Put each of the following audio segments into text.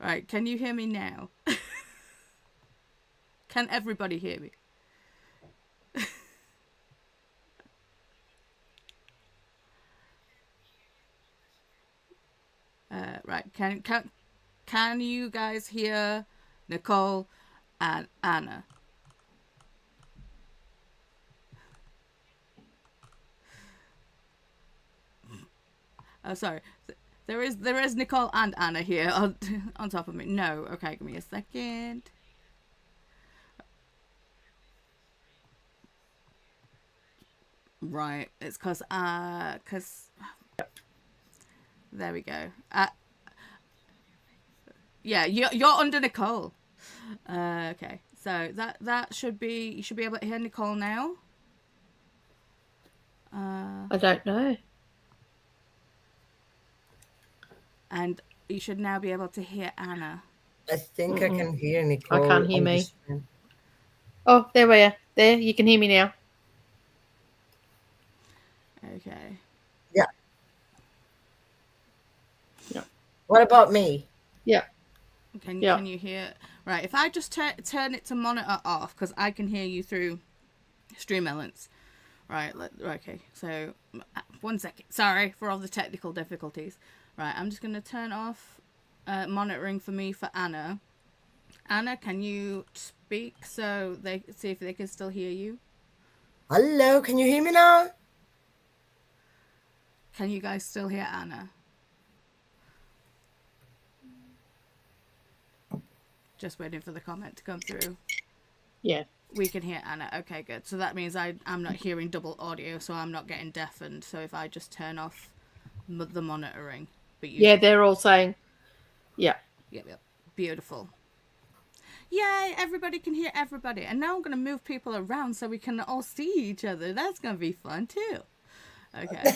Right, can you hear me now? Can everybody hear me? Right, can you guys hear Nicole and Anna? Oh, sorry. There is Nicole and Anna here on top of me. No, okay, give me a second. Right, it's cause there we go. Yeah, you're under Nicole. Okay, so that should be, you should be able to hear Nicole now. I don't know. And you should now be able to hear Anna. I think I can hear Nicole. I can't hear me. Oh, there we are. There, you can hear me now. Okay. Yeah. Yeah. What about me? Yeah. Can you hear? Right, if I just turn it to monitor off, because I can hear you through Stream Elements. Right, okay, so 1 second. Sorry for all the technical difficulties. Right, I'm just going to turn off monitoring for me for Anna. Anna, can you speak so they see if they can still hear you? Hello, can you hear me now? Can you guys still hear Anna? Just waiting for the comment to come through. Yeah. We can hear Anna. Okay, good. So that means I'm not hearing double audio, so I'm not getting deafened. So if I just turn off the monitoring. But yeah, they're all saying, yeah. Yep. Beautiful. Yay, everybody can hear everybody. And now I'm going to move people around so we can all see each other. That's going to be fun, too. Okay.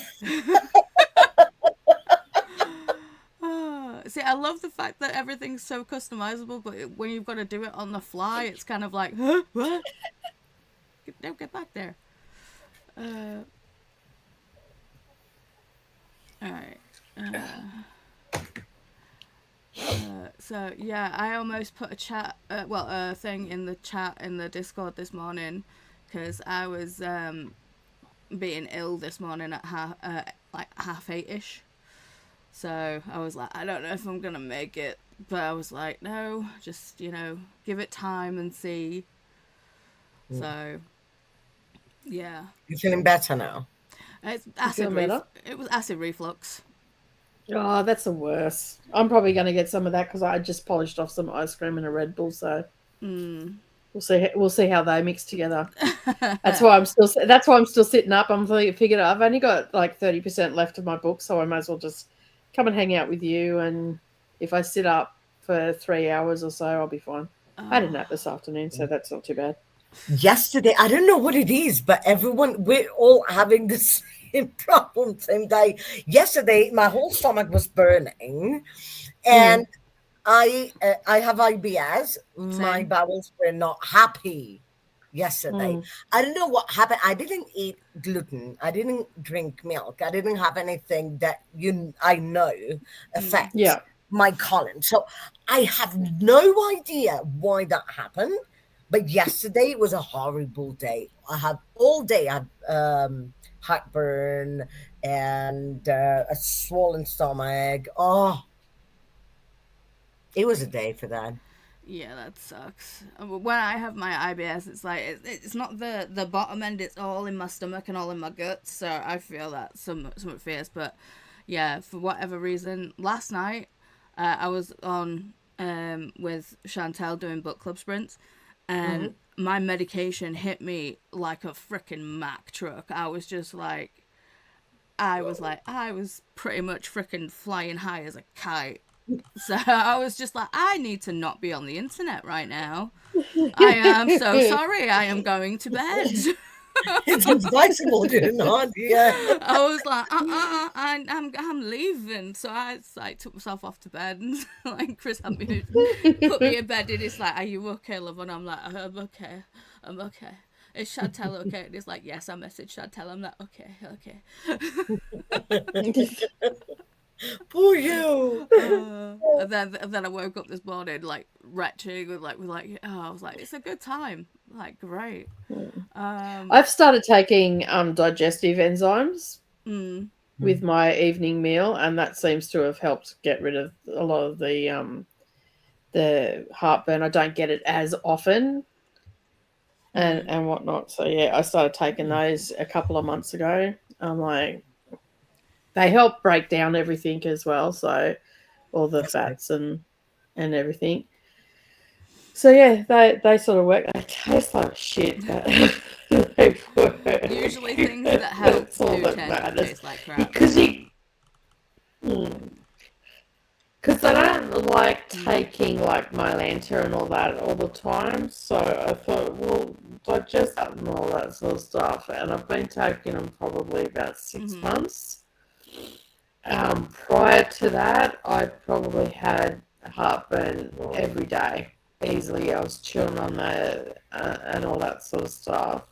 See, I love the fact that everything's so customizable, but when you've got to do it on the fly, it's kind of like, huh? What? Don't get back there. Alright. So yeah, I almost put a thing in the chat in the Discord this morning because I was being ill this morning at half 8ish. So I was like, I don't know if I'm gonna make it, but I was like, no, just give it time and see. So yeah, You feeling better now? it's acid. It was acid reflux. Oh, that's the worst. I'm probably going to get some of that because I just polished off some ice cream and a Red Bull. So we'll see how they mix together. That's why I'm still sitting up. I'm figured I've only got like 30% left of my book, so I might as well just come and hang out with you. And if I sit up for 3 hours or so, I'll be fine. I had a nap this afternoon, so that's not too bad. Yesterday, I don't know what it is, but we're all having the same problem, same day. Yesterday, my whole stomach was burning, and I have IBS. My bowels were not happy yesterday. I don't know what happened. I didn't eat gluten. I didn't drink milk. I didn't have anything that I know affects my colon. So I have no idea why that happened. But yesterday was a horrible day. I had all day. I had heartburn and a swollen stomach. Oh, it was a day for that. Yeah, that sucks. When I have my IBS, it's like it's not the bottom end; it's all in my stomach and all in my guts. So I feel that somewhat fierce. But yeah, for whatever reason, last night I was on with Chantel doing book club sprints. And my medication hit me like a freaking Mack truck. I was pretty much freaking flying high as a kite. So I was just like, I need to not be on the internet right now. I am so sorry. I am going to bed. It's advisable to not. Yeah. I was like, I'm leaving. So I like took myself off to bed, and like Chris had me put me in bed, and it's like, are you okay, love? And I'm like, I'm okay. Is Chantel okay? And it's like, yes. I messaged Chantel. I'm like, okay. Poor you. And then I woke up this morning like retching with oh, I was like, it's a good time, like great. I've started taking digestive enzymes Mm, with my evening meal, and that seems to have helped get rid of a lot of the heartburn. I don't get it as often and whatnot. So yeah, I started taking those a couple of months ago. I'm like, they help break down everything as well, so all the fats and everything. So yeah, they sort of work. They taste like shit, but they work. usually things that help That's all do that tend to matters. taste like crap. Because because I don't like taking like my Lanta and all that all the time. So I thought, well, digest that and all that sort of stuff. And I've been taking them probably about 6 months. Prior to that, I probably had heartburn every day easily. I was chewing on that and all that sort of stuff.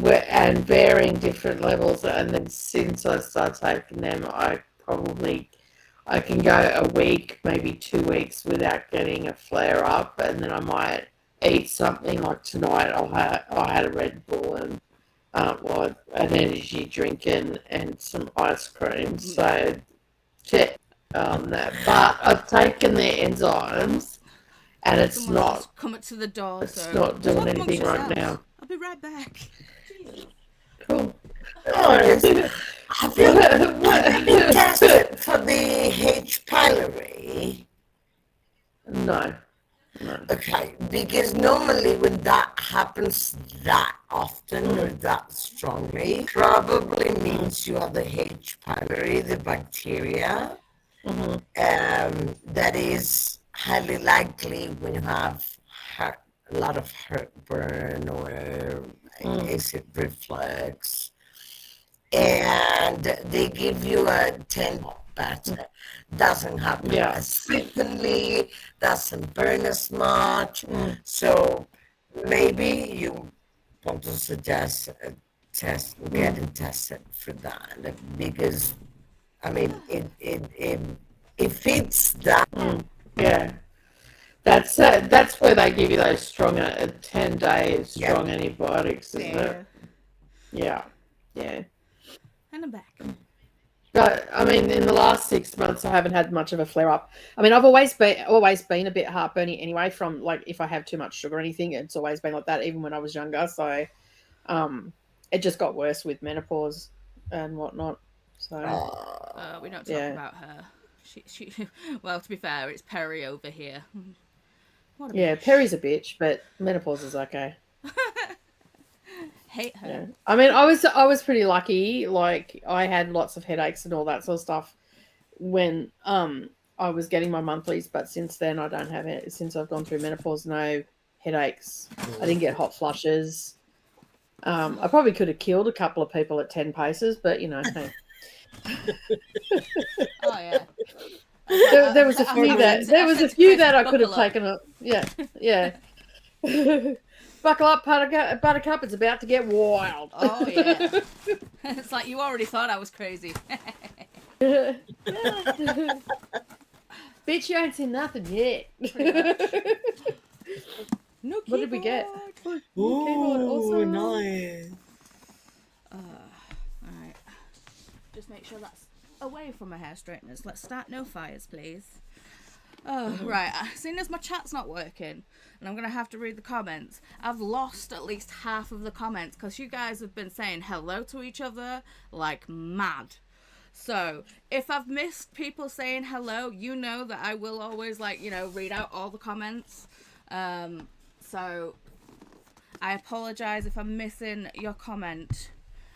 And varying different levels. And then since I started taking them, I can go a week, maybe 2 weeks without getting a flare up, and then I might eat something like tonight. I had a Red Bull and an energy drink and some ice cream. So check on that. But I've taken the enzymes, and it's Someone's not just come up to the door, it's so not doing talk amongst anything right yourselves. now. I'll be right back. Jesus. Cool. Oh, yes. Have you been tested for the H. pylori? No. Okay, because normally when that happens that often or that strongly, probably means you have the H. pylori, the bacteria. That is highly likely when you have a lot of heartburn or acid reflux. And they give you a 10 better. Doesn't happen as frequently, doesn't burn as much. So maybe you want to suggest a test, getting tested for that, because I mean it fits that. Yeah. That's where they give you those stronger 10-day strong antibiotics, isn't it? Yeah. Yeah. And I'm back. But I mean, in the last 6 months, I haven't had much of a flare up. I mean, I've always been a bit heartburny anyway. From like if I have too much sugar or anything, it's always been like that, even when I was younger. So, it just got worse with menopause and whatnot. So, We don't talk about her. She. Well, to be fair, it's Perry over here. What a bitch. Perry's a bitch, but menopause is okay. Hate her. Yeah. I mean, I was pretty lucky. Like, I had lots of headaches and all that sort of stuff when I was getting my monthlies, but since then I don't have it. Since I've gone through menopause, no headaches. I didn't get hot flushes. I probably could have killed a couple of people at 10 paces, but you know, hey. Oh yeah. There was a few that I could have taken up. Yeah. Buckle up, Buttercup. It's about to get wild. Oh yeah. It's like you already thought I was crazy. Bitch, you ain't seen nothing yet. No keyboard. What did we get? Ooh, nice. Alright. Just make sure that's away from my hair straighteners. Let's start no fires, please. Oh, right. Seeing as my chat's not working, and I'm going to have to read the comments, I've lost at least half of the comments, because you guys have been saying hello to each other like mad. So, if I've missed people saying hello, you know that I will always, read out all the comments. So, I apologise if I'm missing your comment.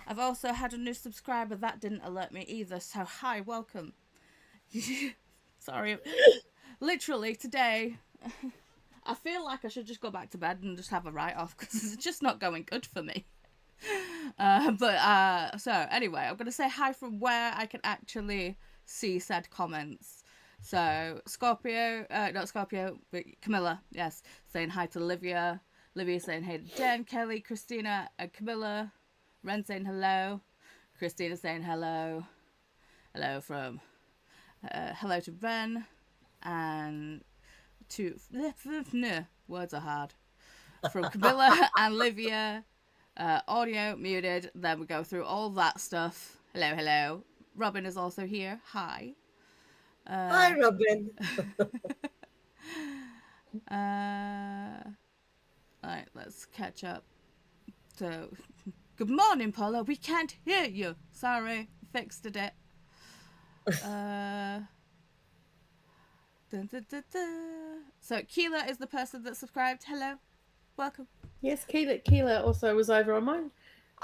I've also had a new subscriber that didn't alert me either, so hi, welcome. Sorry. Literally, today, I feel like I should just go back to bed and just have a write-off, because it's just not going good for me. So, anyway, I'm going to say hi from where I can actually see said comments. So, not Scorpio, but Camilla, yes, saying hi to Livia. Livia saying hey to Jen, Kelly, Christina, and Camilla. Ren saying hello. Christina saying hello. Hello from Hello to Ren, and to words are hard. From Camilla and Livia. Audio muted. Then we go through all that stuff. Hello. Robin is also here. Hi. Hi, Robin. Alright, let's catch up. So, good morning, Paula. We can't hear you. Sorry, fixed it. So, Keela is the person that subscribed. Hello. Welcome. Yes, Keela also was over on mine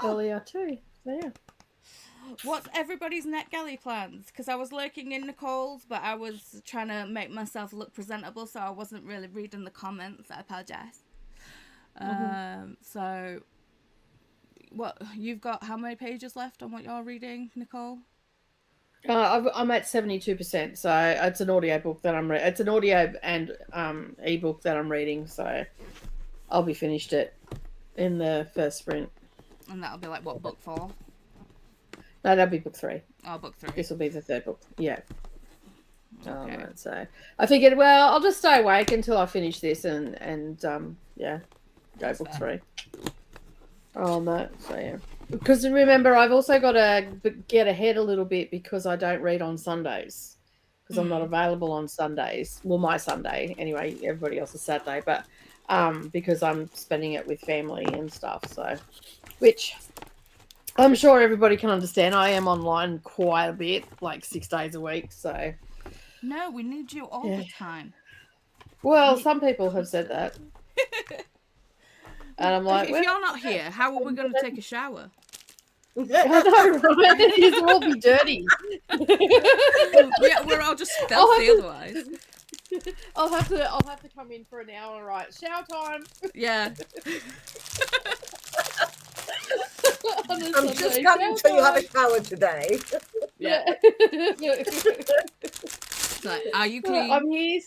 earlier too. So yeah. What's everybody's NetGalley plans? Because I was lurking in Nicole's, but I was trying to make myself look presentable, so I wasn't really reading the comments. I apologize. So, what you've got? How many pages left on what you're reading, Nicole? I'm at 72%, so it's an audio book that I'm reading. It's an audio and ebook that I'm reading, so I'll be finished it in the first sprint. And that'll be like what, book 4? No, that'll be book 3. Oh, book 3. This will be the third book. Yeah. Okay. So I figured, well, I'll just stay awake until I finish this and yeah, go That's book fair. 3. Oh no, so yeah. Because remember, I've also got to get ahead a little bit because I don't read on Sundays because I'm not available on Sundays. Well, my Sunday anyway. Everybody else's Saturday, but because I'm spending it with family and stuff. So, which I'm sure everybody can understand. I am online quite a bit, like 6 days a week. So, No, we need you all the time. well, some people have said that. And I'm like, if you're not here, how are we going to take a shower? I know, right? You'll all be dirty. Yeah, we're all just filthy otherwise. I'll have to come in for an hour, right? Shower time. Yeah. I'm just coming to you have a shower today. Yeah. Like, are you clean? I'm here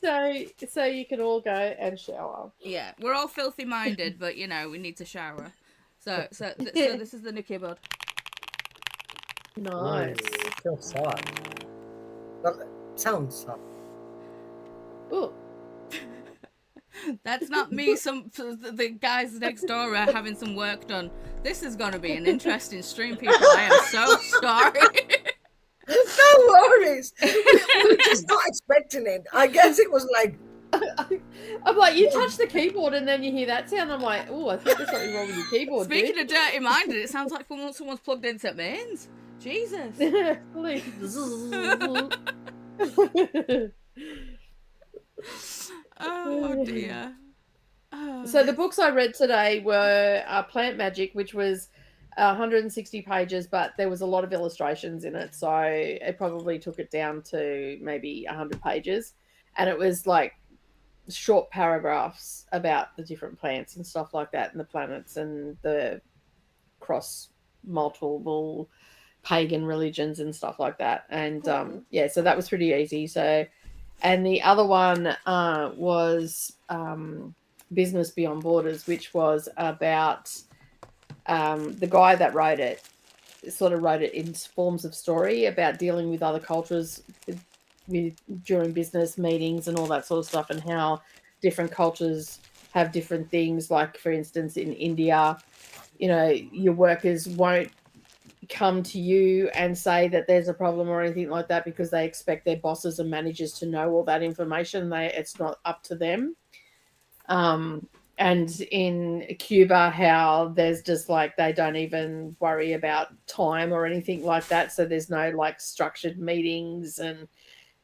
so you can all go and shower. Yeah, we're all filthy minded, but you know we need to shower. So this is the new keyboard. Nice. Ooh, feels soft. Well, sounds soft. Ooh. That's not me. The guys next door are having some work done. This is going to be an interesting stream, people. I am so sorry. No worries. We were just not expecting it. I guess it was like. I'm like, you touch the keyboard and then you hear that sound. I'm like, oh, I think there's something wrong with your keyboard. Speaking of dirty minded, it sounds like someone's plugged into mains. Jesus. Oh dear. Oh, so the books I read today were Plant Magic, which was 160 pages, but there was a lot of illustrations in it, so it probably took it down to maybe 100 pages, and it was like short paragraphs about the different plants and stuff like that, and the planets and the cross multiple pagan religions and stuff like that. And yeah, so that was pretty easy. So, and the other one was Business Beyond Borders, which was about the guy that wrote it sort of wrote it in forms of story about dealing with other cultures during business meetings and all that sort of stuff, and how different cultures have different things. Like, for instance, in India, you know, your workers won't come to you and say that there's a problem or anything like that because they expect their bosses and managers to know all that information. It's not up to them. And in Cuba, how there's just like, they don't even worry about time or anything like that. So there's no like structured meetings and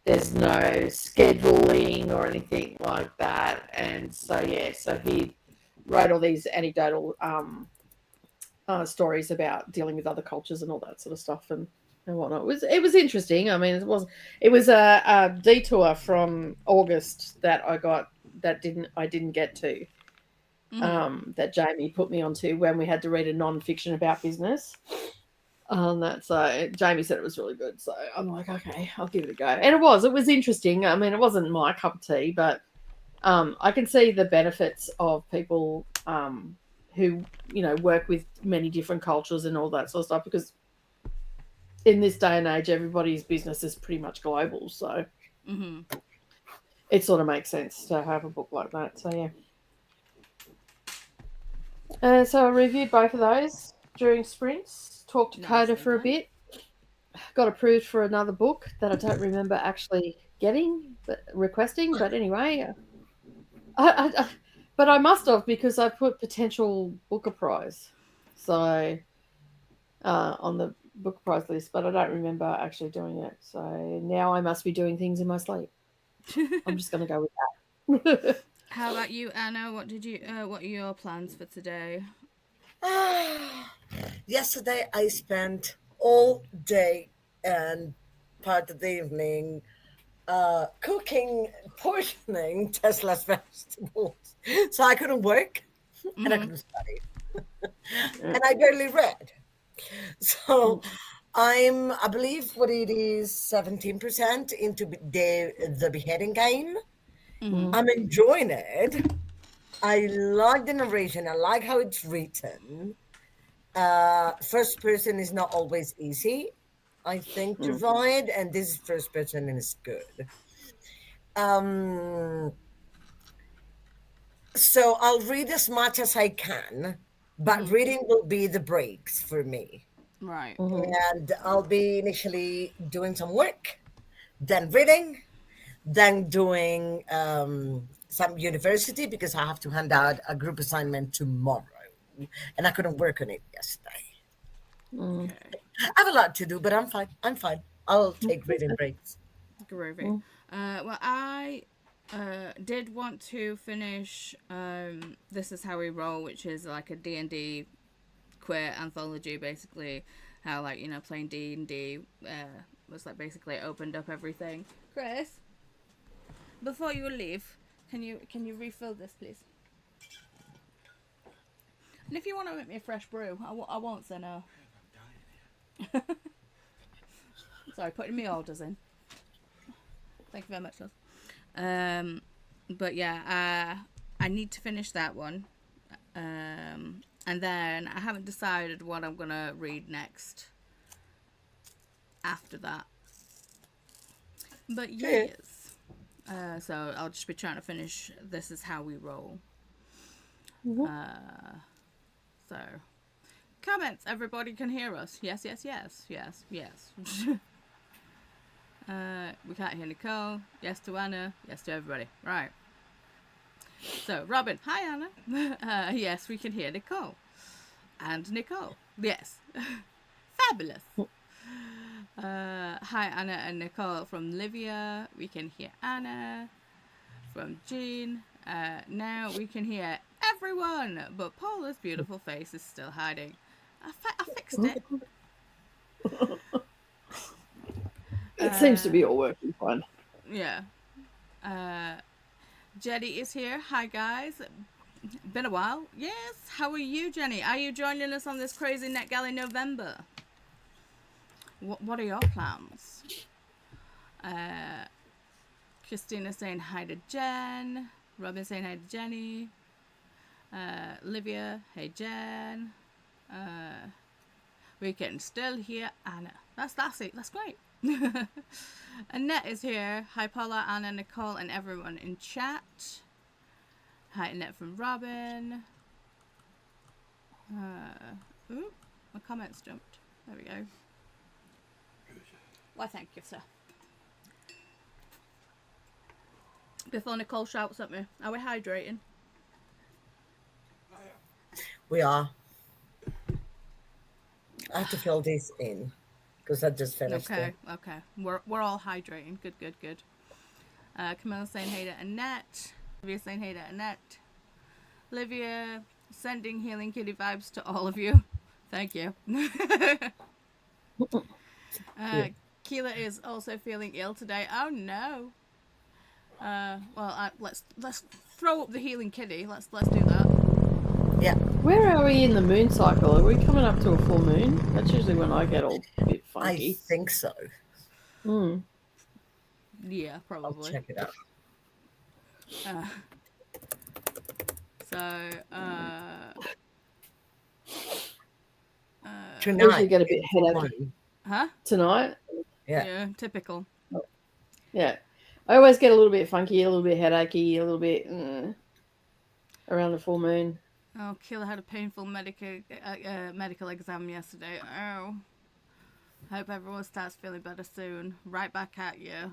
there's no scheduling or anything like that. And so, yeah, so he wrote all these anecdotal stories about dealing with other cultures and all that sort of stuff and whatnot. It was interesting. I mean, it was a detour from August that I didn't get to. That Jamie put me onto when we had to read a non-fiction about business. So Jamie said it was really good. So I'm like, okay, I'll give it a go. And it was interesting. I mean, it wasn't my cup of tea, but I can see the benefits of people who, you know, work with many different cultures and all that sort of stuff, because in this day and age, everybody's business is pretty much global, so it sort of makes sense to have a book like that. So yeah. So I reviewed both of those during sprints. Talked to Coda for a bit. Got approved for another book that I don't remember actually requesting. But anyway, but I must have, because I put potential Booker Prize, so on the Booker Prize list. But I don't remember actually doing it. So now I must be doing things in my sleep. I'm just going to go with that. How about you, Anna? What are your plans for today? Yesterday, I spent all day and part of the evening cooking, portioning Tesla's vegetables. So I couldn't work and I couldn't study. And I barely read. So I believe what it is, 17% into the beheading game. I'm enjoying it. I like the narration. I like how it's written. First person is not always easy, I think, to write, and this is first person and it's good. So I'll read as much as I can, but reading will be the breaks for me. Right. And I'll be initially doing some work, then reading, then doing some university, because I have to hand out a group assignment tomorrow, and I couldn't work on it yesterday. Okay. I have a lot to do, but I'm fine. I'm fine. I'll take reading breaks. Groovy. Well, I did want to finish This Is How We Roll, which is like a D&D queer anthology, basically. How, like, you know, playing D&D was like basically opened up everything. Chris, before you leave, can you refill this, please? And if you want to make me a fresh brew, I won't say no. Sorry, putting my orders in. Thank you very much, love. But yeah, I need to finish that one. And then I haven't decided what I'm gonna read next after that. But yes. So I'll just be trying to finish This Is How We Roll. So comments, everybody can hear us. Yes, yes, yes, yes, yes. We can't hear Nicole. Yes to Anna. Yes to everybody. Right. So, Robin. Hi, Anna. Yes, we can hear Nicole. And Nicole. Yes. Fabulous. Hi, Anna and Nicole from Livia. We can hear Anna. From Jean. Now we can hear everyone. But Paula's beautiful face is still hiding. I fixed it. It seems to be all working fine. Yeah. Jenny is here. Hi, guys. Been a while. Yes. How are you, Jenny? Are you joining us on this crazy NetGalley November? What are your plans? Christina saying hi to Jen. Robin saying hi to Jenny. Livia, hey Jen. We can still hear Anna. That's it. That's great. Annette is here. Hi Paula, Anna, Nicole, and everyone in chat. Hi Annette from Robin. Ooh, my comments jumped. There we go. Why, thank you, sir. Before Nicole shouts at me, are we hydrating? We are. I have to fill this in because I just finished it. Okay. We're all hydrating. Good. Camilla saying hey to Annette. Livia saying hey to Annette. Livia sending healing kitty vibes to all of you. Thank you. Keela is also feeling ill today. Oh no. Well, let's throw up the healing kitty. Let's do that. Yeah. Where are we in the moon cycle? Are we coming up to a full moon? That's usually when I get all a bit funky. I think so. Yeah, probably. I'll check it out. Usually get a bit headache. Huh? Tonight? Yeah. Typical. Yeah. I always get a little bit funky, a little bit headachy, a little bit around the full moon. Oh, Killer had a painful medical exam yesterday. Oh. Hope everyone starts feeling better soon. Right back at you.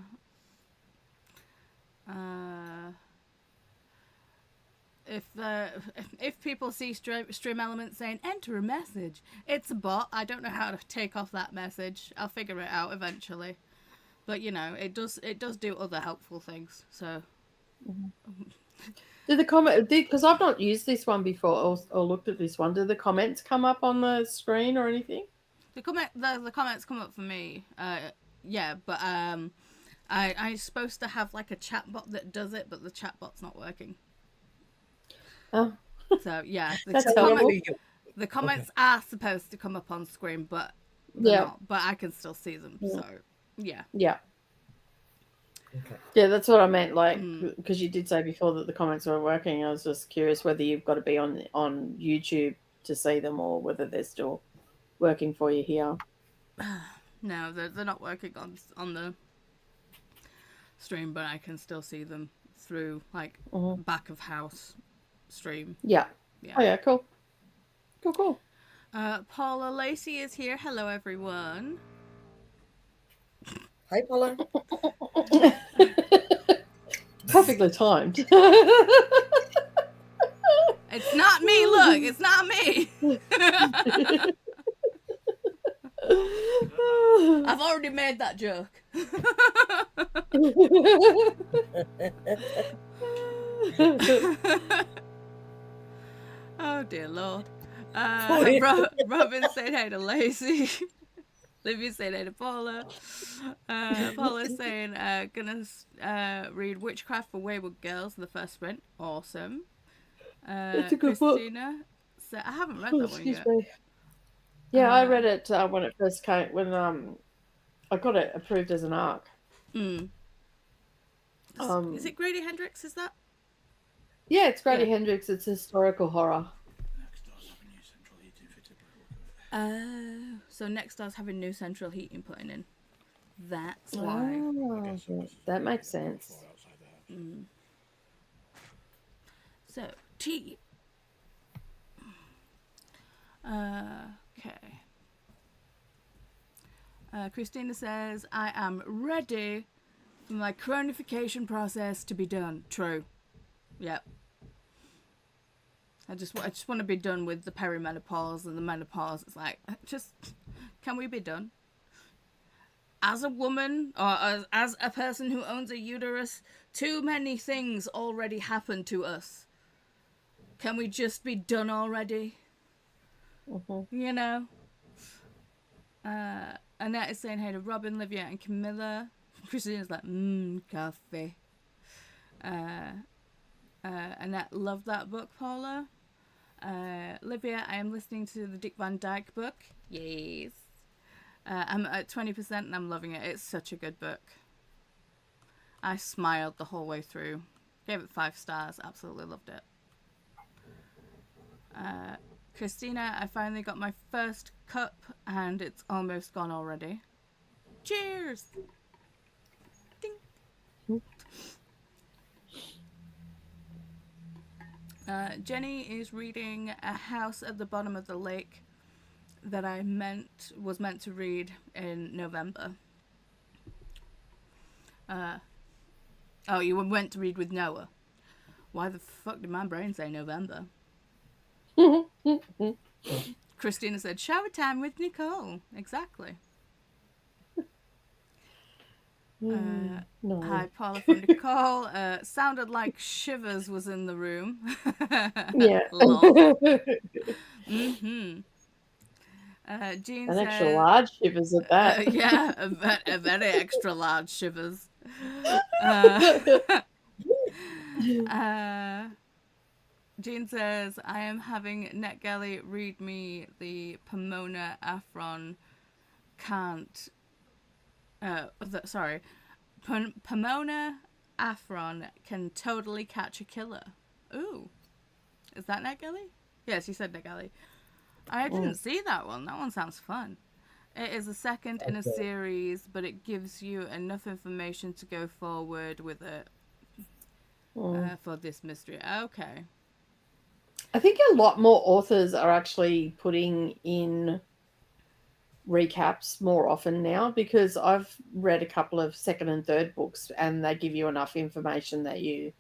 If people see stream elements saying enter a message, it's a bot. I don't know how to take off that message. I'll figure it out eventually. But you know, it does do other helpful things. So. Did the comment? Because I've not used this one before or looked at this one. Did the comments come up on the screen or anything? The comments come up for me. Yeah, but I'm supposed to have like a chatbot that does it, but the chatbot's not working. Oh, so yeah, the comments are supposed to come up on screen, but they're not. But I can still see them. So yeah. Yeah. Okay. Yeah, that's what I meant. Like, because you did say before that the comments weren't working. I was just curious whether you've got to be on YouTube to see them or whether they're still working for you here. No, they're not working on the stream, but I can still see them through like back of house stream. Yeah. Oh yeah, cool. Cool. Paula Lacey is here. Hello, everyone. Hi, Paula. Perfectly timed. It's not me. Look, it's not me. I've already made that joke. Oh dear Lord. Robin said hey to Lacey. Livia said hey to Paula. Paula's saying gonna read Witchcraft for Wayward Girls in the first sprint. Awesome. It's a good Christina book. So I haven't read that one yet. Me. Yeah, I read it when it first came. When I got it approved as an ARC. Is it Grady Hendrix? Is that? Yeah, it's Grady Hendrix. It's historical horror. So Nextstar's having new central heating putting in. That's why. Oh, that makes sense. So tea. Okay. Christina says, I am ready for my cronification process to be done. True. Yep. I just want to be done with the perimenopause and the menopause. It's like, can we be done? As a woman, or as a person who owns a uterus, too many things already happen to us. Can we just be done already? You know? Annette is saying hey to Robin, Livia, and Camilla. Christina's like, coffee. Annette loved that book, Paula. Livia, I am listening to the Dick Van Dyke book. Yes. I'm at 20% and I'm loving it. It's such a good book. I smiled the whole way through. Gave it 5 stars. Absolutely loved it. Christina, I finally got my first cup and it's almost gone already. Cheers! Ding! Jenny is reading A House at the Bottom of the Lake that I was meant to read in November. Oh, you were meant to read with Noah. Why the fuck did my brain say November? Christina said, shower time with Nicole. Exactly. No. Hi, Paula from Nicole. Sounded like Shivers was in the room. Yeah. Jean An said, extra large Shivers at that. yeah, a very extra large Shivers. Jean says, I am having NetGalley read me the Pomona Afron Pomona Afron can totally catch a killer. Ooh. Is that NetGalley? Yes, you said NetGalley. I didn't see that one. That one sounds fun. It is a second in a Okay. series, but it gives you enough information to go forward with it for this mystery. Okay. I think a lot more authors are actually putting in recaps more often now, because I've read a couple of second and third books and they give you enough information that you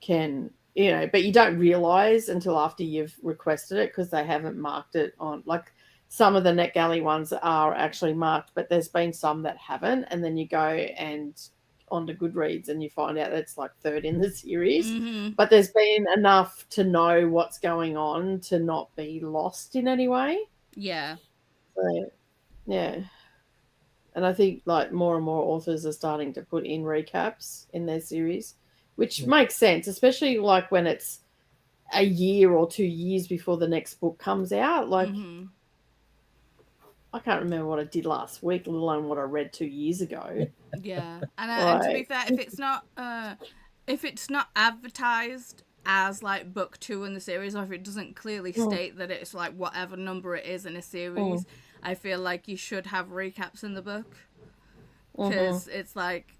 can, but you don't realize until after you've requested it, because they haven't marked it on, like, some of the NetGalley ones are actually marked, but there's been some that haven't, and then you go and onto Goodreads and you find out that it's like third in the series. Mm-hmm. But there's been enough to know what's going on to not be lost in any way. Yeah. So yeah. And I think like more and more authors are starting to put in recaps in their series, which makes sense, especially like when it's a year or 2 years before the next book comes out. Like, I can't remember what I did last week, let alone what I read 2 years ago. Yeah. And to be fair, if it's not advertised as like book 2 in the series, or if it doesn't clearly state that it's like whatever number it is in a series, I feel like you should have recaps in the book, because it's like,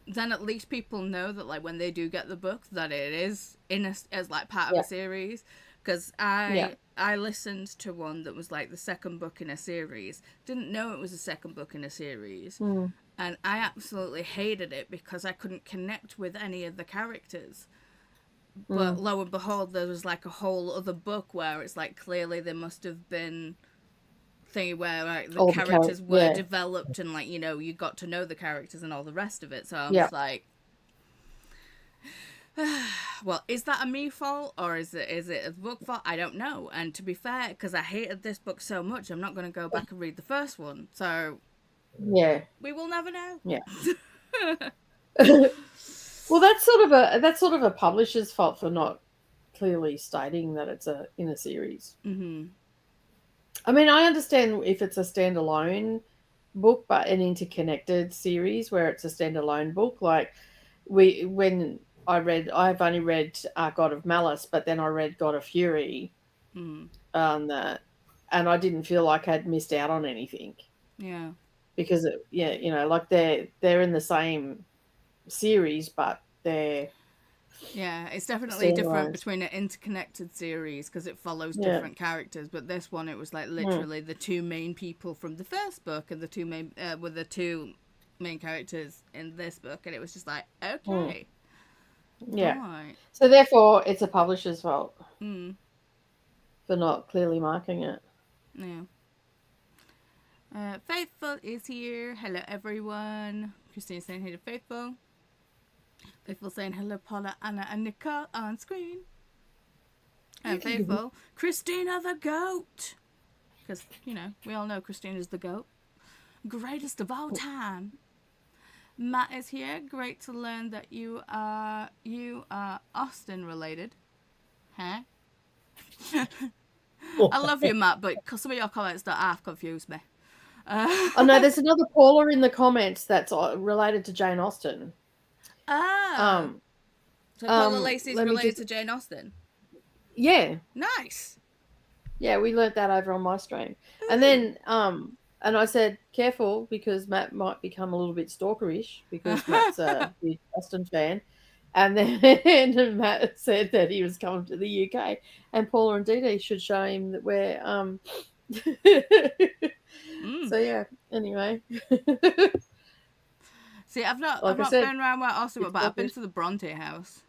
then at least people know that like when they do get the book that it is as like part of a series. Because I listened to one that was like the second book in a series, didn't know it was the second book in a series, and I absolutely hated it because I couldn't connect with any of the characters. But lo and behold, there was like a whole other book where it's like clearly there must have been thing where like the characters were developed, and like, you got to know the characters and all the rest of it. So I'm just like, well, is that a me fault, or is it a book fault? I don't know. And to be fair, because I hated this book so much, I'm not going to go back and read the first one. So we will never know. Well, that's sort of a publisher's fault for not clearly stating that it's in a series. I mean, I understand if it's a standalone book, but an interconnected series where it's a standalone book, like I've only read God of Malice, but then I read God of Fury on that, and I didn't feel like I'd missed out on anything. Yeah. Because like they're in the same series, but they're it's definitely different between an interconnected series because it follows different characters. But this one, it was like literally the two main people from the first book and the two main were the two main characters in this book, and it was just like, okay. Right. So therefore, it's a publisher's fault for not clearly marking it. Faithful is here. Hello, everyone. Christine saying hey to Faithful. Faithful saying hello, Paula, Anna, and Nicole on screen. And Faithful, Christina the goat. Because, we all know Christina's the goat. Greatest of all time. Matt is here. Great to learn that you are Austin related. Huh? I love you, Matt, but some of your comments that half confuse me. Oh no, there's another Paula in the comments that's related to Jane Austen. So Paula Lacey's related to Jane Austen? Yeah. Nice. Yeah, we learnt that over on my stream. Ooh. And then and I said, careful, because Matt might become a little bit stalkerish, because Matt's a big Austen fan. And then Matt said that he was coming to the UK, and Paula and Dee Dee should show him that we're So yeah, anyway. See, I've not been around where Austin, but I've been to the Bronte house.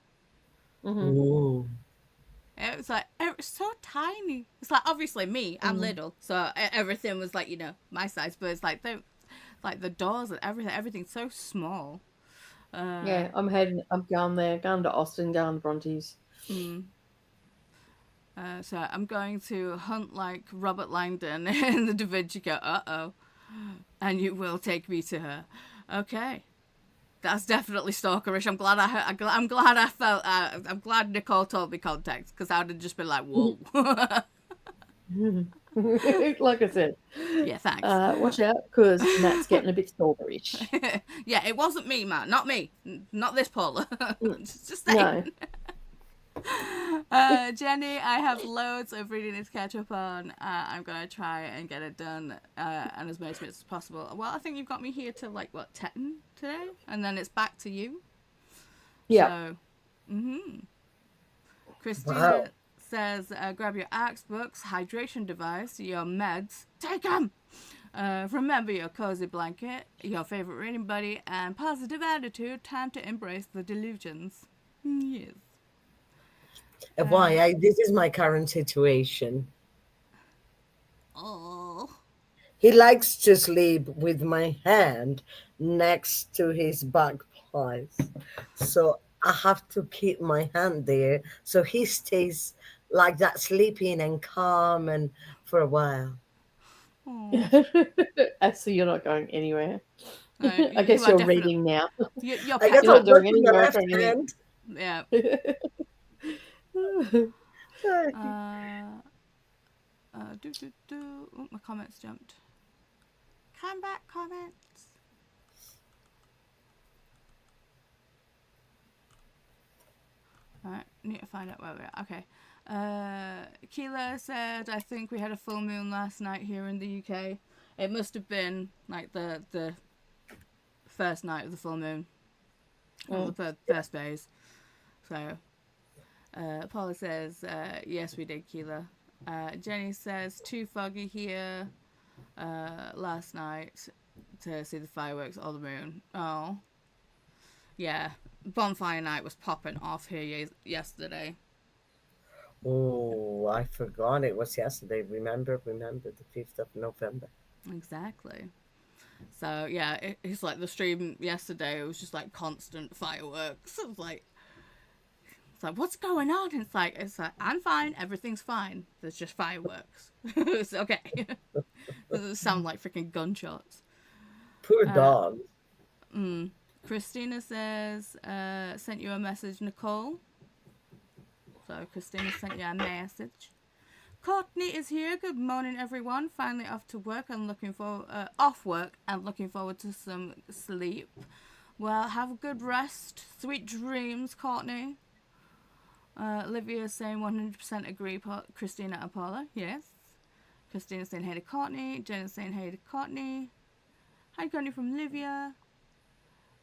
It was so tiny. It's like, obviously me, I'm little, so everything was like, my size, but it's like the doors and everything's so small. Yeah, I'm going there, going to Austin, going to Brontes. So I'm going to hunt like Robert Langdon in the Da Vinci Code. Uh-oh. And you will take me to her. Okay. That's definitely stalkerish. I'm glad Nicole told me context, because I would have just been like, whoa. Like I said. Yeah, thanks. Watch out, because Matt's getting a bit stalkerish. Yeah, it wasn't me, Matt. Not me. Not this Paula. Just saying. No. Jenny, I have loads of reading to catch up on. I'm going to try and get it done and as most minutes as possible. Well, I think you've got me here to like, what, 10 today? And then it's back to you. Yeah. So, Christina Wow. says, grab your axe, books, hydration device, your meds. Take them! Remember your cozy blanket, your favorite reading buddy, and positive attitude. Time to embrace the delusions. Yes. Why? This is my current situation. Oh. He likes to sleep with my hand next to his back place. So I have to keep my hand there so he stays like that, sleeping and calm and for a while. So you're not going anywhere. I You guess are you're definitely. reading now. You're I guess You're I'm not doing working any the work left or anything. hand. Yeah. Oh, my comments jumped. Come back, comments. Alright, need to find out where we're at. Okay. Keela said, I think we had a full moon last night here in the UK. It must have been like the first night of the full moon. Or the first days. So, Paula says, yes, we did, Keela. Jenny says, too foggy here last night to see the fireworks or the moon. Oh. Yeah, bonfire night was popping off here yesterday. Oh, I forgot it was yesterday. Remember the 5th of November. Exactly. So, yeah, it's like the stream yesterday, it was just like constant fireworks. It was like, it's like, what's going on? It's like, I'm fine, everything's fine. There's just fireworks. It's okay. It doesn't sound like freaking gunshots. Poor dog. Christina says, sent you a message, Nicole. So Christina sent you a message. Courtney is here. Good morning, everyone. Finally off work and looking forward to some sleep. Well, have a good rest. Sweet dreams, Courtney. Olivia is saying 100% agree, Christina and Paula. Yes. Christina saying hey to Courtney. Jen is saying hey to Courtney. Hi, Courtney from Olivia.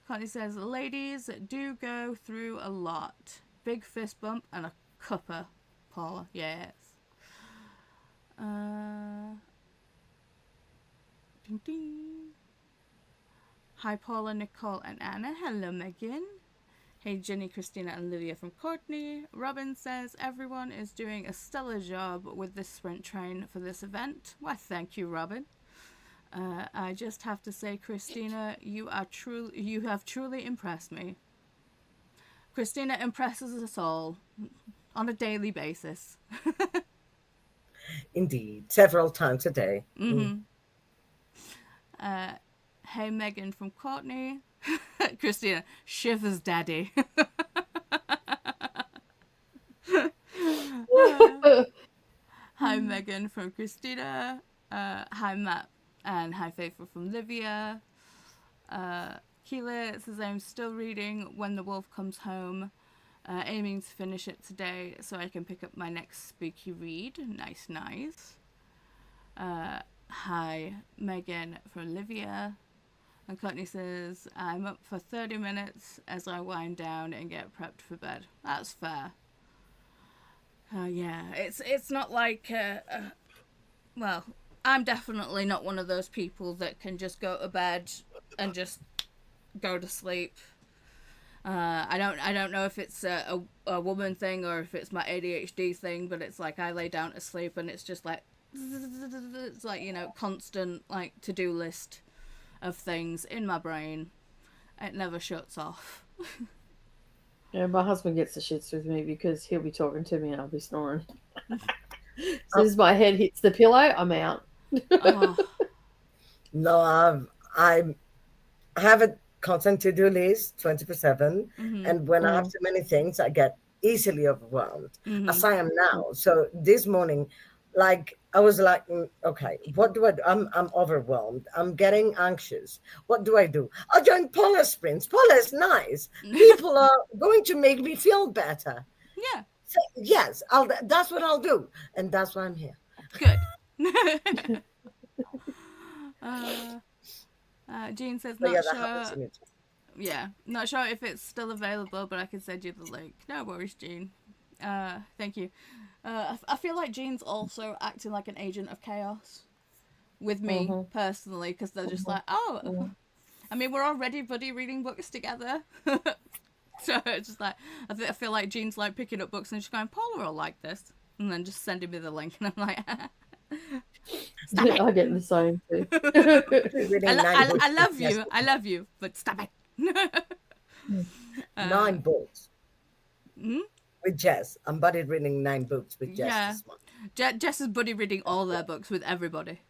Courtney says, ladies do go through a lot. Big fist bump and a cuppa. Paula, yes. Ding ding. Hi, Paula, Nicole, and Anna. Hello, Megan. Hey, Jenny, Christina, and Lydia from Courtney. Robin says, everyone is doing a stellar job with this sprint train for this event. Why, thank you, Robin. I just have to say, Christina, you have truly impressed me. Christina impresses us all on a daily basis. Indeed, several times a day. Hey, Megan from Courtney. Christina, shivers, daddy. Hi, Megan from Christina. Hi, Matt. And hi, Faithful from Livia. Keela says, I'm still reading When the Wolf Comes Home. Aiming to finish it today so I can pick up my next spooky read. Nice, nice. Hi, Megan from Livia. And Courtney says, I'm up for 30 minutes as I wind down and get prepped for bed. That's fair. Yeah, it's not like, well, I'm definitely not one of those people that can just go to bed and just go to sleep. I don't know if it's a woman thing or if it's my ADHD thing, but it's like I lay down to sleep and it's just like, it's like, you know, constant like to-do list of things in my brain. It never shuts off. Yeah, my husband gets the shits with me because he'll be talking to me and I'll be snoring. As soon as my head hits the pillow, I'm out. Oh. No, I have a constant to-do list 24/7, and when I have too many things, I get easily overwhelmed, as I am now. So this morning, like I was like, okay, what do I do? I'm overwhelmed. I'm getting anxious. What do I do? I'll join Paula sprints. Paula is nice. People are going to make me feel better. Yeah. So, yes, that's what I'll do, and that's why I'm here. Good. Jean says, But yeah, not that happens sure. to me too. Yeah, not sure if it's still available, but I can send you the link. No worries, Jean. Thank you. I feel like Jean's also acting like an agent of chaos with me personally, because they're just like, oh, I mean, we're already buddy reading books together. So it's just like, I feel like Jean's like picking up books and she's going, Paula will like this. And then just sending me the link. And I'm like, I get the same too. Reading nine books I love with you. Jess. I love you. But stop it. 9 books Hmm? with Jess. I'm buddy reading 9 books with Jess Yeah. this month. Jess is buddy reading all their books with everybody.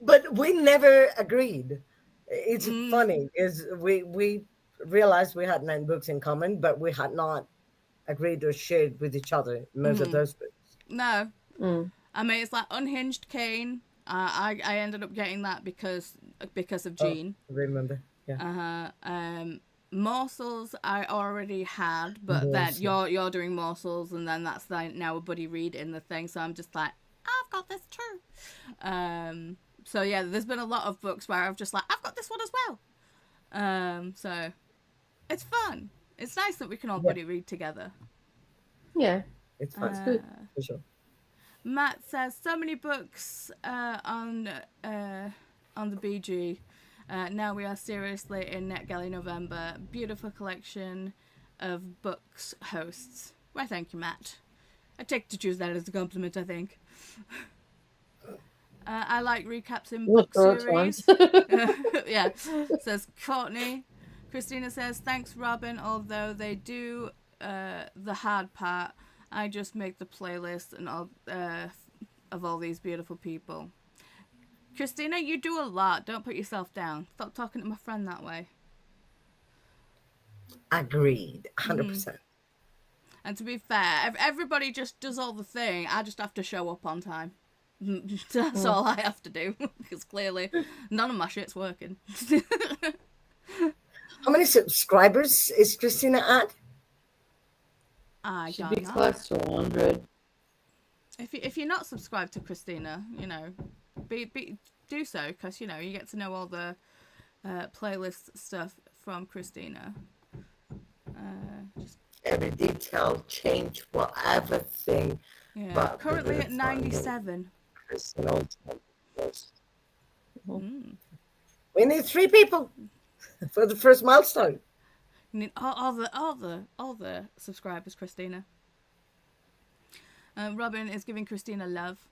But we never agreed. It's funny is we realized we had 9 books in common, but we had not agreed or shared with each other most of those books. No. I mean, it's like Unhinged Cane. I ended up getting that because of Jean. Remember? Yeah. Morsels I already had, but then you're doing Morsels, and then that's like now a buddy read in the thing. So I'm just like, I've got this too. So yeah, there's been a lot of books where I've just like, I've got this one as well. So it's fun. It's nice that we can all buddy read together. Yeah, It's fun. it's good. For sure. Matt says so many books on the BG. Now we are seriously in NetGalley November. Beautiful collection of books hosts. Why, thank you, Matt. I take to choose that as a compliment, I think. I like recaps in book series. Yeah, says Courtney. Christina says, thanks, Robin, although they do the hard part. I just make the playlist and all of all these beautiful people. Christina, you do a lot. Don't put yourself down. Stop talking to my friend that way. Agreed. 100%. And to be fair, everybody just does all the thing. I just have to show up on time. That's all I have to do. Because clearly, none of my shit's working. How many subscribers is Christina at? I Should don't be know. close to 100. If you're not subscribed to Christina, you know, do so, because you know you get to know all the playlist stuff from Christina. Just Every detail, change, whatever thing. yeah. But Currently at 97. Christina. We need 3 people for the first milestone. You need all the subscribers, Christina. Robin is giving Christina love,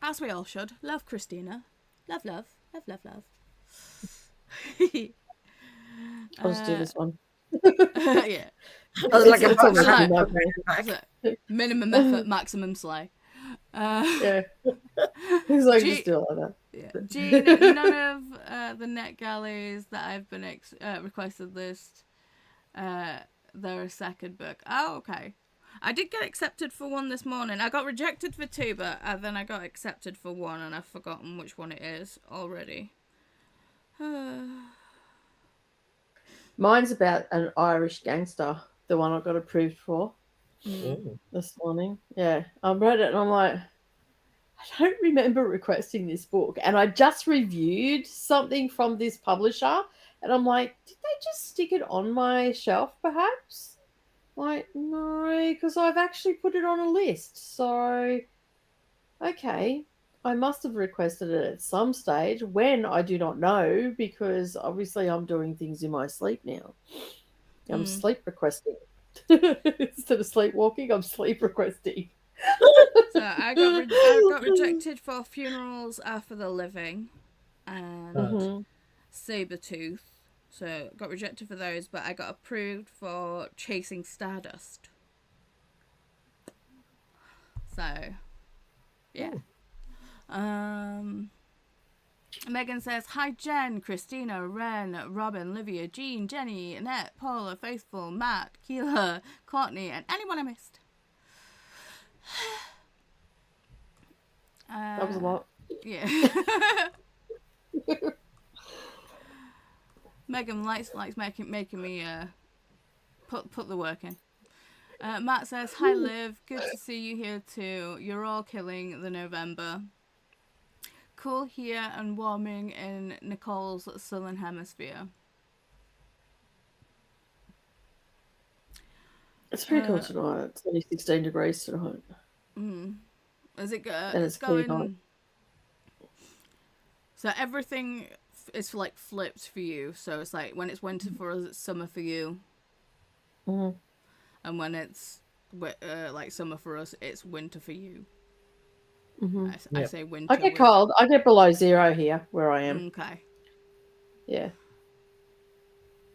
as we all should. Love Christina. Love. I'll just do this one. Yeah. I was like, Minimum effort, maximum slay. Yeah. He's like, just do it like that. Yeah. Jean, none of the NetGalleys that I've been requested list. They're a second book. Oh, okay. I did get accepted for one this morning. I got rejected for 2, but then I got accepted for 1, and I've forgotten which one it is already. Mine's about an Irish gangster, the one I got approved for this morning. Yeah, I read it and I'm like, I don't remember requesting this book. And I just reviewed something from this publisher and I'm like, did they just stick it on my shelf perhaps? Like, no, because I've actually put it on a list. So, okay, I must have requested it at some stage. When, I do not know, because obviously I'm doing things in my sleep now. I'm sleep requesting. Instead of sleepwalking, I'm sleep requesting. So I got rejected for Funerals Are for the Living and Sabretooth. So got rejected for those, but I got approved for Chasing Stardust. So, yeah. Megan says, hi Jen, Christina, Ren, Robin, Livia, Jean, Jenny, Annette, Paula, Faithful, Matt, Keela, Courtney, and anyone I missed. That was a lot. Yeah. Megan likes making me put the work in. Matt says, "Hi Liv, good to see you here too. You're all killing the November. Cool here and warming in Nicole's southern hemisphere." It's pretty cool tonight. It's only 16 degrees tonight. Is it good? And It's clear going. night. So everything is like flipped for you. So it's like when it's winter for us, it's summer for you. Mm-hmm. And when it's like summer for us, it's winter for you. Mm-hmm. I say winter. I get cold. I get below 0 here where I am. Okay. Yeah.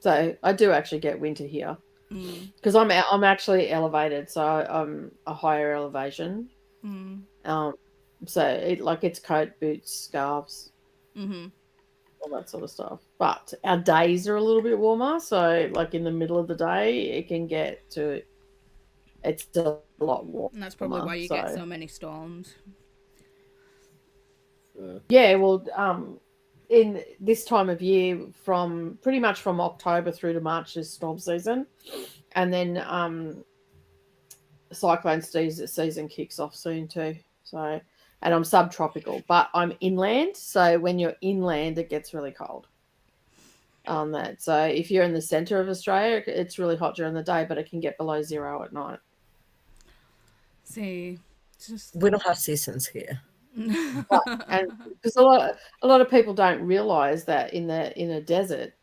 So I do actually get winter here because I'm actually elevated, so I'm a higher elevation. So it's coat, boots, scarves, all that sort of stuff. But our days are a little bit warmer, so like in the middle of the day, it can get to it's a lot warmer. And that's probably why you get so many storms. Yeah, well, in this time of year, from pretty much from October through to March is storm season, and then cyclone season kicks off soon too. So, and I'm subtropical, but I'm inland. So when you're inland, it gets really cold. On that, so if you're in the center of Australia, it's really hot during the day, but it can get below 0 at night. See, we don't have seasons here. And because a lot of people don't realize that in a desert,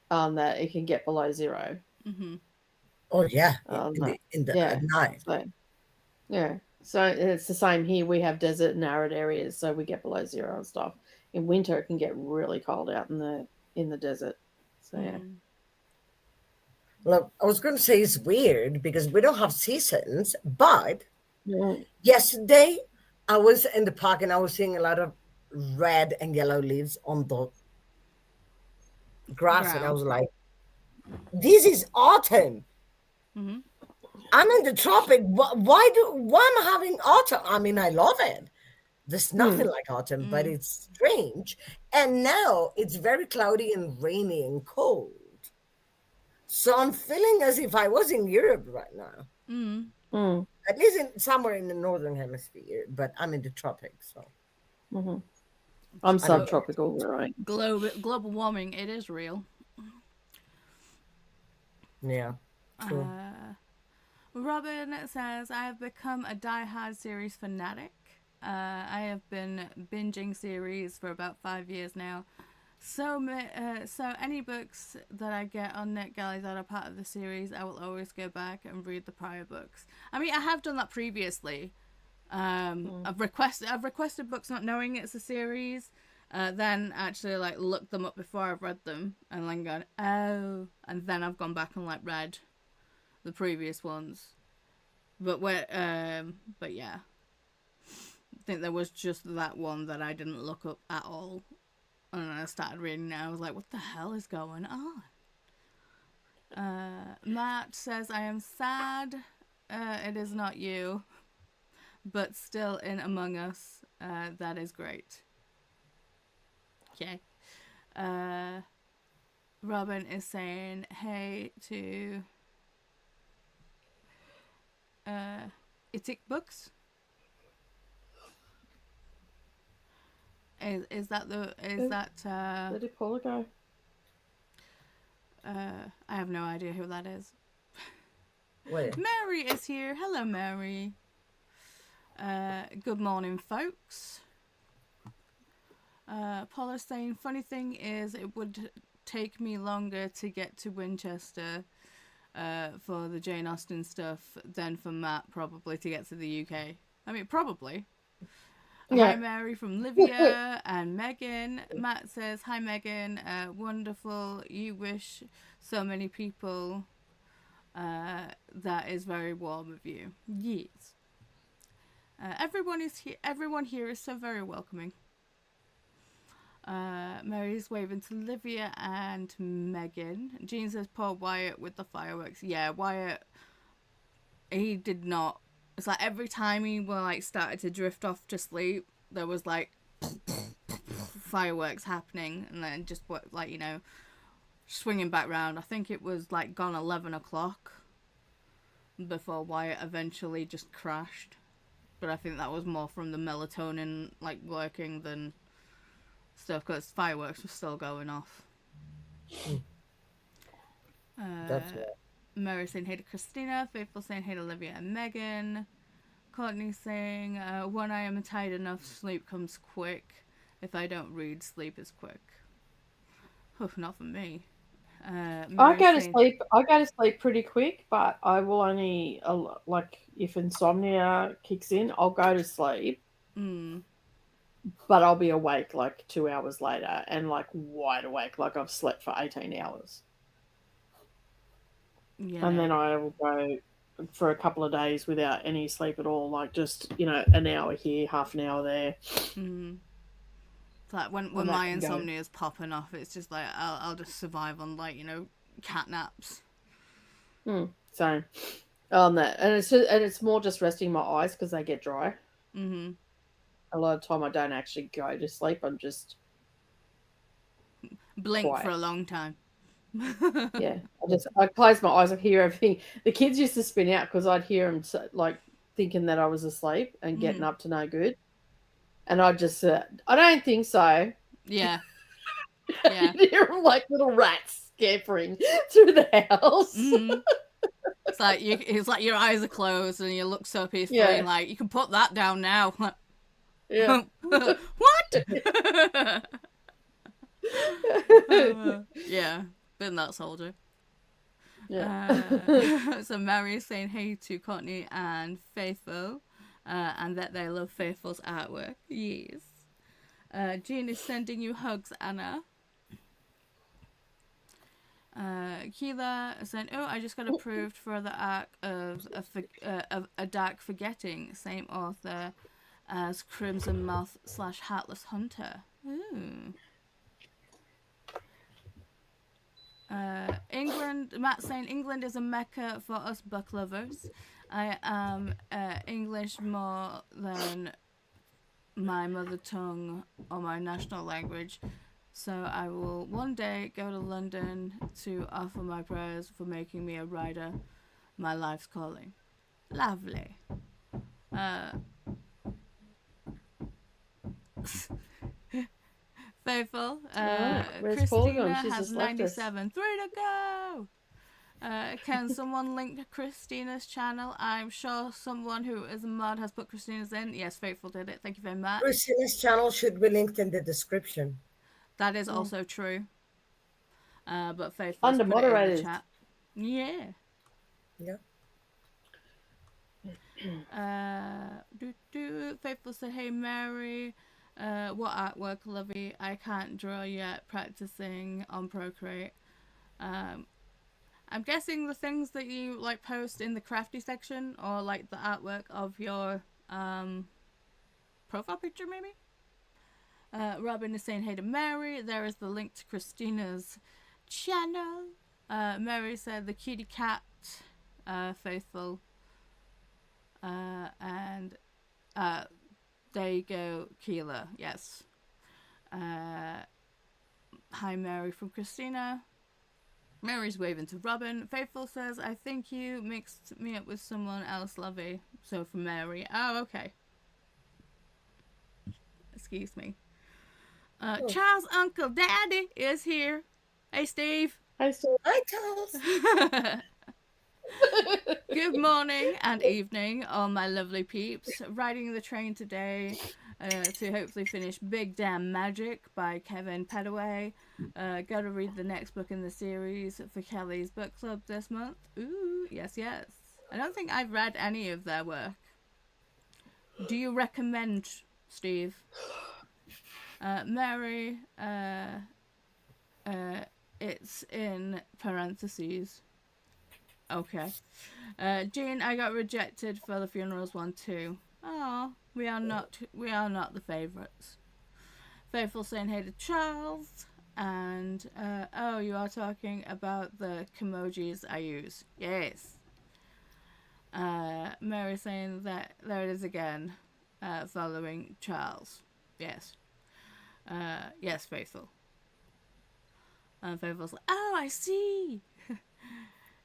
that it can get below 0. Oh yeah, at night. So it's the same here. We have desert and arid areas, so we get below 0 and stuff. In winter, it can get really cold out in the desert. So yeah. Look, I was going to say it's weird because we don't have seasons, but yesterday I was in the park and I was seeing a lot of red and yellow leaves on the grass, and I was like, "This is autumn." I'm in the tropic. Why am I having autumn? I mean, I love it. There's nothing like autumn, but it's strange. And now it's very cloudy and rainy and cold. So I'm feeling as if I was in Europe right now. At least somewhere in the northern hemisphere, but I'm in the tropics. So I'm subtropical, right? Global warming, it is real. Yeah. True. Robin says, "I have become a die-hard series fanatic. I have been binging series for about 5 years now. So any books that I get on NetGalley that are part of the series, I will always go back and read the prior books. I mean, I have done that previously. I've requested books not knowing it's a series, then actually like looked them up before I've read them, and then gone, oh, and then I've gone back and like read the previous ones. But yeah, I think there was just that one that I didn't look up at all. And then I started reading it, and I was like, what the hell is going on? Matt says, "I am sad it is not you, but still in Among Us. That is great." Okay. Robin is saying, "Hey to Itik Books." Is that Where did Paula go? I have no idea who that is. Wait. Mary is here. Hello, Mary. Good morning, folks. Paula's saying, "Funny thing is, it would take me longer to get to Winchester for the Jane Austen stuff than for Matt probably to get to the UK." I mean, probably. Yeah. Hi, Mary from Livia and Megan. Matt says, "Hi, Megan. Wonderful. You wish so many people. That is very warm of you." Yes. Everyone is here. Everyone here is so very welcoming. Mary's waving to Livia and Megan. Jean says, "Poor Wyatt with the fireworks." Yeah, Wyatt. He did not. It's like every time he started to drift off to sleep, there was like fireworks happening, and then just swinging back round. I think it was like gone 11 o'clock before Wyatt eventually just crashed. But I think that was more from the melatonin like working than stuff, because fireworks were still going off. That's right. Mary saying hey to Christina, Faithful saying hey to Olivia and Megan, Courtney saying when I am tired enough, sleep comes quick. If I don't read, sleep is quick. Oof, not for me. I go to sleep. I go to sleep pretty quick, but I will only like if insomnia kicks in, I'll go to sleep. But I'll be awake like 2 hours later and like wide awake, like I've slept for 18 hours. Yeah. And then I will go for a couple of days without any sleep at all, like just, an hour here, half an hour there. It's like when my insomnia is popping off, it's just like I'll just survive on like, cat naps. So on that, and it's more just resting my eyes because they get dry. A lot of time I don't actually go to sleep. I'm just blink quiet. For a long time. Yeah, I close my eyes. I hear everything. The kids used to spin out because I'd hear them like thinking that I was asleep and getting up to no good, and I just I don't think so. Yeah. Yeah. You hear them like little rats scampering through the house. It's like your eyes are closed and you look so peacefully, and like you can put that down now. Yeah. What? Yeah, been that soldier. Yeah. So Mary is saying hey to Courtney and Faithful, and that they love Faithful's artwork. Yes. Jean is sending you hugs, Anna. Keela is saying, oh, I just got approved for the arc of a Dark Forgetting, same author as Crimson Moth / Heartless Hunter. Ooh. England, Matt saying England is a mecca for us book lovers. I am English more than my mother tongue or my national language, so I will one day go to London to offer my prayers for making me a writer. My life's calling. Lovely. Faithful. Christina has 97. 3 to go. Can someone link Christina's channel? I'm sure someone who is a mod has put Christina's in. Yes, Faithful did it. Thank you very much. Christina's channel should be linked in the description. That is also true. But Faithful under put it in Moderators. the chat. Yeah. Faithful said, hey Mary, what artwork, lovey? I can't draw yet, practicing on Procreate. I'm guessing the things that you like post in the crafty section, or like the artwork of your profile picture maybe. Robin is saying hey to Mary. There is the link to Christina's channel. Mary said the kitty cat, Faithful. And there you go, Keela. Yes. Hi Mary from Christina. Mary's waving to Robin. Faithful says, I think you mixed me up with someone else, lovey. So for Mary. Oh, okay. Excuse me. Charles' Uncle Daddy is here. Hey, Steve. Hi, Steve. Hi, Charles. Good morning and evening, all my lovely peeps. Riding the train today to hopefully finish Big Damn Magic by Kevin Pedaway. Gotta read the next book in the series for Kelly's book club this month. Ooh, yes, yes. I don't think I've read any of their work. Do you recommend, Steve? Mary, it's in parentheses. Okay. Jean, I got rejected for the funerals one too. Oh, we are not the favourites. Faithful saying hey to Charles, and oh, you are talking about the emojis I use. Yes. Mary saying that there it is again, following Charles. Yes. Yes, Faithful. And Faithful's like, oh, I see.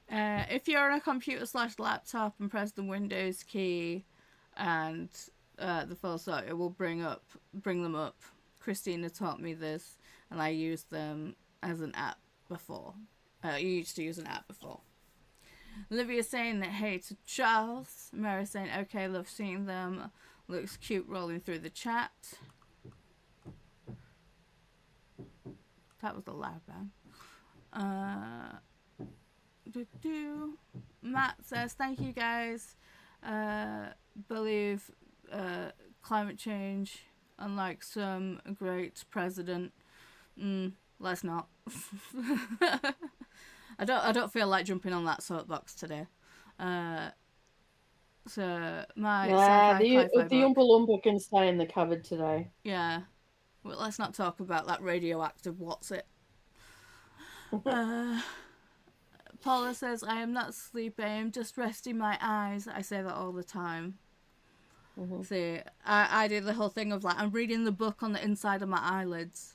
If you're on a computer/laptop and press the Windows key and the full stop, it will bring them up. Christina taught me this, and I used them as an app before. You used to use an app before. Olivia saying that hey to Charles. Mary saying okay, love seeing them. Looks cute rolling through the chat. That was a loud bang. Matt says thank you guys. Believe climate change, unlike some great president. Let's not. I don't feel like jumping on that soapbox today. So my the Oompa Loompa can stay in the cupboard today. Yeah. Well, let's not talk about that radioactive what's it. Paula says, I am not sleepy, I am just resting my eyes. I say that all the time. See, I did the whole thing of like, I'm reading the book on the inside of my eyelids.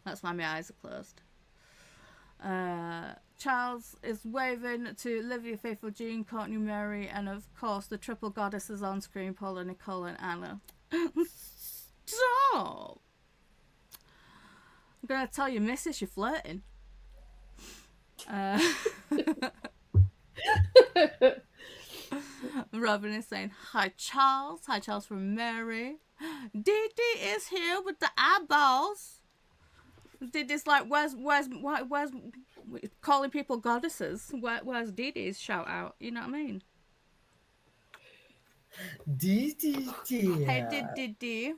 That's why my eyes are closed. Charles is waving to Olivia, Faithful, Jean, Courtney, Mary, and of course the triple goddesses on screen, Paula, Nicole, and Anna. Stop! I'm gonna tell your missus you're flirting. Robin is saying, hi Charles. Hi Charles from Mary. Dee Dee is here with the eyeballs. Dee Dee's like, where's calling people goddesses? Where's Dee Dee's shout out? You know what I mean? Dee Dee. Hey Dee Dee.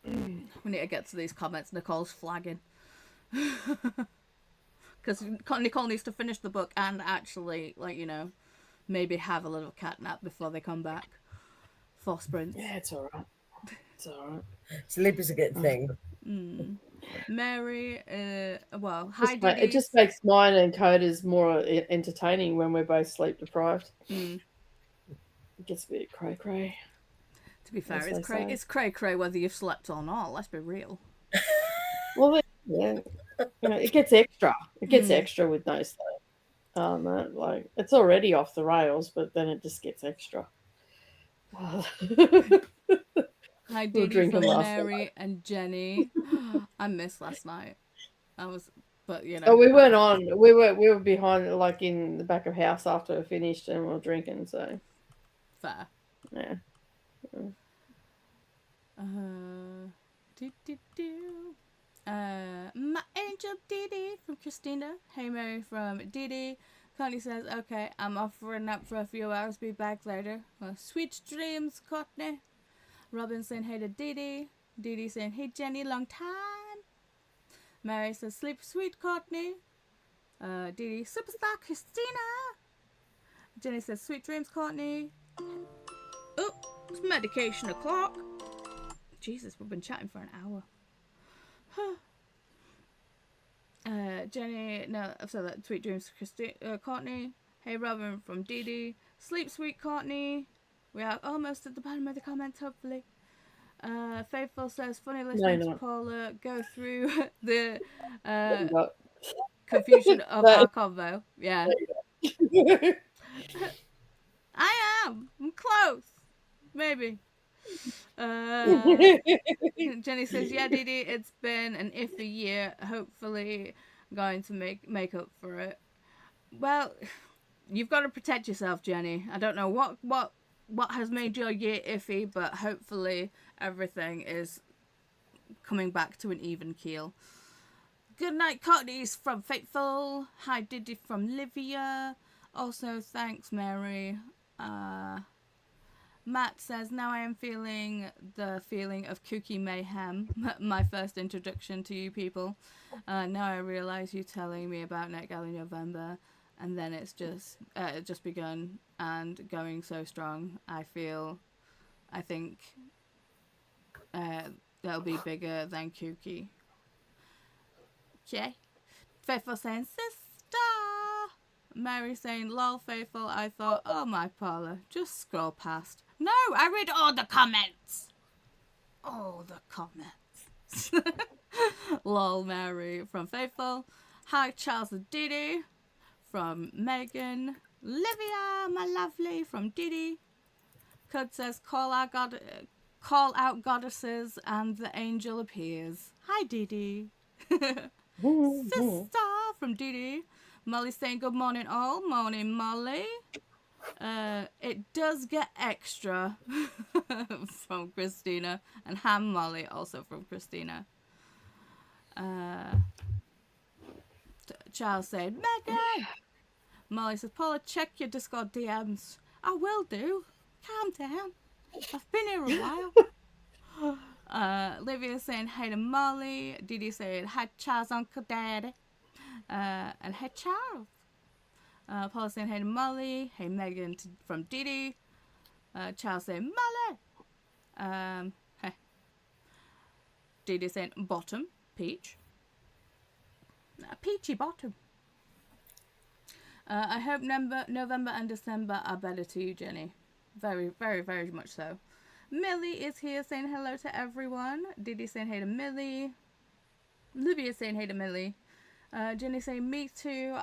We need to get to these comments. Nicole's flagging. Because Nicole needs to finish the book and actually, like, you know, maybe have a little cat nap before they come back for sprints. Yeah, it's alright. It's alright. Sleep is a good thing. Mary, hi Dee Dee. It just makes mine and Coda's more entertaining when we're both sleep deprived. It gets a bit cray-cray. To be fair, it's cray-cray whether you've slept or not. Let's be real. Well, yeah, you know, it gets extra. It gets extra with no sleep. Like it's already off the rails, but then it just gets extra. Hi, Dee Dee from Mary and Jenny. I missed last night. But you know. Oh, we weren't on. We were behind, like in the back of house after we finished, and we were drinking. So fair. Yeah. My angel Dee Dee from Christina. Hey Mary from Dee Dee. Connie says, okay, I'm off for a nap for a few hours. Be back later. Well, sweet dreams, Courtney. Robin saying hey to Dee Dee. Dee Dee saying hey Jenny, long time. Mary says sleep sweet, Courtney. Dee Dee, superstar Christina. Jenny says sweet dreams, Courtney. Oh, it's medication o'clock. Jesus, we've been chatting for an hour. Jenny, no, I've said that. Sweet dreams, Courtney. Hey, Robin from Dee Dee. Sleep, sweet Courtney. We are almost at the bottom of the comments, hopefully. Faithful says, funny listening to Paula go through the confusion of our convo. Yeah. I am. I'm close. Maybe. Jenny says, yeah, Dee Dee, it's been an iffy year. Hopefully going to make up for it. Well, you've got to protect yourself, Jenny. I don't know what has made your year iffy, but hopefully everything is coming back to an even keel. Good night, Courtney's from Faithful. Hi, Dee Dee from Livia. Also, thanks, Mary. Matt says, now I am feeling the feeling of kooky mayhem. My first introduction to you people. Now I realise you telling me about NetGalley November, and then it's just begun and going so strong. I think that'll be bigger than kooky. Okay. Faithful saying, sister. Mary saying, lol, Faithful. I thought, oh my Paula, just scroll past. No, I read all the comments. all the comments. Lol Mary from Faithful. Hi Charles and Didi from Megan. Livia, my lovely, from Didi. Cud says, call out goddesses, and the angel appears. Hi Didi. Sister from Didi. Molly saying, good morning all. Morning Molly. It does get extra from Christina. And Ham Molly also from Christina. Charles said, Megan. Molly says, Paula, check your Discord DMs. I will do. Calm down. I've been here a while. Livia saying, hey to Molly. Didi saying, hi Charles, Uncle Daddy. And hey Charles. Paula saying, hey to Molly. Hey Megan from Didi. Charles saying, Molly. Hey. Didi saying, bottom, peach. Peachy bottom. I hope November and December are better to you, Jenny. Very, very, very much so. Millie is here saying hello to everyone. Didi saying hey to Millie. Livia saying hey to Millie. Jenny saying me too.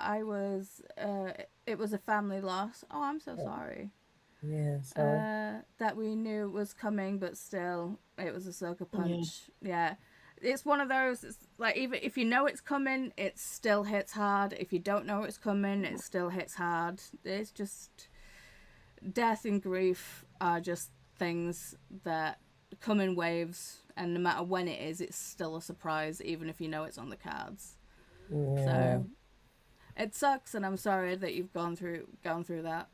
It was a family loss. Oh, I'm so sorry. Yeah, that we knew was coming, but still, it was a sucker punch. Yeah. It's one of those, it's like, even if you know it's coming, it still hits hard. If you don't know it's coming, it still hits hard. It's just, death and grief are just things that come in waves, and no matter when it is, it's still a surprise, even if you know it's on the cards. yeah. So, it sucks, and I'm sorry that you've gone through that.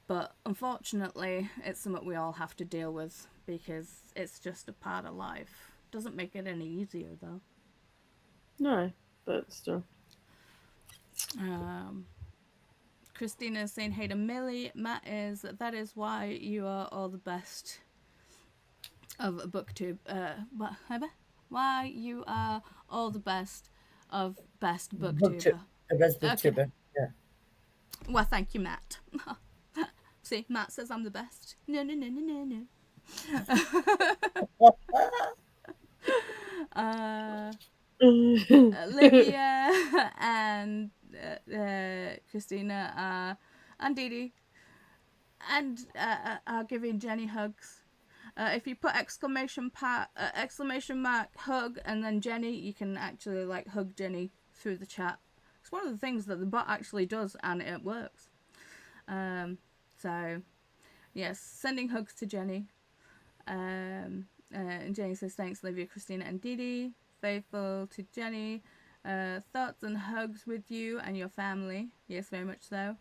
But unfortunately, it's something we all have to deal with, because it's just a part of life. Doesn't make it any easier though. No, but still. Christina's saying hey to Millie. Matt is, that is why you are all the best of booktube. Why you are all the best of best booktuber. The best booktuber. Okay. Yeah. Well, thank you, Matt. See, Matt says I'm the best. No. Olivia and Christina and Didi and are giving Jenny hugs. If you put exclamation mark hug and then Jenny, you can actually like hug Jenny through the chat. It's one of the things that the bot actually does, and it works. So yes, sending hugs to Jenny. And Jenny says thanks, Olivia, Christina, and Didi. Faithful to Jenny. Thoughts and hugs with you and your family. Yes, very much so.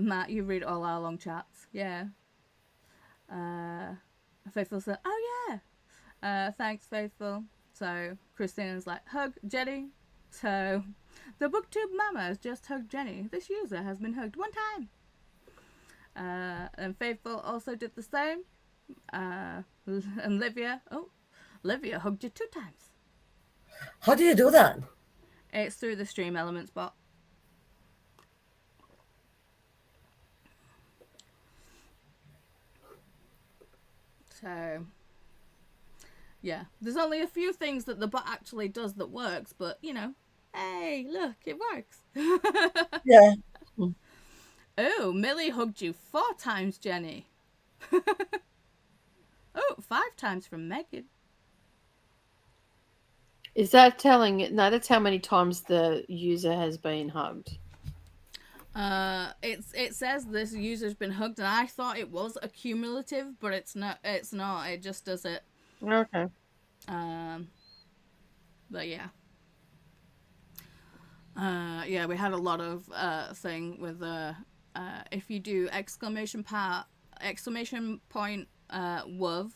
Matt, you read all our long chats. Yeah. Faithful said, oh yeah. Thanks, Faithful. So Christina's like, hug Jenny. So the booktube mama has just hugged Jenny. This user has been hugged one time. And Faithful also did the same. And Livia hugged you 2 times. How do you do that? It's through the Stream Elements bot. So, yeah. There's only a few things that the bot actually does that works, but, you know, hey, look, it works. Yeah. Oh, Millie hugged you 4 times, Jenny. Oh, 5 times from Megan. Is that telling it? No, that's how many times the user has been hugged. It says this user's been hugged, and I thought it was a cumulative, but it's not. It's not. It just does it. Okay. But yeah. Yeah, we had a lot of thing with if you do exclamation point WOV,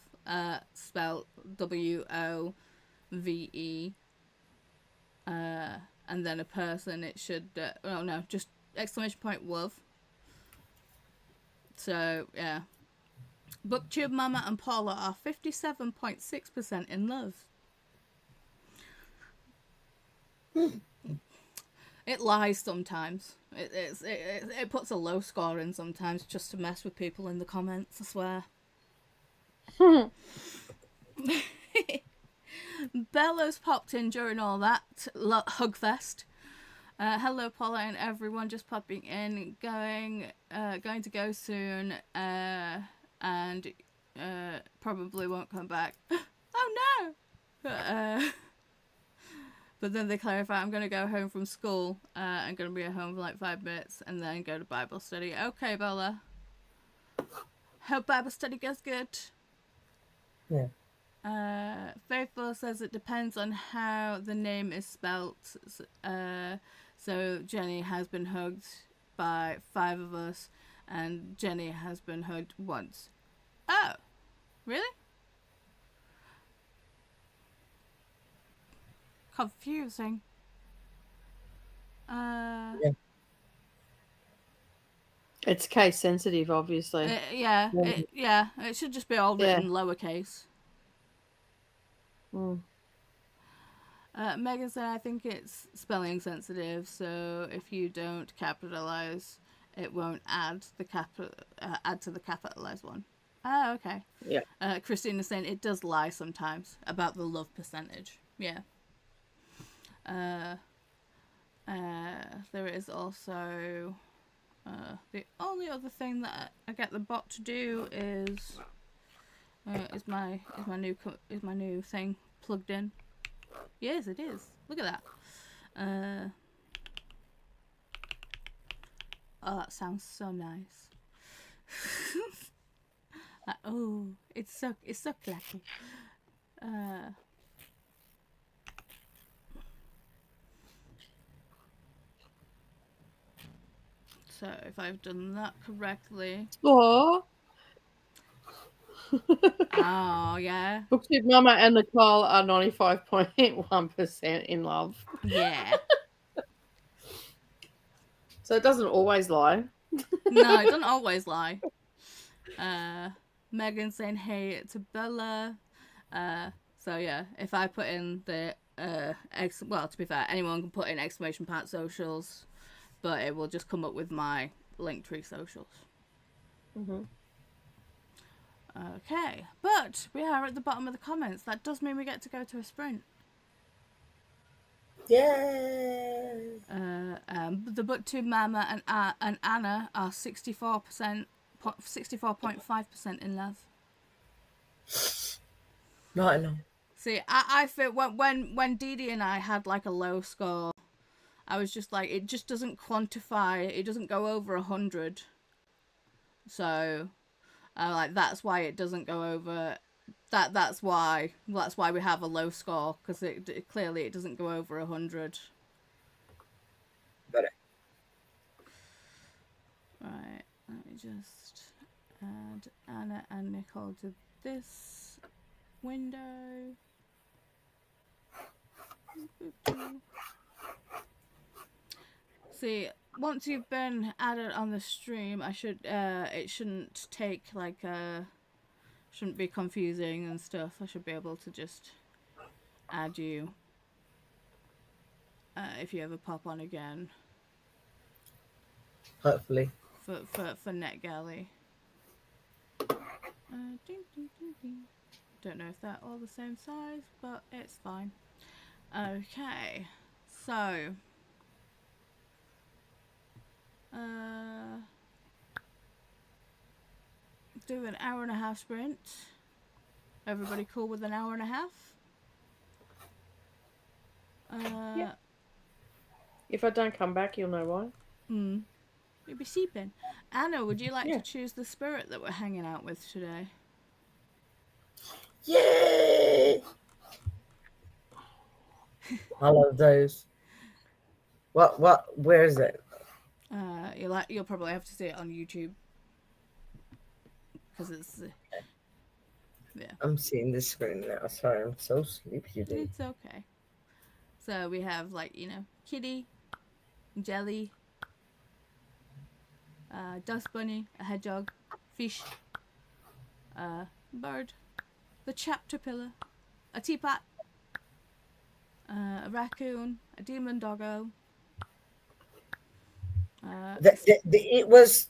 spelled WOVE, and then a person, it should oh no, just exclamation point WOV. So yeah, Booktube Mama and Paula are 57.6% in love. It lies sometimes. It puts a low score in sometimes just to mess with people in the comments, I swear. Bella's popped in during all that hugfest. Hello, Paula and everyone, just popping in, going to go soon, and probably won't come back. Oh no! But then they clarify, I'm going to go home from school. I'm going to be at home for like 5 minutes and then go to Bible study. Okay, Bella. Hope Bible study goes good. Yeah. Faithful says it depends on how the name is spelt. So Jenny has been hugged by 5 of us, and Jenny has been hugged once. Oh, really? Confusing. Yeah. It's case sensitive, obviously. It should just be all written lowercase. Megan said, I think it's spelling sensitive, so if you don't capitalize, it won't add to the capitalized one. Oh, okay. Yeah. Christina's saying it does lie sometimes about the love percentage. Yeah. There is also the only other thing that I get the bot to do is my new thing plugged in. Yes, it is. Look at that. Oh, that sounds so nice. Oh, it's so classy. So if I've done that correctly. Oh. Oh, yeah. Booktube Mama and Nicole are 95.1% in love. Yeah. So it doesn't always lie. No, it doesn't always lie. Megan saying hey to Bella. So yeah, if I put in the well, to be fair, anyone can put in exclamation part socials, but it will just come up with my Linktree socials. Okay, but we are at the bottom of the comments. That does mean we get to go to a sprint. Yay! The BookTube Mama and Anna are 64.5% in love. Not enough. See, I feel when Dee Dee and I had like a low score, I was just like, it just doesn't quantify. It doesn't go over 100. So, like that's why it doesn't go over. That's why we have a low score, because it clearly it doesn't go over 100. Got it. Right, let me just add Anna and Nicole to this window. See, once you've been added on the stream, it shouldn't take like shouldn't be confusing and stuff. I should be able to just add you if you ever pop on again. Hopefully. For NetGalley. Don't know if they're all the same size, but it's fine. Okay, so do an hour-and-a-half sprint. Everybody cool with an hour and a half? Yeah. If I don't come back, you'll know why. You'll be sleeping. Anna, would you like to choose the spirit that we're hanging out with today? Yay! I love those. Where is it? You'll probably have to see it on YouTube. Because it's... yeah. I'm seeing the screen now. Sorry, I'm so sleepy today. It's okay. So we have, like, you know, kitty, jelly, dust bunny, a hedgehog, fish, bird, the chapterpillar, a teapot, a raccoon, a demon doggo. It was...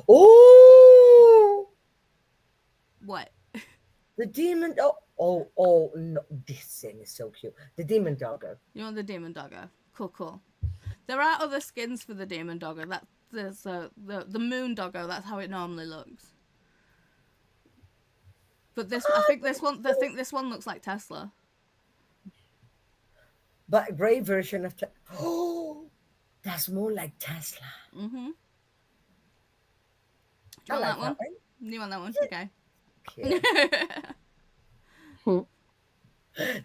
Oh! What? The demon. Oh, no. This thing is so cute. The demon doggo. You want the demon doggo? Cool. There are other skins for the demon doggo. There's the moon doggo. That's how it normally looks. But I think this one looks like Tesla. But a gray version of. Oh, that's more like Tesla. Mm-hmm. Do you I want like that one? one. You want that one? Okay.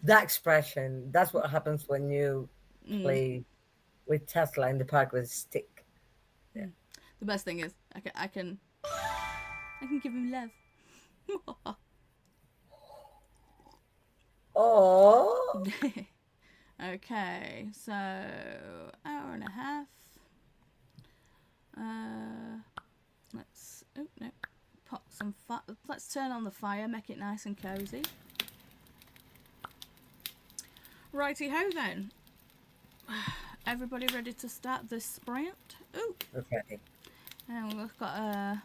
That expression. That's what happens when you play with Tesla in the park with a stick. Yeah. The best thing is I can give him love. Oh. Okay, so hour and a half. Let's put some let's turn on the fire, make it nice and cozy. Righty ho then. Everybody ready to start this sprint? Ooh. Okay. And we've got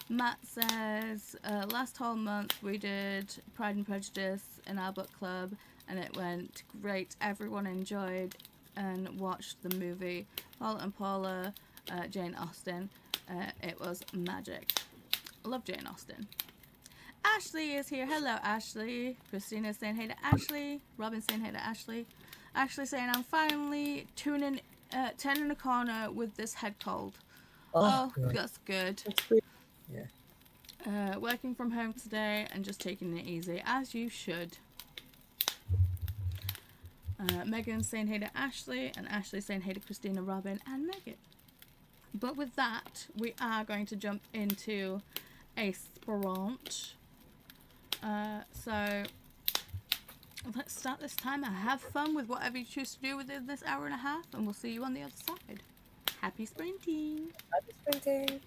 Matt says last whole month we did Pride and Prejudice in our book club and it went great. Everyone enjoyed and watched the movie. Paul and Paula, Jane Austen. It was magic. I love Jane Austen. Ashley is here. Hello, Ashley. Christina's saying hey to Ashley. Robin's saying hey to Ashley. Ashley saying I'm finally turning a corner with this head cold. Oh, good. that's good. That's good. Yeah. Working from home today and just taking it easy, as you should. Megan's saying hey to Ashley, and Ashley's saying hey to Christina, Robin, and Megan. But with that, we are going to jump into a sprint. So let's start this timer. Have fun with whatever you choose to do within this hour and a half, and we'll see you on the other side. Happy sprinting! Happy sprinting.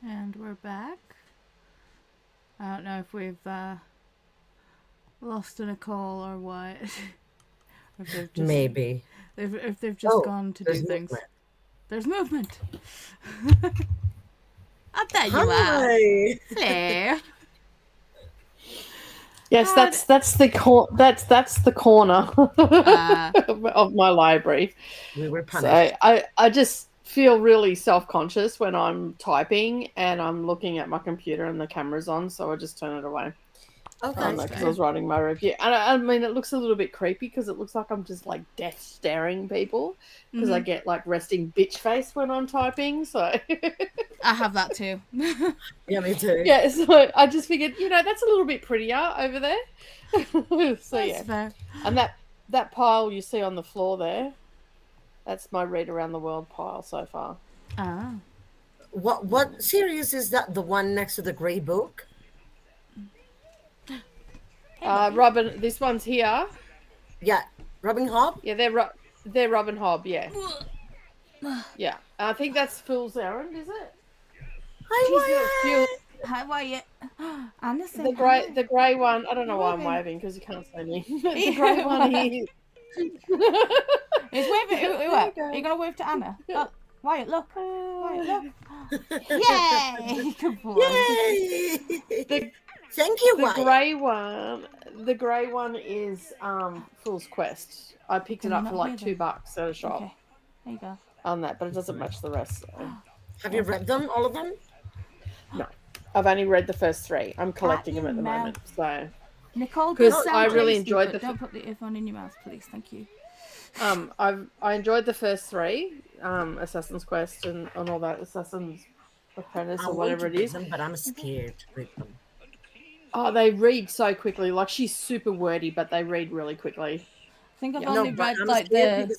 And we're back. I don't know if we've lost a call or what. Or if they've just, Maybe. if they've just gone to do things. Movement. There's movement. Oh, there you Hi. are. Hello. Yes, that's the corner of my library. We were punished. So I just feel really self-conscious when I'm typing and I'm looking at my computer and the camera's on, so I just turn it away. Okay. Because I was writing my review, and I mean, it looks a little bit creepy because it looks like I'm just like death staring people because I get like resting bitch face when I'm typing. So I have that too. Yeah, me too. yeah, so I just figured, that's a little bit prettier over there. So That's fair. and that pile you see on the floor there, that's my Read Around the World pile so far. Ah. What series is that? The one next to the grey book? Robin, this one's here. Yeah, Robin Hobb. Yeah, they're Robin Hobb. Yeah, yeah. I think that's Fool's Errand, is it? Hi, How are you? Anderson. The grey one. I don't know why I'm waving because you can't see me. The grey one here. He's waving. Who are you gonna wave to Anna? Oh, Wyatt, look. Wyatt, look. Yay! Good boy. Yay! Thank you, Wyatt. The grey one is Fool's Quest. I picked it up for like $2 at a shop. Okay. There you go. On that, but it doesn't match the rest. So. Have you read them, all of them? No, I've only read the first 3. I'm collecting them at the moment. So Nicole, because I really enjoyed Don't put the earphone in your mouth, please. Thank you. I enjoyed the first 3, Assassin's Quest and all that, Assassin's Apprentice or whatever it is. Them, but I'm scared to read them. Oh, they read so quickly. Like, she's super wordy, but they read really quickly. I think I've only read like the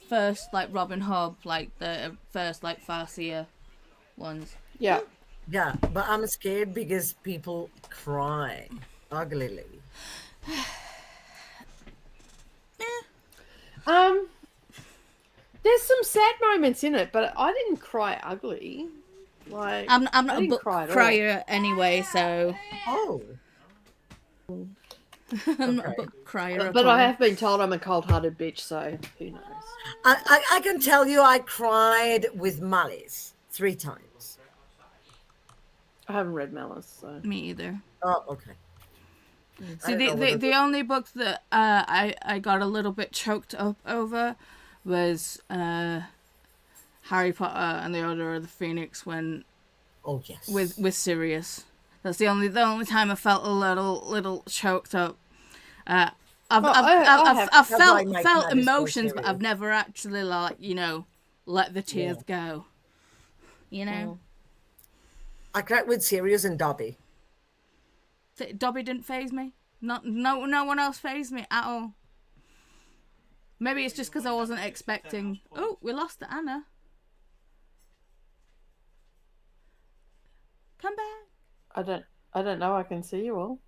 first like Robin Hobb, like the first like Farseer ones. Yeah. Yeah, but I'm scared because people cry uglily. There's some sad moments in it, but I didn't cry ugly. Like, I'm not a book crier anyway, so. Oh. I'm not a book crier. But I have been told I'm a cold-hearted bitch, so who knows? I can tell you I cried with Malice 3 times. I haven't read Malice, so. Me either. Oh, okay. See, the only book that I got a little bit choked up over was Harry Potter and the Order of the Phoenix when. Oh yes. With Sirius. That's the only time I felt a little choked up. I've felt emotions, but I've never actually let the tears go. You know. I cried with Sirius and Dobby. Dobby didn't faze me. No one else fazed me at all. Maybe it's just because I wasn't expecting. Oh, we lost Anna. Come back. I don't know. I can see you all.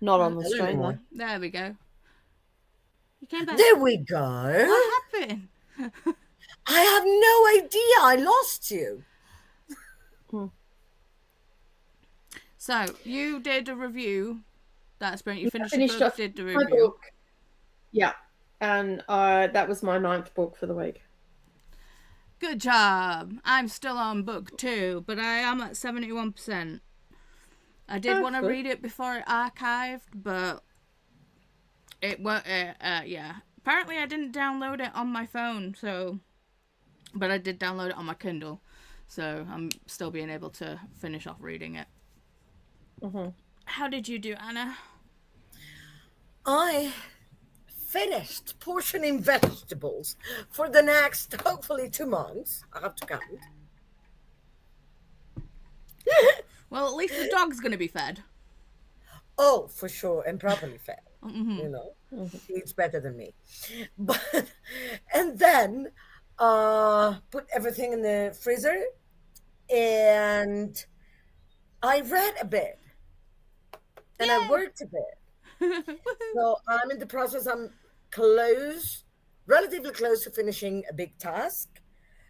Not on the screen though. There we go. You came back. There we go. What happened? I have no idea. I lost you. So you did a review. That's brilliant. You finished off did the my review. book. Yeah, and that was my 9th book for the week. Good job. I'm still on book 2, but I am at 71%. I did want to read it before it archived, but it yeah. Apparently I didn't download it on my phone, but I did download it on my Kindle, so I'm still being able to finish off reading it. Mm-hmm. How did you do, Anna? I finished portioning vegetables for the next, hopefully, 2 months. I have to count. Well, at least the dog's going to be fed. Oh, for sure, and properly fed. Mm-hmm. You know, he eats better than me. And then put everything in the freezer, and I read a bit, and I worked a bit. So I'm in the process. I'm relatively close to finishing a big task.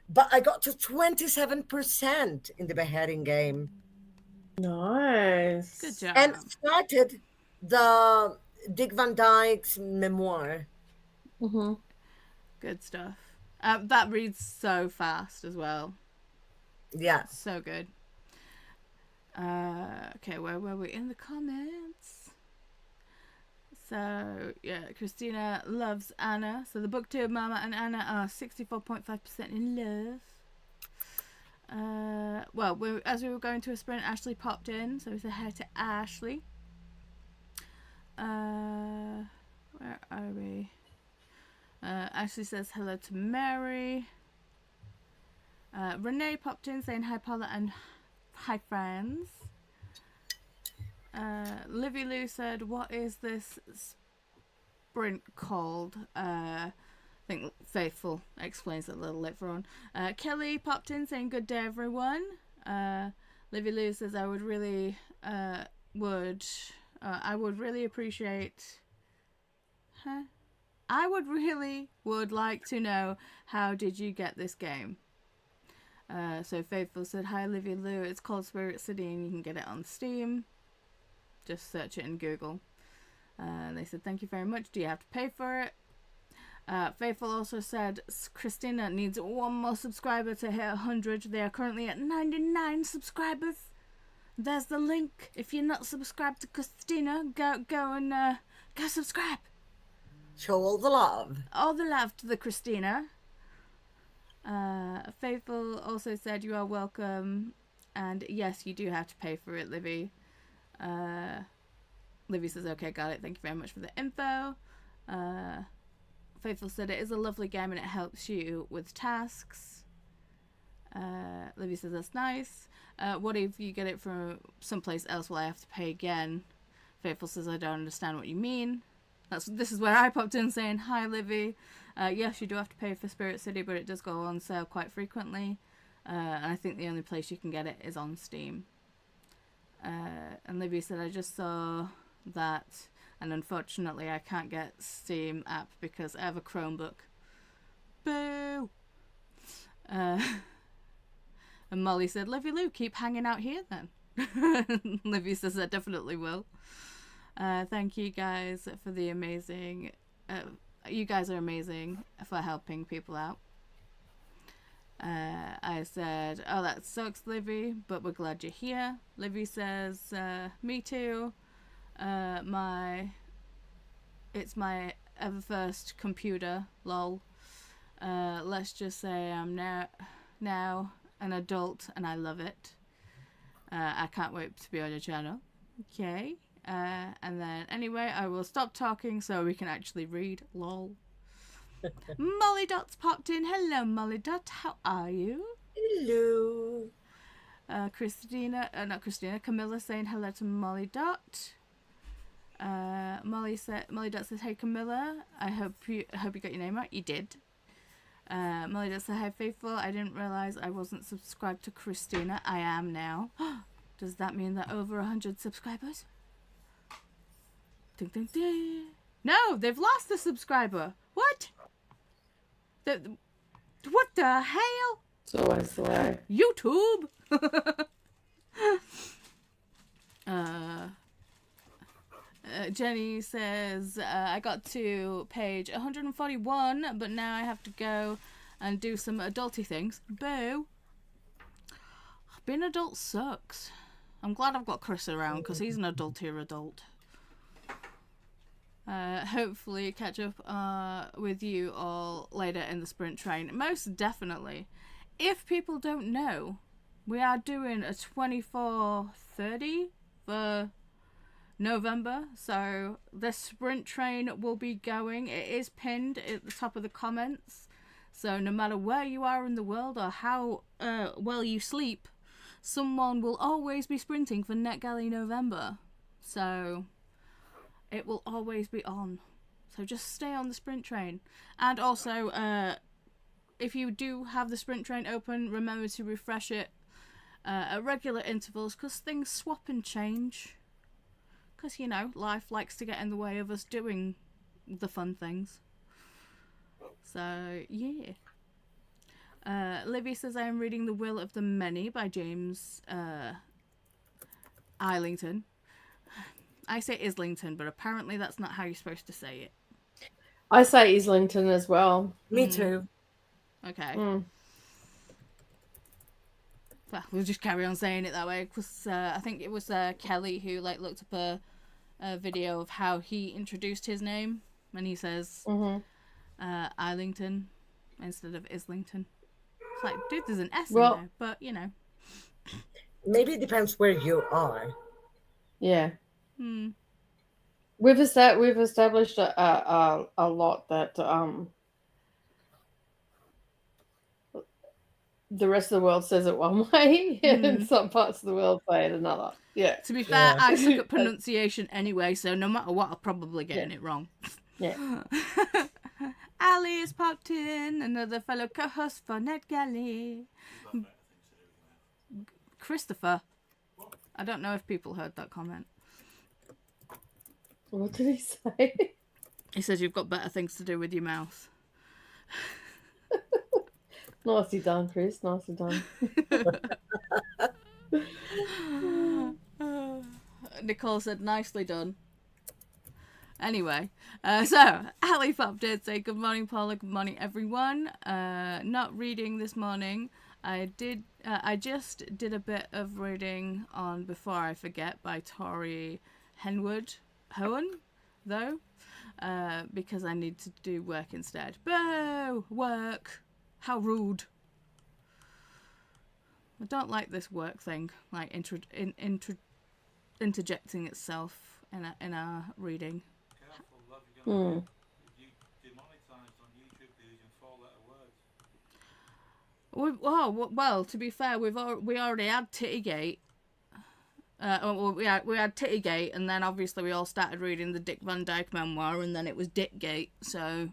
but I got to 27% in the beheading game. Nice. Good job. And started the Dick Van Dyke's memoir. Mm-hmm. Good stuff. That reads so fast as well. Yeah. So good. Okay, where were we in the comments? So, yeah, Christina loves Anna. So the booktube mama and Anna are 64.5% in love. Well, as we were going to a sprint, Ashley popped in. So we said hi to Ashley. Where are we? Ashley says hello to Mary. Renee popped in saying hi Paula and hi friends. Livy Lou said, what is this sprint called? I think Faithful explains it a little later on. Kelly popped in saying good day everyone. Livy Lou says I would really appreciate I would like to know how did you get this game. So Faithful said hi Livy Lou, it's called Spirit City and you can get it on Steam. Just search it in Google. They said thank you very much, do you have to pay for it? Faithful also said Christina needs one more subscriber to hit 100. They are currently at 99 subscribers. There's the link. If you're not subscribed to Christina, go and go subscribe. Show all the love. All the love to the Christina. Faithful also said you are welcome, and yes, you do have to pay for it, Livy. Livy says okay, got it. Thank you very much for the info. Faithful said it is a lovely game and it helps you with tasks. Livy says that's nice. What if you get it from someplace else? Will I have to pay again? Faithful says I don't understand what you mean. This is where I popped in saying hi Livy. Yes, you do have to pay for Spirit City, but it does go on sale quite frequently. And I think the only place you can get it is on Steam. And Livy said I just saw that, and unfortunately I can't get Steam app because I have a Chromebook. Boo! And Molly said, Livy Lou, keep hanging out here then. Livy says I definitely will. Thank you guys for the amazing... you guys are amazing for helping people out. I said, oh, that sucks, Livy, but we're glad you're here. Livy says, me too. It's my ever first computer, lol. Let's just say I'm now an adult and I love it. I can't wait to be on your channel. Okay. And then anyway, I will stop talking so we can actually read, lol. Molly Dot's popped in. Hello, Molly Dot. How are you? Hello. Camilla saying hello to Molly Dot. Molly Dot says, hey Camilla, I hope you got your name right. You did. Molly Dot said, hi Faithful, I didn't realize I wasn't subscribed to Christina. I am now. Does that mean that over 100 subscribers? Ding, ding, ding. No, they've lost a subscriber. What? What the hell? It's always the way. YouTube. Jenny says, I got to page 141, but now I have to go and do some adulty things. Boo. Being an adult sucks. I'm glad I've got Chris around because he's an adultier adult. Hopefully catch up with you all later in the sprint train. Most definitely. If people don't know, we are doing a 24:30 for November, so the sprint train will be going. It is pinned at the top of the comments, so no matter where you are in the world or how well you sleep, someone will always be sprinting for NetGalley November, so it will always be on. So just stay on the sprint train. And also, if you do have the sprint train open, remember to refresh it at regular intervals, because things swap and change. Because, you know, life likes to get in the way of us doing the fun things. So, yeah. Livy says, I am reading The Will of the Many by James Islington. I say Islington, but apparently that's not how you're supposed to say it. I say Islington as well. Me too. Okay. Mm. Well, we'll just carry on saying it that way, because I think it was Kelly who like looked up a video of how he introduced his name, and he says Islington instead of Islington. It's like, dude, there's an S in there, but you know. Maybe it depends where you are. Yeah. We've established a lot that the rest of the world says it one way, and some parts of the world say it another. Yeah. To be fair, I suck at pronunciation anyway, so no matter what, I'm probably getting it wrong. Yeah. Ali has popped in, another fellow co-host for NetGalley. Christopher. I don't know if people heard that comment. What did he say? He says you've got better things to do with your mouth. Nicely done, Chris. Nicely done. Nicole said, nicely done. Anyway, so Ali Pop did say, good morning, Paula. Good morning, everyone. Not reading this morning. I just did a bit of reading on Before I Forget by Tori Hohen, though, because I need to do work instead. Boo! Work! How rude. I don't like this work thing, like interjecting itself in our reading. Careful, love, you're gonna get demonetized on YouTube for using 4-letter words. Well, to be fair, we already had Tittygate. We had Tittygate, and then obviously we all started reading the Dick Van Dyke memoir, and then it was Dickgate. So,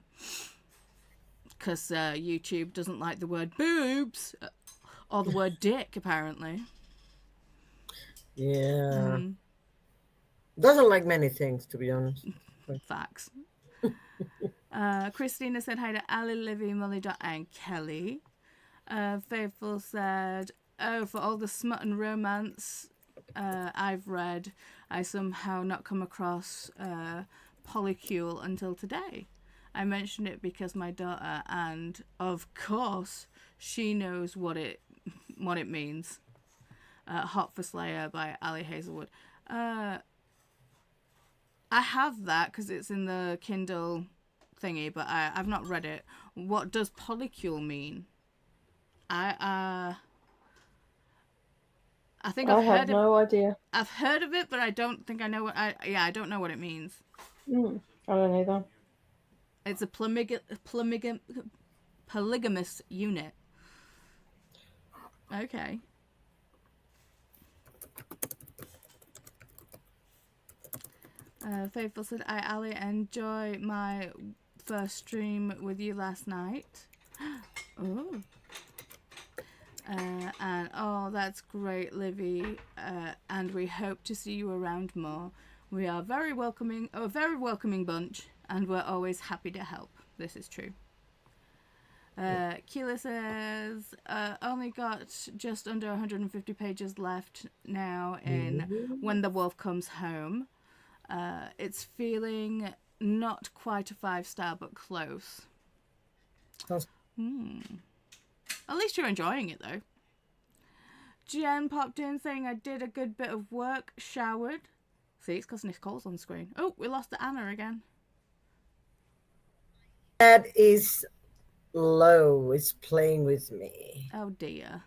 because YouTube doesn't like the word boobs or the word dick, apparently. Yeah. Doesn't like many things, to be honest. Facts. Christina said hi to Ali, Livy, Molly, and Kelly. Faithful said, oh, for all the smut and romance I've read, I somehow not come across polycule until today. I mentioned it because my daughter, and of course she knows what it means. Hot for Slayer by Ali Hazelwood. I have that because it's in the Kindle thingy, but I've not read it. What does polycule mean? I think I have no idea. I've heard of it, but I don't think I know what I don't know what it means. I don't either. It's a polygamous unit. Okay. Faithful said, I, Ali, enjoy my first stream with you last night. Oh. And oh, that's great, Livy. And we hope to see you around more. We are a very welcoming bunch, and we're always happy to help. This is true. Keela says, only got just under 150 pages left now in When the Wolf Comes Home. It's feeling not quite a 5-star, but close. At least you're enjoying it, though. Jen popped in saying, I did a good bit of work, showered. See, it's because Nicole's on the screen. Oh, we lost the Anna again. That is low. It's playing with me. Oh, dear.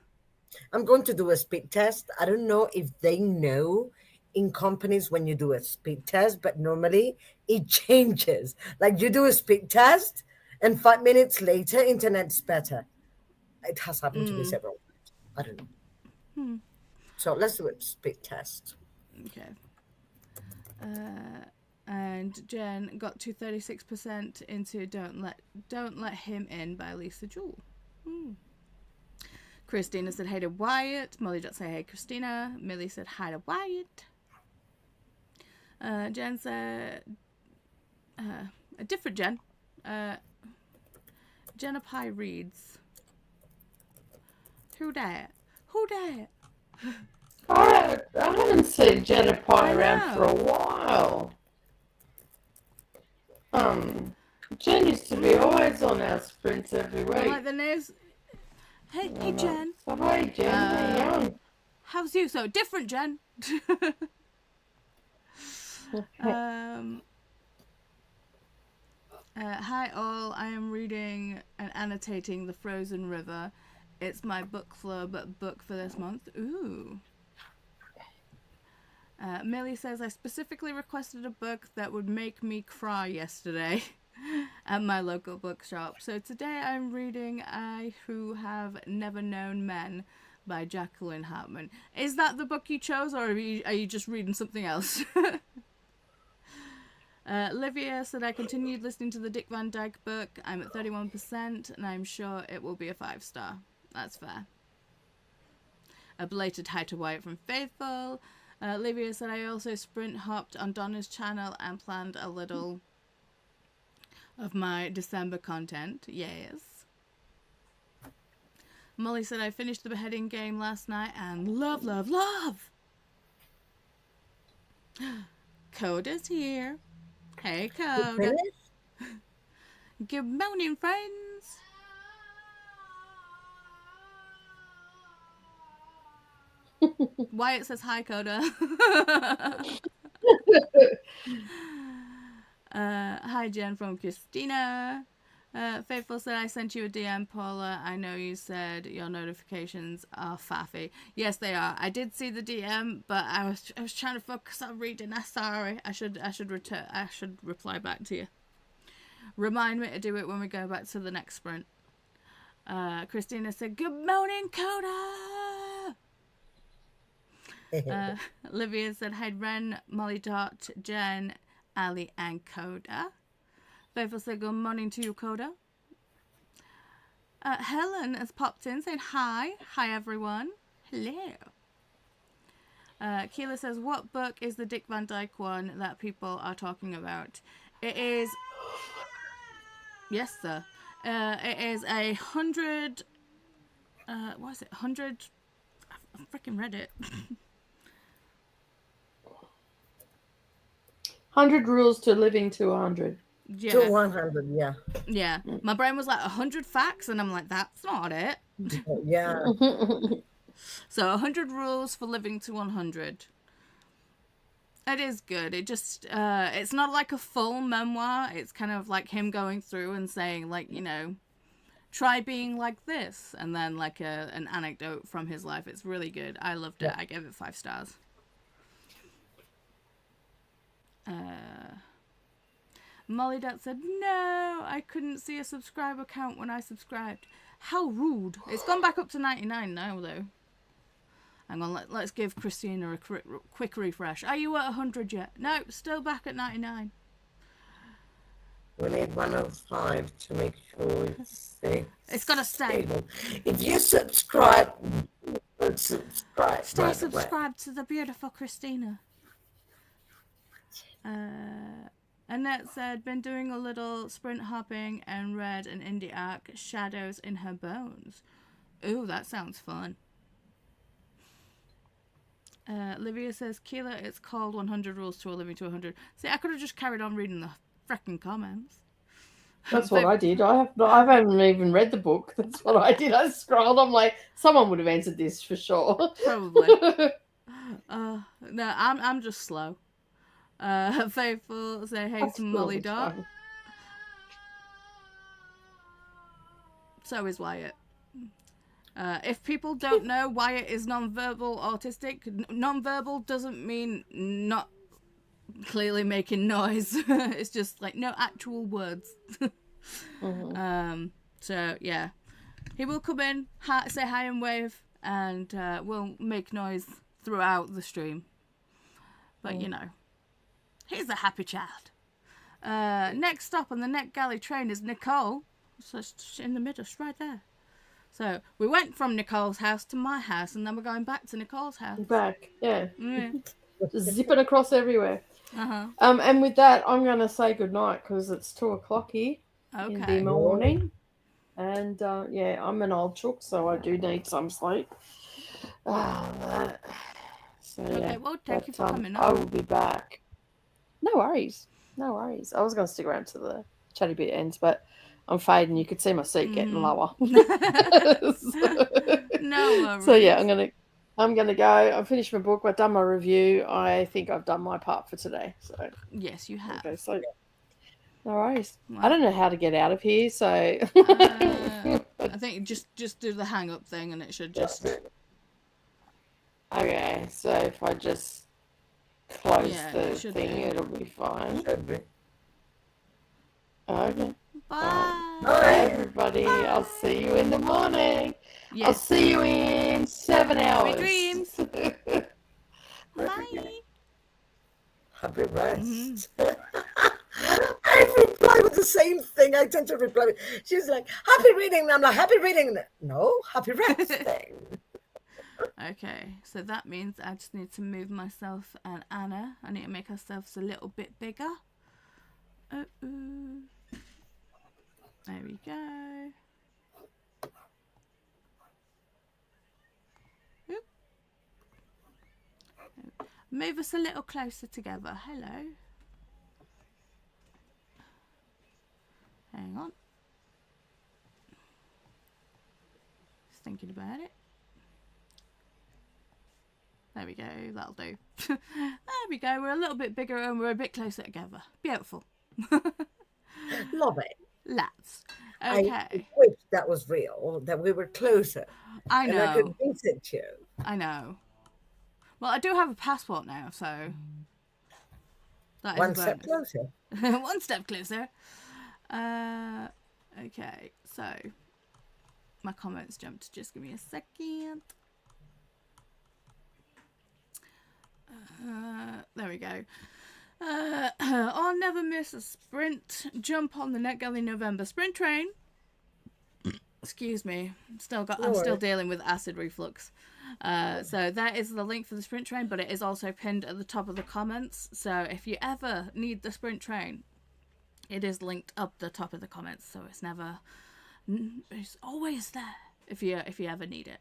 I'm going to do a speed test. I don't know if they know in companies when you do a speed test, but normally it changes. Like you do a speed test and 5 minutes later, internet's better. It has happened to me several times. I don't know. So let's do a speed test. Okay. And Jen got to 36% into Don't Let Him In by Lisa Jewell. Christina said hi to Wyatt. Molly just said hey Christina. Millie said hi to Wyatt. Jen said a different Jen. Jenna Pie reads. Who dat? Who dat? I haven't seen Jenna Pie I around know. for a while. Jen used to be always on our sprints every I week. like the names. Hey Jen. So, hey, Jen, how you going? How's you? So different, Jen. Hi all, I am reading and annotating The Frozen River. It's my book club book for this month. Ooh. Millie says, I specifically requested a book that would make me cry yesterday at my local bookshop. So today I'm reading I Who Have Never Known Men by Jacqueline Hartman. Is that the book you chose, or are you just reading something else? Livia said, I continued listening to the Dick Van Dyke book. I'm at 31% and I'm sure it will be a 5-star. That's fair. A belated hi to Wyatt from Faithful. Livia said, I also sprint hopped on Donna's channel and planned a little of my December content. Yes. Molly said, I finished the beheading game last night and love, love, love. Coda's here. Hey, Coda. Good morning, friends. Wyatt says hi, Coda. Hi, Jen from Christina. Faithful said, I sent you a DM, Paula. I know you said your notifications are faffy. Yes, they are. I did see the DM, but I was trying to focus on reading. I'm sorry. I should reply back to you. Remind me to do it when we go back to the next sprint. Christina said, good morning, Coda. Olivia said, hi, Ren, Molly Dot, Jen, Ali, and Coda. Faithful said, good morning to you, Coda. Helen has popped in saying hi. Hi, everyone. Hello. Keela says, what book is the Dick Van Dyke one that people are talking about? It is... Yes, sir. It is 100... what is it? 100... I freaking read it. 100 rules to living to 100. Yeah. To 100, yeah. Yeah. My brain was like 100 facts, and I'm like, that's not it. Yeah. So 100 rules for living to 100. It is good. It just, it's not like a full memoir. It's kind of like him going through and saying, like, you know, try being like this. And then like an anecdote from his life. It's really good. I loved it. I gave it 5 stars. Molly Dot said, no, I couldn't see a subscriber count when I subscribed. How rude. It's gone back up to 99 now, though. Hang on, let's give Christina a quick refresh. Are you at 100 yet? No, still back at 99. We need 105 to make sure it's got to stay. Stable. If you subscribe, subscribe. Stay subscribed to the beautiful Christina. Annette said, been doing a little sprint hopping and read an indie arc, Shadows in Her Bones. Ooh, that sounds fun. Livia says, Keela, it's called 100 Rules to a Living to 100. See, I could have just carried on reading the frickin' comments. That's what I did. I haven't even read the book. That's what I did. I scrolled. I'm like, someone would have answered this for sure. Probably. No, I'm just slow. Faithful say, hey, some Molly Dot. So is Wyatt. If people don't know, Wyatt is non-verbal autistic. Non-verbal doesn't mean not clearly making noise. It's just like no actual words. So yeah, he will come in, say hi and wave, and will make noise throughout the stream. But you know, he's a happy child. Next stop on the NetGalley train is Nicole. So it's in the middle, it's right there. So we went from Nicole's house to my house, and then we're going back to Nicole's house. Back, yeah. Just zipping across everywhere. And with that, I'm going to say goodnight because it's 2:00 here in the morning. And yeah, I'm an old chook, so I do need some sleep. So yeah. Okay, well, thank you for coming I on. will be back. No worries. No worries. I was going to stick around to the chatty bit ends, but I'm fading. You could see my seat getting lower. No worries. So yeah, I'm gonna go. I've finished my book. I've done my review. I think I've done my part for today. So Yes, you have. okay, so no worries. Well, I don't know how to get out of here, so I think just do the hang up thing and it should just. okay. So if I just close Yeah, the it should thing, do. it'll be fine. Should be. Okay. Bye. Bye, everybody. I'll see you in the morning. Yes. I'll see you in 7 hours. Sweet dreams. Bye. Happy rest. I reply with the same thing. I tend to reply with, she's like, happy reading. And I'm like, happy reading. No, happy resting. Okay, so that means I just need to move myself and Anna. I need to make ourselves a little bit bigger. Uh-oh. There we go. Oop. Move us a little closer together. Hello. Hang on. Just thinking about it. There we go. That'll do. There we go. We're a little bit bigger and we're a bit closer together. Beautiful. Love it. Lads. I Okay. wish that was real, that we were closer. I And I could know. visit you. I know. Well, I do have a passport now, so that is One a step bonus. closer. One step closer. Okay, so my comments jumped. Just give me a second. There we go. I'll never miss a sprint. Jump on the NetGalley November sprint train. Excuse me. I'm still dealing with acid reflux. So that is the link for the sprint train, but it is also pinned at the top of the comments. So if you ever need the sprint train, it is linked up the top of the comments. So it's always there if you ever need it.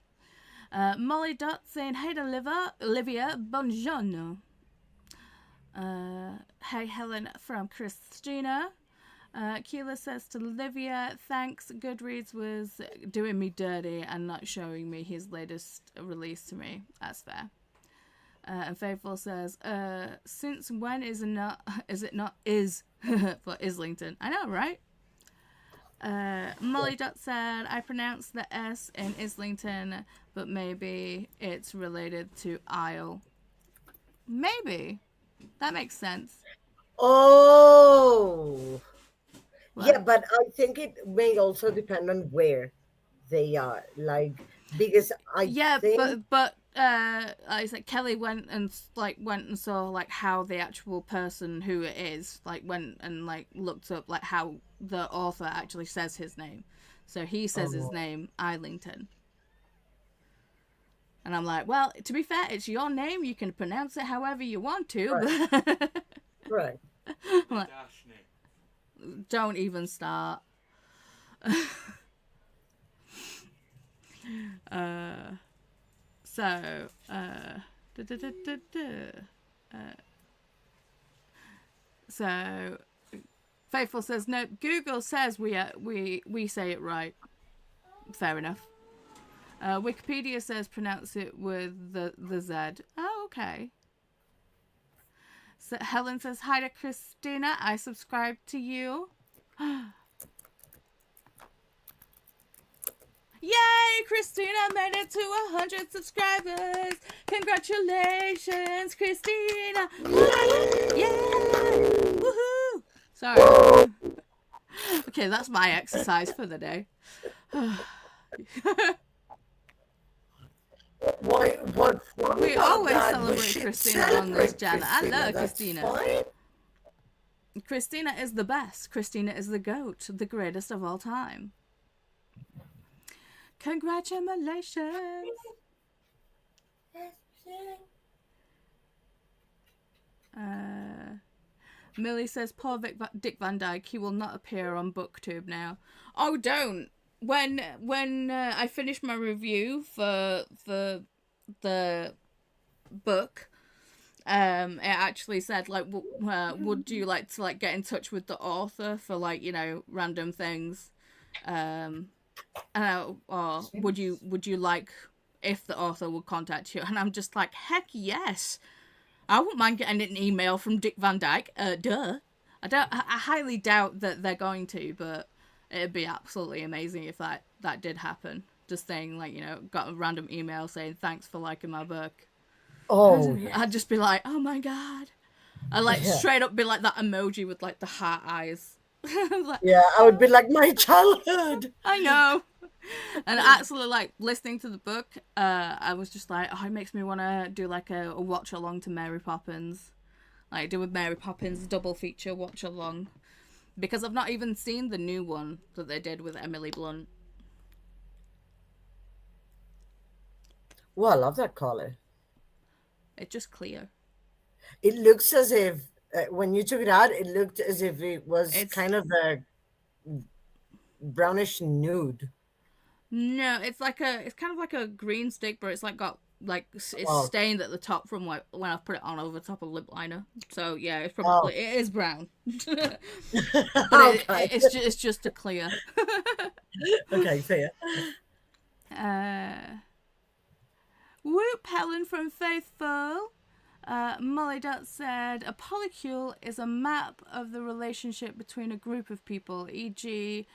Molly Dot saying, hey to Olivia, buongiorno. Hey Helen from Christina. Keela says to Olivia, thanks, Goodreads was doing me dirty and not showing me his latest release to me. That's fair. And Faithful says, since when is it not for Islington? I know, right? Molly Dot said, I pronounced the S in Islington, but maybe it's related to Isle. Maybe. That makes sense. Oh. What? Yeah, but I think it may also depend on where they are. Like, because I think... but I said Kelly went and saw like how the actual person who it is went and looked up how the author actually says his name. So he says his name Islington. And I'm like, well, to be fair, it's your name. You can pronounce it however you want to. Right. But Right. I'm like, don't even start. So Faithful says no. Google says we say it right. Fair enough. Wikipedia says pronounce it with the Z. Oh, okay. So Helen says hi to Christina. I subscribe to you. Yay! Christina made it to 100 subscribers. Congratulations, Christina! Yeah! Woohoo! Sorry. Okay, that's my exercise for the day. We always celebrate Christina on this channel. I love Christina. Fine. Christina is the best. Christina is the GOAT, the greatest of all time. Congratulations. Millie says, poor Dick Van Dyke, he will not appear on BookTube now. Oh, don't. when I finished my review for the book, it actually said like, would you like to like get in touch with the author for like, you know, random things, or would you like if the author would contact you? And I'm just like, heck yes, I wouldn't mind getting an email from Dick Van Dyke. Duh. I highly doubt that they're going to, but it'd be absolutely amazing if that did happen. Just saying, like, you know, got a random email saying thanks for liking my book. Oh, yeah. I'd just be like, oh my god. I'd like Yeah. straight up be like that emoji with like the heart eyes. Like, Yeah, I would be like, my childhood. I know. And actually, like, listening to the book, I was just like, oh, it makes me want to do like a watch along to Mary Poppins. Like, do a Mary Poppins double feature watch along. Because I've not even seen the new one that they did with Emily Blunt. Oh, I love that color. It's just clear. It looks as if, when you took it out, it looked as if it was It's- kind of a brownish nude. No, it's kind of like a green stick, but it's like got like it's Oh. stained at the top from when I put it on over the top of lip liner. So yeah, it's probably it is brown, but Okay. it's just a clear. Okay, fair. Whoop, Helen from Faithful. Molly Dot said, a polycule is a map of the relationship between a group of people, e.g.,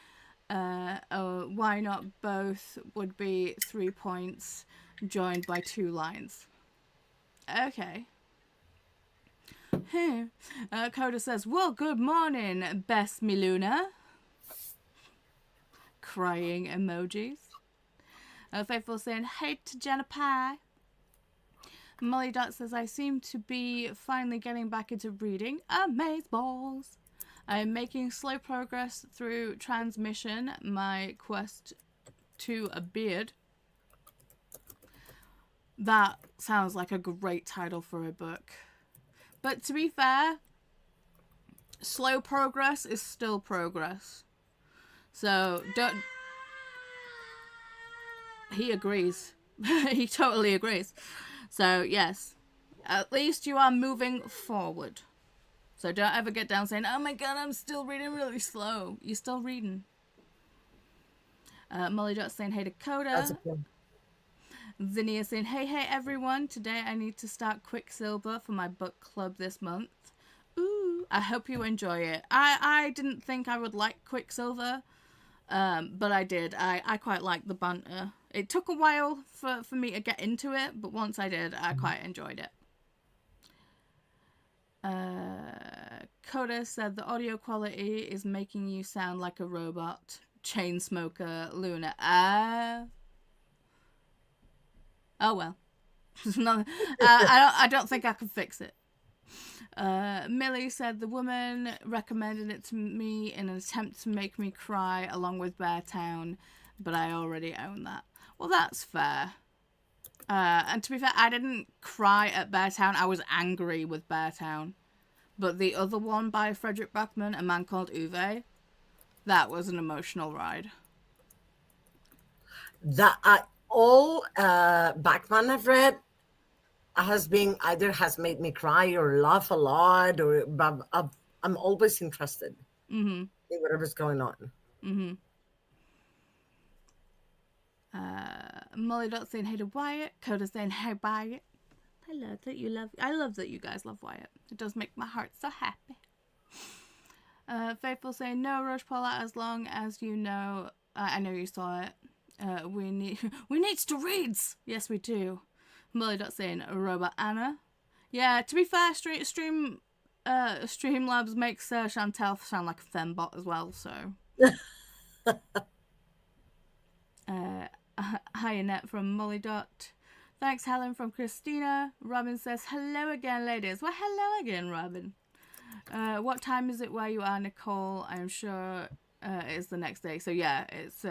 why not both would be 3 points joined by 2 lines. Okay. Coda says, well, good morning, Bess Miluna. Crying emojis. Faithful saying, hey to Jenna Pie. Molly Dot says, I seem to be finally getting back into reading. Amazeballs. I'm making slow progress through Transmission, my quest to a beard. That sounds like a great title for a book. But to be fair, slow progress is still progress. So, don't... He agrees. He totally agrees. So, yes. At least you are moving forward. So don't ever get down saying, oh my god, I'm still reading really slow. You're still reading. Molly Dot saying, hey Dakota. That's a point. Zinnia saying, hey everyone. Today I need to start Quicksilver for my book club this month. Ooh, I hope you enjoy it. I didn't think I would like Quicksilver, but I did. I quite liked the banter. It took a while for me to get into it, but once I did, I quite enjoyed it. Coda said the audio quality is making you sound like a robot. Chainsmoker Luna. Oh well. No, I don't think I can fix it. Millie said the woman recommended it to me in an attempt to make me cry along with Beartown, but I already own that. Well, that's fair. And to be fair, I didn't cry at Beartown. I was angry with Beartown. But the other one by Frederick Bachman, A Man Called Uwe, that was an emotional ride. That all Bachman I've read has made me cry or laugh a lot, or I'm always interested in whatever's going on. Molly Dot saying hey to Wyatt. Coda saying hey Wyatt. I love that you guys love Wyatt. It does make my heart so happy. Faithful saying no rush Paula, as long as you know. I know you saw it. We need to reads. Yes, we do. Molly Dot saying Robot Anna. Yeah, to be fair, Streamlabs makes Chantel sound like a fembot as well. So. Hi Annette from Molly Dot. Thanks Helen from Christina. Robin says hello again, ladies. Well, hello again, Robin. What time is it where you are, Nicole? I'm sure it's the next day. So yeah, it's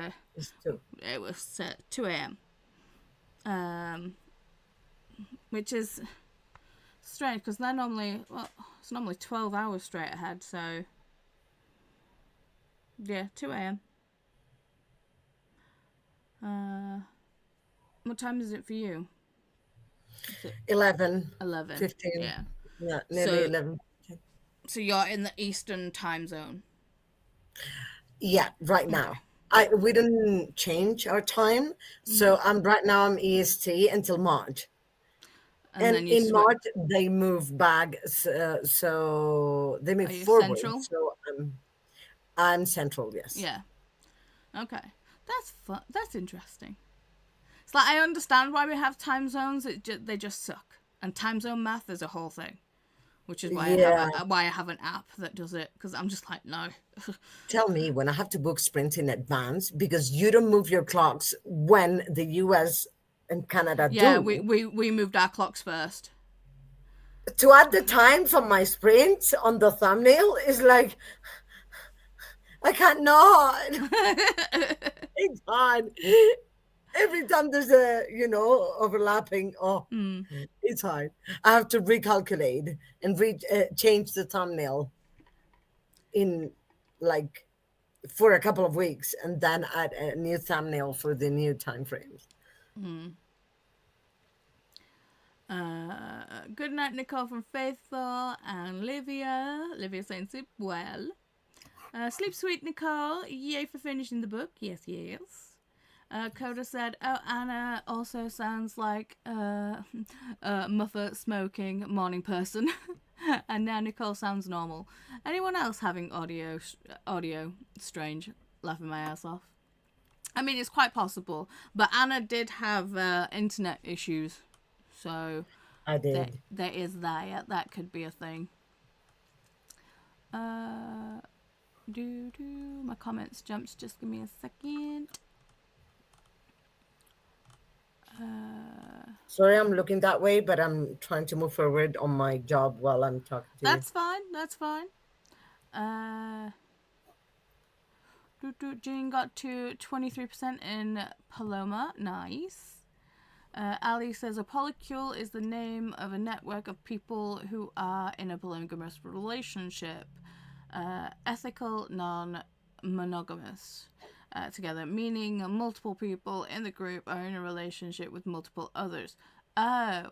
2. It was 2 a.m. Which is strange because they're normally it's normally 12 hours straight ahead. So yeah, 2 a.m. What time is it for you? Is it 11, 11? 15. Yeah. Yeah, nearly So 11. so you're in the Eastern time zone. Yeah, right Okay. now. We didn't change our time. So I'm EST until March. And And then you in switch. March they move back, so they Are move you forward. Central? So I'm central, yes. Yeah. Okay. That's fun. That's interesting. It's like I understand why we have time zones. They just suck. And time zone math is a whole thing, which is why Yeah. I have an app that does it, because I'm just like, no. Tell me when I have to book sprint in advance because you don't move your clocks when the US and Canada Yeah, do. we moved our clocks first. To add the times on my sprint on the thumbnail is like, I cannot. It's hard. Every time there's a, overlapping, it's hard. I have to recalculate and change the thumbnail in like for a couple of weeks and then add a new thumbnail for the new time frames. Good night, Nicole from Faithful and Livia. Livia saying sleep well. Sleep sweet, Nicole. Yay for finishing the book. Yes, yes. Coda said, "Oh, Anna also sounds like a muffer smoking morning person." And now Nicole sounds normal. Anyone else having audio strange? Laughing my ass off. I mean, it's quite possible, but Anna did have internet issues, so I did. there is that. Yeah, that could be a thing. My comments jumped. Just give me a second. Sorry, I'm looking that way, but I'm trying to move forward on my job while I'm talking to you. That's fine. That's fine. Jean got to 23% in Paloma. Nice. Ali says a polycule is the name of a network of people who are in a polygamous relationship. Ethical, non-monogamous. Together, meaning multiple people in the group are in a relationship with multiple others. Oh,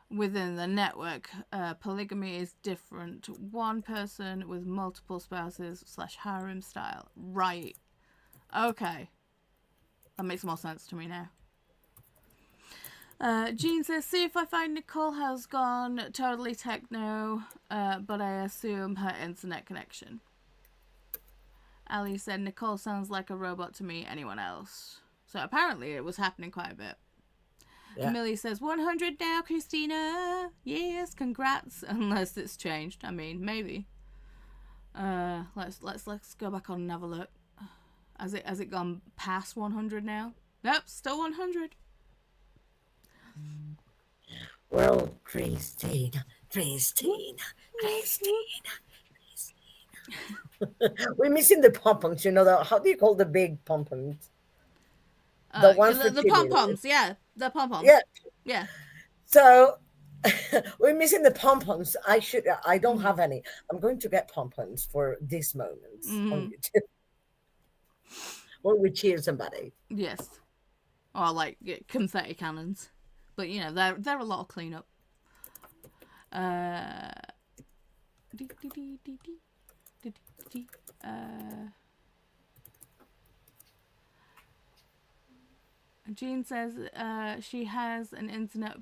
within the network, polygamy is different. One person with multiple spouses / harem style. Right. Okay. That makes more sense to me now. Jean says, see if I find Nicole has gone totally techno, but I assume her internet connection. Ali said, Nicole sounds like a robot to me. Anyone else? So apparently it was happening quite a bit. Yeah. Millie says 100 now, Christina. Yes, congrats. Unless it's changed. I mean, maybe. Let's go back on and have a look. Has it gone past 100 now? Nope, still 100. Well, Christina. We're missing the pom-poms, how do you call the big pom-poms? The ones for the pom-poms, yeah. The pom-poms. Yeah. So we're missing the pom-poms. I don't have any. I'm going to get pom-poms for these moments on YouTube. When we cheer somebody. Yes. Or like confetti cannons. But they're a lot of cleanup. Jean says she has an internet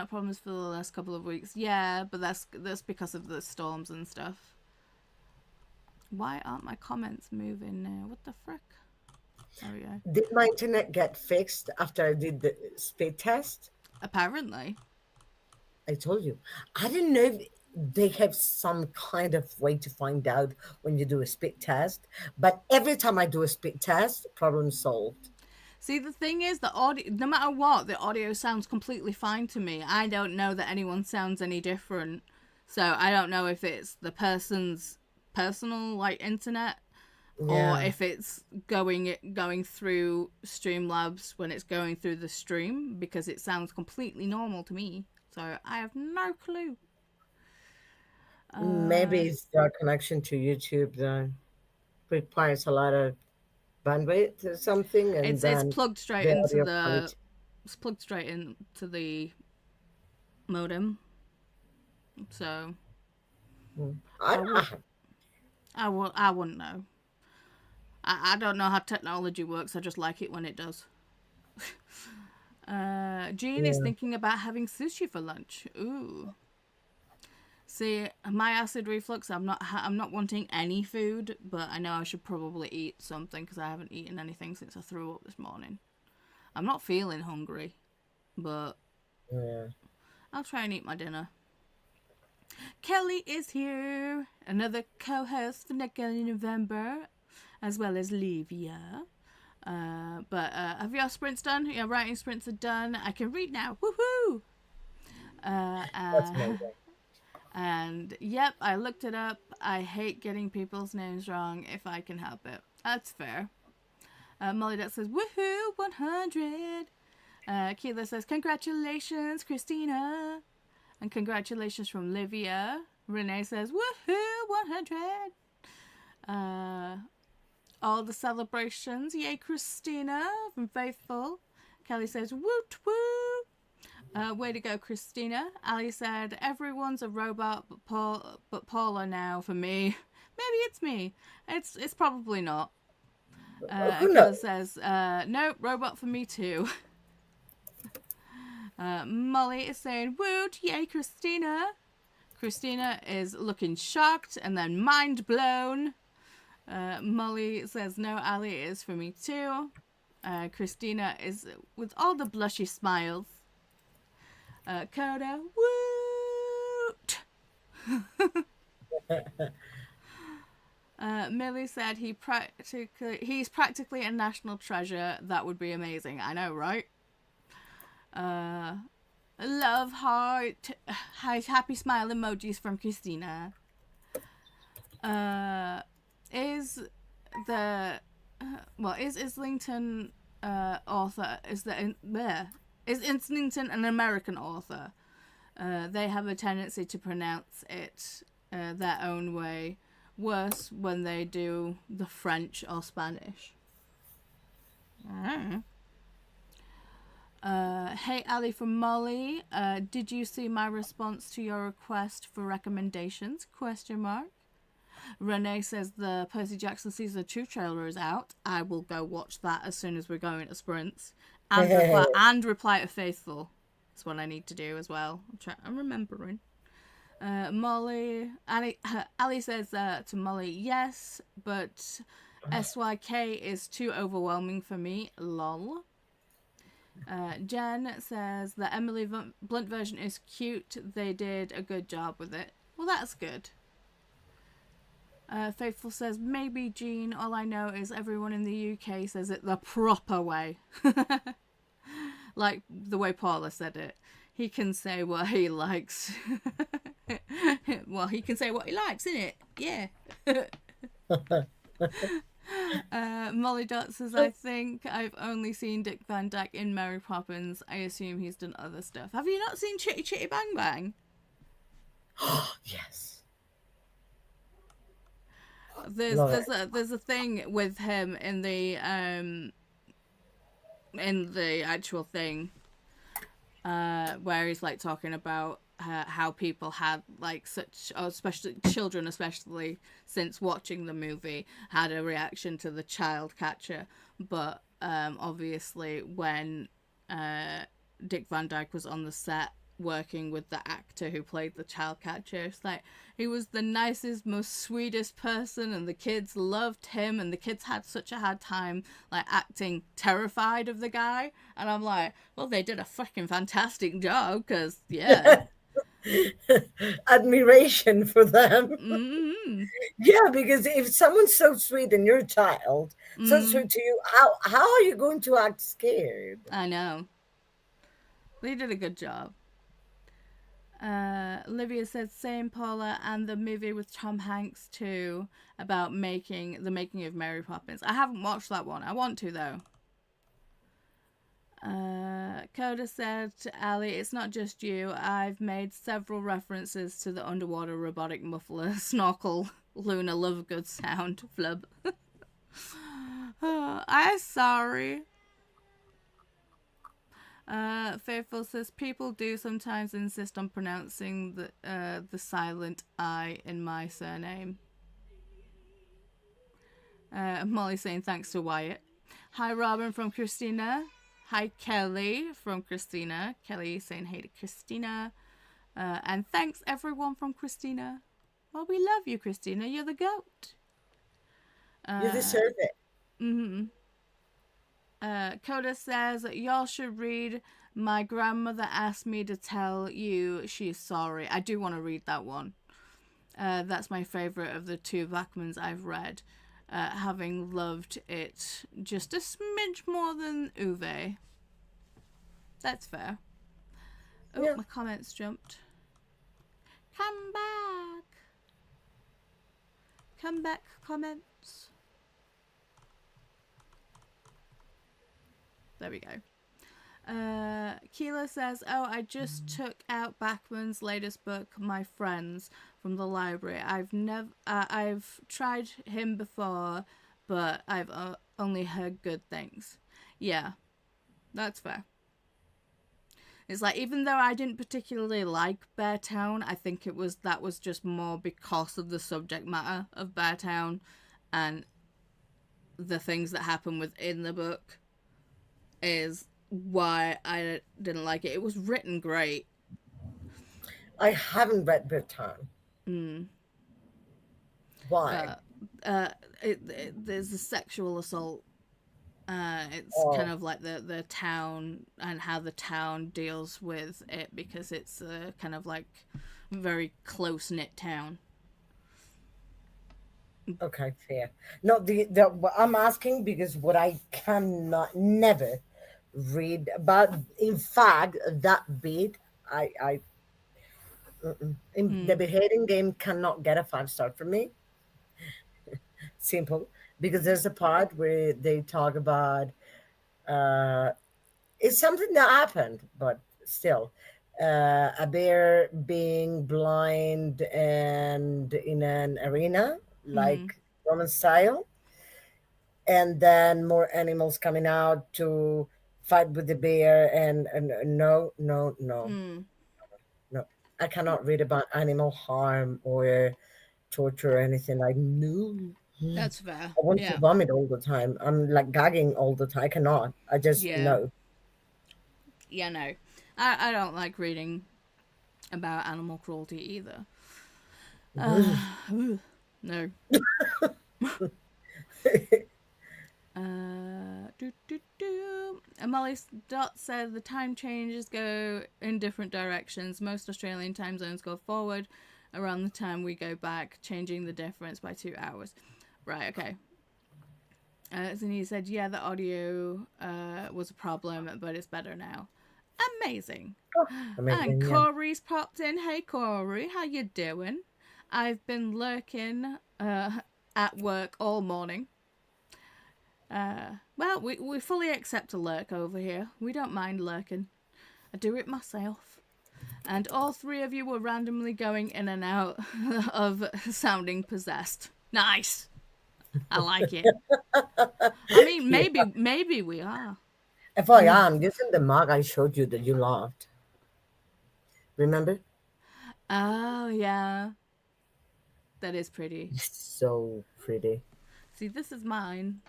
problems for the last couple of weeks. Yeah, but that's because of the storms and stuff. Why aren't my comments moving now? What the frick? There we go. Did my internet get fixed after I did the speed test? Apparently. I told you. I didn't know if they have some kind of way to find out when you do a speed test. But every time I do a speed test, problem solved. See, the thing is, the audio, no matter what, the audio sounds completely fine to me. I don't know that anyone sounds any different. So I don't know if it's the person's personal, internet, or if it's going through Streamlabs when it's going through the stream, because it sounds completely normal to me. So I have no clue. Maybe it's their connection to YouTube, though. Requires a lot of bandwidth or something, and It's then plugged straight the into audio the quality. it's plugged straight into the modem. So I, I wouldn't know. I don't know how technology works. I just like it when it does. Jean is yeah. thinking about having sushi for lunch. Ooh. See, my acid reflux. I'm not wanting any food, but I know I should probably eat something because I haven't eaten anything since I threw up this morning. I'm not feeling hungry, but Yeah. I'll try and eat my dinner. Kelly is here, another co-host for NetGalley November, as well as Livia. But have your sprints done? Your writing sprints are done. I can read now. Woohoo! That's amazing. And yep, I looked it up. I hate getting people's names wrong if I can help it. That's fair. Molly Duck says, woohoo, 100. Keela says, congratulations, Christina. And congratulations from Livia. Renee says, woohoo, 100. All the celebrations. Yay, Christina from Faithful. Kelly says, woot woot. Way to go, Christina. Ali said, everyone's a robot but Paula now for me. Maybe it's me. It's probably not. Who Kelly knows? says, no, robot for me too. Molly is saying, woot, yay, Christina. Christina is looking shocked and then mind blown. Molly says, no, Ali is for me too. Christina is with all the blushy smiles. Coda, woot! Millie said he's practically a national treasure. That would be amazing. I know, right? Love heart, happy smile emojis from Christina. Is Islington author? Is Islington an American author? They have a tendency to pronounce it their own way. Worse when they do the French or Spanish. Hey Ali from Molly, did you see my response to your request for recommendations? ? Renee says the Percy Jackson Season 2 trailer is out. I will go watch that as soon as we're going to sprints. And reply to Faithful. That's what I need to do as well. I'm remembering. Ali says to Molly, yes, but SYK is too overwhelming for me. Lol. Jen says the Emily Blunt version is cute. They did a good job with it. Well, that's good. Faithful says, maybe Jean. All I know is everyone in the UK says it the proper way. Like the way Paula said it. He can say what he likes. Well, he can say what he likes, innit? Yeah. Molly Dot says, I think I've only seen Dick Van Dyke in Mary Poppins. I assume he's done other stuff. Have you not seen Chitty Chitty Bang Bang? Yes. There's a thing with him in the actual thing where he's like talking about how people had like such, or especially children, especially since watching the movie, had a reaction to the child catcher. But obviously when Dick Van Dyke was on the set working with the actor who played the child catcher, it's like he was the nicest, most sweetest person, and the kids loved him, and the kids had such a hard time like acting terrified of the guy. And I'm like, well, they did a fucking fantastic job, because yeah. Admiration for them. Mm-hmm. Yeah, because if someone's so sweet and you're a child, so sweet to you, how are you going to act scared? I know. They did a good job. Olivia said same, Paula, and the movie with Tom Hanks too, about the making of Mary Poppins. I haven't watched that one. I want to though. Coda said, Ali, it's not just you. I've made several references to the underwater robotic muffler snorkel Luna Lovegood sound flub. I'm sorry. Faithful says people do sometimes insist on pronouncing the silent I in my surname. Molly saying thanks to Wyatt. Hi Robin from Christina. Hi Kelly from Christina. Kelly saying hey to Christina. And thanks everyone from Christina. Well, we love you, Christina. You're the goat. You deserve it. Mm-hmm. Coda says, y'all should read My Grandmother Asked Me to Tell You She's Sorry. I do want to read that one. That's my favourite of the two Blackmans I've read, having loved it just a smidge more than Uwe. That's fair. Oh, yeah. My comments jumped. Come back. Come back, comments. There we go. Keela says, oh, I just took out Bachman's latest book, My Friends, from the library. I've tried him before, but I've only heard good things. Yeah, that's fair. It's like, even though I didn't particularly like Beartown, I think that was just more because of the subject matter of Beartown and the things that happen within the book is why I didn't like it. It was written great. I haven't read Beartown. Why? There's a sexual assault. It's kind of like the town and how the town deals with it, because it's a kind of like very close-knit town. Okay, fair. No, I'm asking because what I never read about. In fact, that bit, the beheading game cannot get a 5-star from me. Simple, because there's a part where they talk about it's something that happened, but still, a bear being blind and in an arena like Roman style, and then more animals coming out to fight with the bear, and no, I cannot read about animal harm or torture or anything. Like, no. That's fair. I want to vomit all the time. I'm like gagging all the time. I cannot. I just no. Yeah, no. I don't like reading about animal cruelty either. No. Molly Dot said the time changes go in different directions. Most Australian time zones go forward around the time we go back, changing the difference by 2 hours. Right, okay. And he said, yeah, the audio was a problem, but it's better now. Amazing. And Corey's popped in. Hey, Corey, how you doing? I've been lurking at work all morning. Well, we fully accept a lurk over here. We don't mind lurking. I do it myself. And all three of you were randomly going in and out of sounding possessed. Nice. I like it. I mean, maybe we are. If I am, using the mug I showed you that you loved. Remember? Oh, yeah. That is pretty. So pretty. See, this is mine.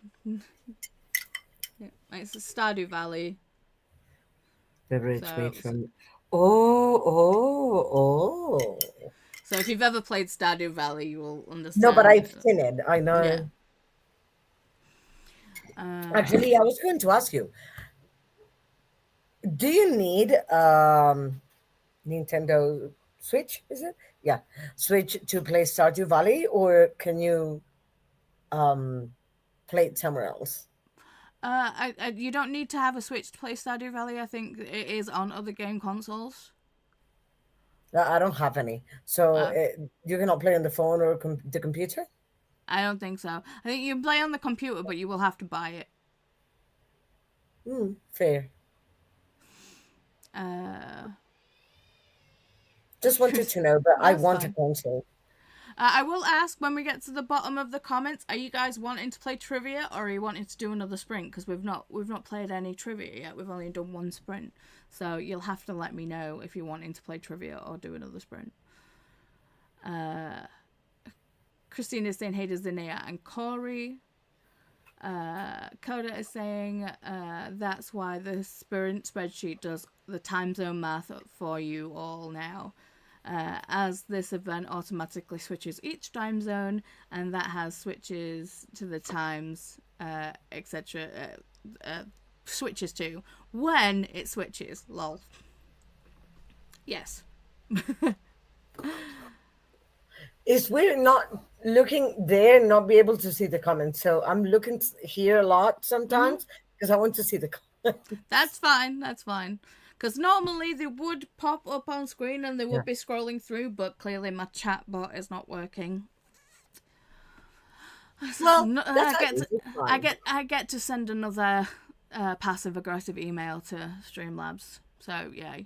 It's a Stardew Valley. Favorite sweet from... Oh. So if you've ever played Stardew Valley, you will understand. No, but I've seen it. I know. Yeah. Actually, I was going to ask you, do you need Nintendo Switch, is it? Yeah. Switch to play Stardew Valley, or can you play it somewhere else? You don't need to have a Switch to play Stardew Valley. I think it is on other game consoles. I don't have any. So you cannot play on the phone or the computer? I don't think so. I think you can play on the computer, but you will have to buy it. Fair. Just wanted to know, but I want a console. I will ask when we get to the bottom of the comments, are you guys wanting to play trivia or are you wanting to do another sprint? Because we've not played any trivia yet. We've only done one sprint. So you'll have to let me know if you're wanting to play trivia or do another sprint. Christina's saying, hey to Zinnia and Corey. Coda is saying, that's why the sprint spreadsheet does the time zone math for you all now. As this event automatically switches each time zone, and that has switches to the times, etc. Switches to when it switches. Lol. Yes. It's weird not looking there and not be able to see the comments. So I'm looking here a lot sometimes because I want to see the comments. That's fine. That's fine. Because normally they would pop up on screen and they would be scrolling through, but clearly my chat bot is not working. Well, I get to send another passive aggressive email to Streamlabs. So yay,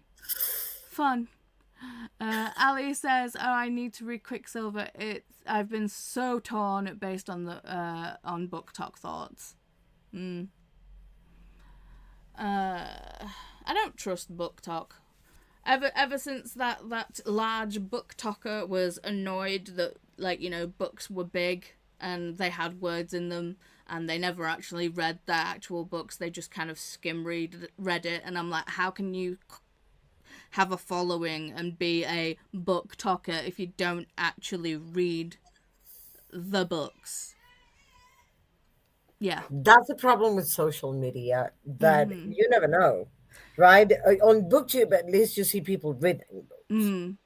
fun. Ali says, "Oh, I need to read Quicksilver. I've been so torn based on the on Book Talk thoughts. I don't trust Book Talk. Ever since that large book talker was annoyed that, like, you know, books were big and they had words in them and they never actually read the actual books. They just kind of read it, and I'm like, how can you have a following and be a book talker if you don't actually read the books? Yeah. That's the problem with social media, that you never know, right? On BookTube, at least you see people reading books.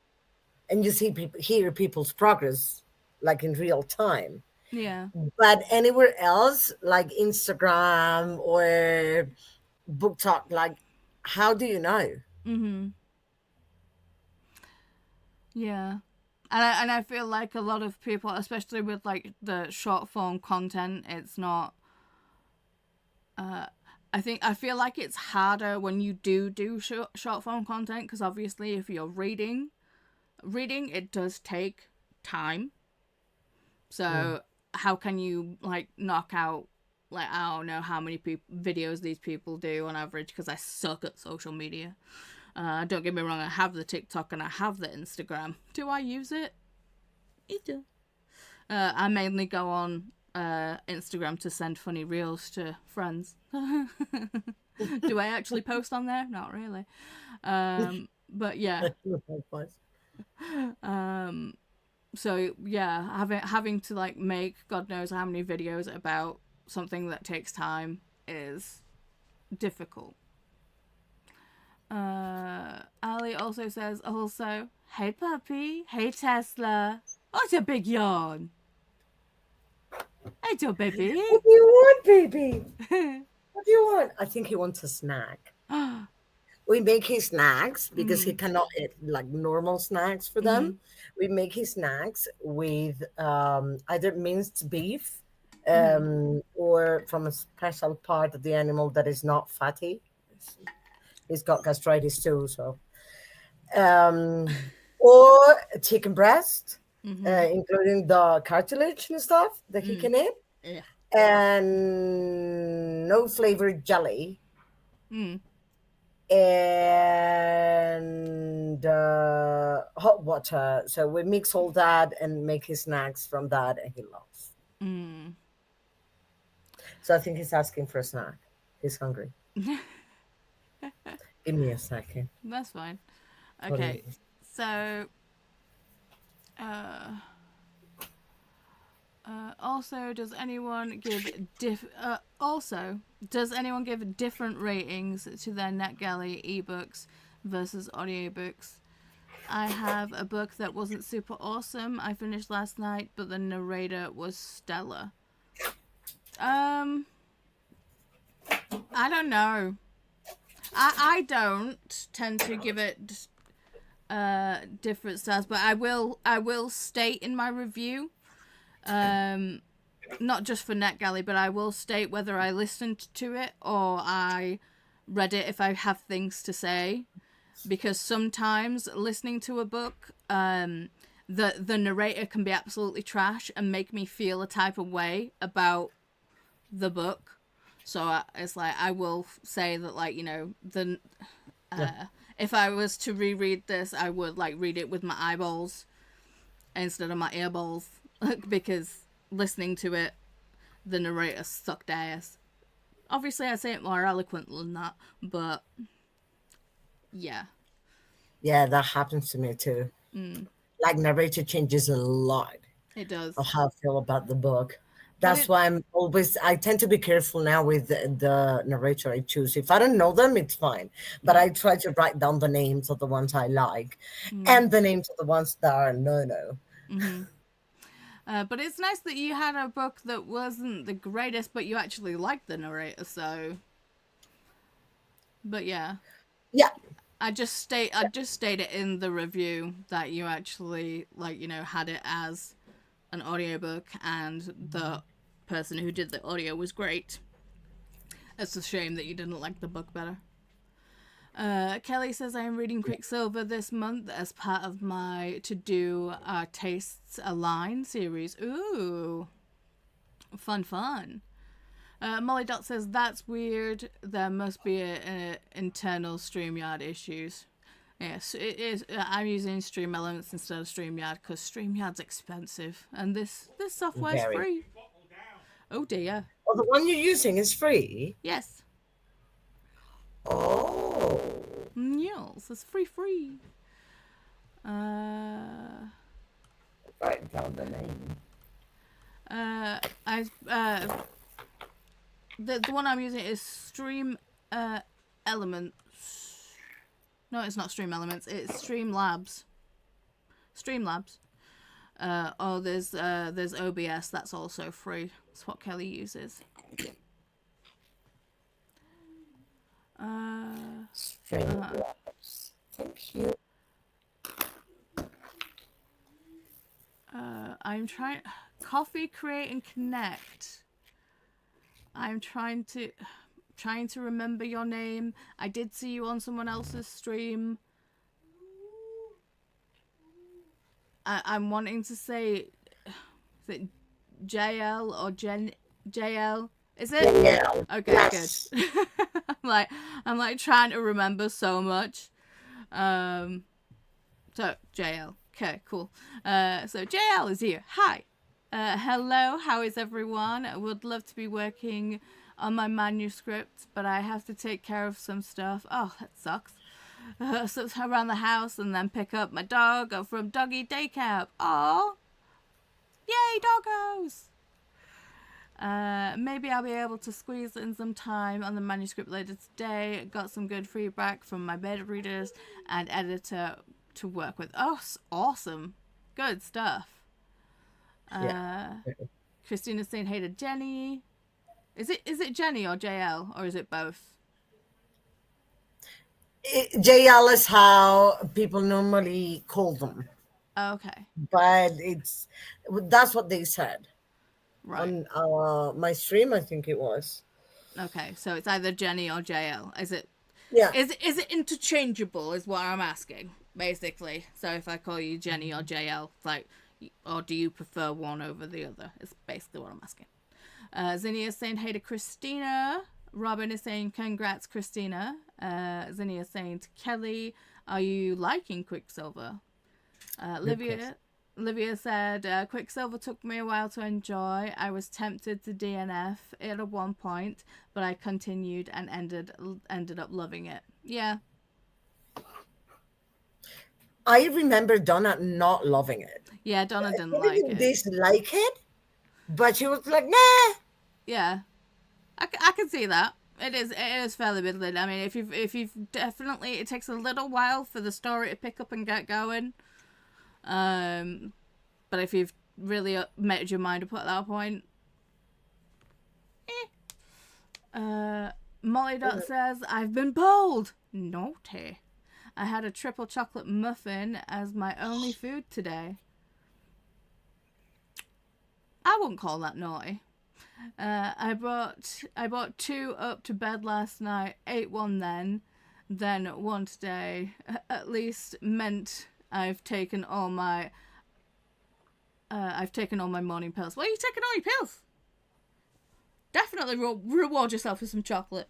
And you hear people's progress, like in real time. Yeah. But anywhere else, like Instagram or Book Talk, like, how do you know? Yeah. And I feel like a lot of people, especially with like the short form content, it's not. I feel like it's harder when you do short form content, because obviously if you're reading it does take time. So how can you like knock out, like, I don't know how many videos these people do on average, because I suck at social media. Don't get me wrong, I have the TikTok and I have the Instagram. Do I use it? I do. I mainly go on Instagram to send funny reels to friends. Do I actually post on there? Not really. But yeah. So yeah, having to like make God knows how many videos about something that takes time is difficult. Ali also says, hey puppy, hey Tesla. What's your big yawn? Hey, Joe, baby. What do you want, baby? What do you want? I think he wants a snack. We make his snacks because he cannot eat like normal snacks for them. We make his snacks with either minced beef or from a special part of the animal that is not fatty. He's got gastritis too, so. Or chicken breast. Including the cartilage and stuff that he can eat. Yeah. And no flavored jelly. And hot water. So we mix all that and make his snacks from that, and he loves. So I think he's asking for a snack. He's hungry. Give me a second. That's fine. Okay, so also, does anyone give different ratings to their NetGalley ebooks versus audiobooks? I have a book that wasn't super awesome. I finished last night, but the narrator was stellar. I don't know. I don't tend to give it different stars, but I will state in my review, not just for NetGalley, but I will state whether I listened to it or I read it if I have things to say, because sometimes listening to a book, the narrator can be absolutely trash and make me feel a type of way about the book. So it's like I will say that, like, you know, if I was to reread this, I would like read it with my eyeballs instead of my earballs because listening to it, the narrator sucked ass. Obviously, I say it more eloquent than that, but yeah. Yeah, that happens to me too. Like, narrator changes a lot It does. of how I feel about the book. But That's why I tend to be careful now with the narrator I choose. If I don't know them, it's fine. But I try to write down the names of the ones I like and the names of the ones that are no. But it's nice that you had a book that wasn't the greatest, but you actually liked the narrator, so. But yeah. Yeah. I just stated in the review that you actually, like, you know, had it as an audiobook and the person who did the audio was great. It's a shame that you didn't like the book better. Kelly says, I am reading Quicksilver this month as part of my To-Do Tastes Align series. Ooh. Fun. Molly Dot says, that's weird. There must be a internal StreamYard issues. Yes, it is. I'm using Stream Elements instead of StreamYard because StreamYard's expensive. And this software's Very. free. Oh dear. Oh, the one you're using is free? Yes. Oh. Yes, it's free. Write down the name. The one I'm using is Stream Elements. No, it's not Stream Elements. It's Streamlabs. Oh, there's OBS. That's also free. That's what Kelly uses. Streamlabs. Thank you. I'm trying. Coffee, create, and connect. I'm trying to remember your name. I did see you on someone else's stream. I'm wanting to say, is it JL or JL? Is it? JL. Okay, Yes. good. I'm like trying to remember so much. So JL. Okay, cool. So JL is here. Hi. Hello, how is everyone? I would love to be working on my manuscript, but I have to take care of some stuff. Oh, that sucks. So around the house and then pick up my dog from doggy day camp. Aw. Yay, doggos! Maybe I'll be able to squeeze in some time on the manuscript later today. Got some good feedback from my beta readers and editor to work with. Oh, awesome. Good stuff. Christina's saying hey to Jenny. Is it Jenny or JL or is it both? JL is how people normally call them. Okay. But that's what they said. Right. On my stream, I think it was. Okay, so it's either Jenny or JL. Is it? Yeah. Is it interchangeable? Is what I'm asking, basically. So if I call you Jenny or JL, like, or do you prefer one over the other? It's basically what I'm asking. Zinnia is saying hey to Christina. Robin is saying congrats, Christina. Zinnia is saying to Kelly, are you liking Quicksilver? Livia said, Quicksilver took me a while to enjoy. I was tempted to DNF it at one point, but I continued and ended up loving it. Yeah. I remember Donna not loving it. Yeah, Donna didn't She like didn't it. dislike it, but she was like, nah. Yeah. I can see that. It is fairly middling. I mean, if you've definitely, it takes a little while for the story to pick up and get going. But if you've really made your mind up at that point, Molly Dot says, I've been bold. Naughty. I had a triple chocolate muffin as my only food today. I wouldn't call that naughty. I brought 2 up to bed last night, ate one then one today. At least meant I've taken all my I've taken all my morning pills. Well, you taking all your pills? Definitely reward yourself with some chocolate.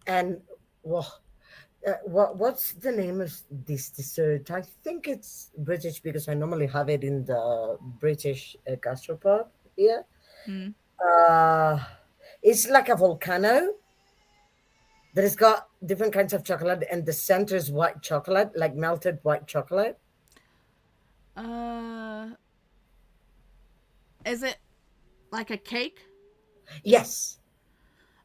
And well, what's the name of this dessert? I think it's British because I normally have it in the British gastropub here. Hmm. Uh, it's like a volcano that has got different kinds of chocolate, and the center is white chocolate, like melted white chocolate. Is it like a cake? Yes.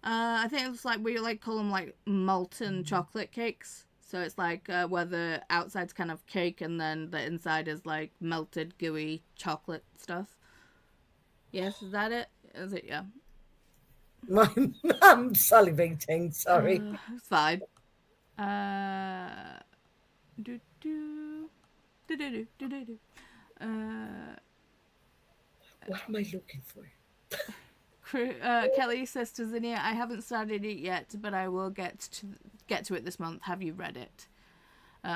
I think it's like we like call them like molten chocolate cakes. So it's like where the outside's kind of cake and then the inside is like melted gooey chocolate stuff. Yes, is that it? Is it? Yeah. I'm salivating. Sorry. It's fine. Do do do do do do do. What am I looking for? Kelly says to Zinnia, I haven't started it yet, but I will get to it this month. Have you read it?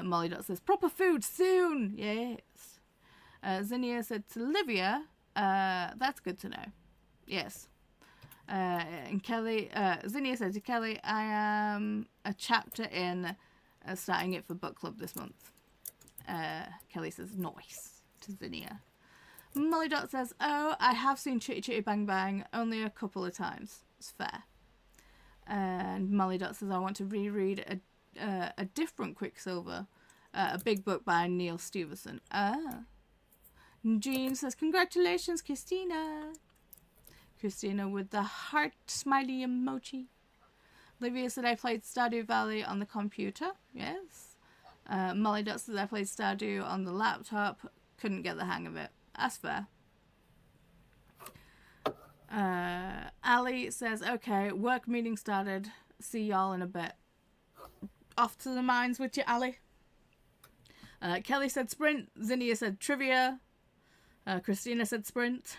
Molly Dot says, proper food soon. Yes. Zinnia said to Livia, that's good to know. Yes. And Kelly, Zinnia said to Kelly, I am a chapter in, starting it for book club this month. Kelly says, nice to Zinnia. Molly Dot says, oh, I have seen Chitty Chitty Bang Bang only a couple of times. It's fair. And Molly Dot says, I want to reread a different Quicksilver, a big book by Neil Stephenson. Jean says, congratulations, Christina. Christina with the heart smiley emoji. Livia said, I played Stardew Valley on the computer. Yes. Molly Dot says, I played Stardew on the laptop. Couldn't get the hang of it. That's fair. Ali says, okay, work meeting started. See y'all in a bit. Off to the mines with you, Ali. Kelly said sprint. Zinnia said trivia. Christina said sprint.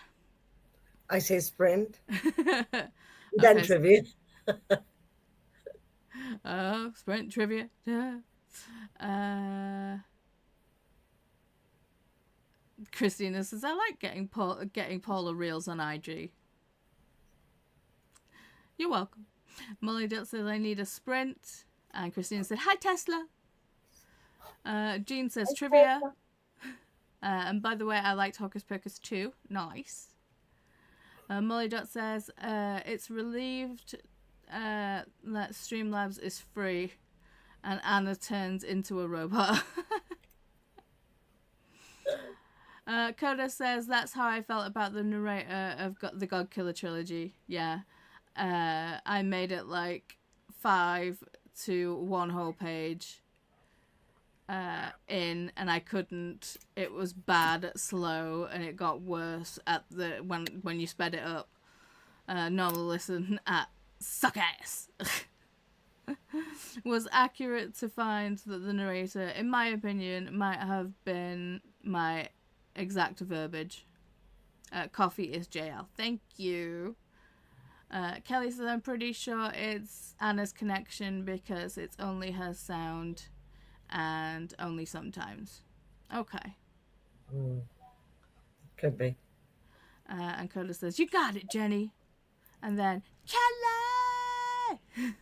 I say sprint. Then trivia. Sprint, trivia. Christina says, I like getting Paula reels on IG. You're welcome. Molly Dot says, I need a sprint. And Christina said, hi, Tesla. Jean says, trivia. And by the way, I liked Hocus Pocus too. Nice. Molly Dot says, it's relieved that Streamlabs is free. And Anna turns into a robot. Coda says, that's how I felt about the narrator of the God Killer trilogy. Yeah. I made it like 5 to 1 whole page in, and I couldn't. It was bad, slow, and it got worse at when you sped it up. Normal listen at suck ass. Was accurate to find that the narrator, in my opinion, might have been my exact verbiage. Coffee is JL. Thank you. Kelly says, I'm pretty sure it's Anna's connection because it's only her sound and only sometimes. Okay. Could be. And Coda says, you got it, Jenny. And then, Kelly!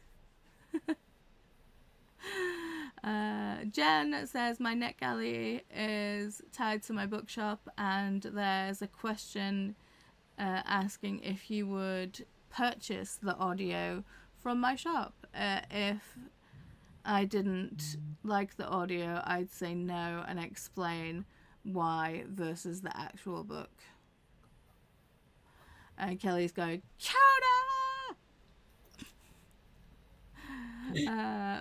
Jen says, my NetGalley is tied to my bookshop and there's a question asking if you would purchase the audio from my shop. If I didn't like the audio, I'd say no and explain why versus the actual book. And Kelly's going, Chowder!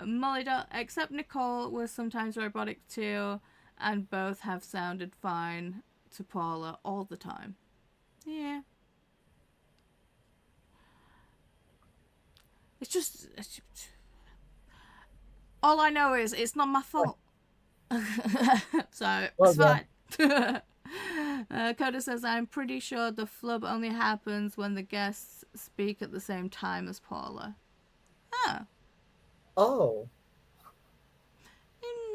Molly Dot, except Nicole was sometimes robotic too, and both have sounded fine to Paula all the time. Yeah. It's just all I know is it's not my fault. So it's fine. Coda says, I'm pretty sure the flub only happens when the guests speak at the same time as Paula. Huh. Oh.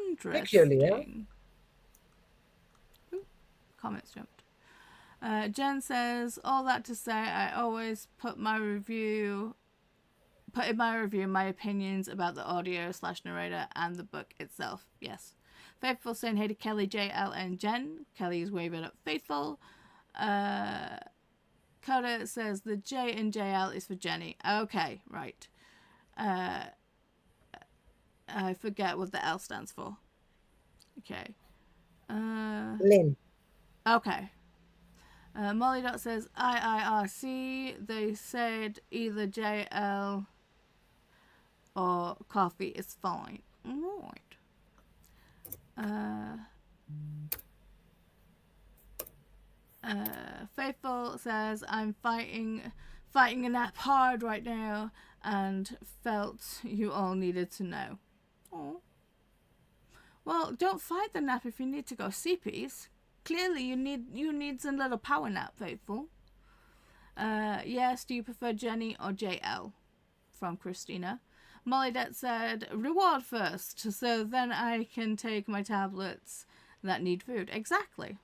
Interesting. Peculiar. comments jumped. Jen says, all that to say, I always put in my review my opinions about the audio/narrator and the book itself. Yes. Faithful saying, hey to Kelly, JL, and Jen. Kelly is waving at Faithful. Coda says, the J in JL is for Jenny. Okay, right. I forget what the L stands for. Okay. Lynn. Okay. Molly Dot says, IIRC. They said either JL or coffee is fine. Right. Faithful says, I'm fighting a nap hard right now and felt you all needed to know. Oh. Well, don't fight the nap if you need to go sleepies. Clearly you need some little power nap, Faithful. Yes, do you prefer Jenny or JL? From Christina. Molly Det said, reward first, so then I can take my tablets that need food. Exactly.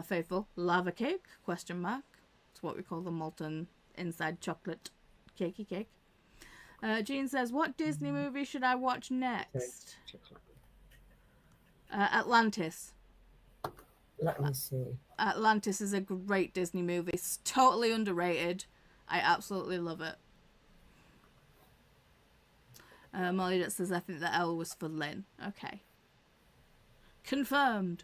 Faithful, lava cake? Question mark. It's what we call the molten inside chocolate cakey cake. Jean says, what Disney movie should I watch next? Atlantis. Let me see. Atlantis is a great Disney movie. It's totally underrated. I absolutely love it. Molly that says, I think the L was for Lynn. Okay. Confirmed.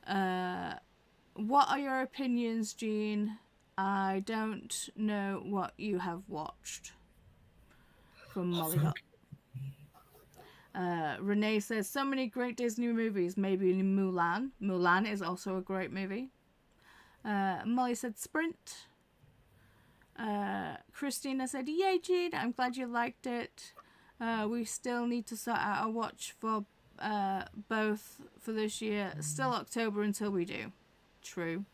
What are your opinions, Jean? I don't know what you have watched. From Molly Dot. Renee says, so many great Disney movies. Maybe Mulan. Mulan is also a great movie. Molly said Sprint. Christina said, yay, Jean, I'm glad you liked it. We still need to sort out a watch for both for this year. Still October until we do. True.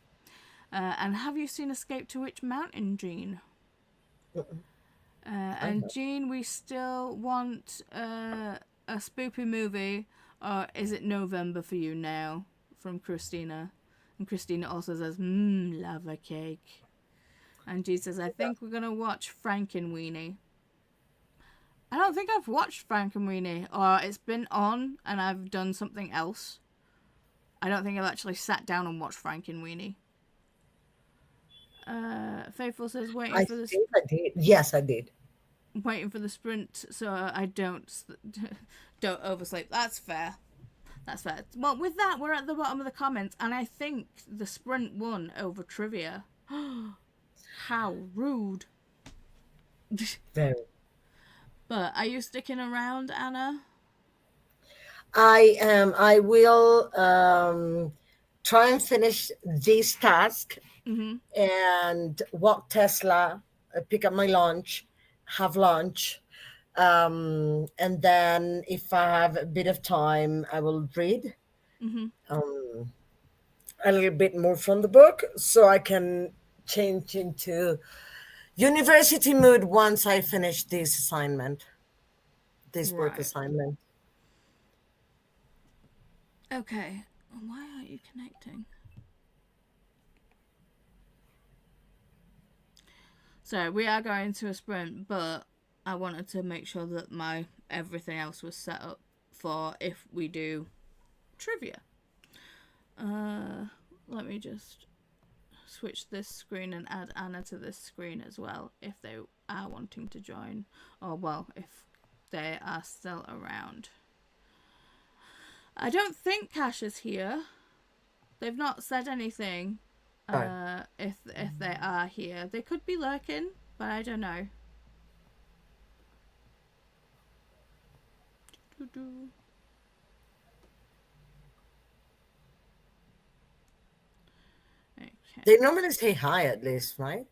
And have you seen Escape to Witch Mountain, Jean? And Jean, we still want a spoopy movie, or is it November for you now? From Christina. And Christina also says, lava cake. And Jean says, I think we're going to watch Frankenweenie. I don't think I've watched Frankenweenie, or it's been on and I've done something else. I don't think I've actually sat down and watched Frankenweenie. Faithful says, I think I did. Yes, I did. Waiting for the sprint so I don't oversleep. That's fair. That's fair. Well, with that, we're at the bottom of the comments, and I think the sprint won over trivia. How rude. Very. But are you sticking around, Anna? I am. I will try and finish this task and walk Tesla, pick up my lunch, have lunch, and then if I have a bit of time, I will read a little bit more from the book so I can change into university mood once I finish this assignment, this work assignment. Okay. Why aren't you connecting? So we are going to a sprint, but I wanted to make sure that my everything else was set up for if we do trivia. Let me just switch this screen and add Anna to this screen as well if they are wanting to join, or well, if they are still around. I don't think Cash is here. They've not said anything. If they are here, they could be lurking, but I don't know. Okay. They normally say hi at least, right?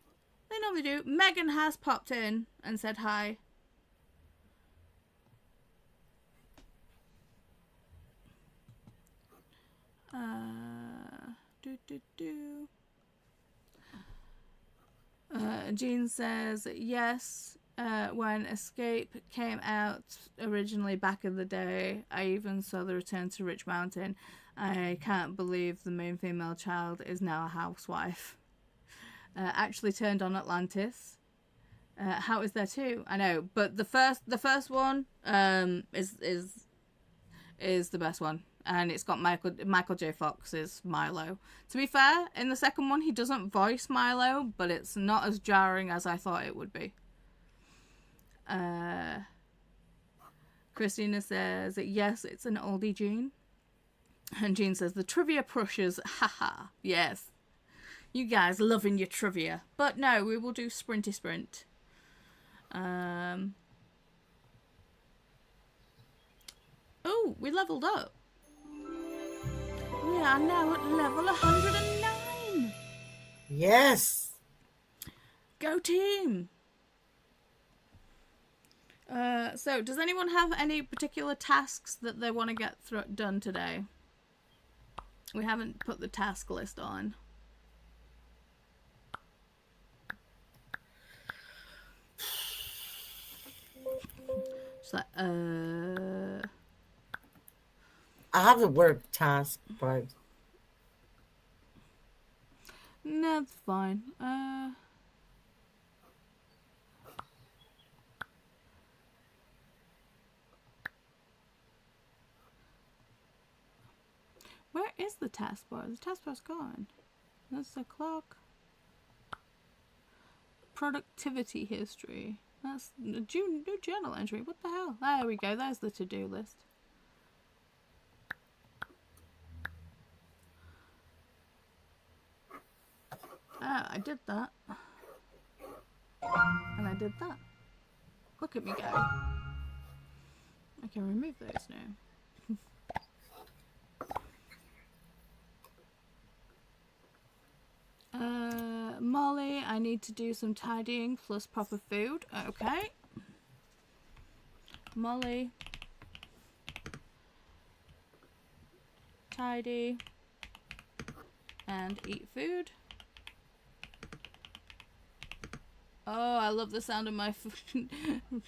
They normally do. Megan has popped in and said hi. Jean says yes. when Escape came out originally back in the day, I even saw the Return to Rich Mountain. I can't believe the main female child is now a housewife. Actually turned on Atlantis. How is there too? I know, but the first one is the best one, and it's got Michael J. Fox's Milo. To be fair, in the second one he doesn't voice Milo, but it's not as jarring as I thought it would be. Christina says yes, it's an oldie Jean, and Jean says the trivia pushes, haha. Yes, you guys loving your trivia, but no, we will do sprinty sprint. Oh, we leveled up. We are now at level 109. Yes. Go team. So does anyone have any particular tasks that they want to get done today? We haven't put the task list on. So, I have the work task, but no, that's fine. Where is the taskbar? The taskbar's gone. That's the clock. Productivity history. That's a new journal entry. What the hell? There we go. There's the to-do list. Oh, I did that. And I did that. Look at me go. I can remove those now. Molly, I need to do some tidying plus proper food. Okay. Molly. Tidy. And eat food. Oh, I love the sound of my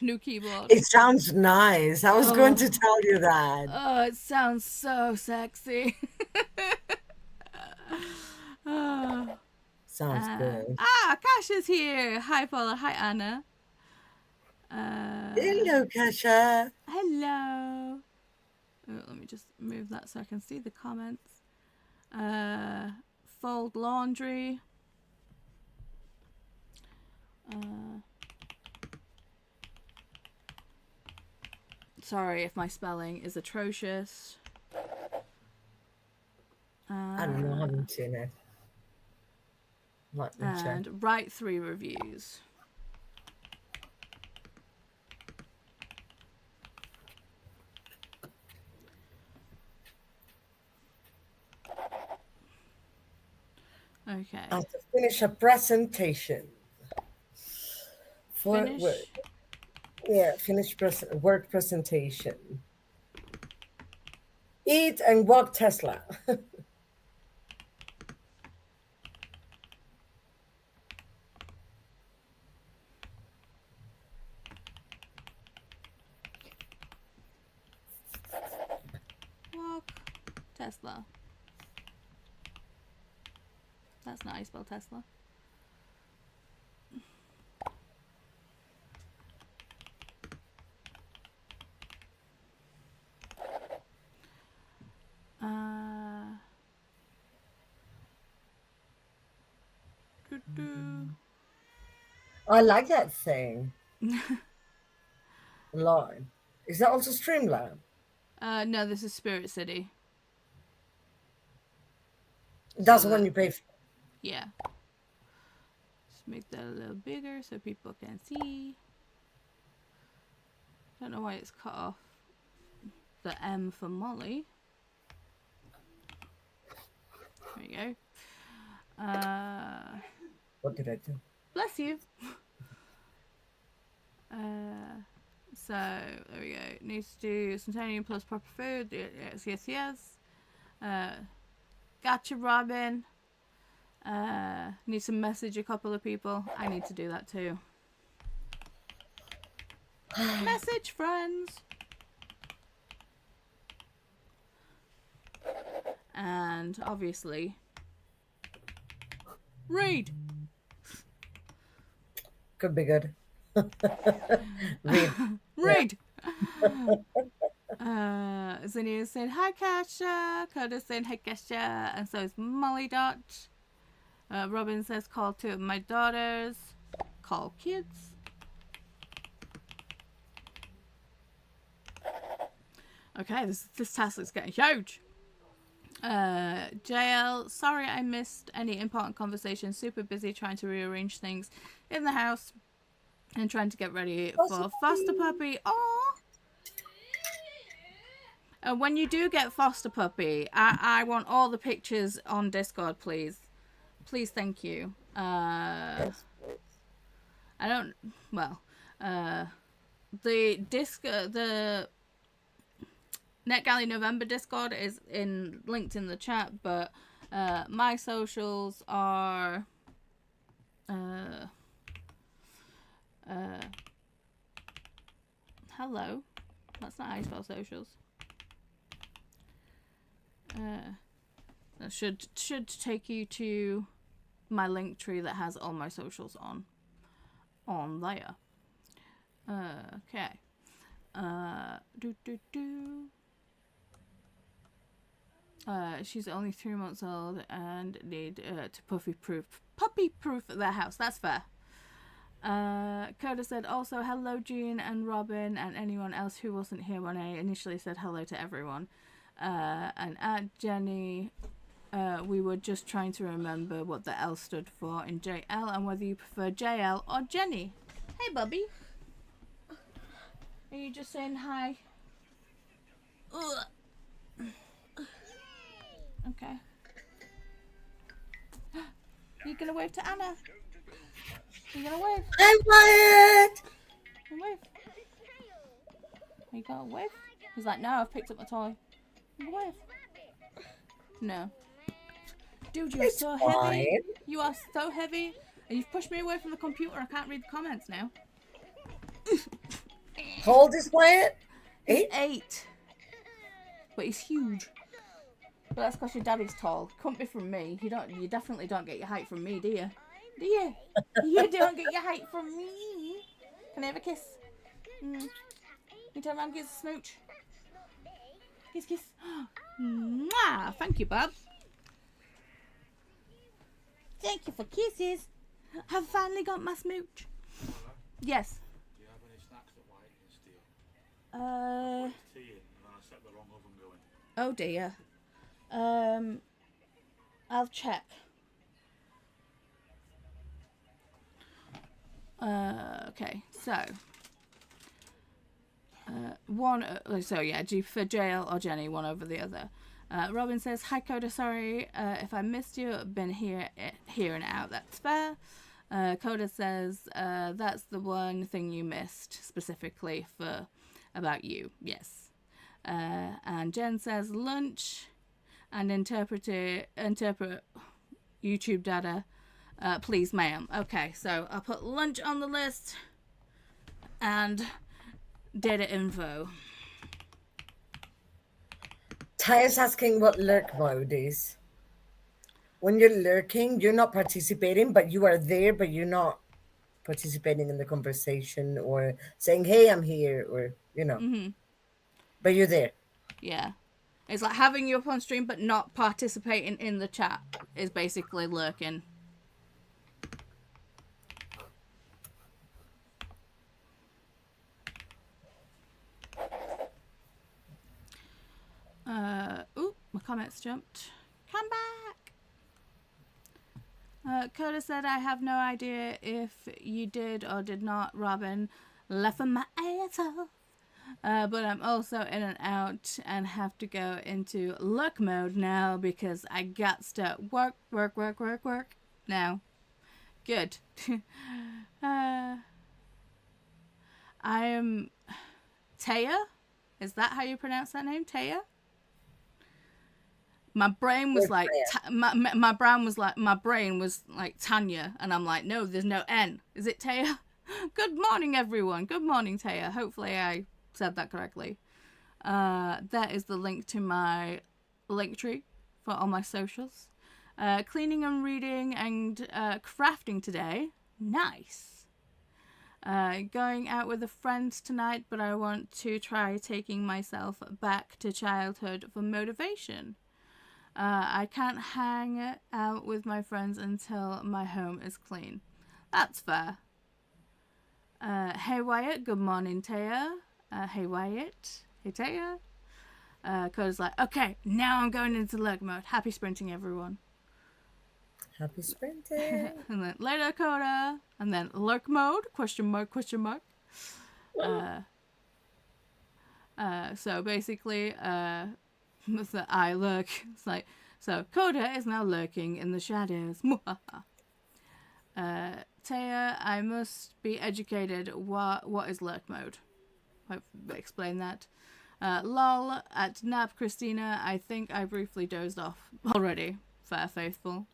new keyboard. it sounds nice. I was going to tell you that. Oh, it sounds so sexy. Oh. Sounds good. Kash is here. Hi, Paula. Hi, Anna. Hello, Kasha. Hello. Oh, let me just move that so I can see the comments. Fold laundry. Sorry if my spelling is atrocious. I don't know. I haven't seen it. Let me check. And write 3 reviews. Okay. I have to finish a presentation. Finish? Work. Yeah, finish work presentation. Eat and walk Tesla. Walk Tesla. That's not how you spell Tesla. I like that thing. Line. Is that also Streamlab? No, this is Spirit City. That's the one you pay for. Yeah. Just make that a little bigger so people can see. Don't know why it's cut off the M for Molly. There we go. What did I do? Bless you. So there we go. Needs to do Centennial plus proper food. Yes. Gotcha, Robin. Need to message a couple of people. I need to do that too. Message friends. And obviously, read. Could be good. Read. Read. Zinnia is saying hi Kasha. Coda's saying hi Kasha, and so is Molly Dot. Robin says call two of my daughters. Call kids. Okay, this task is getting huge. JL, sorry I missed any important conversations. Super busy trying to rearrange things in the house and trying to get ready for foster puppy. Oh. When you do get foster puppy, I want all the pictures on Discord, please. Please, thank you. I don't. Well, the NetGalley November Discord is linked in the chat, but my socials are hello. That's not how you spell socials. That should take you to my link tree that has all my socials on there. Okay. She's only 3 months old and need to puppy-proof their house. That's fair. Coda said also hello Jean and Robin and anyone else who wasn't here when I initially said hello to everyone. And at Jenny, we were just trying to remember what the L stood for in JL and whether you prefer JL or Jenny. Hey Bubby. Are you just saying hi? Ugh. Okay. You gonna wave to Anna? You gonna wave? I'm Wyatt! You wave. You gonna wave? He's like, no, I've picked up my toy. You wave. No. Dude, you're so heavy. You are so heavy. And you've pushed me away from the computer. I can't read the comments now. How old is Wyatt? He's 8. But he's huge. But that's because your daddy's tall. Couldn't be from me. You definitely don't get your height from me, do you? Do you? You don't get your height from me. Can I have a kiss? You turn around and give us a smooch. Kiss, kiss. Mwah! Thank you, bub. Thank you for kisses. I've finally got my smooch. Yes. Do you have any snacks that White can steal? Tea in, and then I set the wrong oven going. Oh dear. I'll check. Okay, so so yeah, do you prefer JL or Jenny, one over the other? Robin says, hi Coda, sorry if I missed you, been here and out, that's fair. Coda says, that's the one thing you missed specifically about you, yes. And Jen says, lunch and interpret YouTube data, please ma'am. Okay, so I'll put lunch on the list and data info. Taya's asking what lurk mode is. When you're lurking, you're not participating, but you are there, but you're not participating in the conversation or saying, hey, I'm here, or, but you're there. Yeah. It's like having you up on stream, but not participating in the chat is basically lurking. Ooh, my comments jumped. Come back. Coda said, I have no idea if you did or did not, Robin. Laughing my ass off. But I'm also in and out and have to go into lurk mode now because I got to work now. Good. I am Taya. Is that how you pronounce that name, Taya? My brain was like my brain was like Tanya, and I'm like, no, there's no N. Is it Taya? Good morning, everyone. Good morning, Taya. Hopefully I said that correctly. That is the link to my Linktree for all my socials. Cleaning and reading and crafting today. Nice. Going out with a friend tonight, but I want to try taking myself back to childhood for motivation. I can't hang out with my friends until my home is clean. That's fair. Hey Wyatt, good morning, Taya. Hey Wyatt. Hey Taya. Coda's like, okay, now I'm going into lurk mode. Happy sprinting, everyone. Happy sprinting. And then later, Coda. And then lurk mode, question mark, question mark. So basically, the I lurk. It's like, so Coda is now lurking in the shadows. Taya, I must be educated. What is lurk mode? I've explained that. Lol, at Nab Christina, I think I briefly dozed off already. Fair faithful.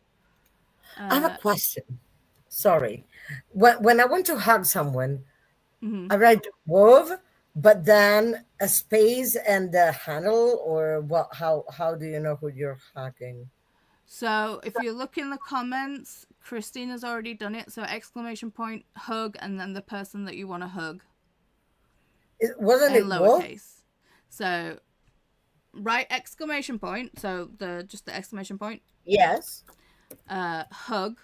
I have a question. Sorry. When I want to hug someone, I write WOV, but then a space and the handle, or what? How do you know who you're hugging? So if you look in the comments, Christina's already done it. So exclamation point, hug, and then the person that you want to hug. Wasn't in it lowercase. So write exclamation point. So just the exclamation point. Yes. Hug.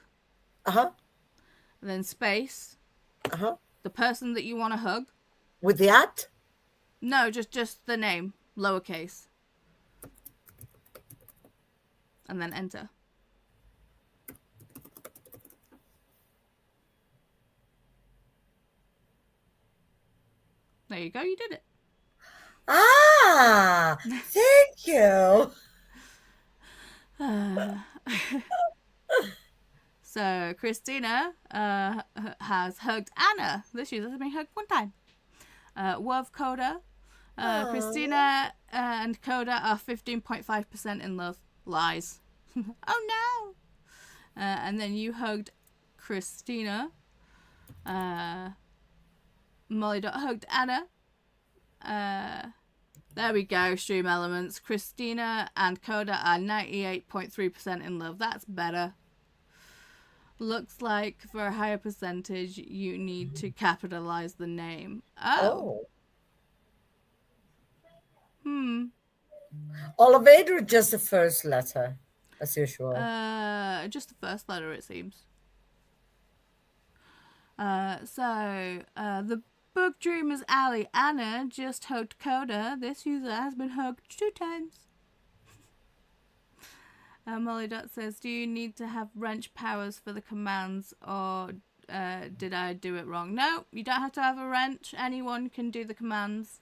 Then space. The person that you want to hug. With the at? No, just the name, lowercase. And then enter. There you go, you did it. Ah, thank you. So Christina has hugged Anna. This user has been hugged one time. Love Coda. Christina and Coda are 15.5% in love. Lies. Oh no. And then you hugged Christina. Molly hugged Anna. There we go, stream elements. Christina and Coda are 98.3% in love. That's better. Looks like for a higher percentage, you need to capitalize the name. Oh. Olivator, just the first letter, as usual. Just the first letter, it seems. The book dreamer's alley. Anna just hugged Coda. This user has been hugged 2 times. Molly Dot says, do you need to have wrench powers for the commands, or did I do it wrong? No, you don't have to have a wrench. Anyone can do the commands.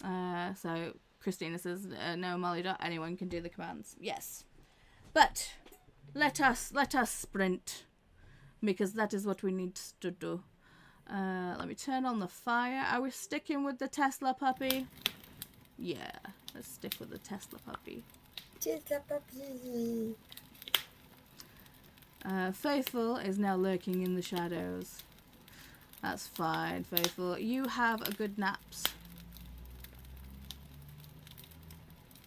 So Christina says, no, Molly Dot, anyone can do the commands. Yes. But let us sprint, because that is what we need to do. Let me turn on the fire. Are we sticking with the Tesla puppy? Yeah, let's stick with the Tesla puppy. Tesla puppy. Faithful is now lurking in the shadows. That's fine, Faithful. You have a good naps.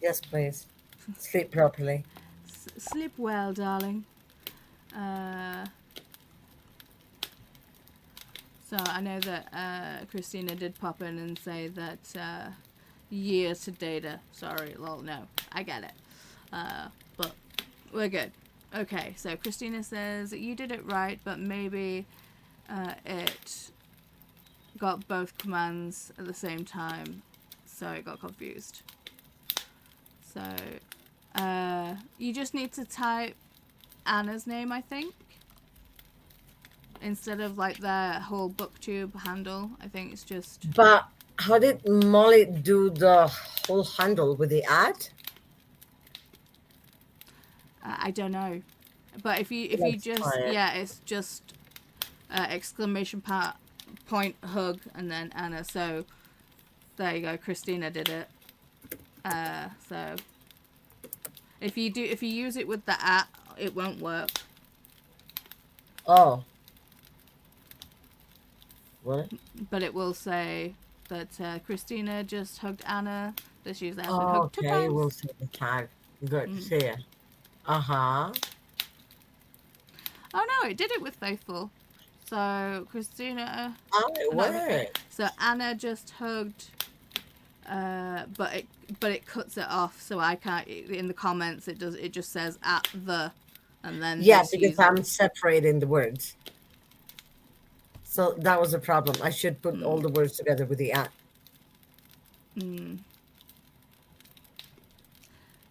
Yes, please. Sleep properly. Sleep well, darling. So I know that Christina did pop in and say that year to data. Sorry, lol, no. I get it. But we're good. Okay, so Christina says, you did it right, but maybe it got both commands at the same time, so it got confused. So, you just need to type Anna's name, I think, instead of like their whole booktube handle. I think it's just... But how did Molly do the whole handle with the ad? I don't know, but if you just it's just exclamation point hug and then Anna. So there you go. Christina did it. So if you use it with the at, it won't work. Oh. What? But it will say that Christina just hugged Anna. That she's been Oh, hugged 2 okay. We'll times. see the tag. Good. See ya. Uh-huh. Oh no, it did it with Faithful. So Christina. Oh, it not- worked. So Anna just hugged. But it cuts it off, so I can't. In the comments, it just says at the, and then Yeah, this because user. I'm separating the words. So that was a problem. I should put all the words together with the at.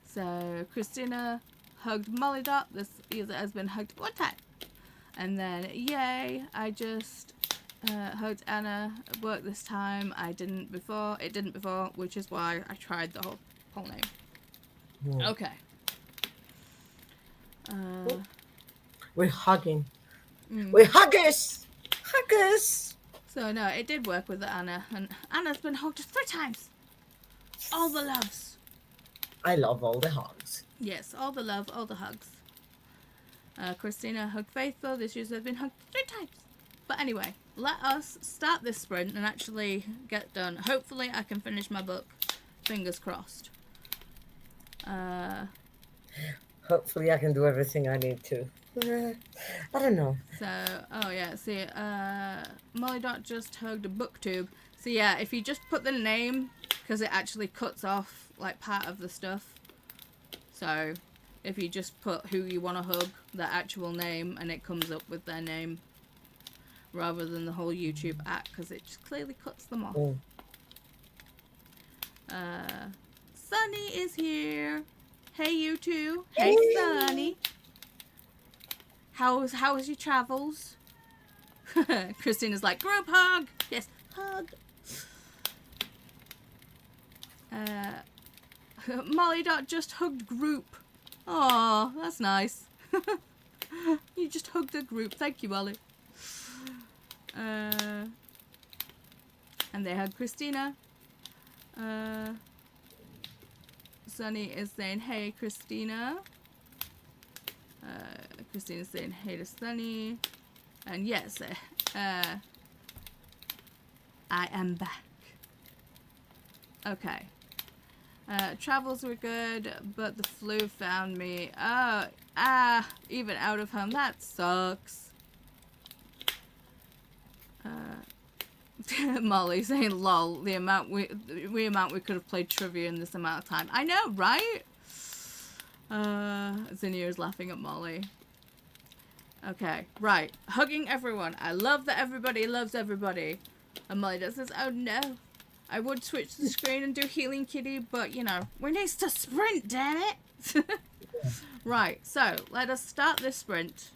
So Christina hugged Molly Dot. This user has been hugged 1 time. And then yay, I just hugged Anna at work this time. It didn't before, which is why I tried the whole name. Okay. We're hugging. We're huggers. Huggers. So no, it did work with Anna, and Anna's been hugged 3 times. All the loves. I love all the hugs. Yes, all the love, all the hugs. Christina hugged Faithful. This user has been hugged 3 times. But anyway, let us start this sprint and actually get done. Hopefully I can finish my book. Fingers crossed. Hopefully I can do everything I need to. I don't know. So, oh yeah, see, Molly Dot just hugged a booktube. So yeah, if you just put the name, because it actually cuts off, like, part of the stuff. So, if you just put who you want to hug, the actual name, and it comes up with their name, rather than the whole YouTube at, because it just clearly cuts them off. Sunny is here. Hey, you two. Hey, Sunny. How was your travels? Christina's like, group hug. Yes, hug. Molly Dot just hugged group. Aw, that's nice. You just hugged a group. Thank you, Molly. And they hugged Christina. Sunny is saying, hey, Christina. Christina's saying, hey to Sunny. And yes, I am back. Okay. Travels were good, but the flu found me. Even out of home. That sucks. Molly saying, lol, the amount we could have played trivia in this amount of time. I know, right? Zinnia's laughing at Molly. Okay, right. Hugging everyone. I love that everybody loves everybody. And Molly does this, oh no. I would switch the screen and do Healing Kitty, but, you know, we need to sprint, damn it! Right, so, let us start this sprint.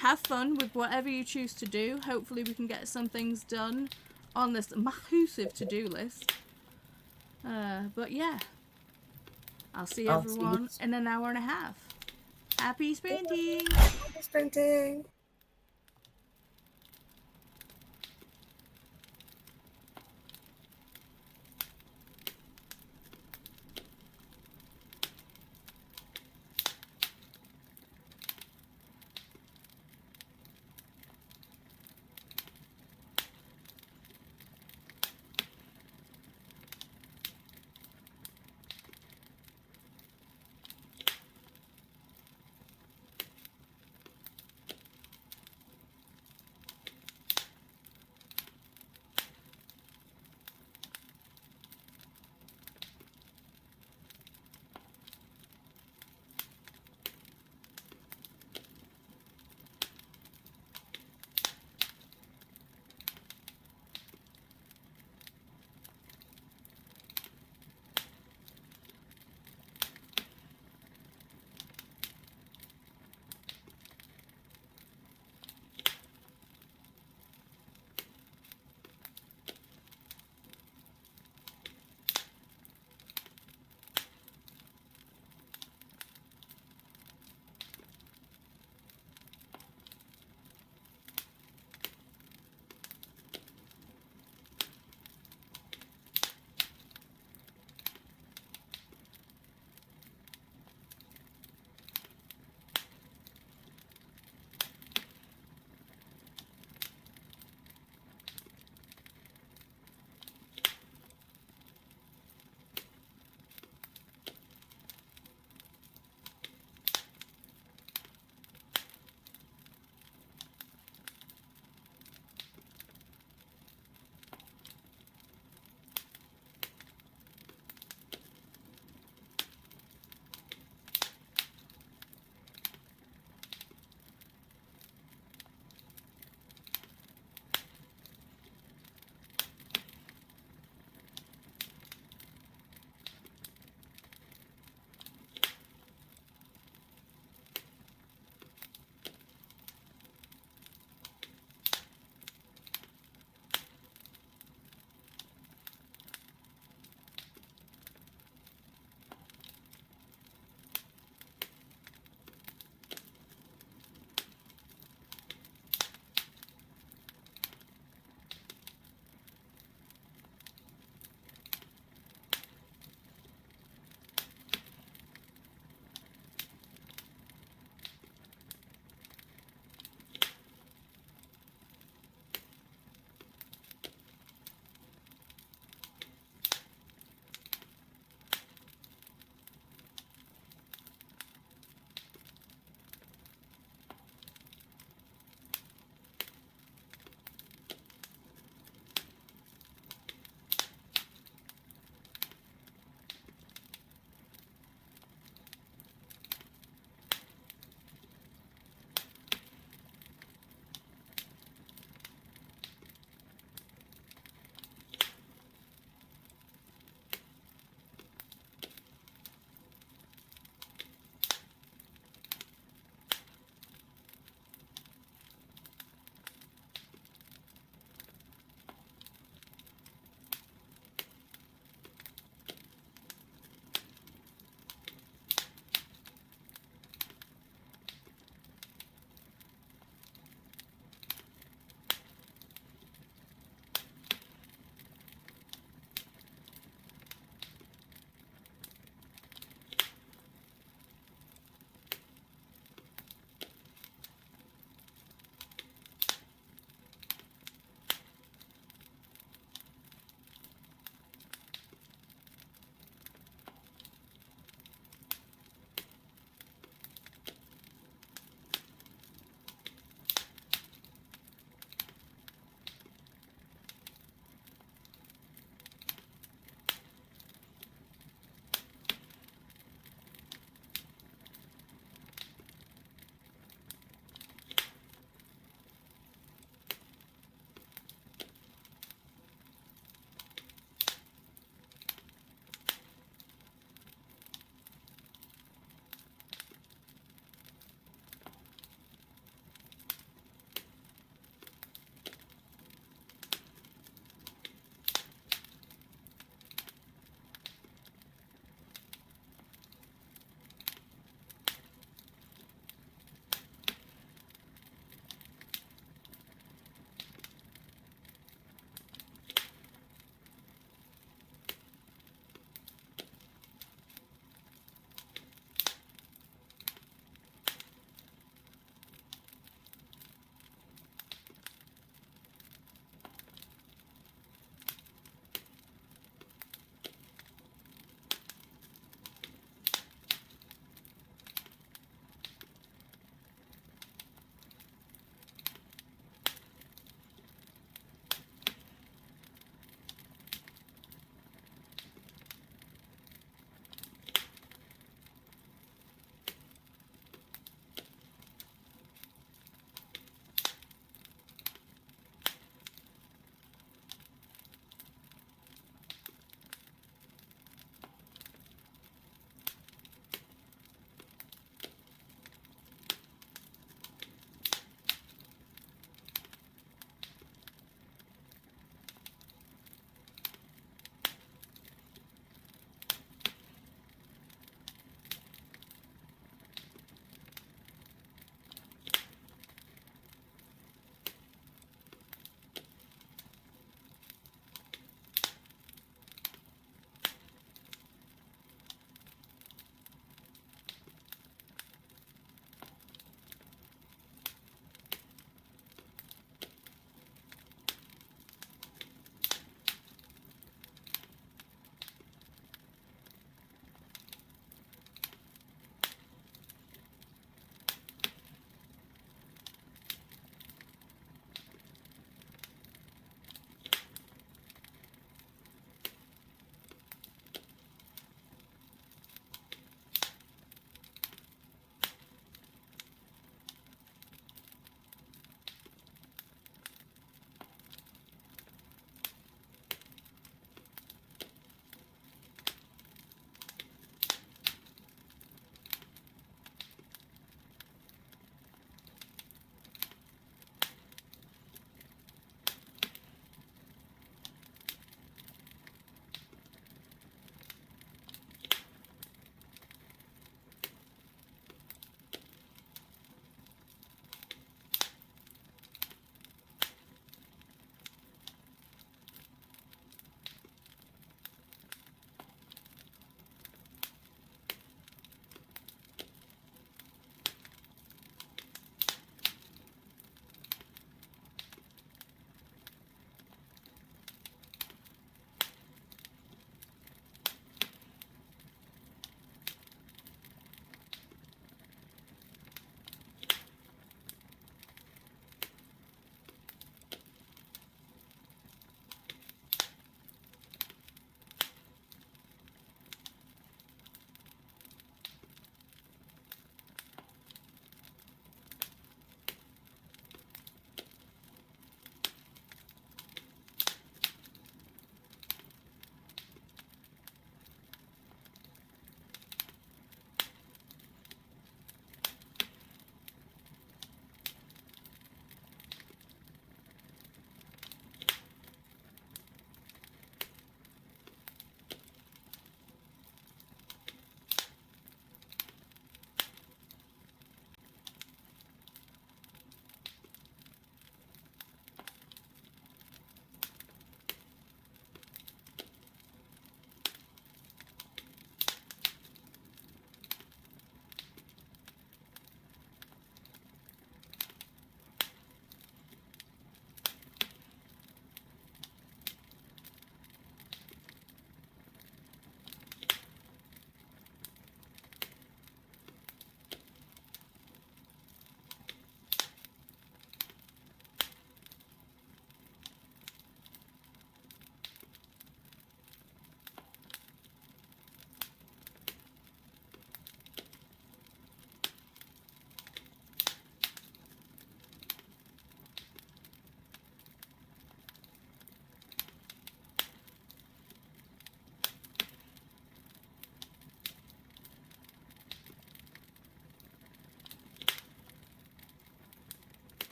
Have fun with whatever you choose to do. Hopefully we can get some things done on this massive to-do list. But yeah. I'll see everyone in an hour and a half. Happy sprinting! Happy sprinting!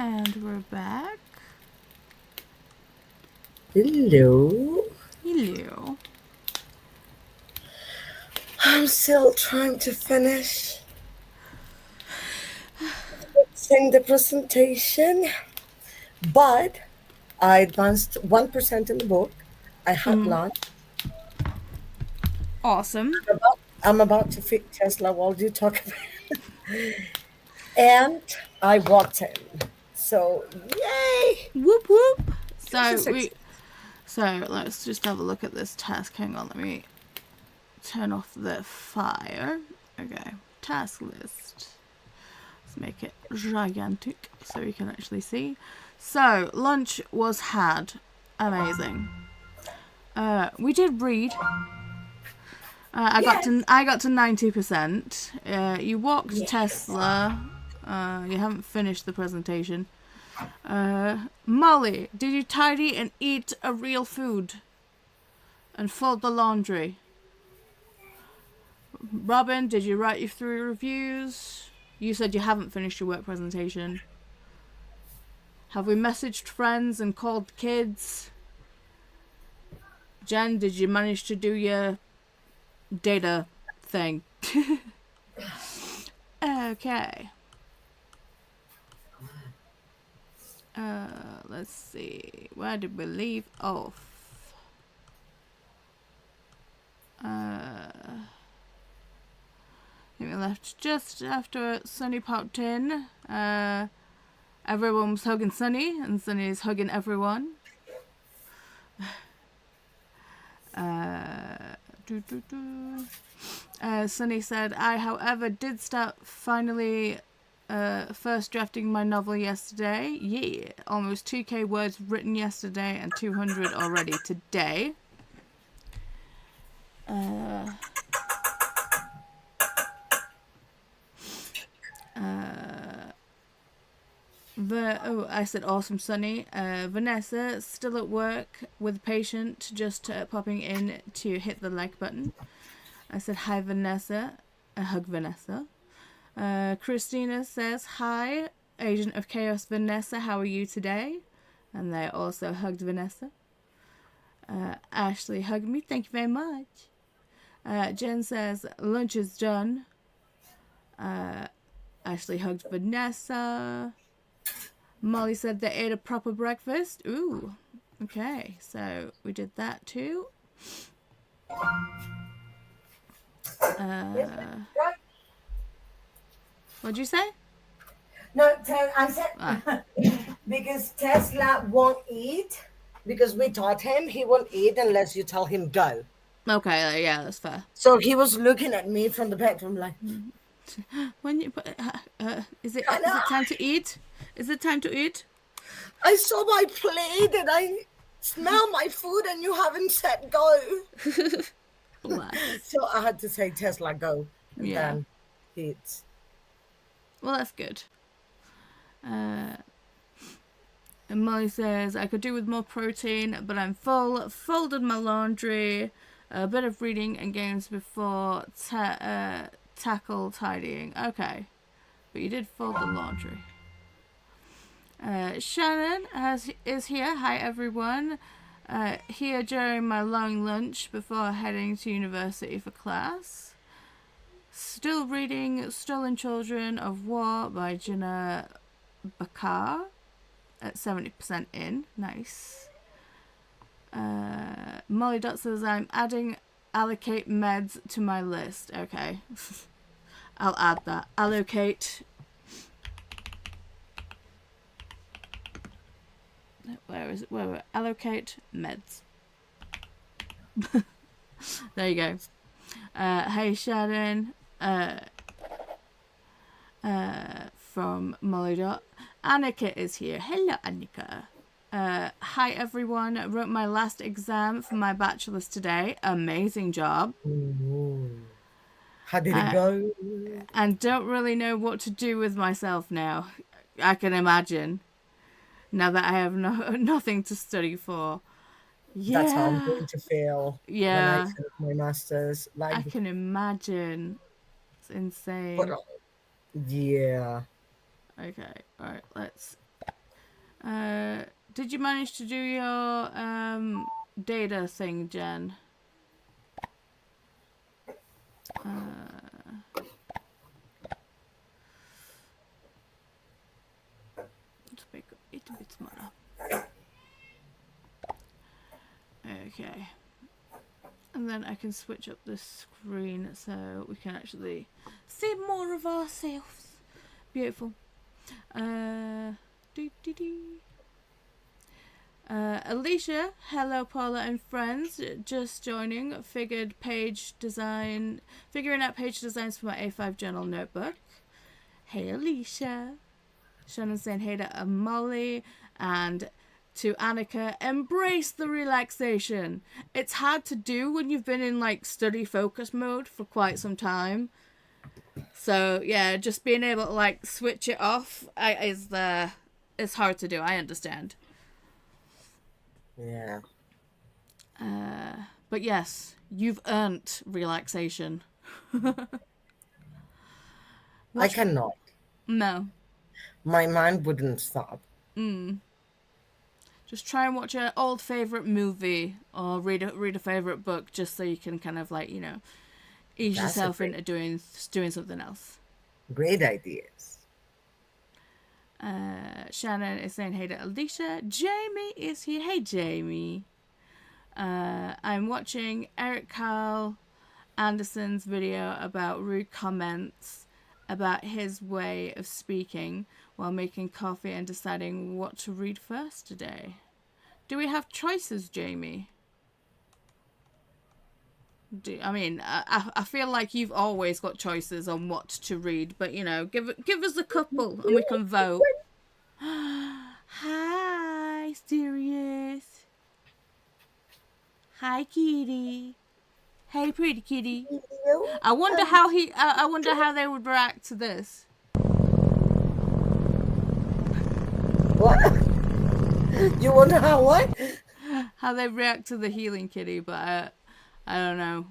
And we're back. Hello. Hello. I'm still trying to finish fixing the presentation, but I advanced 1% in the book. I had lunch. Awesome. I'm about to fix Tesla while you talk about it. And I walked in. So, yay! Whoop whoop. Just a six. So let's just have a look at this task. Hang on, let me turn off the fire. Okay, task list. Let's make it gigantic so we can actually see. So lunch was had. Amazing. We did read. I got to 90%. You walked Tesla. You haven't finished the presentation. Molly, did you tidy and eat a real food? And fold the laundry? Robin, did you write your 3 reviews? You said you haven't finished your work presentation. Have we messaged friends and called kids? Jen, did you manage to do your data thing? Okay. Let's see. Where did we leave off? I think we left just after Sunny popped in. Everyone was hugging Sunny, and Sunny's hugging everyone. Sunny said, I, however, did start finally first drafting my novel yesterday. Yeah, almost 2k words written yesterday and 200 already today. I said awesome, Sunny. Vanessa, still at work with a patient, just popping in to hit the like button. I said hi, Vanessa. I hug Vanessa. Christina says hi, Agent of Chaos Vanessa, how are you today? And they also hugged Vanessa. Ashley hugged me, thank you very much. Jen says lunch is done. Ashley hugged Vanessa. Molly said they ate a proper breakfast. Ooh, okay, so we did that too. What'd you say? No, I said because Tesla won't eat, because we taught him he won't eat unless you tell him go. Okay, yeah, that's fair. So he was looking at me from the bedroom like, When you is it time to eat? Is it time to eat? I saw my plate and I smell my food and you haven't said go. So I had to say Tesla go, and then he eats. Well, that's good. And Molly says, I could do with more protein, but I'm full. Folded my laundry. A bit of reading and games before tackle tidying. Okay. But you did fold the laundry. Shannon is here. Hi, everyone. Here during my long lunch before heading to university for class. Still reading Stolen Children of War by Jenna Bakar at 70% in. Nice. Molly Dot says I'm adding allocate meds to my list. Okay. I'll add that. Allocate. Where is it? Where? Allocate meds. There you go. Hey Shannon. From Molly Dot. Annika is here. Hello, Annika. Hi everyone. I wrote my last exam for my bachelor's today. Amazing job. Ooh. How did it go? And don't really know what to do with myself now. I can imagine. Now that I have nothing to study for. Yeah. That's how I'm going to feel when I finish my master's. Like, I can imagine. It's insane. But, yeah. Okay, alright, let's Did you manage to do your data thing, Jen? Let's make it a bit smaller. Okay. And then I can switch up the screen so we can actually see more of ourselves. Beautiful. Alicia, hello Paula and friends, just joining. Figuring out page designs for my A5 journal notebook. Hey Alicia. Shannon saying hey to Molly, and to Annika, embrace the relaxation. It's hard to do when you've been in like study focus mode for quite some time. So yeah, just being able to like switch it off it's hard to do. I understand. Yeah. But yes, you've earned relaxation. I cannot. No. My mind wouldn't stop. Just try and watch an old favorite movie or read a favorite book, just so you can kind of like, you know, ease yourself into doing something else. Great ideas. Shannon is saying hey to Alicia. Jamie is here. Hey Jamie. I'm watching Eric Carl Anderson's video about rude comments about his way of speaking while making coffee and deciding what to read first today. Do we have choices, Jamie? I feel like you've always got choices on what to read, but you know, give us a couple and we can vote. Hi, Sirius. Hi, kitty. Hey, pretty kitty. I wonder how they would react to this. What? You wonder how what? How they react to the healing kitty, but I don't know.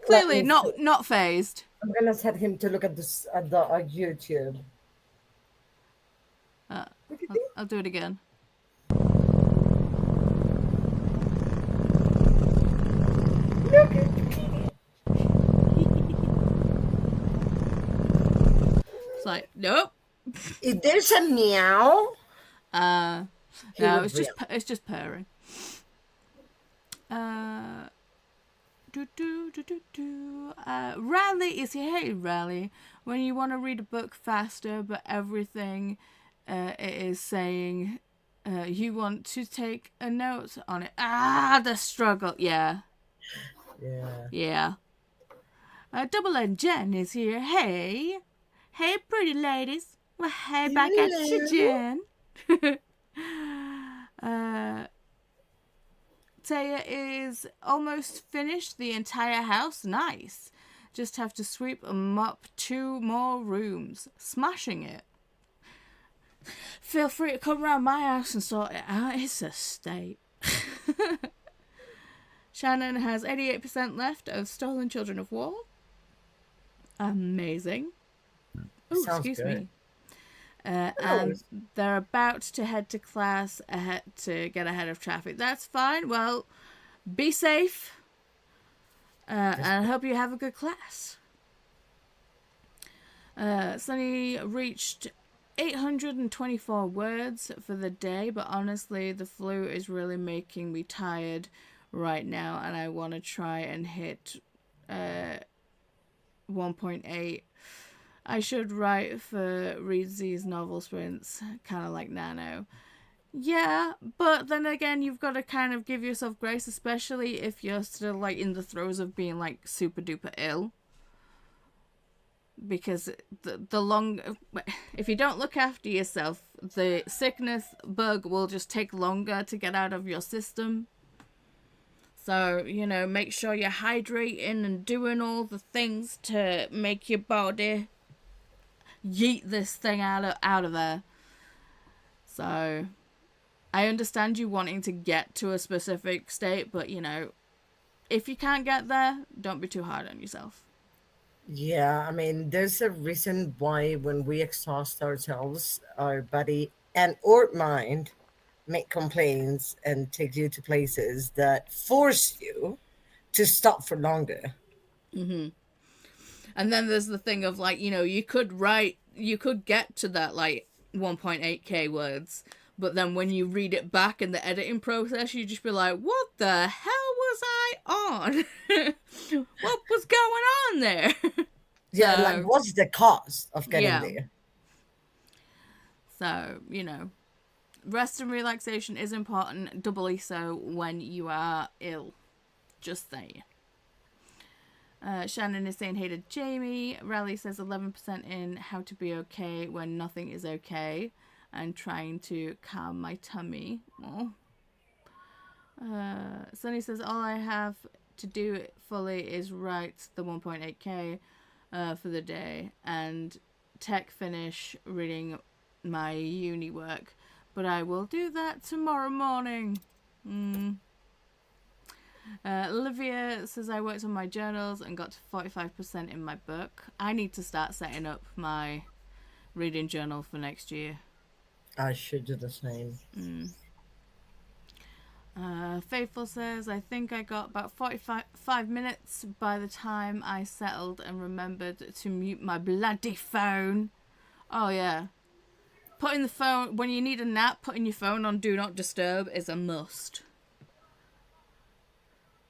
Clearly not phased. I'm gonna set him to look at this at the YouTube. I'll do it again. Look at It's like, nope. If there's a meow. No, it's just purring. Riley is here. Hey, Riley. When you want to read a book faster, but everything it is saying, you want to take a note on it. The struggle. Yeah. Double N Jen is here. Hey, pretty ladies. Well, hey, back at you, Jen. Taya is almost finished the entire house. Nice. Just have to sweep and mop 2 more rooms. Smashing it. Feel free to come around my house and sort it out. It's a state. Shannon has 88% left of Stolen Children of War. Amazing. Oh, excuse me. And they're about to head to class to get ahead of traffic. That's fine. Well, be safe. And I hope you have a good class. Sunny reached 824 words for the day, but honestly, the flu is really making me tired right now, and I want to try and hit 1.8. I should write for Reedsy's novel sprints, kind of like Nano. Yeah, but then again, you've got to kind of give yourself grace, especially if you're still like in the throes of being like super duper ill. Because if you don't look after yourself, the sickness bug will just take longer to get out of your system. So, you know, make sure you're hydrating and doing all the things to make your body yeet this thing out of there. So, I understand you wanting to get to a specific state, but, you know, if you can't get there, don't be too hard on yourself. Yeah, I mean, there's a reason why when we exhaust ourselves, our body and or mind make complaints and take you to places that force you to stop for longer. And then there's the thing of like, you could get to that like 1.8k words, but then when you read it back in the editing process, you just be like, what the hell was I on? What was going on there? Yeah, So, like what's the cost of getting yeah. there? So, rest and relaxation is important, doubly so when you are ill. Just saying. Shannon is saying hated Jamie. Rally says 11% in how to be okay when nothing is okay and trying to calm my tummy. Oh. Sunny says all I have to do it fully is write the 1.8k for the day and tech finish reading my uni work, but I will do that tomorrow morning. Olivia says I worked on my journals and got to 45% in my book. I need to start setting up my reading journal for next year. I should do the same. Faithful says I think I got about 45 minutes by the time I settled and remembered to mute my bloody phone. Oh yeah, putting the phone when you need a nap, putting your phone on do not disturb is a must.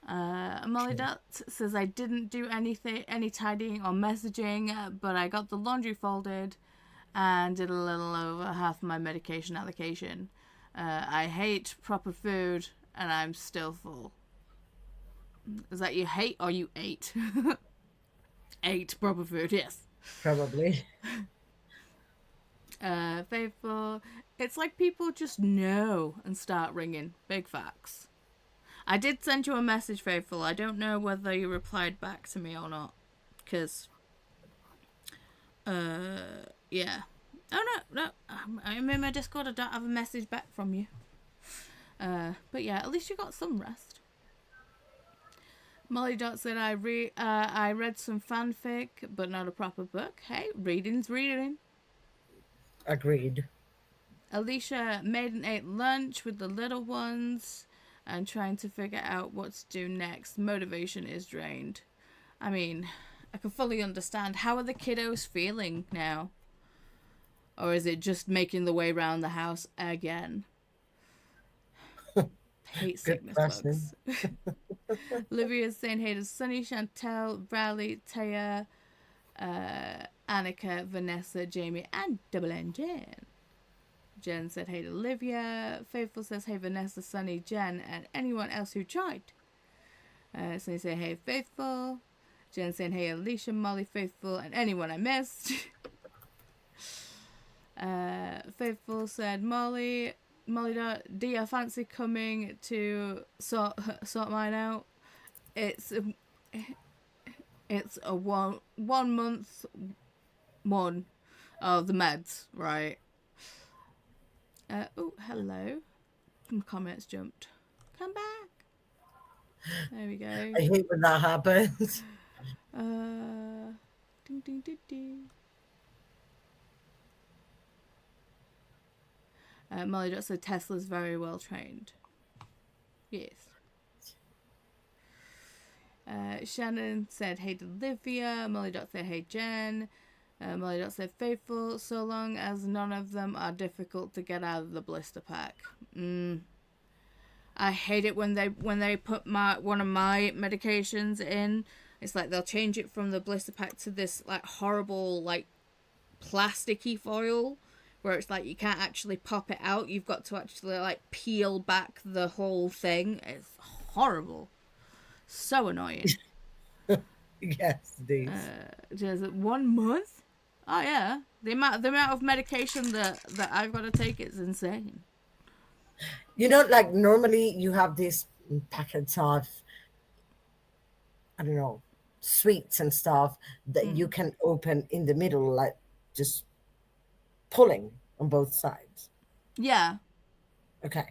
Molly Dot says I didn't do any tidying or messaging, but I got the laundry folded and did a little over half my medication allocation. I hate proper food and I'm still full. Is that you hate or you ate? Ate proper food, yes. Probably. Faithful. It's like people just know and start ringing. Big facts. I did send you a message, Faithful. I don't know whether you replied back to me or not. Because, yeah. Oh, no. I'm in my Discord. I don't have a message back from you. But yeah, at least you got some rest. Molly Dot said, I read some fanfic, but not a proper book. Hey, reading's reading. Agreed. Alicia made and ate lunch with the little ones and trying to figure out what to do next. Motivation is drained. I mean, I can fully understand. How are the kiddos feeling now? Or is it just making the way around the house again? Hate sickness bugs. Olivia's saying hey to Sunny, Chantel, Riley, Taya, Annika, Vanessa, Jamie, and Double N Jen. Jen said hey to Olivia. Faithful says hey Vanessa, Sunny, Jen, and anyone else who joined. Sunny said hey Faithful. Jen saying hey Alicia, Molly, Faithful, and anyone I missed. Faithful said Molly, do you fancy coming to sort mine out? It's a 1 month one of the meds, right? Oh, hello. Comments jumped. Come back. There we go. I hate when that happens. Ding, ding, ding, ding. Molly Dot said Tesla's very well trained. Yes. Shannon said hey to Olivia. Molly Dot said hey Jen. Molly Dot said Faithful, so long as none of them are difficult to get out of the blister pack. I hate it when they put one of my medications in. It's like they'll change it from the blister pack to this like horrible like plasticky foil where it's like you can't actually pop it out. You've got to actually like peel back the whole thing. It's horrible. So annoying. Yes, these. Just 1 month? Oh yeah. The amount of medication that I've got to take is insane. You know, like normally you have these packets of, I don't know, sweets and stuff that you can open in the middle, like just pulling on both sides. Yeah. Okay.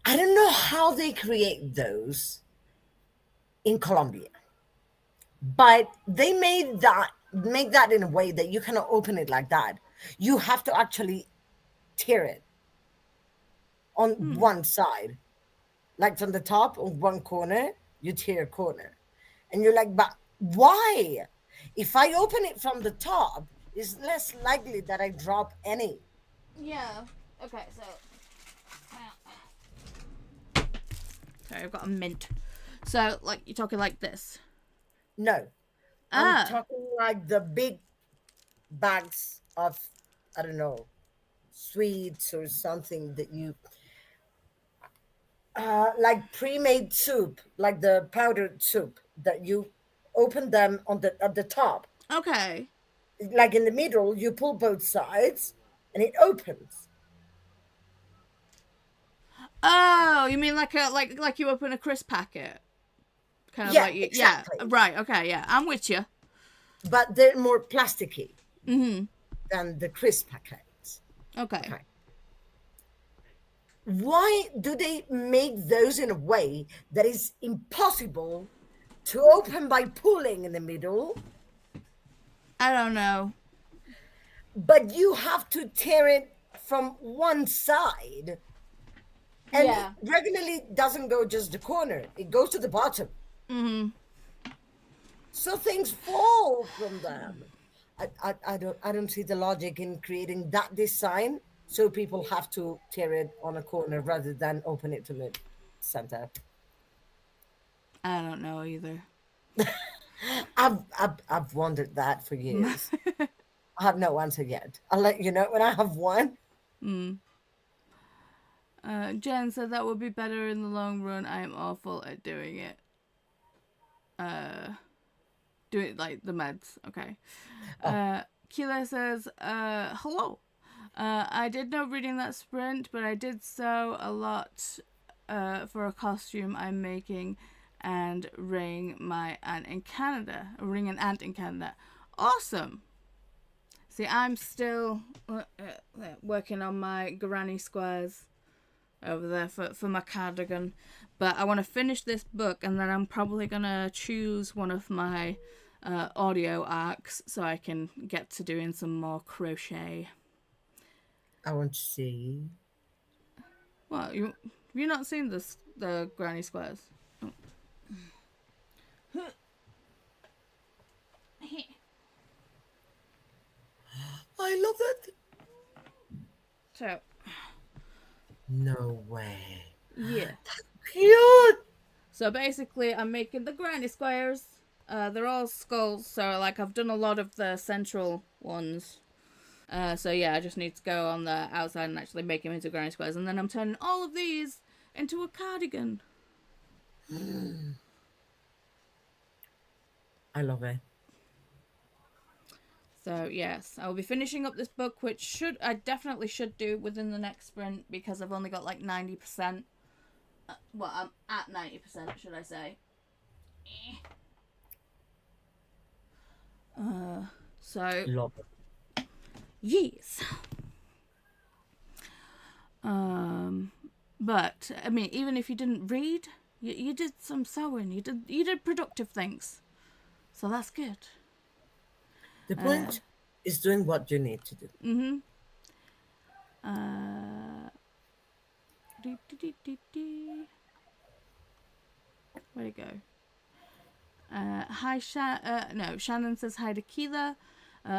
I don't know how they create those in Colombia, but they make that in a way that you cannot open it like that. You have to actually tear it on one side, like from the top on one corner, you tear a corner. And you're like, but why? If I open it from the top, it's less likely that I drop any. Yeah. Okay, so. Sorry, I've got a mint. So, like, you're talking like this. No, I'm talking like the big bags of, I don't know, sweets or something that you, like pre-made soup, like the powdered soup that you open them on the at the top, Okay. like in the middle, you pull both sides and it opens. Oh, you mean like like you open a crisp packet? Kind of Yeah, like you, yeah. exactly. Right. Okay. Yeah, I'm with you. But they're more plasticky Mm-hmm. than the crisp packets. Okay. Okay. Why do they make those in a way that is impossible to open by pulling in the middle, I don't know. but you have to tear it from one side? And it Yeah. regularly doesn't go just the corner, it goes to the bottom. Mm-hmm. So things fall from them. I don't see the logic in creating that design so people have to tear it on a corner rather than open it to the center. I don't know either. I've wondered that for years. I have no answer yet. I'll let you know when I have one. Jen said that would be better in the long run. I am awful at doing it. Do it like the meds. Okay. Kila says, hello. I did no reading that sprint, but I did sew a lot for a costume I'm making and ring my aunt in Canada. Ring an aunt in Canada. Awesome. See, I'm still working on my granny squares over there for my cardigan. But I want to finish this book, and then I'm probably going to choose one of my audio arcs so I can get to doing some more crochet. I want to see. What, have you not seen the granny squares? Oh. I love it. So, No way. yeah. Cute. So basically, I'm making the granny squares. They're all skulls, so like I've done a lot of the central ones. So yeah, I just need to go on the outside and actually make them into granny squares, and then I'm turning all of these into a cardigan. I love it. So yes, I will be finishing up this book, which I definitely should do within the next sprint because I've only got like 90%. Well, I'm at 90%, should I say? So Love it. yes. But I mean, even if you didn't read, you did some sewing. You did productive things, so that's good. The point is doing what you need to do. Mm-hmm. Where'd it go? Hi, Shannon says hi to Keela.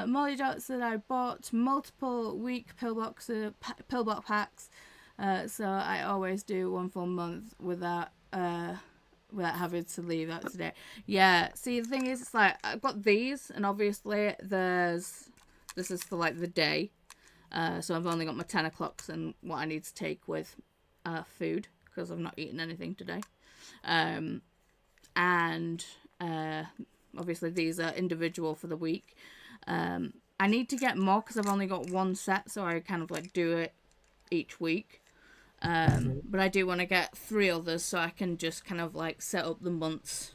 Molly Dot said I bought multiple week pillbox packs, so I always do one full month without having to leave out today. Yeah, see, the thing is, it's like I've got these, and obviously this is for like the day, so I've only got my 10 o'clocks and what I need to take with food because I've not eaten anything today, and obviously these are individual for the week. I need to get more because I've only got one set, so I kind of like do it each week. But I do want to get 3 others so I can just kind of like set up the months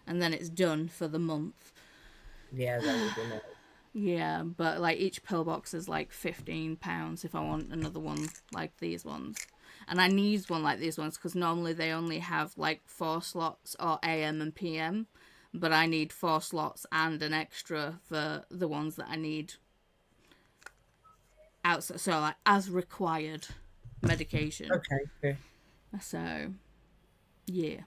and then it's done for the month. Yeah, that would be nice. Yeah, but like each pillbox is like £15 if I want another one like these ones. And I need one like these ones because normally they only have like 4 slots or AM and PM. But I need 4 slots and an extra for the ones that I need outside, so like as required medication. Okay. So, yeah.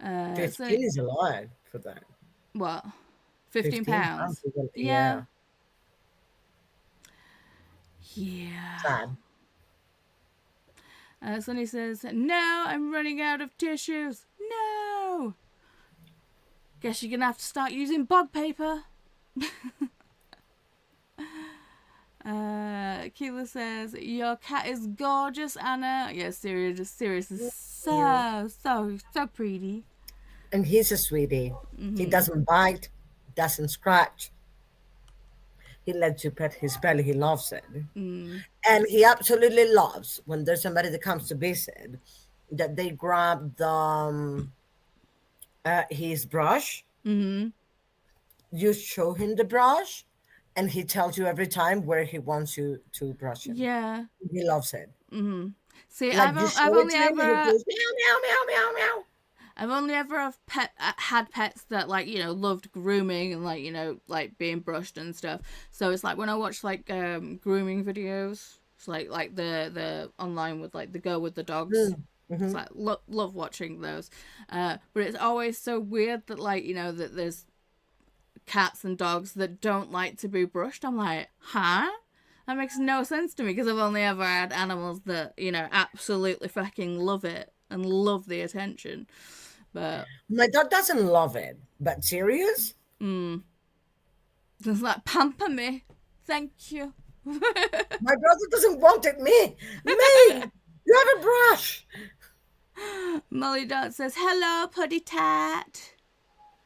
15 So is a lot for that. what? 15 £15 pounds. is a- Yeah. yeah. Yeah. Sad. Sonny says, "No, I'm running out of tissues. No. Guess you're gonna have to start using bog paper." Keela says, "Your cat is gorgeous, Anna." Yeah, Sirius is so pretty. And he's a sweetie. He doesn't bite, doesn't scratch. He lets you pet his belly. He loves it. And he absolutely loves when there's somebody that comes to visit that they grab his brush. You show him the brush, and he tells you every time where he wants you to brush him. Yeah. He loves it. See, Like you I've show it only to him, and he ever goes meow meow meow meow meow. I've only ever had pets that like loved grooming and like being brushed and stuff. So it's like when I watch like grooming videos, it's like the online with like the girl with the dogs. It's like love watching those. But it's always so weird that like that there's cats and dogs that don't like to be brushed. I'm like, huh? That makes no sense to me because I've only ever had animals that absolutely fucking love it and love the attention. But My dog doesn't love it, but serious? just like pamper me, thank you. My brother doesn't want it. Me, you have a brush. Molly Dot says, "Hello, Puddy Tat."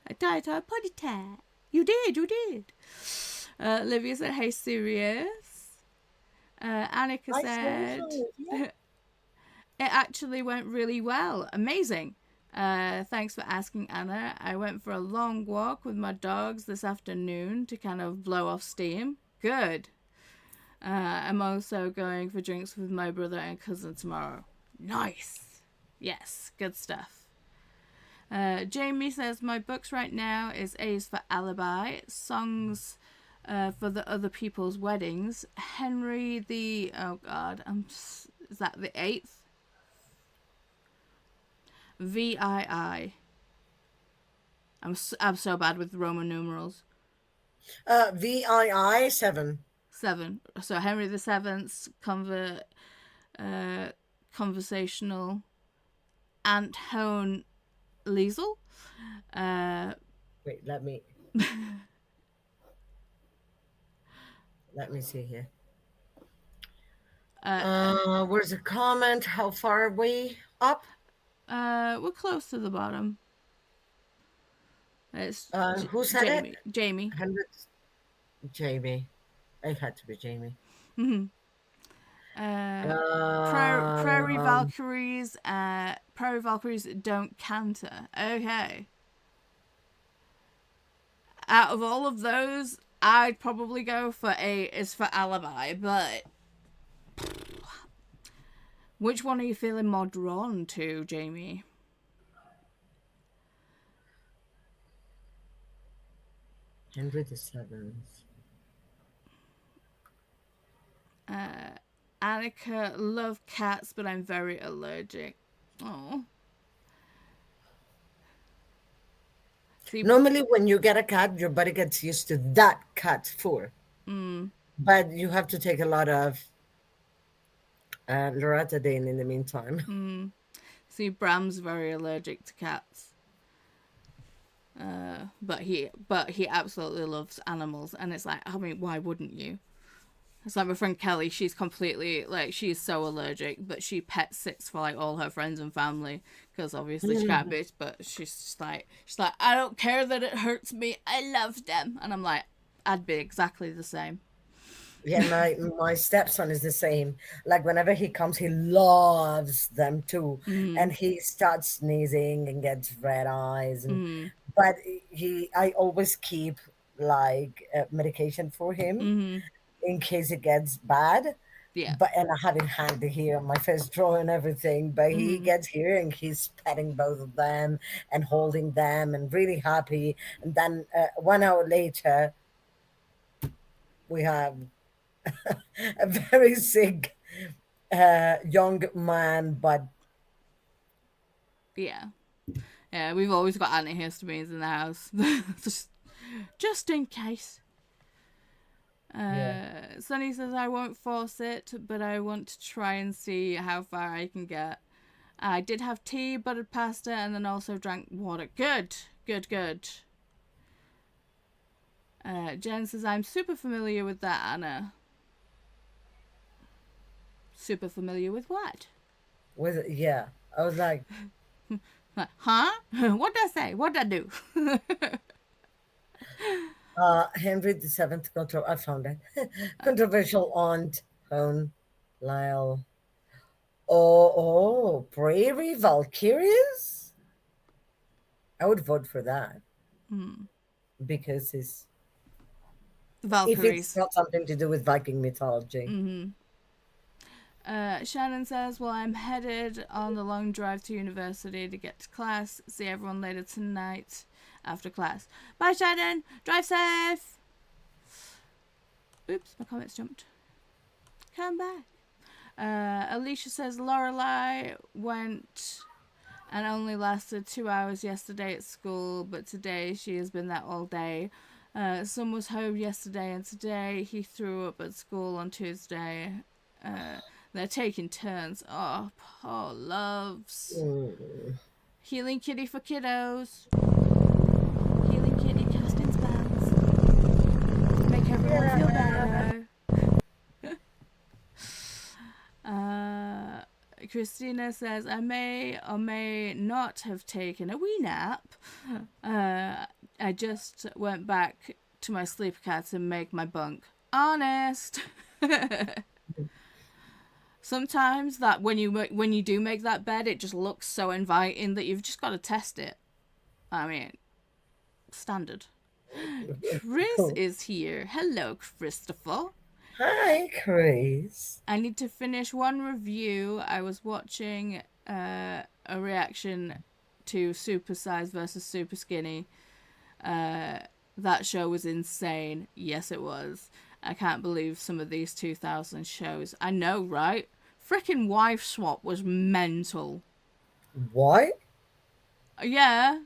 I died, Puddy Tat. You did. Livia said, "Hey, Sirius." Annika said, "It actually went really well. Amazing. Thanks for asking, Anna. I went for a long walk with my dogs this afternoon to kind of blow off steam. Good. I'm also going for drinks with my brother and cousin tomorrow. Nice. Yes, good stuff." Jamie says, "My books right now is A's for Alibi, Songs for the Other People's Weddings, Henry the... Oh, God. Is that the 8th? VII. I'm so bad with Roman numerals. VII 7. 7. So Henry the 7th's conversational Aunt Hone Liesel. Wait, let me see here. Where's the comment? How far are we up? We're close to the bottom. It's who said Jamie. it? Jamie. Jamie. It had to be Jamie. Prairie Valkyries. Prairie Valkyries don't canter. Okay. Out of all of those, I'd probably go for A is for Alibi, but which one are you feeling more drawn to, Jamie? Henry the 7th. Annika, love cats, but I'm very allergic. Oh. Normally, when you get a cat, your body gets used to that cat's fur. But you have to take a lot of loratadine in the meantime. See, Bram's very allergic to cats. But he absolutely loves animals, and it's like, I mean, why wouldn't you? It's like my friend Kelly, she's completely, like, she's so allergic, but she pet sits for, like, all her friends and family, because obviously she can't bitch, but she's like, I don't care that it hurts me, I love them. And I'm like, I'd be exactly the same. Yeah, my stepson is the same. Like, whenever he comes, he loves them too. And he starts sneezing and gets red eyes. But I always keep, like, medication for him. In case it gets bad. Yeah. And I have it handy here on my first drawer and everything. But he gets here and he's petting both of them and holding them and really happy. And then 1 hour later, we have a very sick young man, but Yeah. Yeah, we've always got antihistamines in the house. just in case. yeah. Sunny says, I won't force it, but I want to try and see how far I can get. I did have tea, buttered pasta, and then also drank water. Good. Good, good. Jen says, I'm super familiar with that, Anna. Super familiar with what? Yeah. I was like, Huh? What'd I say? What'd I do? Henry the Seventh control. I found it. Controversial aunt, Hone, Lyle. Oh, Prairie Valkyries? I would vote for that because if it's Valkyries. not something to do with Viking mythology. Shannon says, well, I'm headed on the long drive to university to get to class. See everyone later tonight after class. Bye, Shannon. Drive safe. Oops, my comments jumped. Come back. Alicia says, Lorelai went and only lasted 2 hours yesterday at school, but today she has been there all day. Son was home yesterday, and today he threw up at school on Tuesday. They're taking turns. Oh, poor loves. Healing kitty for kiddos. Healing kitty casting spells. Make everyone feel better. Christina says, I may or may not have taken a wee nap. I just went back to my sleep cats and make my bunk. Honest. Sometimes that when you do make that bed, it just looks so inviting that you've just got to test it. I mean, standard. Chris is here. Hello, Christopher. Hi, Chris. I need to finish one review. I was watching a reaction to Super Size versus Super Skinny. That show was insane. Yes, it was. I can't believe some of these 2000 shows. I know, right? Frickin' Wife Swap was mental. What? Yeah.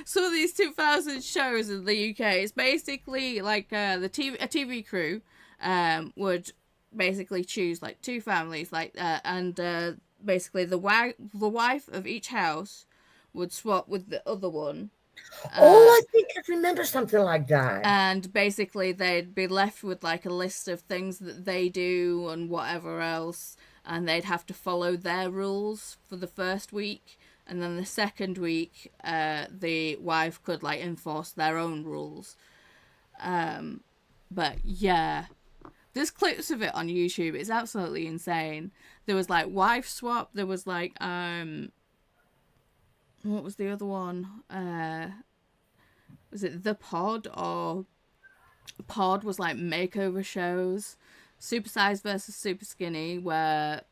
Some of these 2000 shows in the UK, it's basically like a TV crew would basically choose like two families, and basically the wife of each house would swap with the other one. I think I remember something like that. And basically they'd be left with like a list of things that they do and whatever else, and they'd have to follow their rules for the first week, and then the second week the wife could like enforce their own rules. But yeah, there's clips of it on YouTube. It's absolutely insane. There was like Wife Swap, there was like what was the other one? Was it The Pod? Or Pod was like makeover shows. Super Size versus Super Skinny, where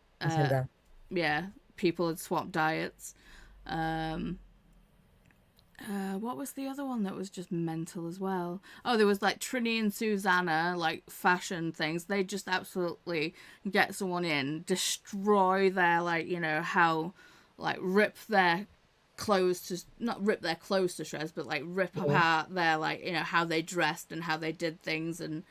yeah, people had swapped diets. What was the other one that was just mental as well? Oh, there was like Trini and Susanna, like fashion things. They just absolutely get someone in, destroy their like, you know, how like rip their clothes to, not rip their clothes to shreds, but like rip apart their like, you know, how they dressed and how they did things and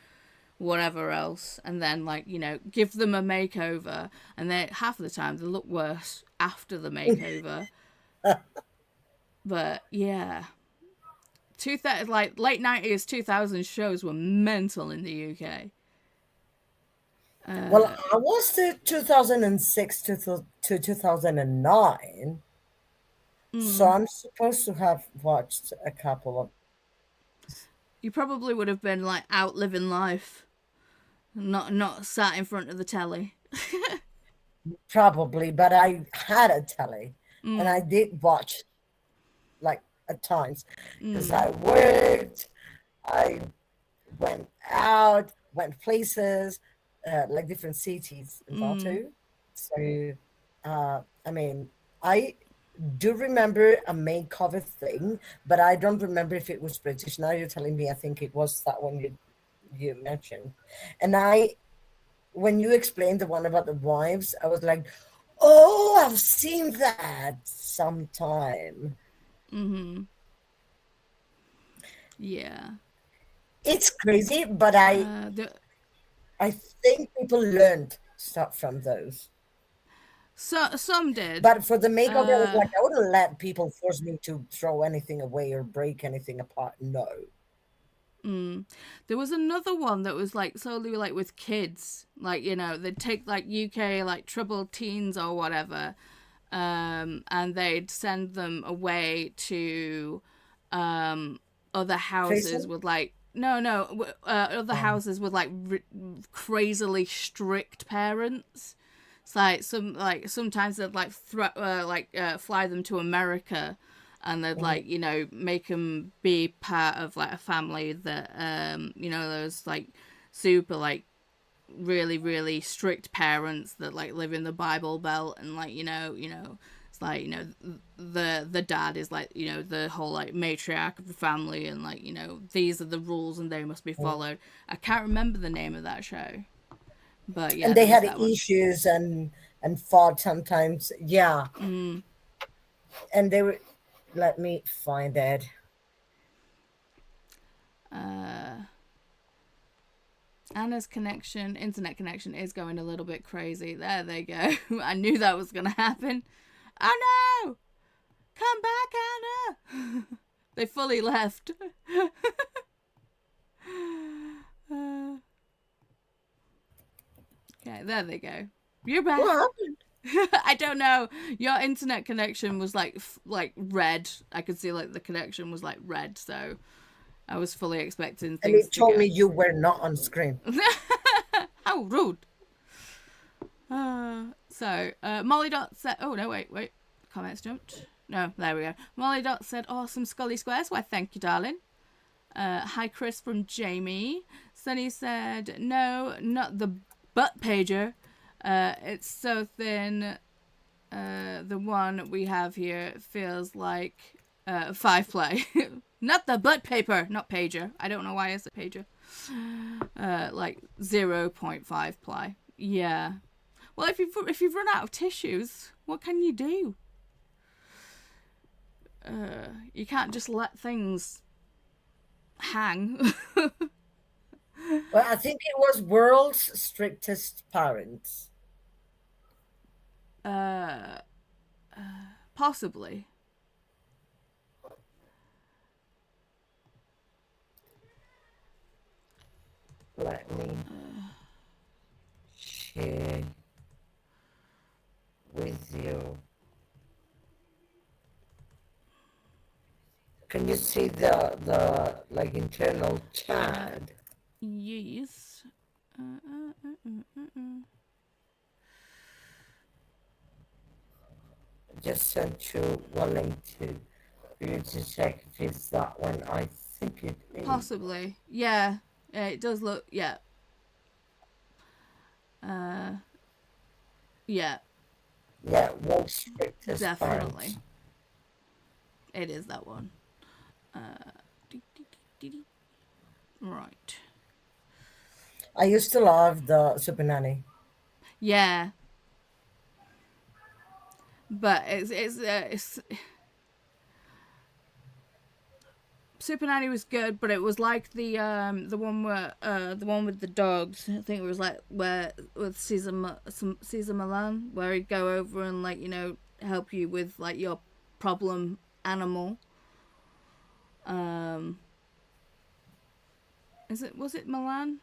whatever else, and then like, you know, give them a makeover, and then half of the time they look worse after the makeover. But yeah, like late 90s 2000 shows were mental in the UK. Well, I was the 2006 to 2009, so I'm supposed to have watched a couple of. You probably would have been like out living life, not sat in front of the telly. Probably, but I had a telly, and I did watch, like at times, because I worked, I went out, went places, like different cities in Vaatu. So, I mean, I do remember a makeover thing, but I don't remember if it was British. Now you're telling me, I think it was that one you you mentioned. And when you explained the one about the wives, I was like, oh, I've seen that sometime. Yeah. It's crazy, but I think people learned stuff from those. So some did. But for the makeover, I was like, I wouldn't let people force me to throw anything away or break anything apart. No. There was another one that was like solely like with kids, like, you know, they'd take like UK like troubled teens or whatever, and they'd send them away to other houses Prison? with like other houses with like crazily strict parents. It's like sometimes they'd like fly them to America, and they'd like, you know, make them be part of like a family that you know, those like super like really really strict parents that like live in the Bible Belt, and like, you know it's like, you know, the dad is like, you know, the whole like matriarch of the family, and like, you know, these are the rules and they must be followed. I can't remember the name of that show, but yeah, And they had that one. issues and fought sometimes. Yeah. And they were, let me find it. Anna's internet connection is going a little bit crazy. There they go. I knew that was going to happen. Oh no! Come back, Anna! They fully left. Okay, there they go. You're back. What happened? I don't know. Your internet connection was like red. I could see like the connection was like red, so I was fully expecting things. And it told me you were not on screen. How rude. So Molly Dot said, oh no, wait, comments jumped. No, there we go. Molly Dot said, awesome Scully Squares. Why, thank you, darling. Hi, Chris from Jamie. Sunny said, no, not the butt pager. It's so thin. The one we have here feels like 5-play. Not the butt paper, not pager. I don't know why it's a pager. Like 0.5 ply. Yeah. Well, if you've run out of tissues, what can you do? You can't just let things hang. Well, I think it was World's Strictest Parents. Possibly. Let me share with you. Can you see the like internal chat? Yes. Just sent you one link for you to check if it's that one. I think it is. Possibly. Yeah. It does look, yeah. Yeah. Yeah, World's Strictest Definitely. Parents. It is that one. Right. I used to love the Super Nanny. Yeah. But it's Super Nanny was good, but it was like the one with the dogs. I think it was like with Caesar Milan, where he'd go over and like, you know, help you with like your problem animal. Was it Milan?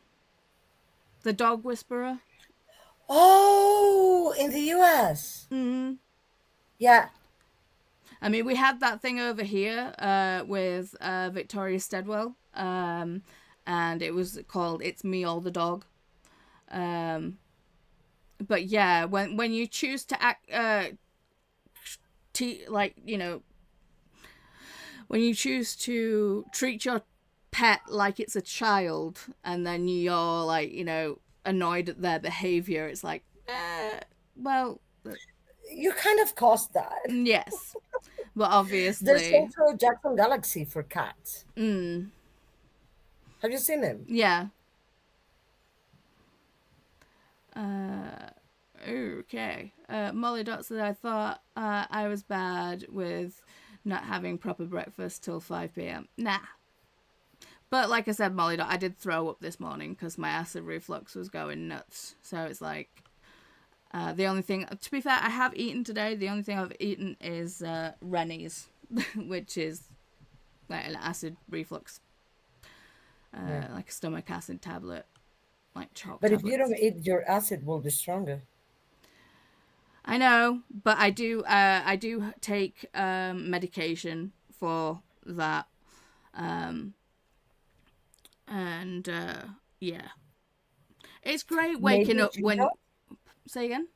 The dog whisperer? Oh, in the US. Mm-hmm. Yeah. I mean, we had that thing over here with Victoria Steadwell, and it was called "It's Me All the Dog." But yeah, when you choose to act, like, you know, when you choose to treat your pet like it's a child, and then you're like, you know, annoyed at their behavior, it's like, well, you kind of caused that. Yes. But obviously there's also Jackson Galaxy for cats. Have you seen him? Yeah. Okay. Molly Dot said, I thought I was bad with not having proper breakfast till 5 p.m. Nah. But like I said, Molly Dot, I did throw up this morning because my acid reflux was going nuts. So it's like, the only thing, to be fair, I have eaten today. The only thing I've eaten is Rennie's, which is like an acid reflux, like a stomach acid tablet, like chalk But if tablets. you don't eat, your acid will be stronger. I know, but I do take medication for that, and yeah, it's great waking Maybe up chicken when. broth? Say again.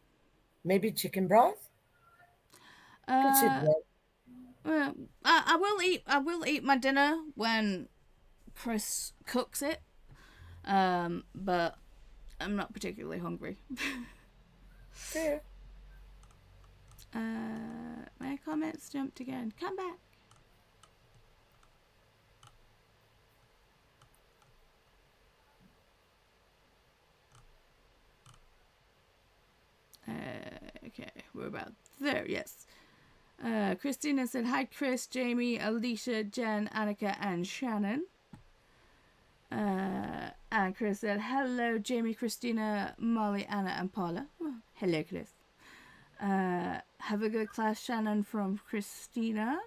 Maybe chicken broth? It's it Uh, I will eat. I will eat my dinner when Chris cooks it. But I'm not particularly hungry. Fair. My comments jumped again. Come back. Okay, we're about there. Yes. Christina said, hi, Chris, Jamie, Alicia, Jen, Annika, and Shannon. And Chris said, hello, Jamie, Christina, Molly, Anna, and Paula. Oh, hello, Chris. Have a good class, Shannon, from Christina.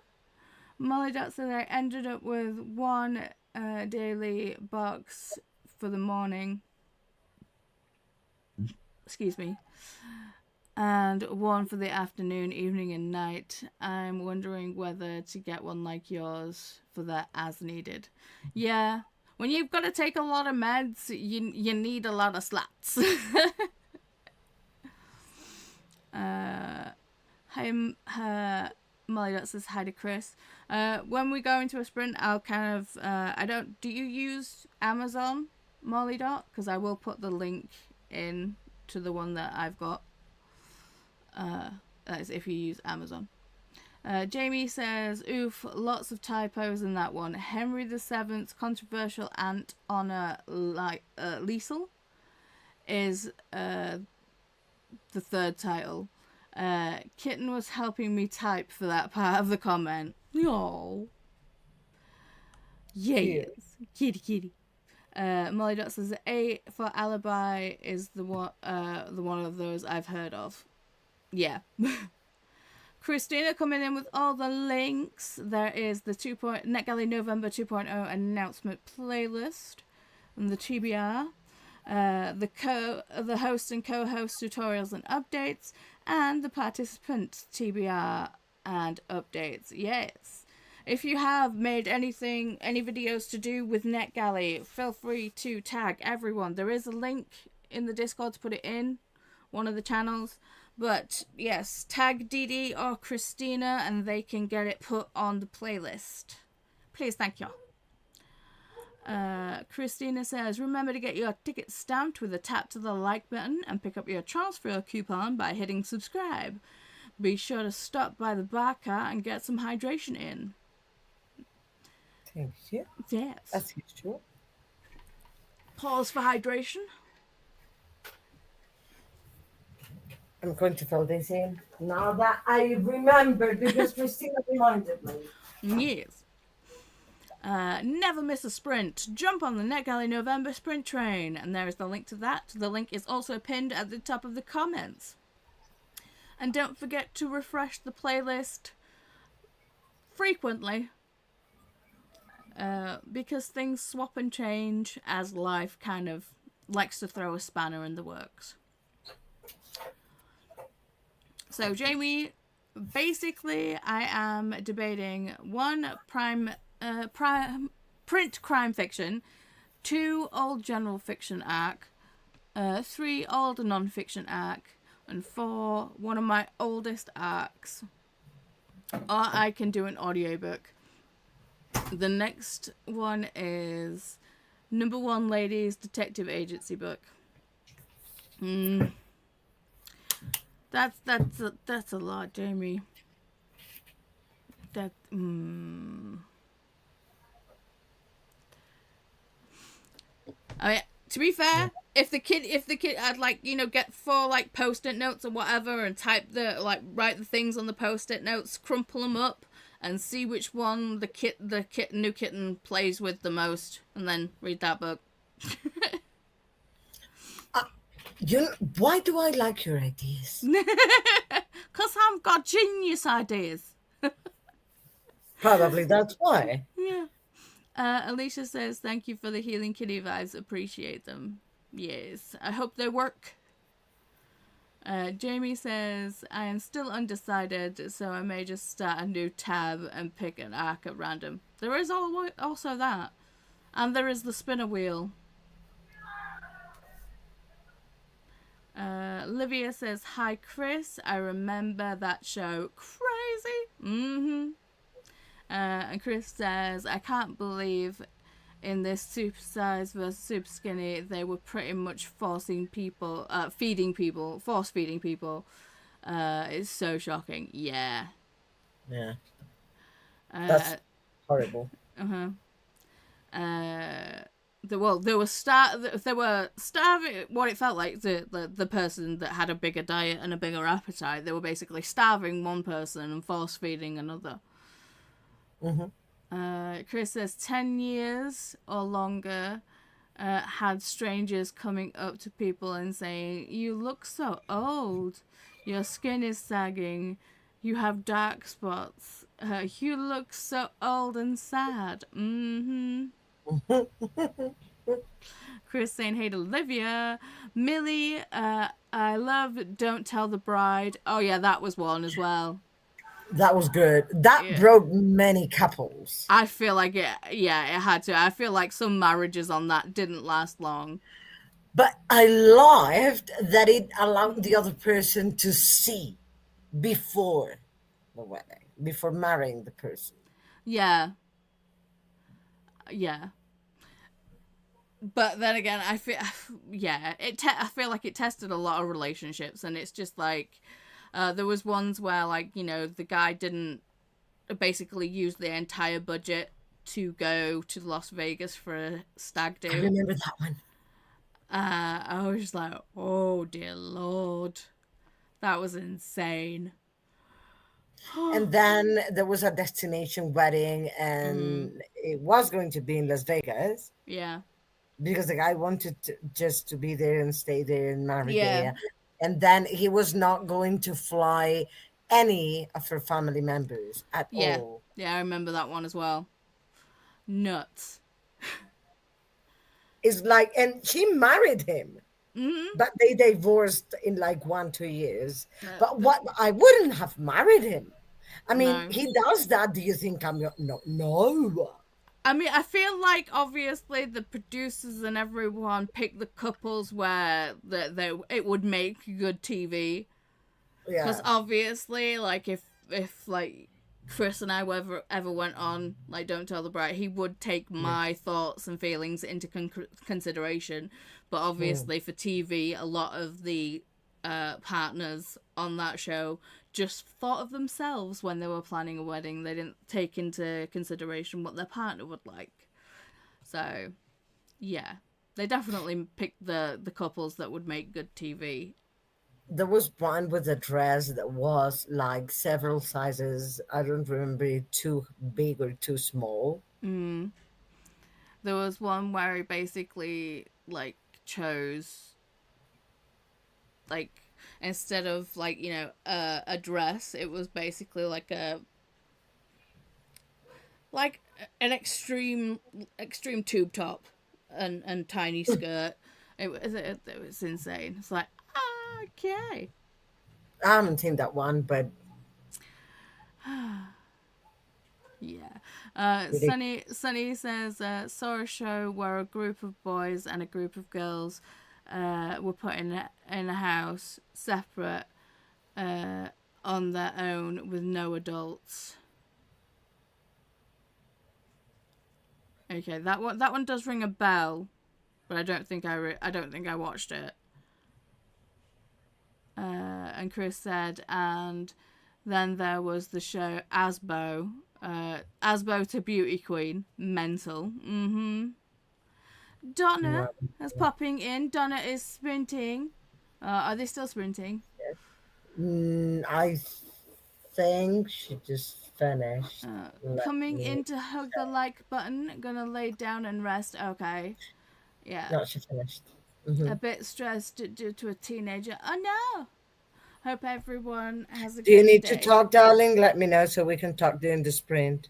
Molly Dot said, I ended up with one daily box for the morning. Excuse me. And one for the afternoon, evening, and night. I'm wondering whether to get one like yours for that as needed. Yeah, when you've got to take a lot of meds, you need a lot of slots. Molly Dot says hi to Chris. When we go into a sprint, I'll kind of do you use Amazon, Molly Dot? Because I will put the link in to the one that I've got. That's if you use Amazon. Jamie says, oof, lots of typos in that one. Henry VII's controversial aunt Honor Liesel is the third title. Kitten was helping me type for that part of the comment. Oh. Yes. Kitty. Molly Dot says A for alibi is the one of those I've heard of. Yeah. Christina coming in with all the links. There is the NetGalley November 2.0 announcement playlist and the TBR. The host and co-host tutorials and updates, and the participant TBR and updates. Yes. If you have made any videos to do with NetGalley, feel free to tag everyone. There is a link in the Discord to put it in one of the channels. But yes, tag Dee or Christina and they can get it put on the playlist. Please, thank you. Christina says, remember to get your ticket stamped with a tap to the like button and pick up your transfer coupon by hitting subscribe. Be sure to stop by the bar cart and get some hydration in. Thank you. Yes. As usual. Pause for hydration. I'm going to fill this in now that I remembered because Christina reminded me. Yes. Never miss a sprint. Jump on the NetGalley November sprint train. And there is the link to that. The link is also pinned at the top of the comments. And don't forget to refresh the playlist frequently. Because things swap and change as life kind of likes to throw a spanner in the works. So, Jamie, basically, I am debating 1 print crime fiction, 2 old general fiction arc, 3 old non-fiction arc, and 4 one of my oldest arcs. Or I can do an audiobook. The next one is Number 1 Ladies Detective Agency book. That's a lot, Jamie. I mean, to be fair, if the kid had like, you know, get 4 like post-it notes or whatever and write the things on the post-it notes, crumple them up, and see which one the new kitten plays with the most, and then read that book. Why do I like your ideas? 'Cause I've got genius ideas. Probably that's why. Yeah. Alicia says, thank you for the healing kitty vibes. Appreciate them. Yes. I hope they work. Jamie says, I am still undecided, so I may just start a new tab and pick an arc at random. There is also that. And there is the spinner wheel. Livia says, hi Chris, I remember that show. Crazy. And Chris says, I can't believe in this super size versus super skinny, they were pretty much force feeding people. It's so shocking. Yeah. Yeah. That's horrible. They were starving. What it felt like, the person that had a bigger diet and a bigger appetite, they were basically starving one person and force feeding another. Chris says 10 years or longer. Had strangers coming up to people and saying, you look so old, your skin is sagging, you have dark spots, you look so old and sad. Chris saying, hey to Olivia. Millie, I love Don't Tell the Bride. Oh yeah, that was one as well. That was good. That broke many couples. I feel like it had to. I feel like some marriages on that didn't last long. But I loved that it allowed the other person to see before the wedding, before marrying the person. Yeah. But then again, I feel I feel like it tested a lot of relationships, and it's just like there was ones where, like, you know, the guy didn't basically use the entire budget to go to Las Vegas for a stag do. I remember that one. I was just like, oh dear Lord, that was insane. And then there was a destination wedding, and it was going to be in Las Vegas. Yeah. Because the guy wanted just to be there and stay there and marry there. And then he was not going to fly any of her family members at all. Yeah, I remember that one as well. Nuts. It's like, and she married him. But they divorced in like 1-2 years. But what, I wouldn't have married him. I mean, he does that. Do you think I'm no. I mean, I feel like obviously the producers and everyone picked the couples where it would make good TV. Yeah. Because obviously, like, if like Chris and I ever went on, like, Don't Tell the Bride, he would take my thoughts and feelings into consideration. But obviously for TV, a lot of the partners on that show just thought of themselves when they were planning a wedding. They didn't take into consideration what their partner would like. So, yeah, they definitely picked the couples that would make good TV. There was one with a dress that was like several sizes. I don't remember it too big or too small. There was one where he basically, like, chose, like, instead of, like, you know, a dress, it was basically like an extreme tube top and tiny skirt. It was insane. It's like, okay. I haven't seen that one, but yeah. Sunny says, saw a show where a group of boys and a group of girls were put in a house separate on their own with no adults. Okay, that one does ring a bell, but I don't think I watched it. And Chris said, and then there was the show Asbo to Beauty Queen. Mental. Donna is popping in. Donna is sprinting. Are they still sprinting? I think she just finished. Coming in to hug the like button. Gonna lay down and rest. Okay. Yeah. No, she finished. A bit stressed due to a teenager. Oh no. Hope everyone has a Do you good need day. to talk, darling? Let me know so we can talk during the sprint.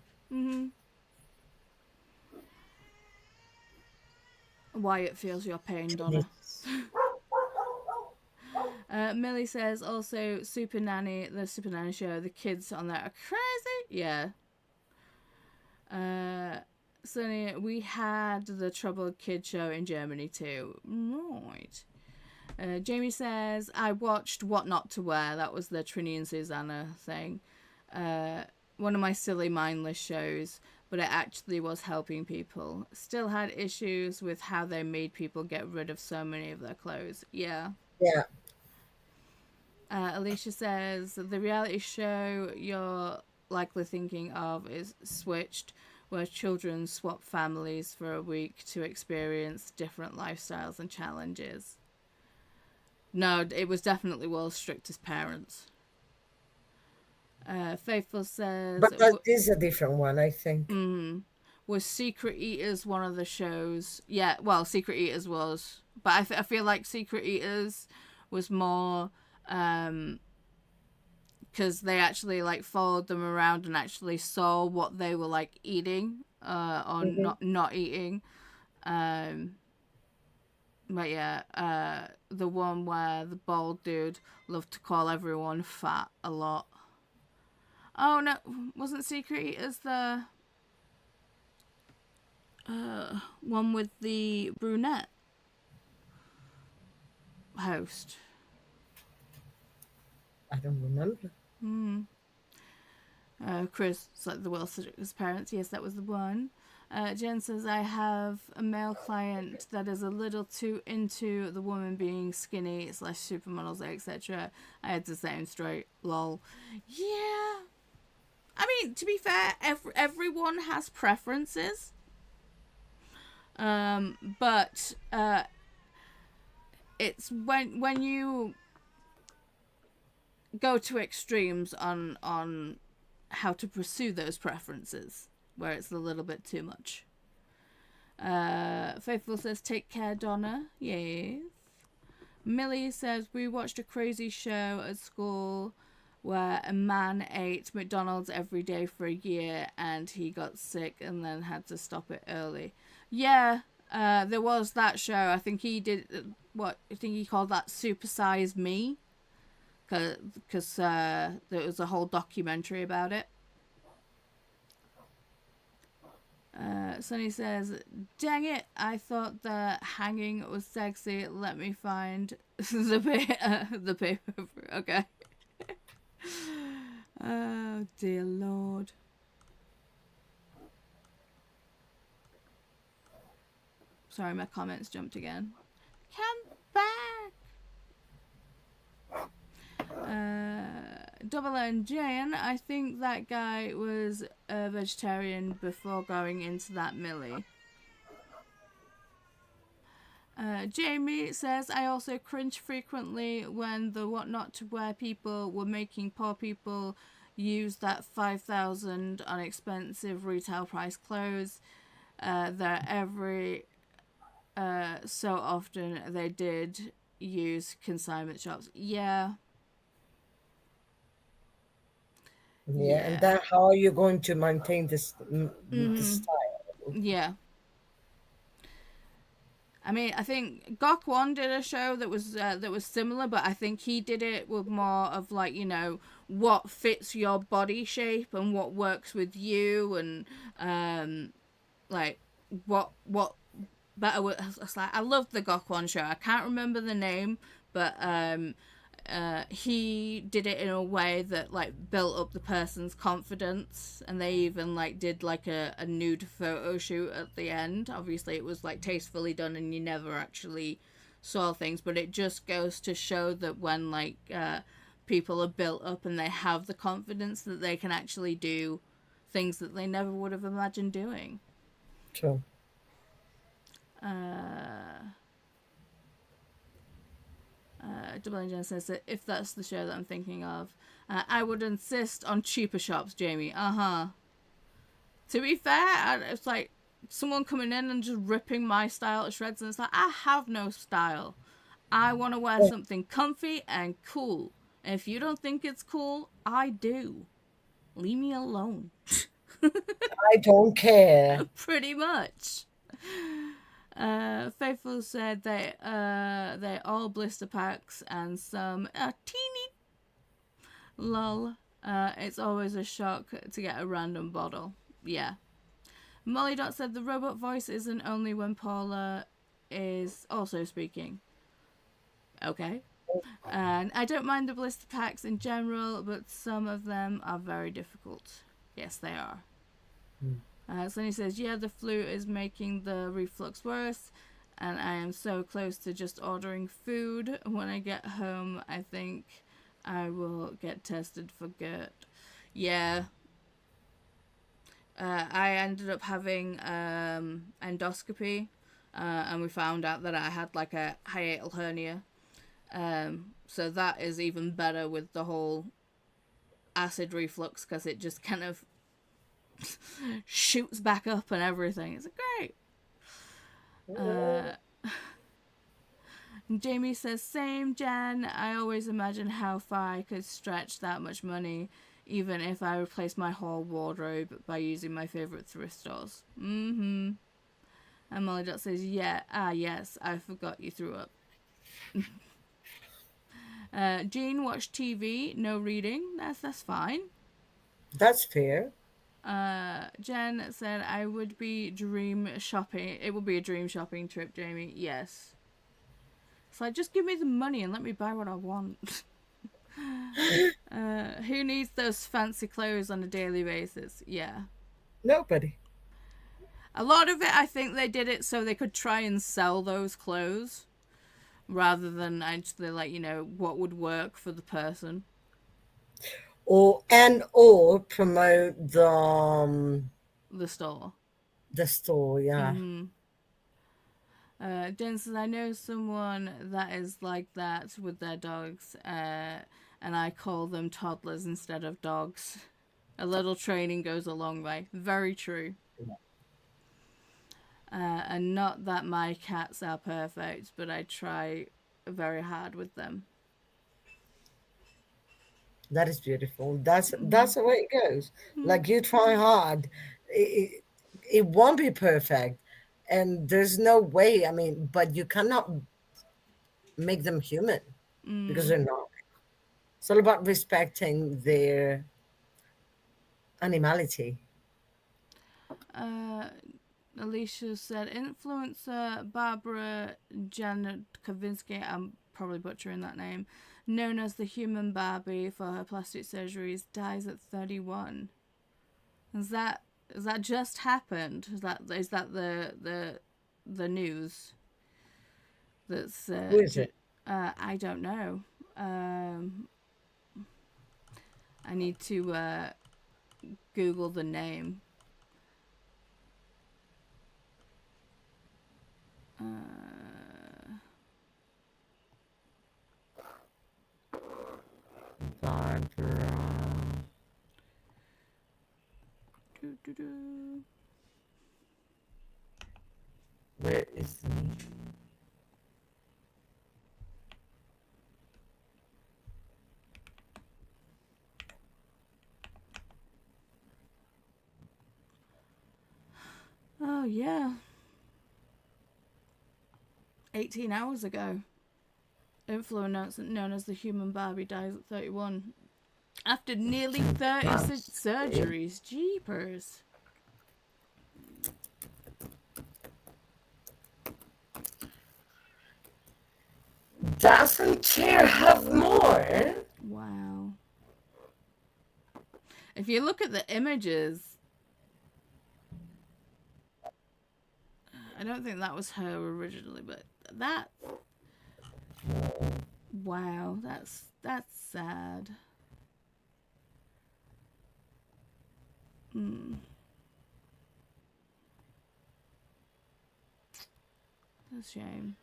Wyatt feels your pain, Donna. Millie says also Super Nanny, the Super Nanny show, the kids on there are crazy. Yeah. Sunny, we had the Troubled Kid show in Germany too. Right. Jamie says, I watched What Not to Wear. That was the Trini and Susanna thing. One of my silly mindless shows, but it actually was helping people. Still had issues with how they made people get rid of so many of their clothes. Yeah. Yeah. Alicia says, the reality show you're likely thinking of is Switched, where children swap families for a week to experience different lifestyles and challenges. No, it was definitely World's Strictest Parents. Faithful says... But that is a different one, I think. Was Secret Eaters one of the shows? Yeah, well, Secret Eaters was. But I feel like Secret Eaters was more... because they actually like followed them around and actually saw what they were like eating or not eating. But yeah, the one where the bald dude loved to call everyone fat a lot. Oh no, wasn't Secret Eaters the one with the brunette host? I don't remember. Chris, it's like the World's Strictest Parents. Yes, that was the one. Jen says, I have a male client that is a little too into the woman being skinny / supermodels, etc. I had to say him straight. Lol. Yeah. I mean, to be fair, everyone has preferences. But it's when you go to extremes on how to pursue those preferences where it's a little bit too much. Faithful says, take care, Donna. Yes. Millie says, we watched a crazy show at school where a man ate McDonald's every day for a year and he got sick and then had to stop it early. Yeah, there was that show. I think he did, I think he called that Super Size Me. Because there was a whole documentary about it. Sunny says, dang it, I thought the hanging was sexy. Let me find the paper. Okay. Oh, dear Lord. Sorry, my comments jumped again. Come back. Double N Jane, I think that guy was a vegetarian before going into that Millie. Jamie says, I also cringe frequently when the What Not to Wear people were making poor people use that 5,000 on expensive retail price clothes. That every so often they did use consignment shops. Yeah. Yeah, and then how are you going to maintain this the style? Yeah. I mean, I think Gok One did a show that was similar, but I think he did it with more of like, you know, what fits your body shape and what works with you, and like what better. Like, I love the Gok One show. I can't remember the name, but he did it in a way that like built up the person's confidence, and they even like did like a nude photo shoot at the end. Obviously it was like tastefully done and you never actually saw things, but it just goes to show that when like people are built up and they have the confidence that they can actually do things that they never would have imagined doing. True. Double Jen says that if that's the show that I'm thinking of, I would insist on cheaper shops, Jamie. To be fair, it's like someone coming in and just ripping my style to shreds, and it's like, I have no style. I want to wear something comfy and cool. And if you don't think it's cool, I do. Leave me alone. I don't care. Pretty much. Faithful said they're all blister packs and some teeny. Lol. It's always a shock to get a random bottle. Yeah. Molly Dot said the robot voice isn't only when Paula is also speaking. Okay. And I don't mind the blister packs in general, but some of them are very difficult. Yes, they are. Sonny says, yeah, the flu is making the reflux worse, and I am so close to just ordering food. When I get home, I think I will get tested for GERD. Yeah. I ended up having endoscopy, and we found out that I had like a hiatal hernia. So that is even better with the whole acid reflux, because it just kind of shoots back up and everything. It's great. Jamie says, same, Jen. I always imagine how far I could stretch that much money, even if I replaced my whole wardrobe by using my favorite thrift stores. And Molly Dot says, yeah, yes, I forgot you threw up. Jean watched TV, no reading. That's fine. That's fair. Jen said, I would be dream shopping. It would be a dream shopping trip, Jamie. Yes. It's like, just give me the money and let me buy what I want. Who needs those fancy clothes on a daily basis? Yeah. Nobody. A lot of it, I think they did it so they could try and sell those clothes, rather than actually, like, you know, what would work for the person. Or promote the store. The store, yeah. Jen says, I know someone that is like that with their dogs, and I call them toddlers instead of dogs. A little training goes a long way. Very true. And not that my cats are perfect, but I try very hard with them. That is beautiful. That's the way it goes. Like, you try hard. It won't be perfect. And there's no way, I mean, but you cannot make them human because they're not. It's all about respecting their animality. Alicia said, influencer Barbara Jankovinsky, I'm probably butchering that name, known as the human Barbie for her plastic surgeries, dies at 31. Has that just happened? Is that the news? That's Who is it? I don't know. I need to Google the name. Barbara. Where is the name? Oh, yeah. 18 hours ago. Influencer known as the human Barbie dies at 31. After nearly 30 surgeries. Jeepers. Doesn't she have more? Wow. If you look at the images, I don't think that was her originally, but that... Wow, that's sad. That's a shame.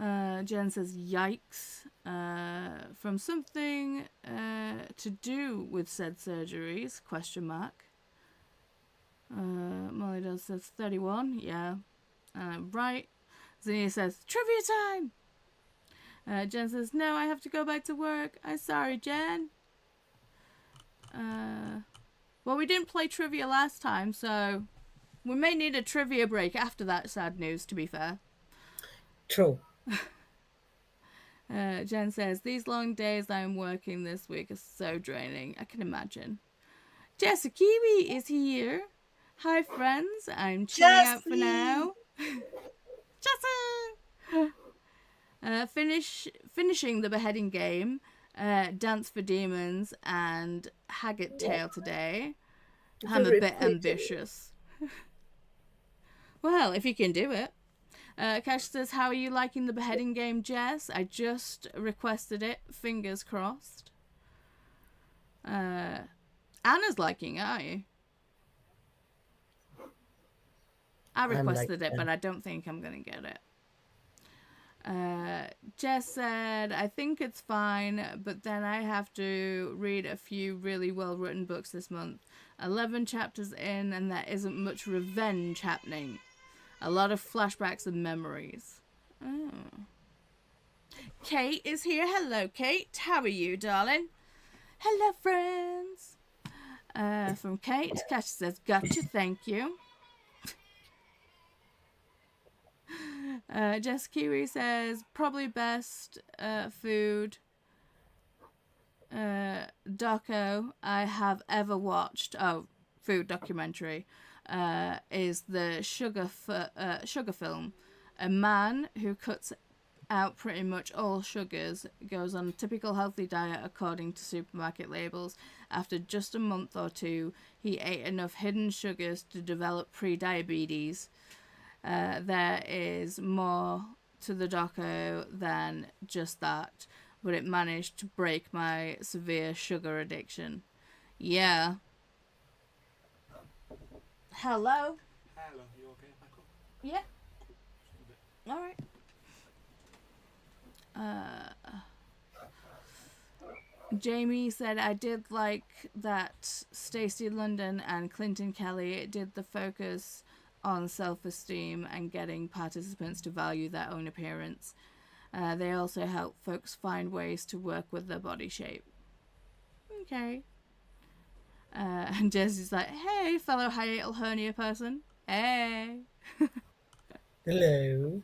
Ah, Jen says, yikes. From something to do with said surgeries, question mark. Molly does says 31, yeah. Right. Zinnia says, trivia time! Jen says, no, I have to go back to work. I'm sorry, Jen. Well, we didn't play trivia last time, so we may need a trivia break after that sad news, to be fair. true. Jen says, these long days I'm working this week are so draining. I can imagine. Jessica Kiwi is here. Hi, friends. I'm chilling out for now. Jessie! Finishing the beheading game, Dance for Demons, and Haggard Tale today. I'm a bit ambitious. Well, if you can do it. Cash says, how are you liking the beheading game, Jess? I just requested it. Fingers crossed. Anna's liking it, aren't you? I requested it, but I don't think I'm going to get it. Jess said, I think it's fine, but then I have to read a few really well-written books this month. 11 chapters in, and there isn't much revenge happening. A lot of flashbacks and memories. Oh. Kate is here. Hello, Kate. How are you, darling? Hello, friends. From Kate, Cash says, gotcha, thank you. Jess Kiwi says, probably best food doco I have ever watched. Oh, food documentary. Is the sugar film. A man who cuts out pretty much all sugars goes on a typical healthy diet according to supermarket labels. After just a month or two, he ate enough hidden sugars to develop pre-diabetes. There is more to the doco than just that, but it managed to break my severe sugar addiction. Yeah. Hello? Hello, you okay, Michael? Yeah. Alright. Jamie said, I did like that Stacey London and Clinton Kelly did the focus on self-esteem and getting participants to value their own appearance. They also help folks find ways to work with their body shape. Okay. And Jesse's like, hey, fellow hiatal hernia person. Hey. Hello.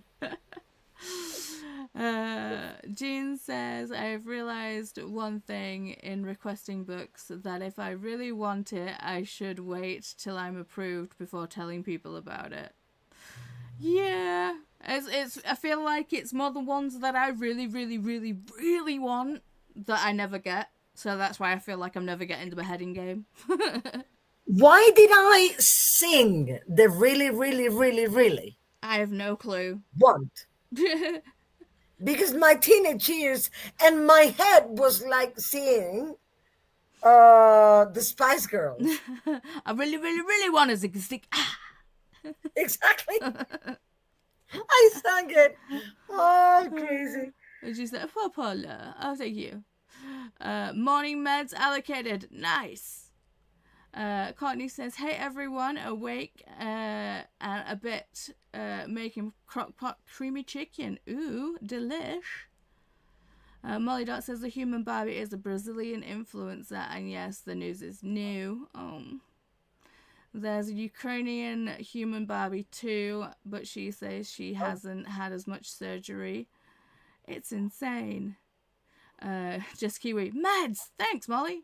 Jean says, I've realized one thing in requesting books, that if I really want it, I should wait till I'm approved before telling people about it. Yeah. It's I feel like it's more the ones that I really, really, really, really want that I never get. So that's why I feel like I'm never getting the beheading game. Why did I sing the really, really, really, really I have no clue. want? Because my teenage years and my head was like seeing the Spice Girls. I really, really, really want a zig stick. Exactly. I sang it. Oh, crazy. And she's like, oh, Paula, oh, thank you. Morning meds allocated. Nice. Courtney says, hey everyone, awake and a bit making crock-pot creamy chicken. Ooh, delish. Molly Dot says the human Barbie is a Brazilian influencer, and yes, the news is new. There's a Ukrainian human Barbie too, but she says she hasn't had as much surgery. It's insane. Just Kiwi. Meds! Thanks, Molly.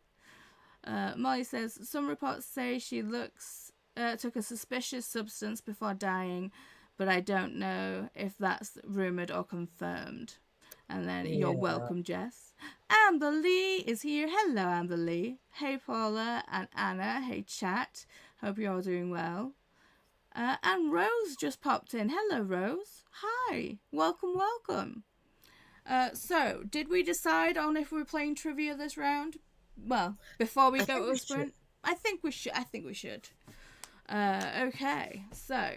Molly says, some reports say she took a suspicious substance before dying, but I don't know if that's rumoured or confirmed. And then, you're welcome, Jess. Amber Lee is here. Hello, Amber Lee. Hey, Paula and Anna. Hey, chat. Hope you're all doing well. And Rose just popped in. Hello, Rose. Hi. Welcome, welcome. So, did we decide on if we're playing trivia this round? Well, before we go to a sprint? I think we should. Okay, so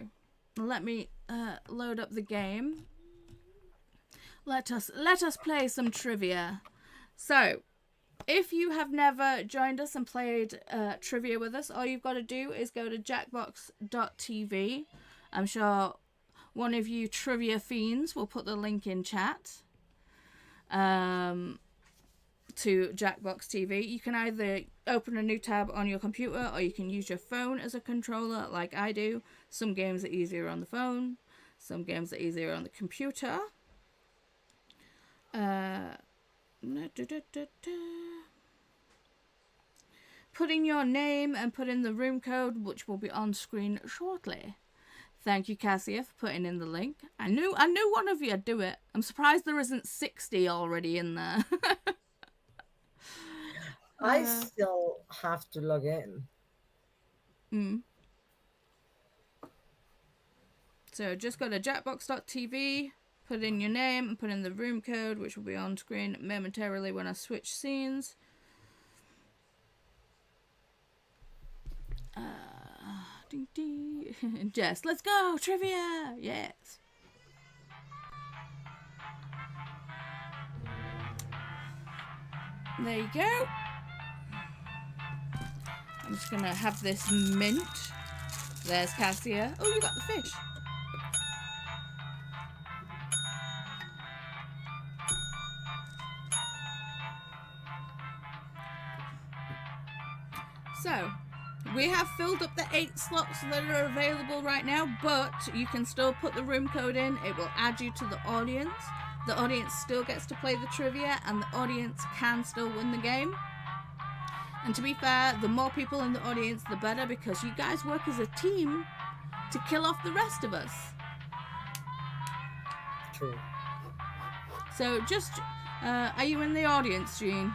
let me load up the game. Let us play some trivia. So, if you have never joined us and played trivia with us, all you've got to do is go to jackbox.tv. I'm sure one of you trivia fiends will put the link in chat to Jackbox TV. You can either open a new tab on your computer or you can use your phone as a controller like I do. Some games are easier on the phone, some games are easier on the computer. Put in your name and put in the room code, which will be on screen shortly. Thank you, Cassia, for putting in the link. I knew one of you'd do it. I'm surprised there isn't 60 already in there. I still have to log in. So just go to jackbox.tv, put in your name, and put in the room code, which will be on screen momentarily when I switch scenes. Jess, let's go! Trivia! Yes! There you go. I'm just gonna have this mint. There's Cassia. Oh, you got the fish. So, we have filled up the 8 slots that are available right now, but you can still put the room code in. It will add you to the audience. The audience still gets to play the trivia, and the audience can still win the game. And to be fair, the more people in the audience, the better, because you guys work as a team to kill off the rest of us. True. So just, are you in the audience, Jean?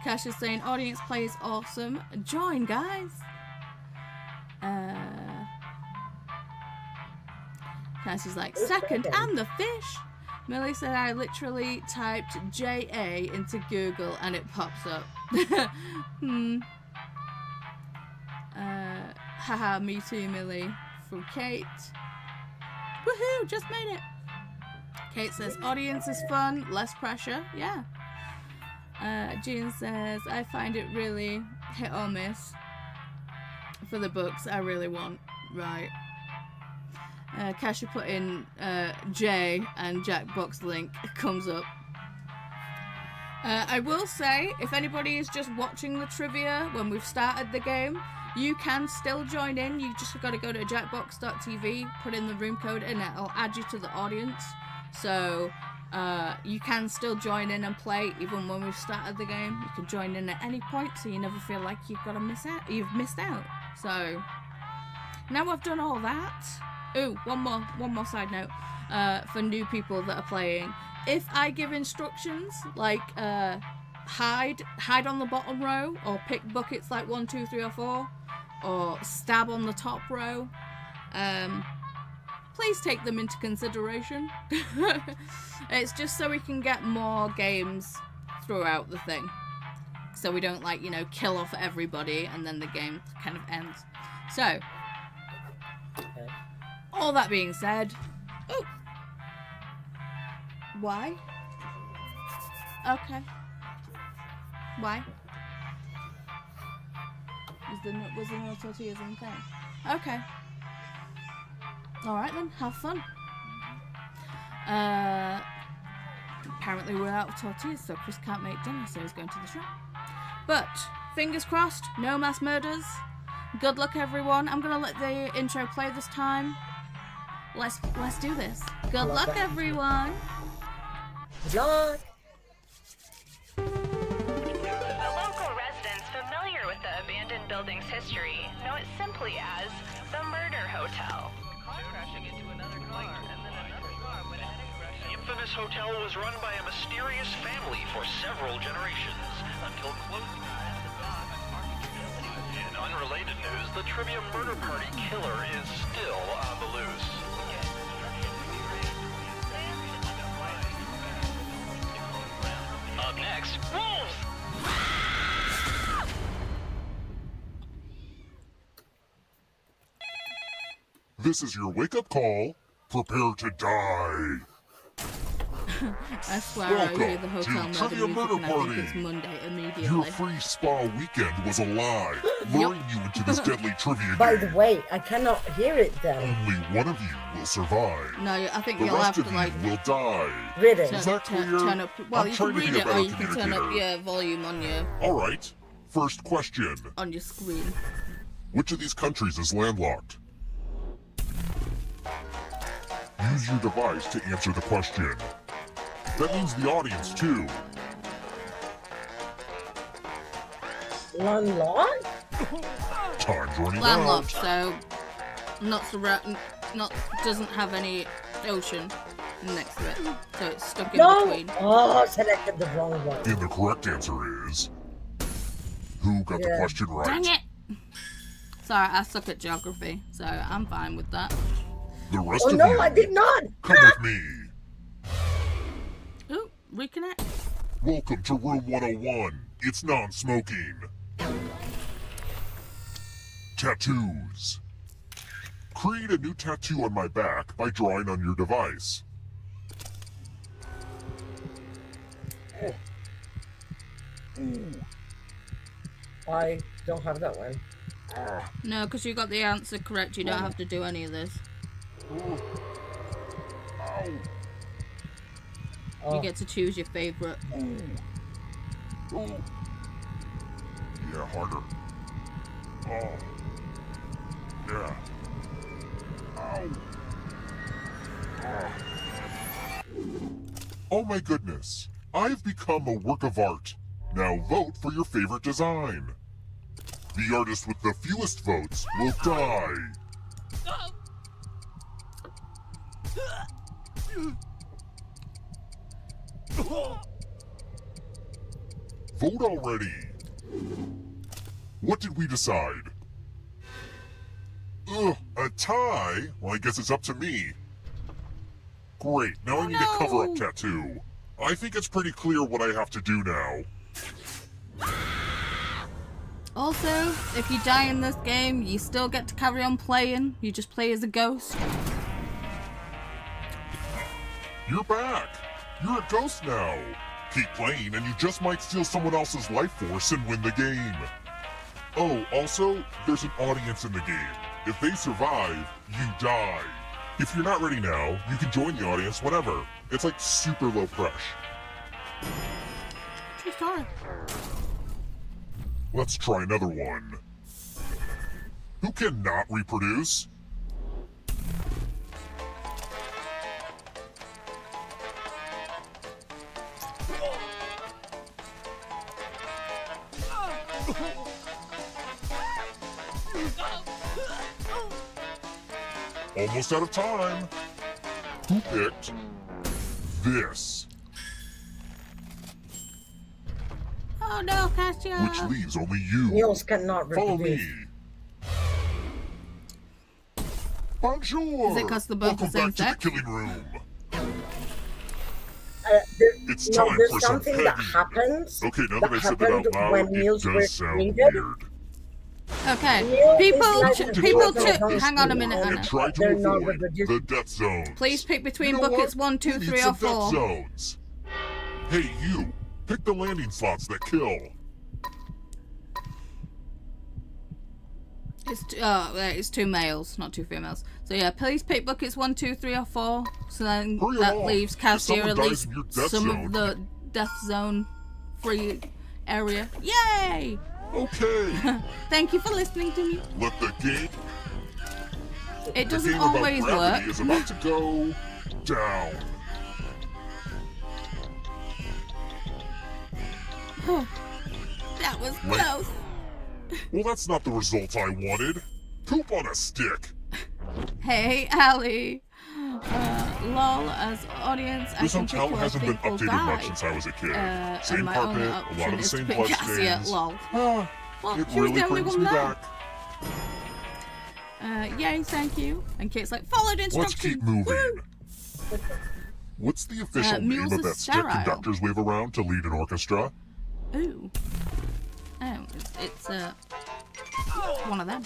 Cash is saying, audience play is awesome. Join, guys. Cash is like, second, and the fish. Millie said, I literally typed JA into Google and it pops up. Haha, me too, Millie. From Kate. Woohoo, just made it. Kate says, audience is fun, less pressure. Yeah. Jean says, I find it really hit or miss for the books I really want. Right. Cassia put in J and Jackbox link comes up. I will say, if anybody is just watching the trivia when we've started the game, you can still join in. You just got to go to jackbox.tv, put in the room code, and it'll add you to the audience. So you can still join in and play even when we've started the game. You can join in at any point, so you never feel like you've missed out. So now I've done all that. Ooh, one more side note for new people that are playing. If I give instructions like hide on the bottom row, or pick buckets like 1, 2, 3, or 4, or stab on the top row, please take them into consideration. It's just so we can get more games throughout the thing, so we don't kill off everybody and then the game kind of ends. So all that being said, oh, why? Okay. Why? Was there no tortillas in the thing? Okay. Alright then, have fun. Apparently we're out of tortillas, so Chris can't make dinner, so he's going to the shop. But, fingers crossed, no mass murders. Good luck, everyone. I'm gonna let the intro play this time. Let's do this. Good luck, everyone. Good luck. The local residents familiar with the abandoned building's history know it simply as the Murder Hotel. The infamous hotel was run by a mysterious family for several generations until closing. In unrelated news, the trivia murder party killer is still on the loose. Up next, wolves! This is your wake-up call. Prepare to die. I swear I hear the hotel to murder Trivia music Murder and I think Party. it's Monday immediately. Your free spa weekend was a lie, luring you into this deadly trivia By game. the way, I cannot hear it then. Only one of you will survive. No, I think The you'll have rest to of like you will die. Really? Is that clear? turn up. Well, I'm you trying can to read be a it or better you can turn up communicator. your volume on your All right. First question. screen. Which of these countries is landlocked? Use your device to answer the question. That means the audience, too. Landlocked? Time's running Landlocked, out. so doesn't have any ocean next to it, so it's stuck in No! between. Oh, I selected the wrong one. And the correct answer is... Who got the Yeah. question right? Dang it! Sorry, I suck at geography, so I'm fine with that. The rest Oh of no, you, I did not! come with me. Ooh, reconnect. Welcome to room 101. It's non-smoking. Tattoos. Create a new tattoo on my back by drawing on your device. I don't have that one. No, because you got the answer correct, you don't have to do any of this. Oh. You get to choose your favourite. Yeah, harder. Oh. Yeah. Ow. Oh my goodness. I've become a work of art. Now vote for your favorite design. The artist with the fewest votes will die. Vote already. What did we decide? Ugh, a tie? Well, I guess it's up to me. Great, now I need a cover-up tattoo. I think it's pretty clear what I have to do now. Also, if you die in this game, you still get to carry on playing. You just play as a ghost. You're back! You're a ghost now! Keep playing and you just might steal someone else's life force and win the game. Oh, also, there's an audience in the game. If they survive, you die. If you're not ready now, you can join the audience whenever. It's like super low pressure. True story. Let's try another one. Who cannot reproduce? Almost out of time. Who picked this? Oh no, Cassia! Which leaves only you. Niels cannot Follow me. reproduce. Bonjour. Is it 'cause the both Welcome the same back to sex? the killing room. It's No, time there's for some something that heavy. happens. Okay, now that I said that happened out loud, when it Niels does was sound treated. weird. Okay, Niels people, is like people, a dog. hang on a minute, And And Anna. try to They're not avoid reproducing. the death zones. Please pick between You know buckets what? 1, 2, We need 3, or some 4. death zones. Hey, you. Pick the landing slots that kill. It's 2 males, not 2 females. So yeah, please pick buckets 1, 2, 3, or 4. So then Hurry that along. leaves If Cassia someone at dies least in your death some zone- of the death zone free area. Yay! Okay. Thank you for listening to me. Let the game. It The doesn't game about always gravity work. is about to go down. That was Wait. close. Well, that's not the result I wanted. Poop on a stick. Hey, Ali. Lol, as audience, This I can hotel pick who I hasn't been think will updated much die. since I was a kid. And Same my carpet, only a lot option of the is to same pick blood Cassia. stains. Lol. Ah, Well, it she was really the only brings one me there. back. Yay, thank you. And Kate's like, followed Let's instructions. keep moving. Woo! What's the official name Mules of is that stick sterile. conductors wave around to lead an orchestra? Ooh. Oh, it's one of them.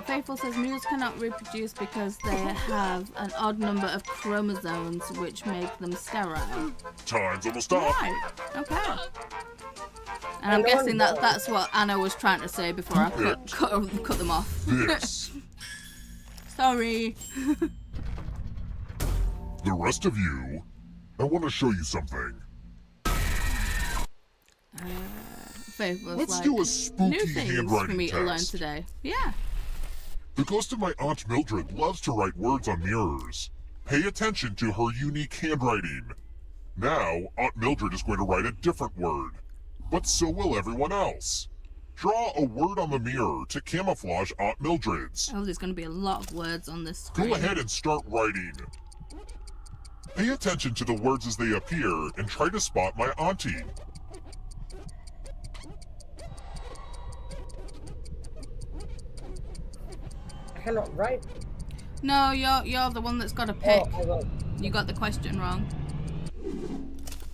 Faithful says mules cannot reproduce because they have an odd number of chromosomes which make them sterile. Time's almost up. Right, okay. And I'm guessing that's what Anna was trying to say before I cut them off. This. Sorry. The rest of you, I want to show you something. Faithful's Let's like, do a new spooky things handwriting for me to learn test. today. Yeah. The ghost of my Aunt Mildred loves to write words on mirrors. Pay attention to her unique handwriting. Now, Aunt Mildred is going to write a different word. But so will everyone else. Draw a word on the mirror to camouflage Aunt Mildred's. Oh, there's going to be a lot of words on this screen. Go ahead and start writing. Pay attention to the words as they appear and try to spot my auntie. I cannot write. No, you're the one that's got to pick. Oh, I wrote. You got the question wrong.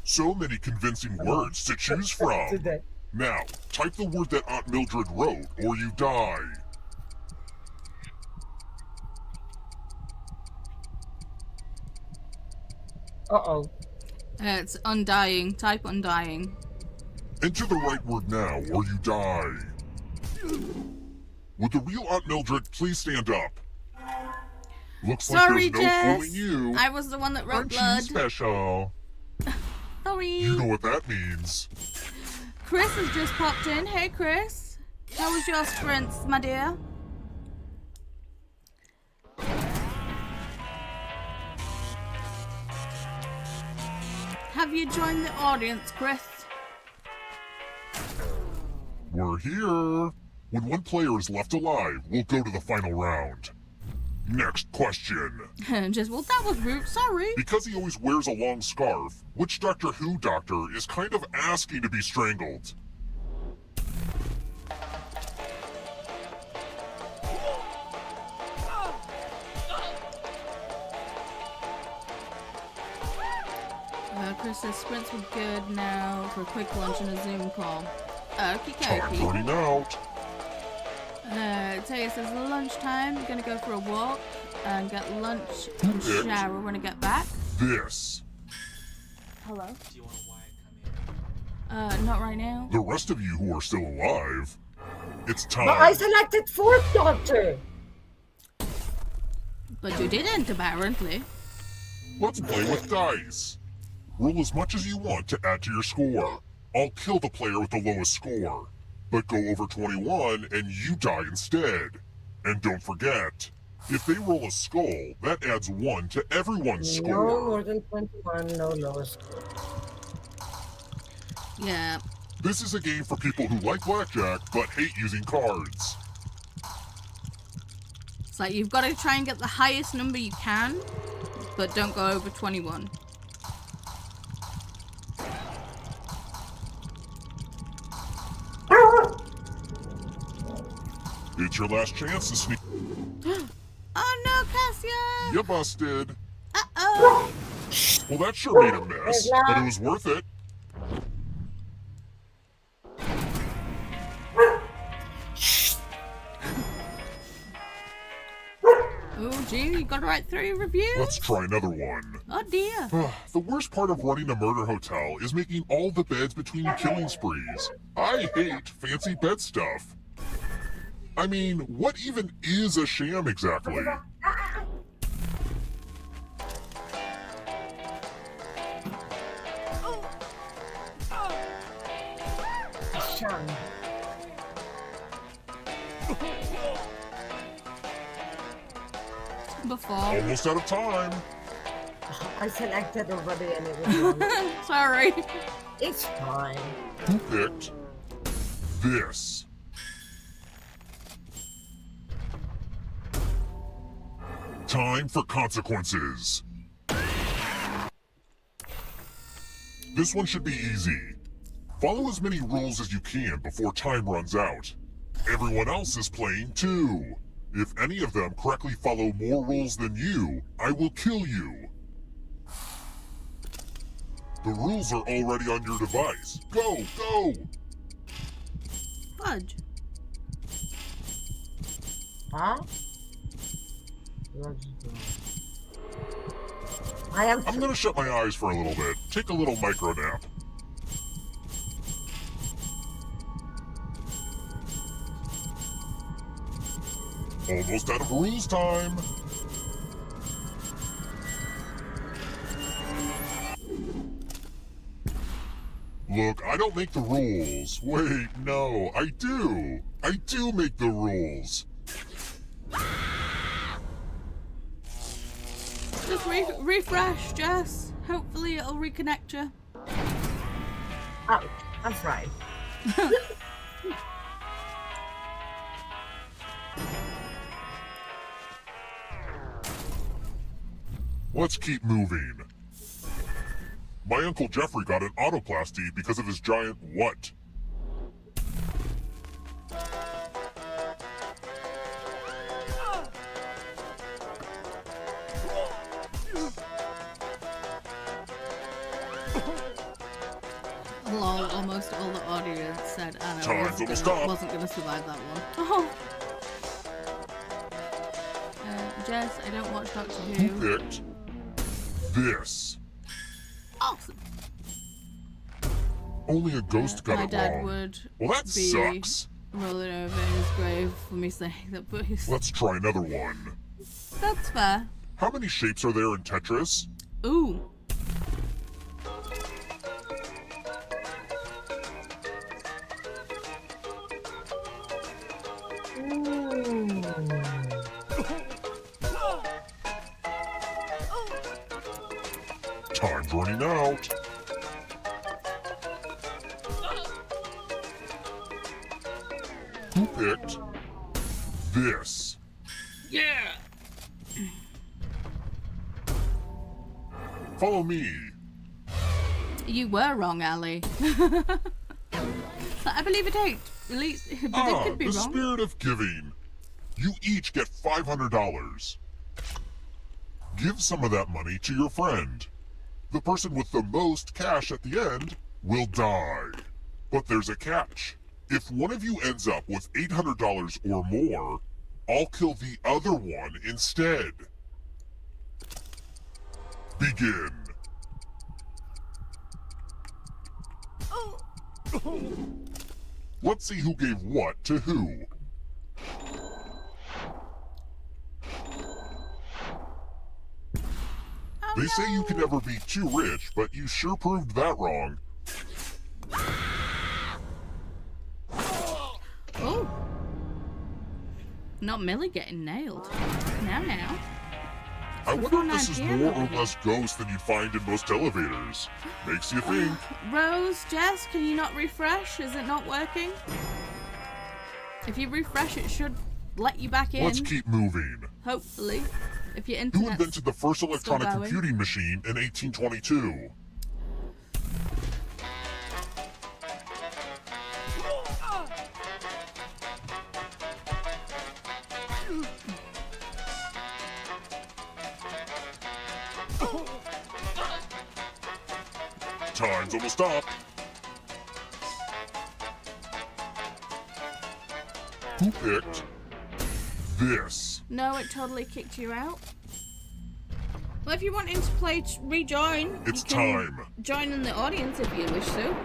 So many convincing words to choose from. Today. Now, type the word that Aunt Mildred wrote, or you die. Uh-oh. It's undying. Type undying. Enter the right word now, or you die. Would the real Aunt Mildred please stand up? Looks Sorry, like there's no Jess. fooling you. I was the one that wrote Aren't blood. you special? Sorry. You know what that means. Chris has just popped in. Hey, Chris. How was your sprints, my dear? Have you joined the audience, Chris? We're here. When one player is left alive, we'll go to the final round. Next question. Just, well, that was rude. Sorry. Because he always wears a long scarf, which Doctor Who doctor is kind of asking to be strangled? Chris says sprints were good now for a quick lunch and a Zoom call. Okie Time's dokie. running out. Taya says lunchtime. Gonna go for a walk and get lunch and Picked. shower when I get back. This. Hello? Not right now. The rest of you who are still alive, it's time. But I selected fourth doctor. But you didn't, apparently. Let's play with dice. Roll as much as you want to add to your score. I'll kill the player with the lowest score. But go over 21 and you die instead. And don't forget, if they roll a skull, that adds 1 to everyone's No score. more than 21, no lowest. Yeah. This is a game for people who like blackjack but hate using cards. It's like you've got to try and get the highest number you can, but don't go over 21. It's your last chance to sneak. Oh no, Cassia! You busted. Uh-oh! Well, that sure made a mess, but it was worth it. Oh, gee, you got to write 3 reviews? Let's try another one. Oh dear. The worst part of running a murder hotel is making all the beds between killing sprees. I hate fancy bed stuff. I mean, what even is a sham exactly? Sham. Before. Almost out of time. I selected already and it was wrong. Sorry. It's fine. Who picked this? Time for consequences. This one should be easy. Follow as many rules as you can before time runs out. Everyone else is playing too. If any of them correctly follow more rules than you, I will kill you. The rules are already on your device. Go, go! Fudge. Huh? I'm gonna shut my eyes for a little bit. Take a little micro nap. Almost out of rules time. Look, I don't make the rules. Wait, no, I do. I do make the rules. Just refresh, Jess. Hopefully it'll reconnect you. Oh, that's right. Let's keep moving. My Uncle Jeffrey got an autoplasty because of his giant what? Lol, almost all the audience said Anna wasn't going to survive that one. Oh. Jess, I don't watch Doctor Who. Who picked this? Awesome. Only a ghost got my it dad wrong. would Well, that be sucks. rolling over in his grave for me saying that boost. Let's try another one. That's fair. How many shapes are there in Tetris? Ooh. Time's running out. Who picked this? Yeah. Follow me. You were wrong, Ali. I believe it ain't. At least, but it could be the wrong. spirit of giving. You each get $500. Give some of that money to your friend. The person with the most cash at the end will die. But there's a catch. If one of you ends up with $800 or more, I'll kill the other one instead. Begin. Let's see who gave what to who. They say you can never be too rich, but you sure proved that wrong. Oh. Not Millie getting nailed. Now. I wonder if this is more or less ghost than you'd find in most elevators. Makes you think. Rose, Jess, can you not refresh? Is it not working? If you refresh, it should let you back in. Let's keep moving. Hopefully. If your Who internet's invented the first electronic going. computing machine in 1822? Time's almost up. Who picked this? No, it totally kicked you out. Well, if you're wanting to play rejoin, It's you can time. join in the audience if you wish to.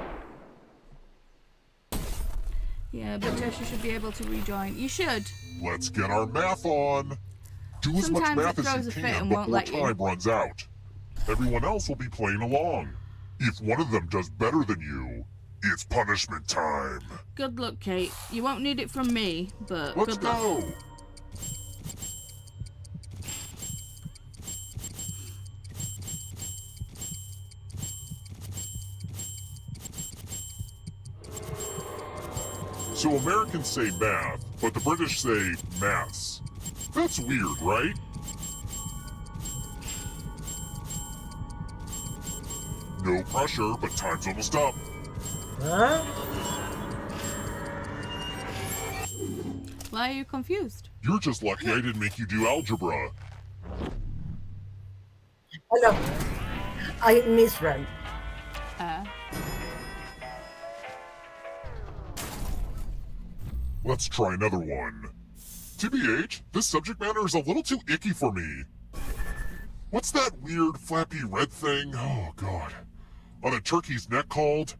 Yeah, but Jess, you should be able to rejoin. You should. Let's get our math on. Do as much Sometimes math it throws as a you fit can and won't before let you. time runs out. Everyone else will be playing along. If one of them does better than you, it's punishment time. Good luck, Kate. You won't need it from me, but Let's good luck. go. So Americans say math, but the British say maths. That's weird, right? No pressure, but time's almost up. Huh? Why are you confused? You're just lucky I didn't make you do algebra. Oh no, I misread. Let's try another one. TBH, this subject matter is a little too icky for me. What's that weird flappy red thing? Oh god. On a turkey's neck called?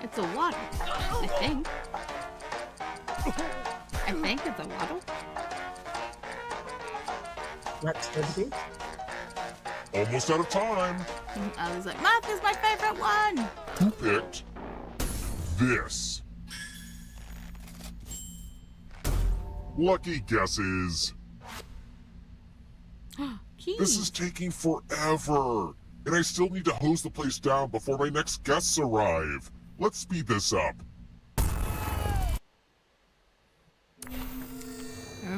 It's a waddle, I think. I think it's a waddle. That's good. Almost out of time. I was like, math is my favorite one. Who picked this? Lucky guesses. Keys. This is taking forever. And I still need to hose the place down before my next guests arrive. Let's speed this up.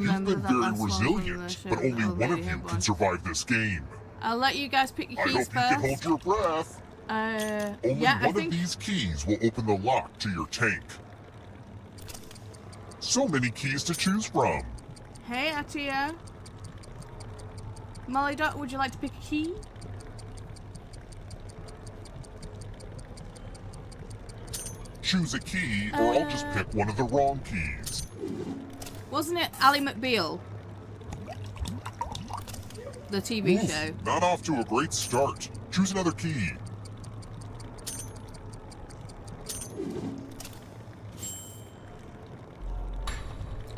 You've been very resilient, but only one of you can survive this game. I'll let you guys pick your I keys hope you can hold first. your breath. Only Yeah, I one think... of these keys will open the lock to your tank. So many keys to choose from. Hey, Atia. Molly Dot, would you like to pick a key? Choose a key, or I'll just pick one of the wrong keys. Wasn't it Ally McBeal? The TV Oof, show. not off to a great start. Choose another key.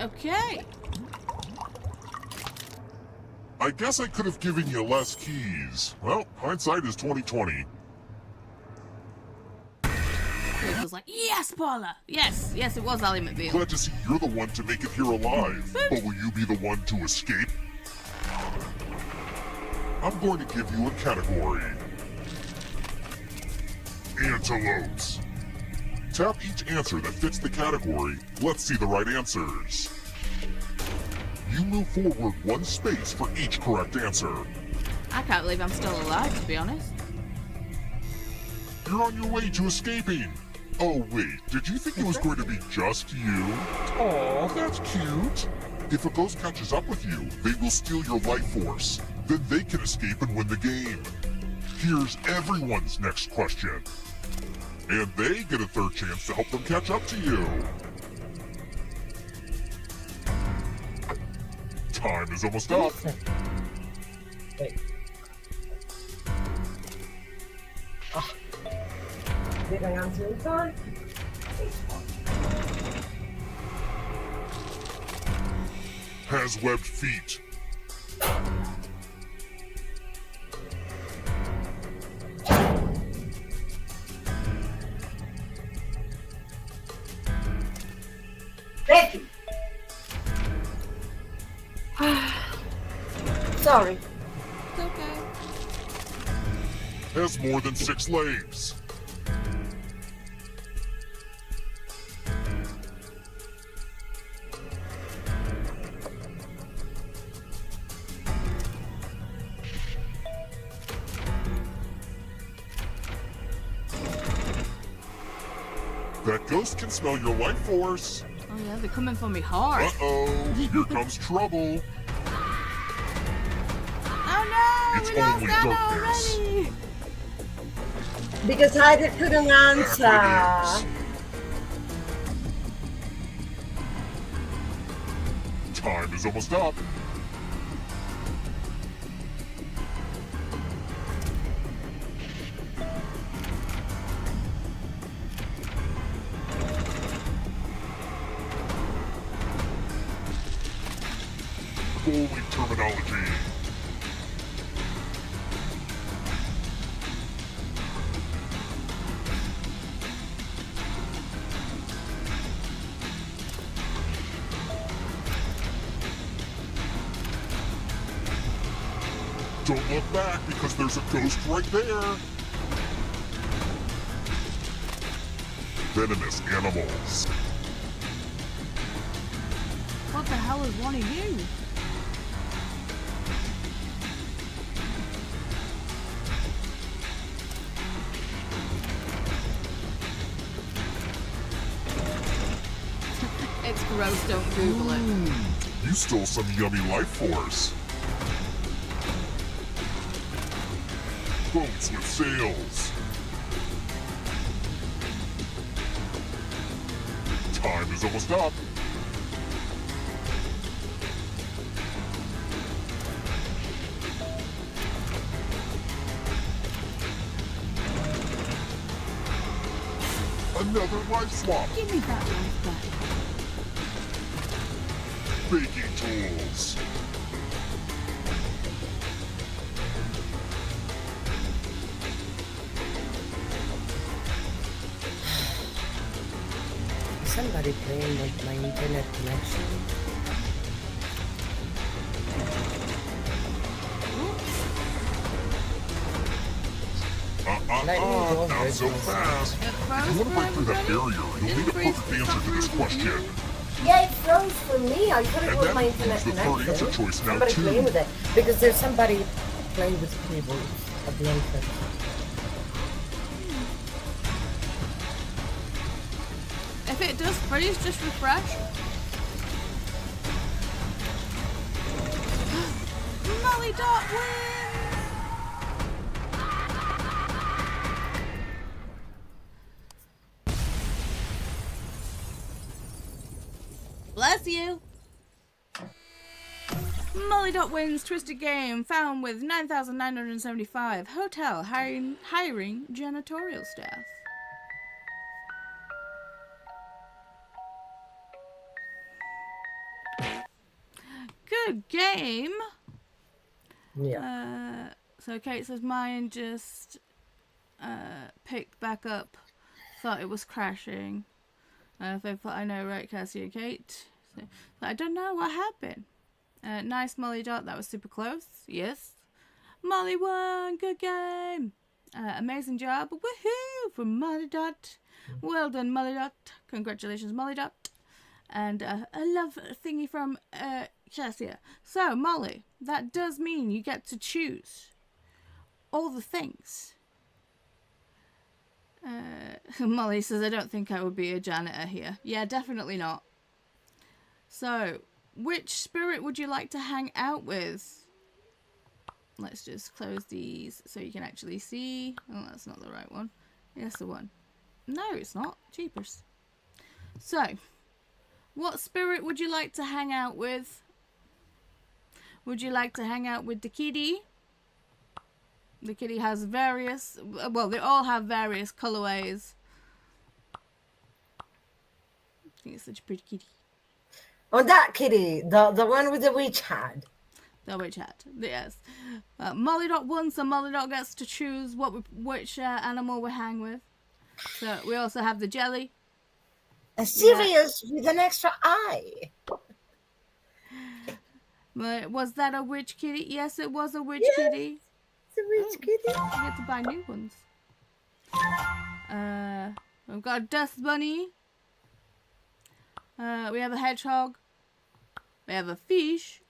Okay. I guess I could have given you less keys. Well, hindsight is 20/20. It was like, yes, Paula. Yes, yes, it was Ally McBeal. Glad to see you're the one to make it here alive. But will you be the one to escape? I'm going to give you a category. Antelopes. Tap each answer that fits the category. Let's see the right answers. You move forward one space for each correct answer. I can't believe I'm still alive, to be honest. You're on your way to escaping. Oh wait, did you think it was going to be just you? Aw, that's cute. If a ghost catches up with you, they will steal your life force. Then they can escape and win the game. Here's everyone's next question. And they get a third chance to help them catch up to you. Time is almost up. Wait. Oh. Did I answer in time? Has webbed feet. Becky! Sorry. It's okay. Has more than 6 legs. That ghost can smell your life force. Oh yeah, they're coming for me hard. Uh-oh, here comes trouble. Oh no! It's We lost only that darkness. already! Because I couldn't answer. Back it is. Time is almost up. Holy terminology. Don't look back because there's a ghost right there. Venomous animals. What the hell is one of you? It's gross, don't Google it. You stole some yummy life force. Boats with sails. Time is almost up. Another life swap. Give me that life back. Baking tools. Somebody playing with my internet connection. Not so fast. If you want to break through that barrier, you'll need a perfect answer to this question. Yeah, it froze for me. I thought it And was that my internet includes the third connection. answer choice now, Somebody too. playing with it. Because there's somebody playing with keyboard at the entrance. If it does freeze, just refresh. Molly Dot wins! Bless you! Molly Dot wins Twisted Game, found with 9,975. Hotel hiring janitorial staff. Good game. Yeah. So Kate says mine just picked back up. Thought it was crashing. I know, right, Cassie and Kate? So I don't know what happened. Nice, Molly Dot. That was super close. Yes. Molly won. Good game. Amazing job. Woohoo! From Molly Dot. Well done, Molly Dot. Congratulations, Molly Dot. And a love thingy from Cassia. So, Molly, that does mean you get to choose all the things. Molly says, I don't think I would be a janitor here. Yeah, definitely not. So, which spirit would you like to hang out with? Let's just close these so you can actually see. Oh, that's not the right one. Yes, the one. No, it's not. Jeepers. So, what spirit would you like to hang out with? Would you like to hang out with the kitty? The kitty has various, well, they all have various colorways. I think it's such a pretty kitty. Oh, that kitty, the one with the witch hat. The witch hat, yes. Molly Dot won, so Molly Dot gets to choose which animal we hang with. So we also have the jelly. A Sirius with an extra eye. Was that a witch kitty? Yes, it was a witch kitty. It's a witch kitty. You get to buy new ones. We've got a dust bunny. We have a hedgehog. We have a fish.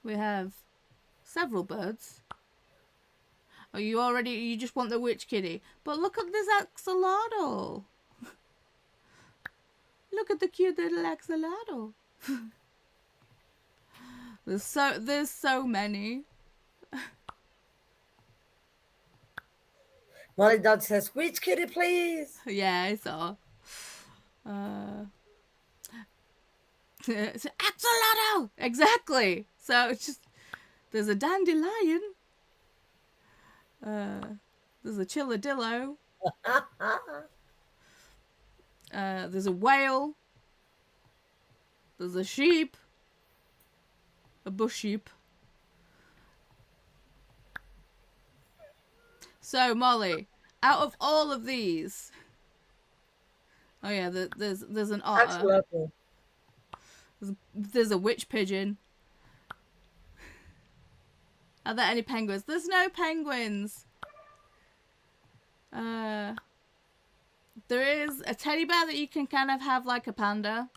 We have several birds. Oh, you just want the witch kitty. But look at this axolotl. Look at the cute little axolotl. There's so many. Molly Dot says, witch kitty, please. Yeah, I saw. It's an axolotl! Exactly! So it's just, there's a dandelion. There's a chilladillo. There's a whale. There's a sheep. A bush sheep. So, Molly, out of all of these... Oh yeah, there's an otter. Axolotl. There's a witch pigeon. Are there any penguins? There's no penguins. There is a teddy bear that you can kind of have like a panda.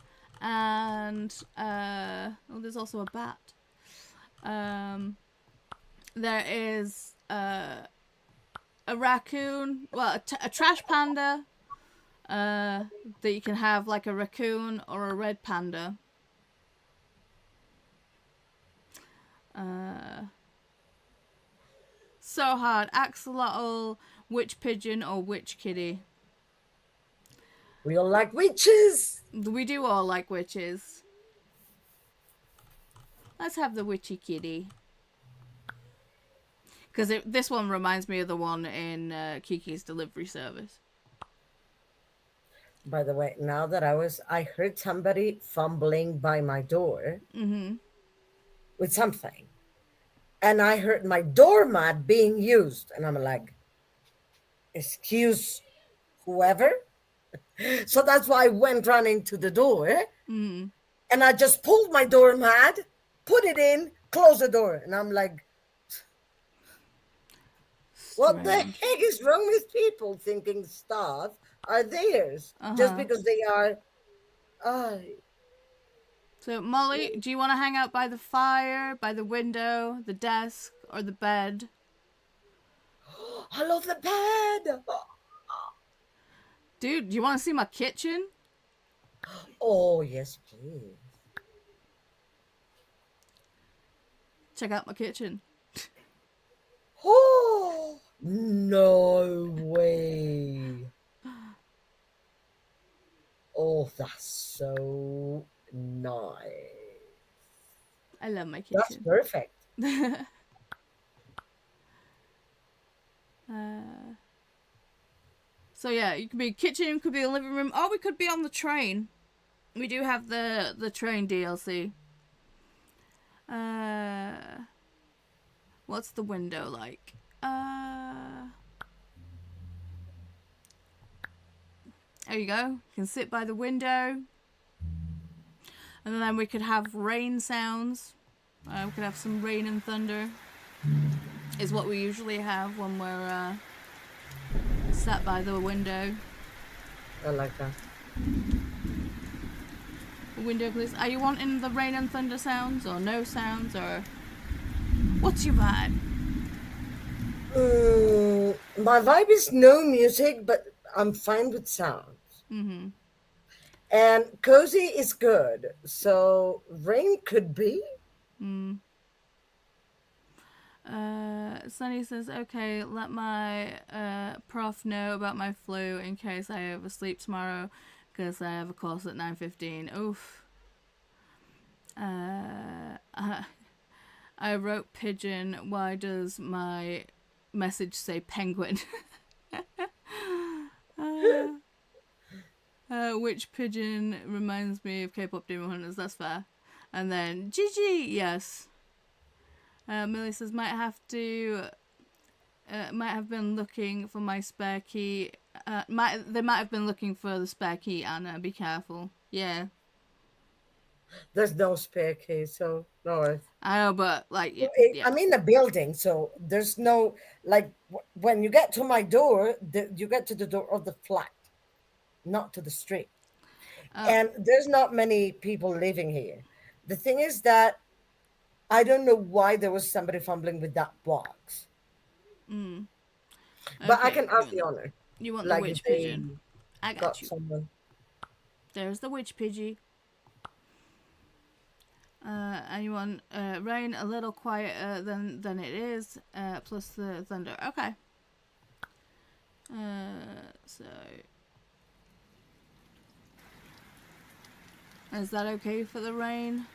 And, there's also a bat. There is, a raccoon. Well, a trash panda. That you can have like a raccoon or a red panda. So hard. Axolotl, witch pigeon, or witch kitty. We all like witches. We do all like witches. Let's have the witchy kitty. Because this one reminds me of the one in Kiki's Delivery Service. By the way, now that I heard somebody fumbling by my door with something. And I heard my doormat being used. And I'm like, excuse whoever? So that's why I went running to the door. And I just pulled my doormat, put it in, closed the door. And I'm like, what the heck is wrong with people thinking stuff are theirs just because they are... So, Molly, do you want to hang out by the fire, by the window, the desk, or the bed? I love the bed. Dude, do you want to see my kitchen? Oh, yes, please. Check out my kitchen. Oh, no way. Oh, that's so nice. I love my kitchen. That's perfect. So yeah, it could be kitchen, could be a living room, or we could be on the train. We do have the train DLC. What's the window like? There you go. You can sit by the window. And then we could have rain sounds. We could have some rain and thunder. Is what we usually have when we're sat by the window. I like that. Window, please. Are you wanting the rain and thunder sounds, or no sounds, or what's your vibe? My vibe is no music, but I'm fine with sounds. And cozy is good, so rain could be. Sunny says, okay, let my prof know about my flu in case I oversleep tomorrow, because I have a course at 9:15. Oof. I wrote pigeon. Why does my message say penguin? Which pigeon reminds me of K-pop Demon Hunters? That's fair. And then GG, yes. Millie says, might have been looking for my spare key. They might have been looking for the spare key, Anna. Be careful. Yeah. There's no spare key, so no worries. I know, but like, yeah. I'm in the building, so there's no, like, when you get to my door, you get to the door of the flat, not to the street. And there's not many people living here. The thing is that I don't know why there was somebody fumbling with that box. But Okay, I can ask the owner. You want like the witch pigeon? I got you. Someone. There's the witch pidgey. And you want rain a little quieter than it is, plus the thunder. Okay. So is that okay for the rain?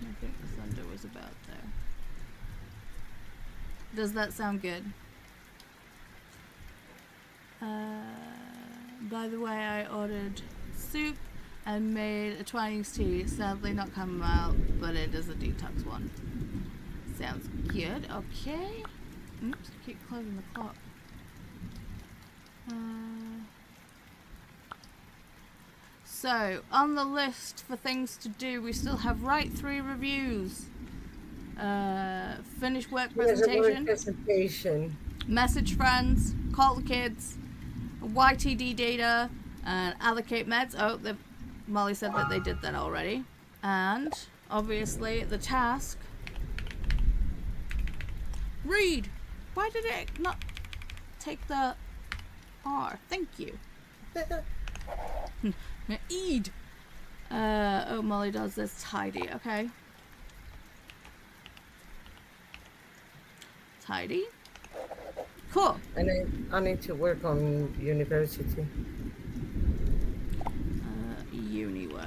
I think the thunder was about there. Does that sound good? By the way, I ordered soup and made a Twinings tea. Sadly not chamomile, but it is a detox one. Sounds good. Okay. Oops, I keep closing the clock. So, on the list for things to do, we still have write 3 reviews. Finish work presentation. Message friends. Call the kids. YTD data. And allocate meds. Oh, Molly said that they did that already. And, obviously, the task. Read! Why did it not take the R? Thank you. Eid! Oh, Molly does this. Tidy. Okay. Tidy. Cool. And I need to work on university. Uni work.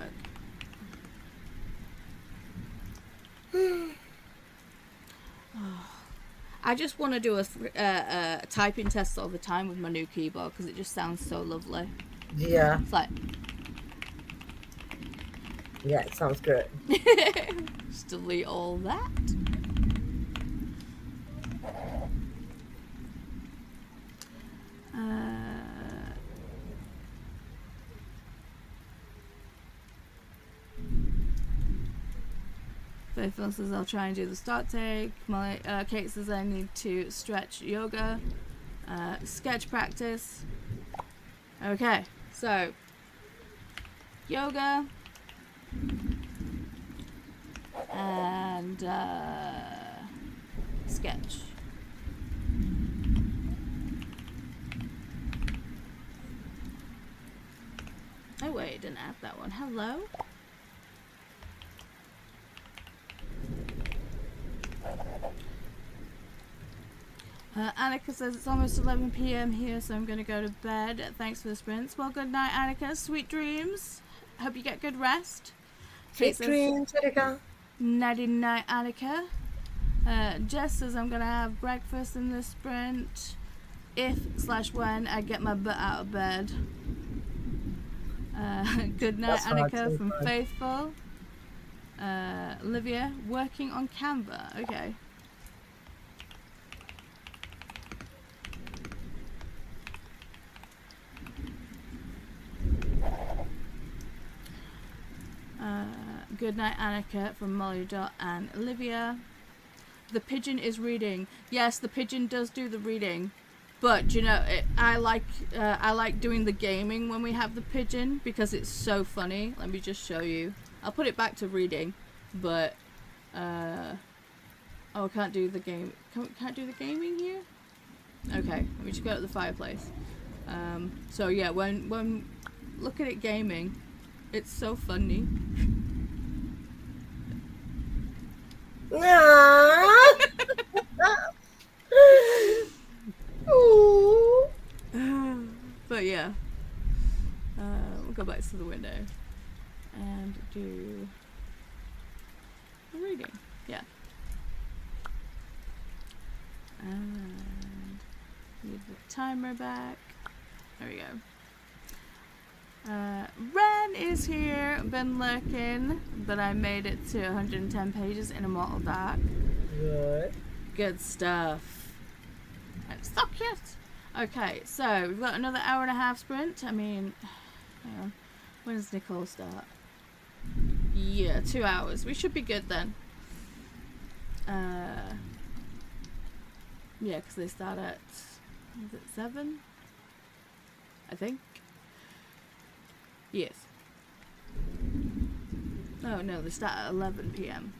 I just want to do a typing test all the time with my new keyboard because it just sounds so lovely. Yeah. It's like... Yeah, it sounds good. Just delete all that. Faithful says I'll try and do the start take. Kate says I need to stretch yoga. Sketch practice. Okay, so yoga and sketch. Oh wait, it didn't add that one. Hello? Annika says it's almost 11 p.m. here, so I'm going to go to bed. Thanks for the sprints. Well, good night, Annika. Sweet dreams. Hope you get good rest. Sweet dreams, Annika. Nighty night, Annika. Jess says I'm going to have breakfast in this sprint if/when I get my butt out of bed. Good night, Annika from Faithful. Olivia, working on Canva. Okay. Good night, Annika from Molly Dot and Olivia. The pigeon is reading. Yes, the pigeon does do the reading, but you know, I like doing the gaming when we have the pigeon because it's so funny. Let me just show you. I'll put it back to reading, but oh, I can't do the game. Can't do the gaming here. Okay, let me just go to the fireplace. So yeah, when look at it gaming, it's so funny. But yeah, we'll go back to the window and do the reading. Yeah. And leave the timer back. There we go. Ren is here, been lurking, but I made it to 110 pages in Immortal Dark. Good. Good stuff. And it's so cute. Okay, so we've got another hour and a half sprint. I mean, hang on. When does Nicole start? Yeah, 2 hours. We should be good then. Yeah, because they start at, is it 7? I think. Yes. Oh no, they start at 11 p.m.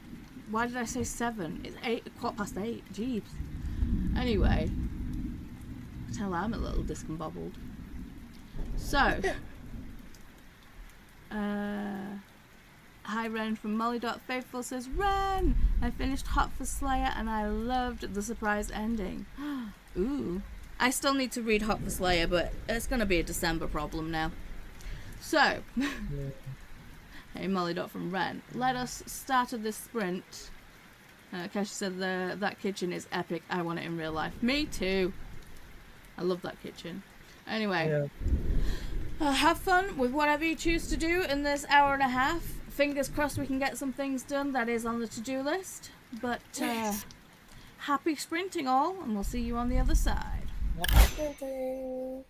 Why did I say 7? It's 8:15. Jeeps. Anyway, tell I'm a little discombobbled. So, hi Ren from Molly.Faithful says, Ren! I finished Hot for Slayer and I loved the surprise ending. Ooh. I still need to read Hot for Slayer, but it's going to be a December problem now. So, hey Molly Dot from Ren, let us start this sprint. Kesha said that kitchen is epic. I want it in real life. Me too. I love that kitchen. Anyway, have fun with whatever you choose to do in this hour and a half. Fingers crossed we can get some things done that is on the to-do list. But happy sprinting all, and we'll see you on the other side. Happy sprinting.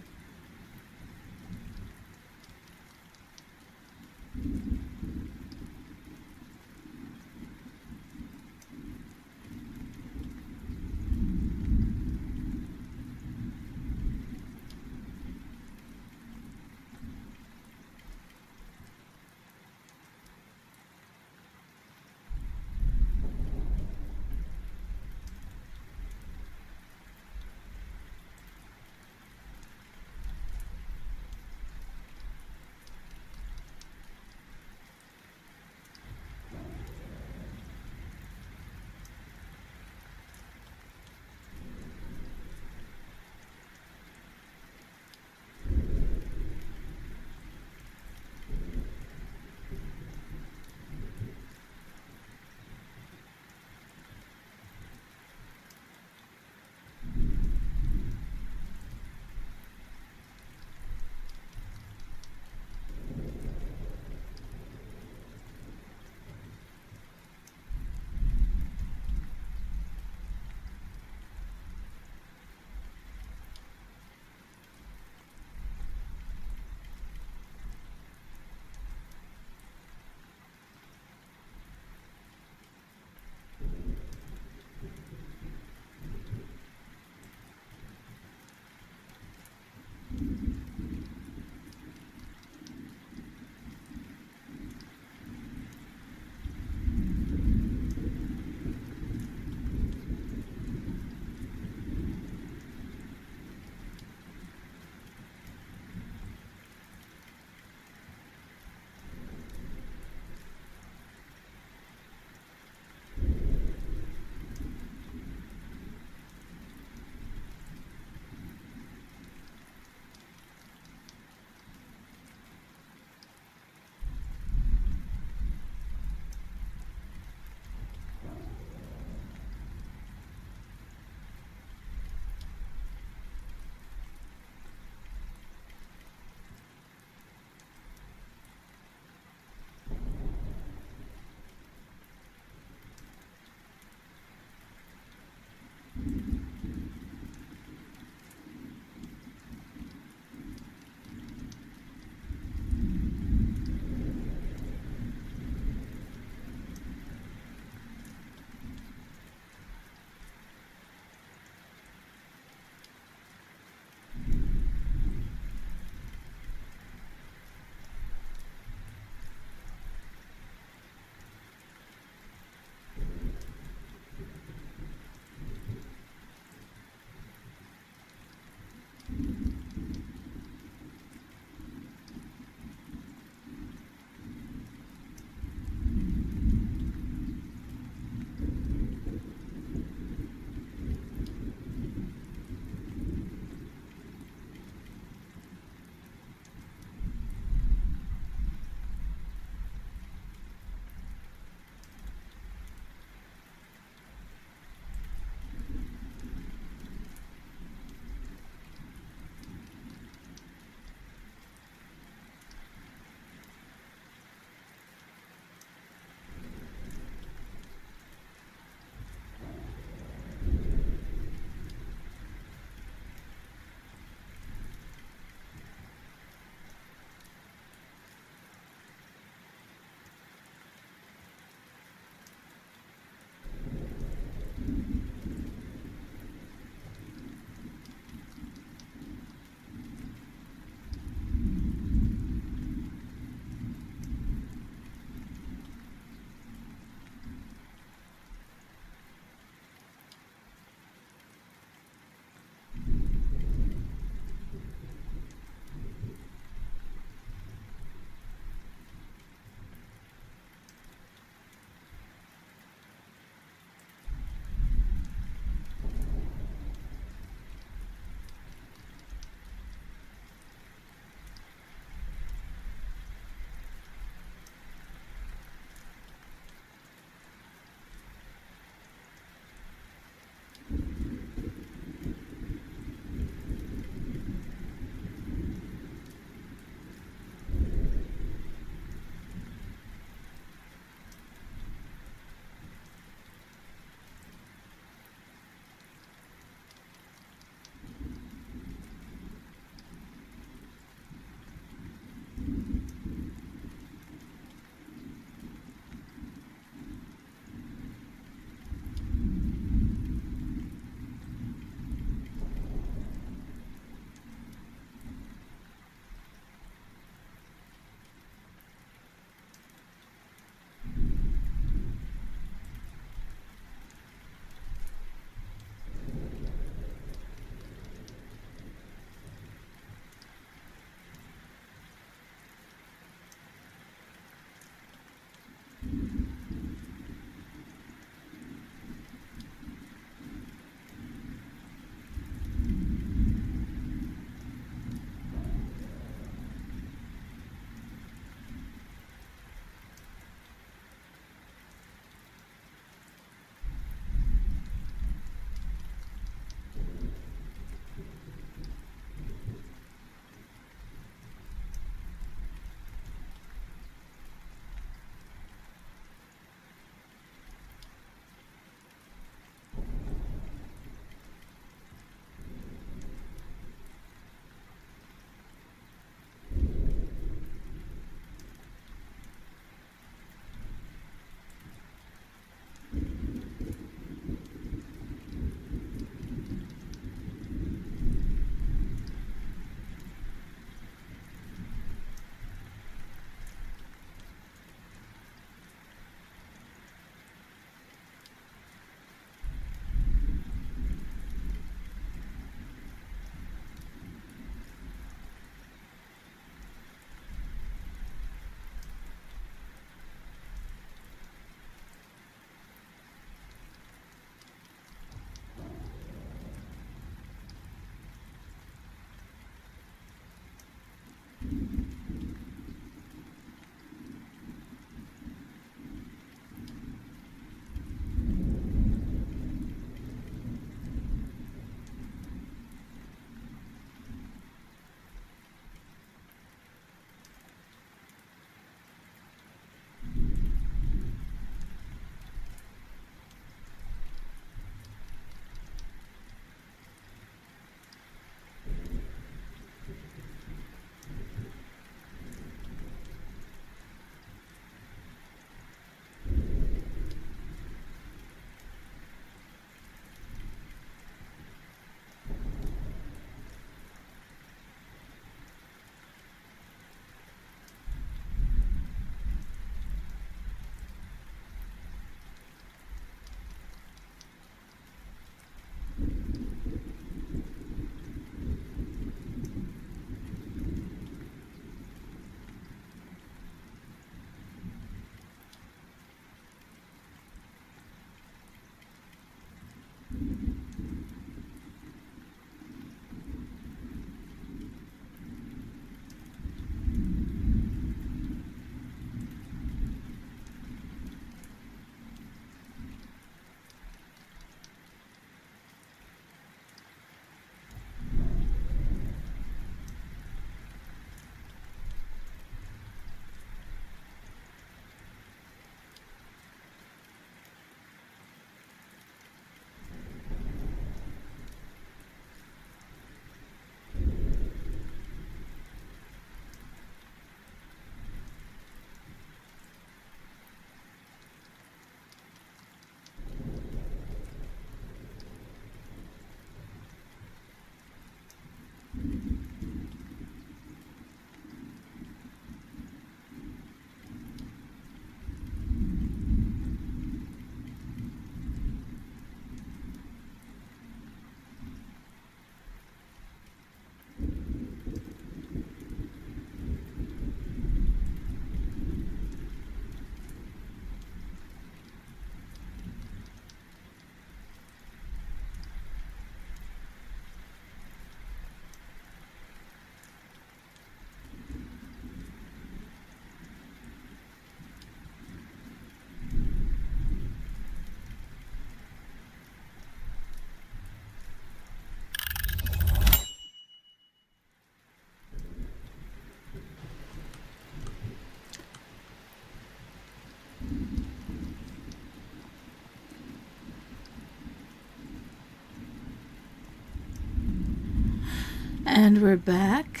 And we're back.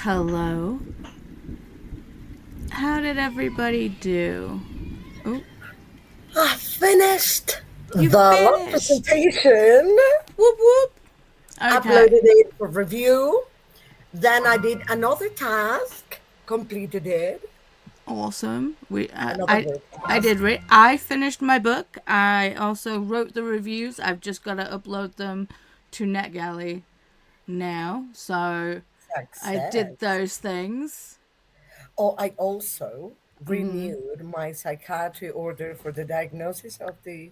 Hello. How did everybody do? Oh, I finished You the long finished. presentation, whoop whoop. Okay. uploaded it for review. Then I did another task, completed it. Awesome. Another work I did read. I finished my book. I also wrote the reviews. I've just got to upload them to NetGalley now. So I did Success. those things. Oh, I also renewed my psychiatry order for the diagnosis of the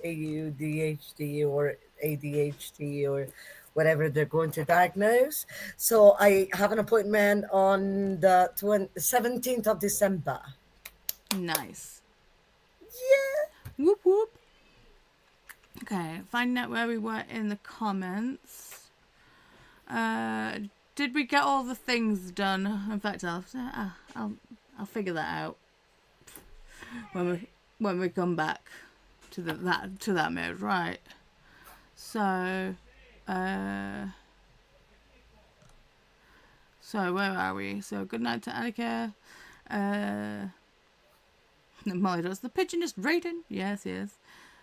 AUDHD or ADHD or whatever they're going to diagnose. So I have an appointment on the 17th of December. Nice. Yeah. Whoop whoop. Okay, find out where we were in the comments. Did we get all the things done? In fact, I'll figure that out when we come back to that mode, right? So where are we? So good night to Annika. Molly does the pigeon is rating. Yes.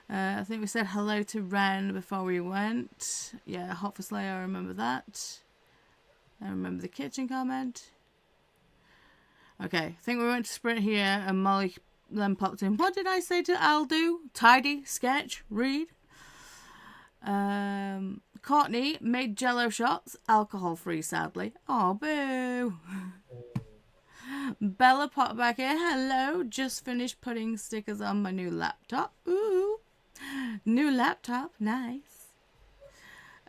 I think we said hello to Ren before we went. Yeah, Hot for Slay, I remember that. I remember the kitchen comment. Okay, I think we went to Sprint here and Molly then popped in. What did I say to Al do? Tidy, sketch, read. Courtney made jello shots, alcohol free sadly. Oh, boo. Bella popped back in. Hello, just finished putting stickers on my new laptop. Ooh. New laptop, nice.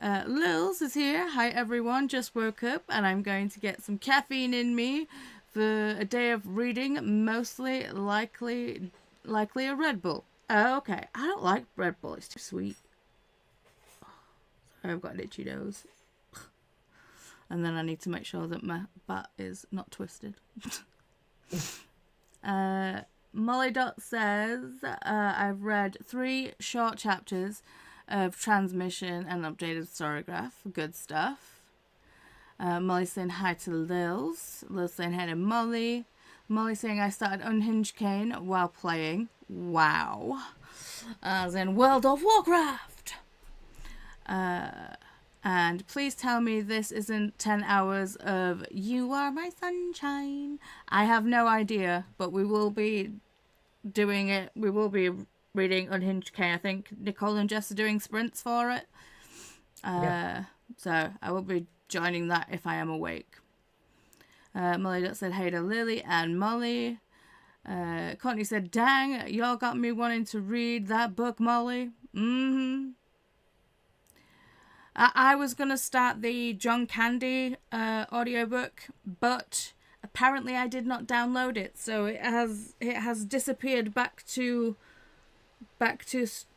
Lils is here. Hi everyone, just woke up and I'm going to get some caffeine in me for a day of reading, mostly likely a Red Bull. Oh, okay. I don't like Red Bull, it's too sweet. Sorry, I've got an itchy nose. And then I need to make sure that my bat is not twisted. Molly Dot says, I've read 3 short chapters of Transmission and updated Storograph. Good stuff. Molly saying hi to Lils. Lils saying hi to Molly. Molly saying I started Unhinged Cane while playing. Wow. As in World of Warcraft. And please tell me this isn't 10 hours of You Are My Sunshine. I have no idea, but we will be doing it. We will be reading Unhinged K. I think Nicole and Jess are doing sprints for it. So I will be joining that if I am awake. Molly said hey to Lily and Molly. Courtney said, dang, y'all got me wanting to read that book, Molly. I was going to start the John Candy audiobook, but apparently I did not download it, so it has disappeared back to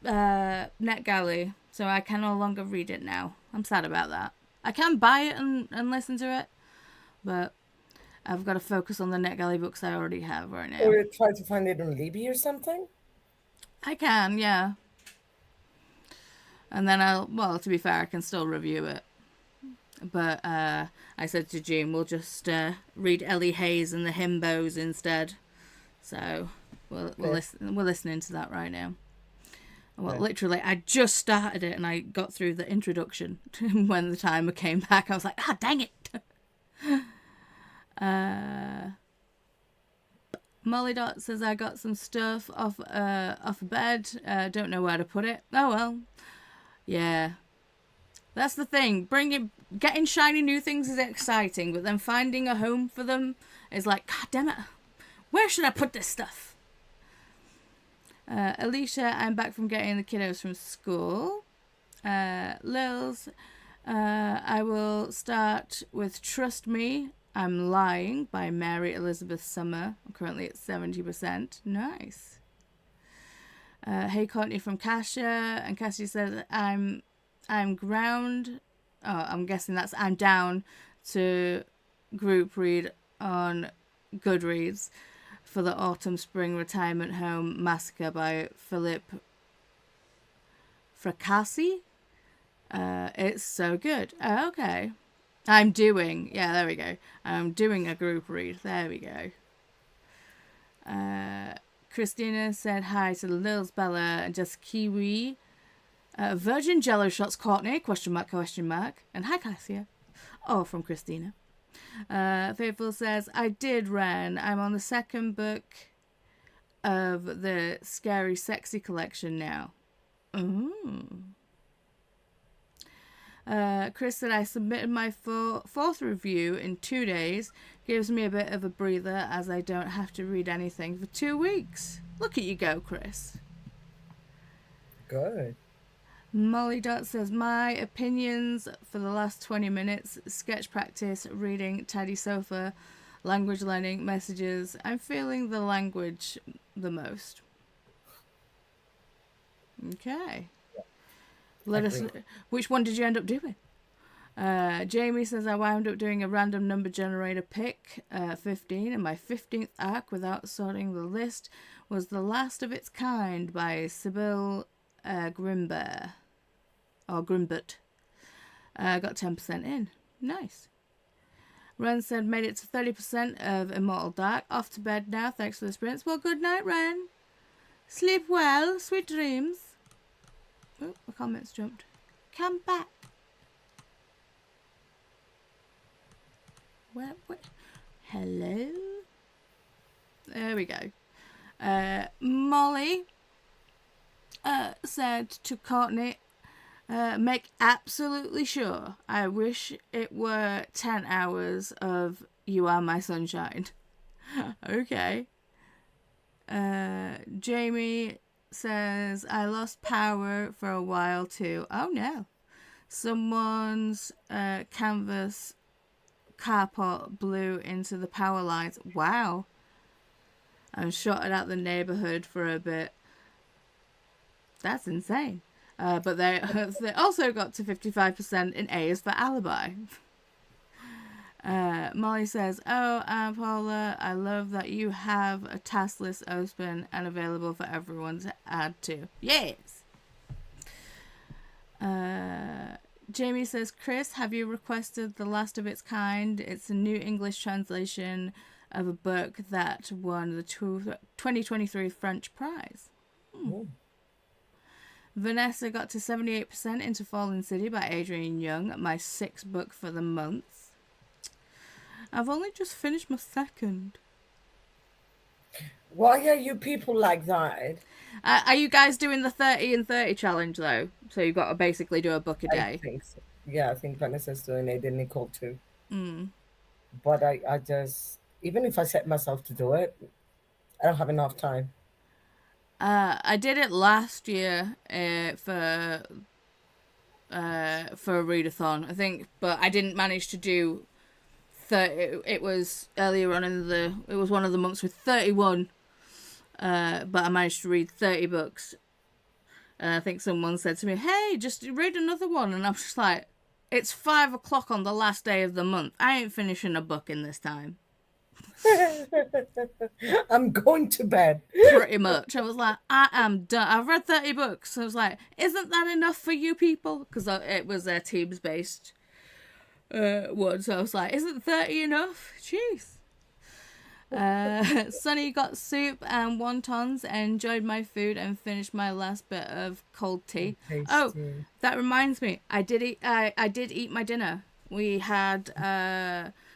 NetGalley, so I can no longer read it now. I'm sad about that. I can buy it and listen to it, but I've got to focus on the NetGalley books I already have right now. Or try to find it on Libby or something? I can, yeah. And then to be fair, I can still review it. But I said to June, we'll just read Ellie Hayes and the Himbos instead. So we're listening to that right now. Well, literally, I just started it and I got through the introduction when the timer came back. I was like, dang it. Molly Dot says I got some stuff off bed. Don't know where to put it. Oh well. Yeah. That's the thing. Getting shiny new things is exciting, but then finding a home for them is like, God damn it. Where should I put this stuff? Alicia, I'm back from getting the kiddos from school. Lils, I will start with Trust Me, I'm Lying by Mary Elizabeth Summer. I'm currently at 70%. Nice. Hey Courtney from Kasia, and Kasia says I'm ground. Oh, I'm guessing that's I'm down to group read on Goodreads for the Autumn Spring Retirement Home Massacre by Philip Fracassi. It's so good. Okay. I'm doing. Yeah, there we go. I'm doing a group read. There we go. Christina said hi to Lils, Bella, and just Kiwi. Virgin Jello shots Courtney, question mark. And hi, Cassia. Oh, from Christina. Faithful says, I did, Ren. I'm on the second book of the Scary Sexy collection now. Chris said, I submitted my fourth review in 2 days. Gives me a bit of a breather as I don't have to read anything for 2 weeks. Look at you go, Chris. Good. Molly Dot says, my opinions for the last 20 minutes, sketch practice, reading, tidy sofa, language learning, messages. I'm feeling the language the most. Okay. Let us know. Which one did you end up doing? Jamie says, I wound up doing a random number generator pick, 15, and my 15th arc without sorting the list was The Last of Its Kind by Sybil Grimbert. Got 10% in. Nice. Ren said, made it to 30% of Immortal Dark. Off to bed now. Thanks for the sprints. Well, good night, Ren. Sleep well. Sweet dreams. Oh, the comments jumped. Come back. Where? Hello? There we go. Molly said to Courtney, make absolutely sure. I wish it were 10 hours of You Are My Sunshine. Okay. Jamie says, I lost power for a while too. Oh no. Someone's canvas carport blew into the power lines. Wow. And shot it out the neighborhood for a bit. That's insane. But they also got to 55% in A's for Alibi. Molly says, oh, Paula, I love that you have a task list open and available for everyone to add to. Yes! Jamie says, Chris, have you requested The Last of Its Kind? It's a new English translation of a book that won the 2023 French prize. Vanessa got to 78% into Fallen City by Adrian Young, my 6th book for the month. I've only just finished my 2nd. Why are you people like that? Are you guys doing the 30 and 30 challenge, though? So you've got to basically do a book a day. I think so. Yeah, I think Vanessa's doing it, and Nicole too. But I just, even if I set myself to do it, I don't have enough time. I did it last year for a readathon, I think, but I didn't manage to do 30. It was earlier on it was one of the months with 31, but I managed to read 30 books. I think someone said to me, hey, just read another one, and I'm just like, it's 5 o'clock on the last day of the month. I ain't finishing a book in this time. I'm going to bed. Pretty much. I was like, I am done. I've read 30 books. I was like, isn't that enough for you people? Because it was a Teams-based one. So I was like, isn't 30 enough? Jeez. Sunny got soup and wontons, enjoyed my food, and finished my last bit of cold tea. Oh, that reminds me. I did eat my dinner. We had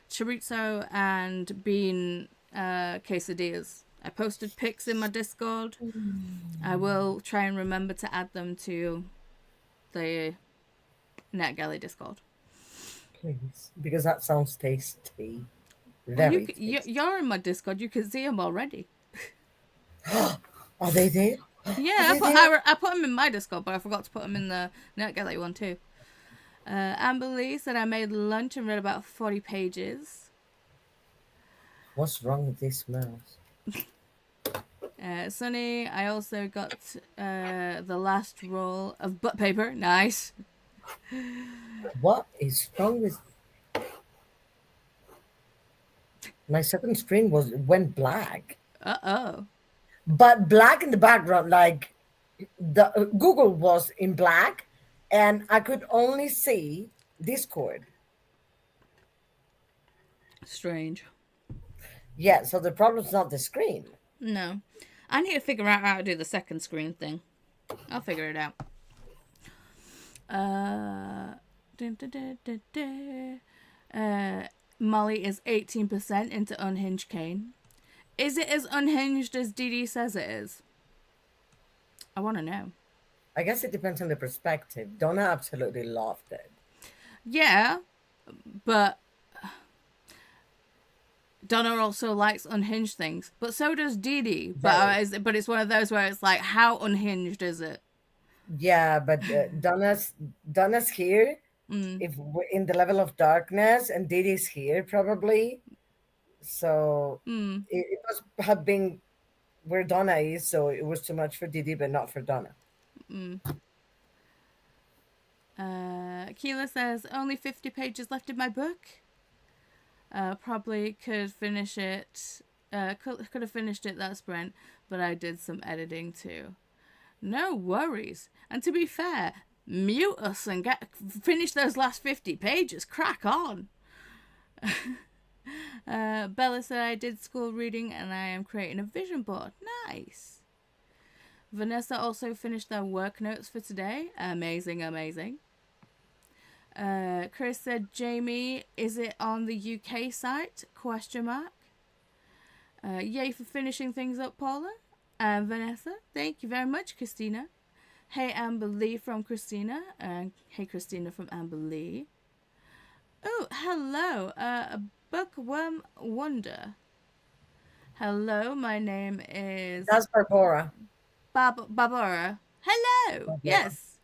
chorizo and bean quesadillas. I posted pics in my Discord. I will try and remember to add them to the NetGalley Discord. Please, because that sounds tasty. Very tasty. You're in my Discord. You can see them already. Are they there? Yeah, I put them in my Discord, but I forgot to put them in the NetGalley one too. Amber Lee said I made lunch and read about 40 pages. What's wrong with this mouse? Sunny, I also got the last roll of butt paper. Nice. What is wrong with... My second screen went black. Uh-oh. But black in the background, like the Google was in black, and I could only see Discord. Strange. Yeah, so the problem's not the screen. No. I need to figure out how to do the second screen thing. I'll figure it out. Molly is 18% into Unhinged Kane. Is it as unhinged as Dee Dee says it is? I want to know. I guess it depends on the perspective. Donna absolutely loved it. Yeah, but Donna also likes unhinged things, but so does Dee Dee. But it's one of those where it's like, how unhinged is it? Yeah, but Donna's here. If we're in the level of darkness, and Dee Dee's here probably. So it must have been where Donna is. So it was too much for Dee Dee, but not for Donna. Keela says, only 50 pages left in my book. Probably could finish it. Could have finished it that sprint, but I did some editing too. No worries. And to be fair, mute us and finish those last 50 pages. Crack on. Bella said, I did school reading and I am creating a vision board. Nice. Vanessa also finished their work notes for today. Amazing, amazing. Chris said, Jamie, is it on the UK site? ? Yay for finishing things up, Paula. And Vanessa, thank you very much, Christina. Hey, Amber Lee from Christina. Hey, Christina from Amber Lee. Oh, hello. Bookworm Wonder. Hello, my name is... That's Barbara. Barbara. Hello. Barbara. Yes.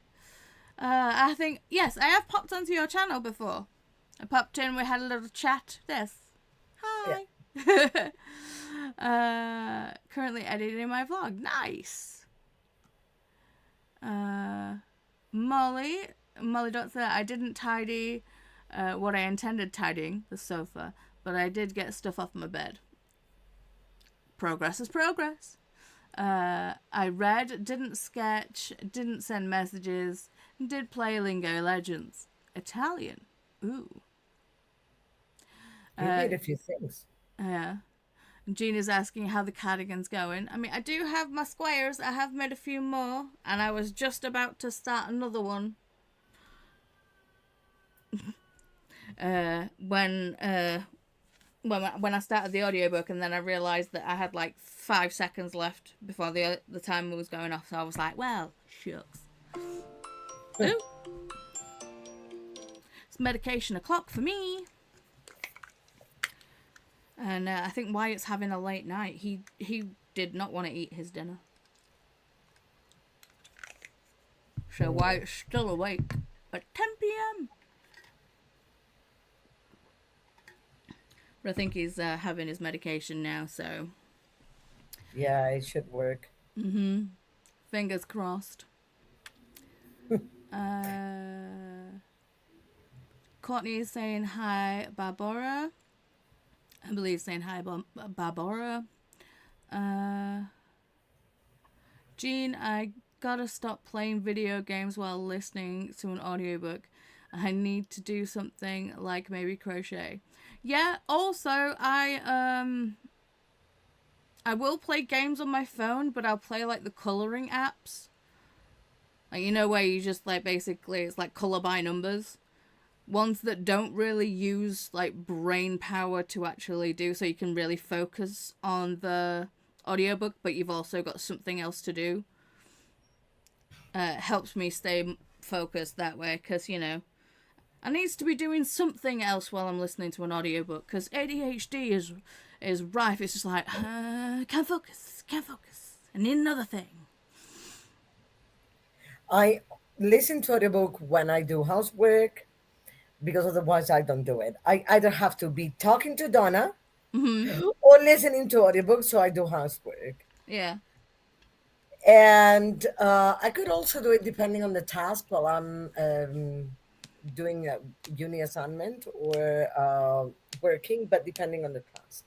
I think, yes, I have popped onto your channel before. I popped in, we had a little chat. Yes. Hi. Yeah. Currently editing my vlog. Nice. Molly Dot said, I didn't tidy what I intended tidying, the sofa, but I did get stuff off my bed. Progress is progress. I read, didn't sketch, didn't send messages, did play Lingo Legends. Italian. Ooh. You did a few things. Yeah. Gina's asking how the cardigan's going. I mean, I do have my squares. I have made a few more, and I was just about to start another one. When I started the audiobook, and then I realised that I had like 5 seconds left before the timer was going off, so I was like, well, shucks. Ooh. It's medication o'clock for me. And I think Wyatt's having a late night. He did not want to eat his dinner. So Wyatt's still awake at 10 p.m. But I think he's having his medication now, so... Yeah, it should work. Fingers crossed. Courtney is saying hi, Barbara. I believe saying hi, Barbara. Jean, I gotta stop playing video games while listening to an audiobook. I need to do something like maybe crochet. Yeah, also, I will play games on my phone, but I'll play, like, the colouring apps. Like, you know, where you just, like, basically, it's like colour by numbers. Ones that don't really use, like, brain power to actually do, so you can really focus on the audiobook, but you've also got something else to do. Helps me stay focused that way, because, you know, I needs to be doing something else while I'm listening to an audiobook, because ADHD is rife. It's just like, can't focus. I need another thing. I listen to audiobook when I do housework, because otherwise I don't do it. I either have to be talking to Donna or listening to audiobook, so I do housework. Yeah. And I could also do it depending on the task while I'm doing a uni assignment or working, but depending on the task.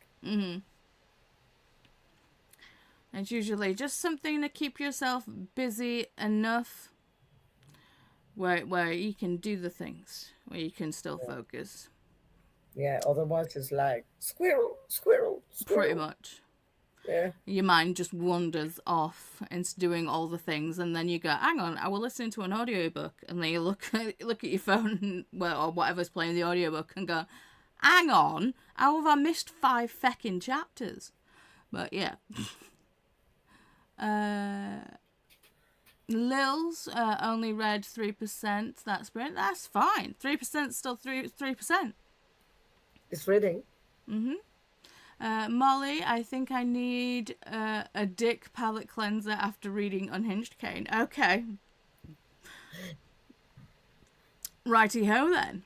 It's usually just something to keep yourself busy enough where you can do the things, where you can still focus. Yeah, otherwise it's like squirrel, squirrel, squirrel. Pretty much. Yeah. Your mind just wanders off into doing all the things, and then you go, hang on, I will listen to an audiobook, and then you look at your phone, well, or whatever's playing the audiobook, and go, hang on, how have I missed 5 feckin' chapters? But yeah. Lils only read 3% that sprint. That's fine. 3% still 3%. It's reading. Molly, I think I need a dick palate cleanser after reading Unhinged Kane. Okay. Righty-ho then.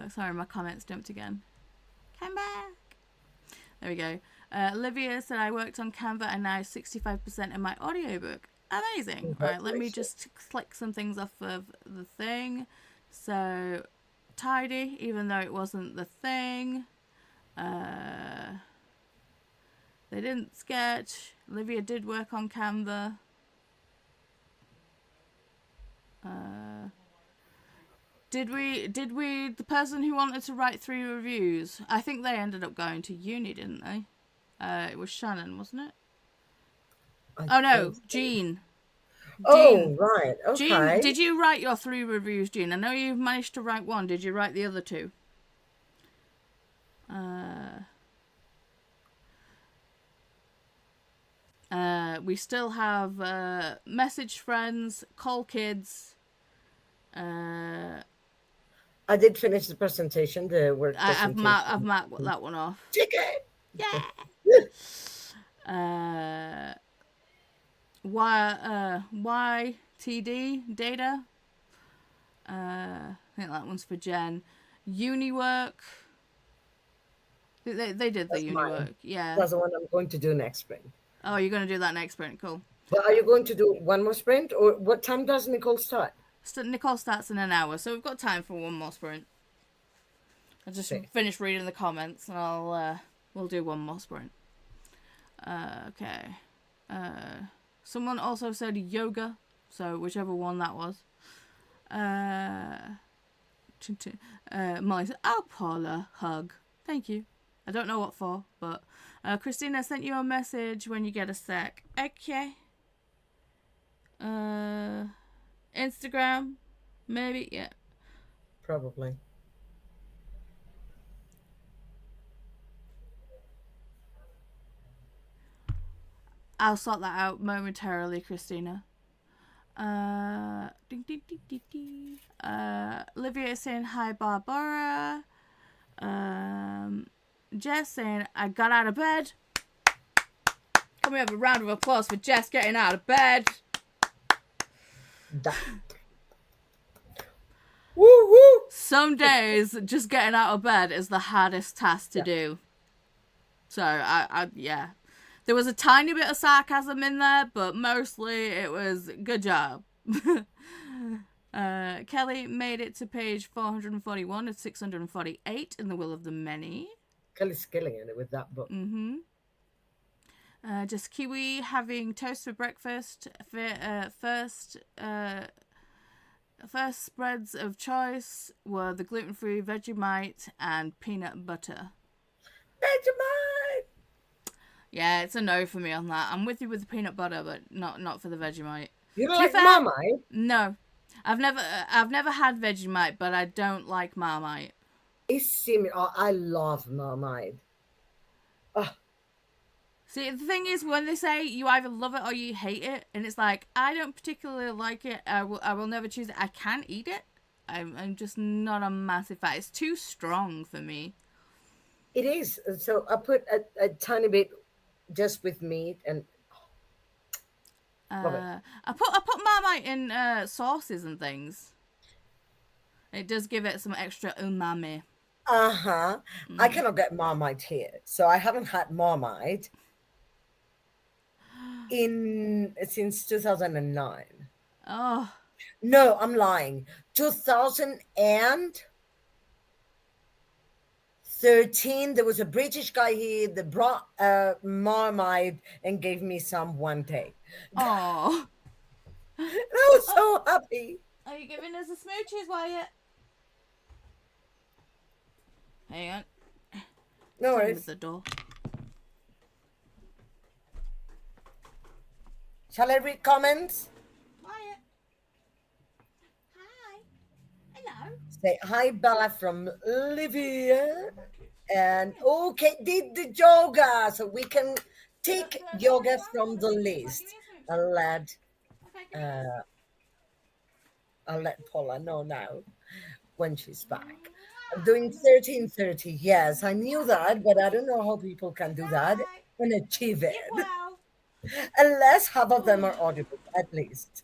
Sorry, my comments jumped again. Come back. There we go. Olivia said, I worked on Canva and now 65% in my audiobook. Amazing. Right, let me just click some things off of the thing. So, tidy, even though it wasn't the thing. They didn't sketch. Olivia did work on Canva. Did we, the person who wanted to write 3 reviews, I think they ended up going to uni, didn't they? It was Shannon, wasn't it? Jean. Oh, right. Okay. Jean, did you write your 3 reviews, Jean? I know you've managed to write 1. Did you write the other 2? We still have message friends, call kids. I did finish the presentation, the work presentation. I've marked that one off. Ticket! Yeah. YTD data. I think that one's for Jen. Uni work. They did the uni work. Yeah. That's the one I'm going to do next spring. Oh, you're going to do that next sprint. Cool. But are you going to do one more sprint, or what time does Nicole start? Nicole starts in an hour, so we've got time for one more sprint. I just finished reading the comments, and we'll do one more sprint. Okay. Someone also said yoga, so whichever one that was. Molly said, "Oh, Paula, hug. Thank you. I don't know what for, but Christina sent you a message when you get a sec. Okay. Instagram, maybe, yeah. Probably. I'll sort that out momentarily, Christina. Olivia is saying hi, Barbara. Jess saying I got out of bed. Can we have a round of applause for Jess getting out of bed? Woo woo! Some days just getting out of bed is the hardest task to do. So yeah. There was a tiny bit of sarcasm in there, but mostly it was good job. Kelly made it to page 441 of 648 in The Will of the Many. Kelly's killing it with that book. Just Kiwi having toast for breakfast. First spreads of choice were the gluten-free Vegemite and peanut butter. Vegemite! Yeah, it's a no for me on that. I'm with you with the peanut butter, but not for the Vegemite. You don't like Marmite? No. I've never had Vegemite, but I don't like Marmite. It's similar. Oh, I love Marmite. See, the thing is, when they say you either love it or you hate it, and it's like, I don't particularly like it, I will never choose it. I can eat it. I'm just not a massive fan. It's too strong for me. It is. So I put a tiny bit just with meat and I put Marmite in sauces and things. It does give it some extra umami. I cannot get Marmite here, so I haven't had Marmite since 2009. Oh no, I'm lying. 2013, there was a British guy here that brought Marmite and gave me some one day. Oh. I was so happy. Are you giving us the smooches, Wyatt? Hang on. No With worries. the door. Shall I read comments? Wyatt. Hi. Hello. Say hi, Bella from Livia. And okay, did the yoga, so we can take yoga from the list. I'll let Paula know now when she's back. I'm doing 13:30. Yes, I knew that, but I don't know how people can do that and achieve it. Wow. Unless half of them are audible, at least.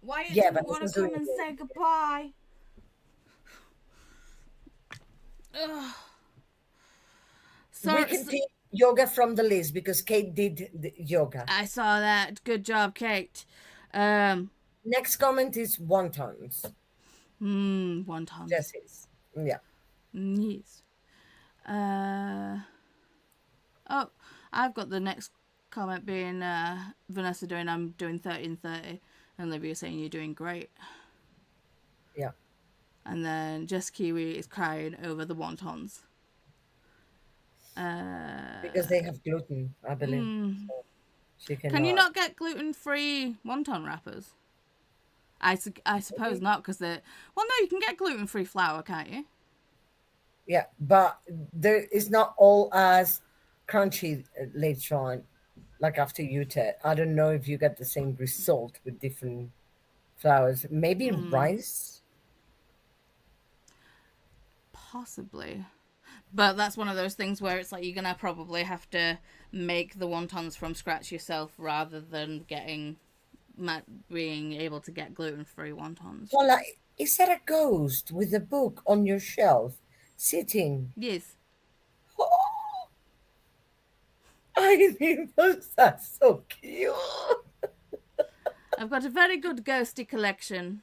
Wyatt Yeah, but didn't want this to is come doing and it. say goodbye. Ugh. We can take yoga from the list because Kate did the yoga. I saw that. Good job, Kate. Next comment is wontons. Wontons. Jessie's. Yeah. Yes. Oh, I've got the next comment being Vanessa doing I'm doing 13:30 and Livia saying you're doing great. Yeah. And then Jess Kiwi is crying over the wontons. Because they have gluten, I believe. So she Can you not get gluten-free wonton wrappers? I suppose not, because they're... Well, no, you can get gluten-free flour, can't you? Yeah, but there is not all as crunchy later on, like after you eat it. I don't know if you get the same result with different flours. Maybe rice? Possibly. But that's one of those things where it's like you're going to probably have to make the wontons from scratch yourself rather than being able to get gluten-free wontons. Paula, is that a ghost with a book on your shelf sitting? Yes. Oh, I think that's so cute. I've got a very good ghosty collection.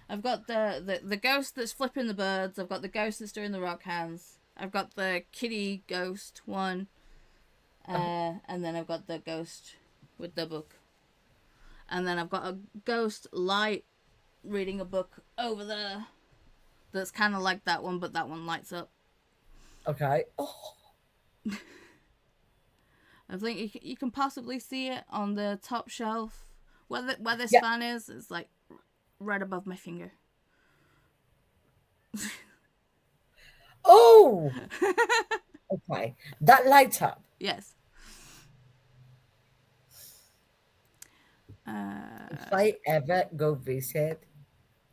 I've got the ghost that's flipping the birds. I've got the ghost that's doing the rock hands. I've got the kitty ghost one. And then I've got the ghost with the book. And then I've got a ghost light reading a book over there. That's kind of like that one, but that one lights up. Okay. Oh. I think you can possibly see it on the top shelf. Where this fan is, it's like right above my finger. Oh! Okay. That lights up. Yes. If I ever go visit,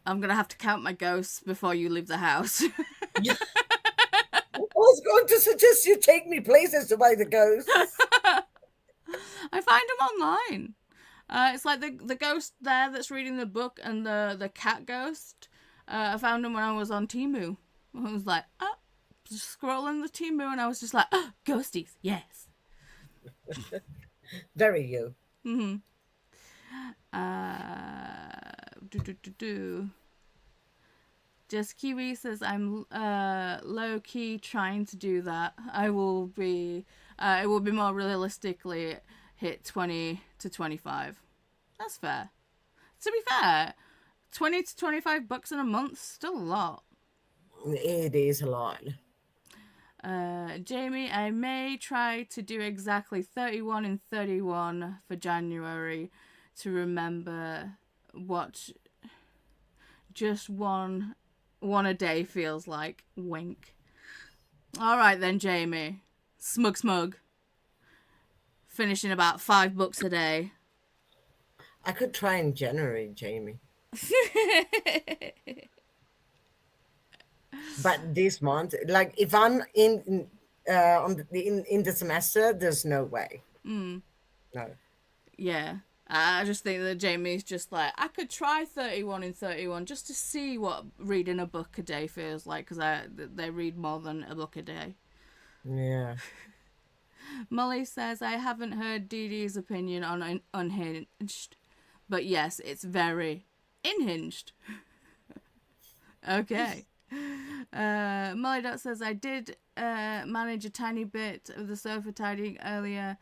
I'm going to have to count my ghosts before you leave the house. I was going to suggest you take me places to buy the ghosts. I find them online. It's like the ghost there that's reading the book and the cat ghost. I found them when I was on Temu. I was like, just scrolling the Temu, and I was just like, ghosties, yes. Very you. Mm-hmm. Just Kiwi says I'm low key trying to do that. I will be. It will be more realistically hit 20 to 25. That's fair. To be fair, 20 to 25 bucks in a month, still a lot. It is a lot. Jamie, I may try to do exactly 31 and 31 for January to remember what just one a day feels like. Wink. All right then, Jamie. Smug. Finishing about $5 a day. I could try in January, Jamie. But this month, like if I'm in the semester, there's no way. No. Yeah. I just think that Jamie's just like, I could try 31 and 31 just to see what reading a book a day feels like, because they read more than a book a day. Yeah. Molly says, I haven't heard Dee Dee's opinion on Unhinged, but yes, it's very unhinged. Okay. Molly Dot says, I did manage a tiny bit of the sofa tidying earlier.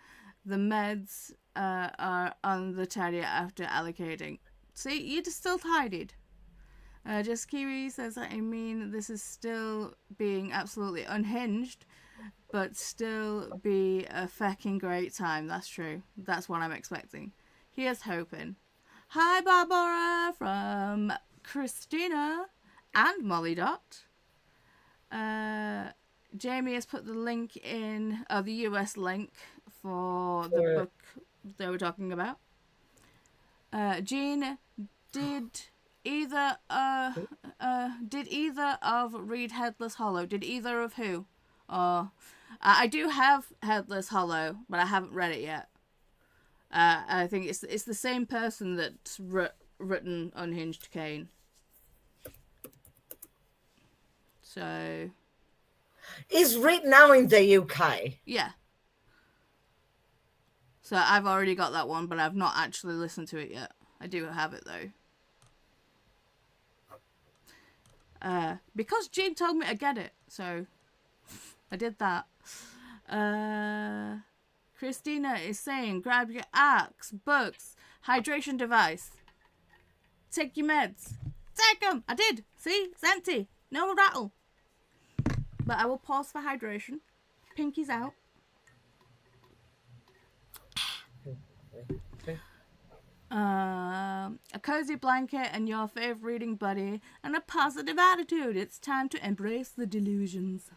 The meds are on the tidy after allocating. See, you just still tidied. Just Kiwi says, I mean, this is still being absolutely unhinged, but still be a fucking great time. That's true. That's what I'm expecting. Here's hoping. Hi, Barbara from Christina and Molly Dot. Jamie has put the link in, the US link for the book they were talking about. Jean, did either of read Headless Hollow? Did either of who? I do have Headless Hollow, but I haven't read it yet. I think it's the same person that's written Unhinged Kane. So It's written now in the UK. yeah. So I've already got that one, but I've not actually listened to it yet. I do have it though. Because Jean told me to get it, so I did that. Christina is saying, grab your axe, books, hydration device. Take your meds. Take them! I did! See? It's empty. No rattle. But I will pause for hydration. Pinky's out. A cozy blanket and your favorite reading buddy and a positive attitude. It's time to embrace the delusions.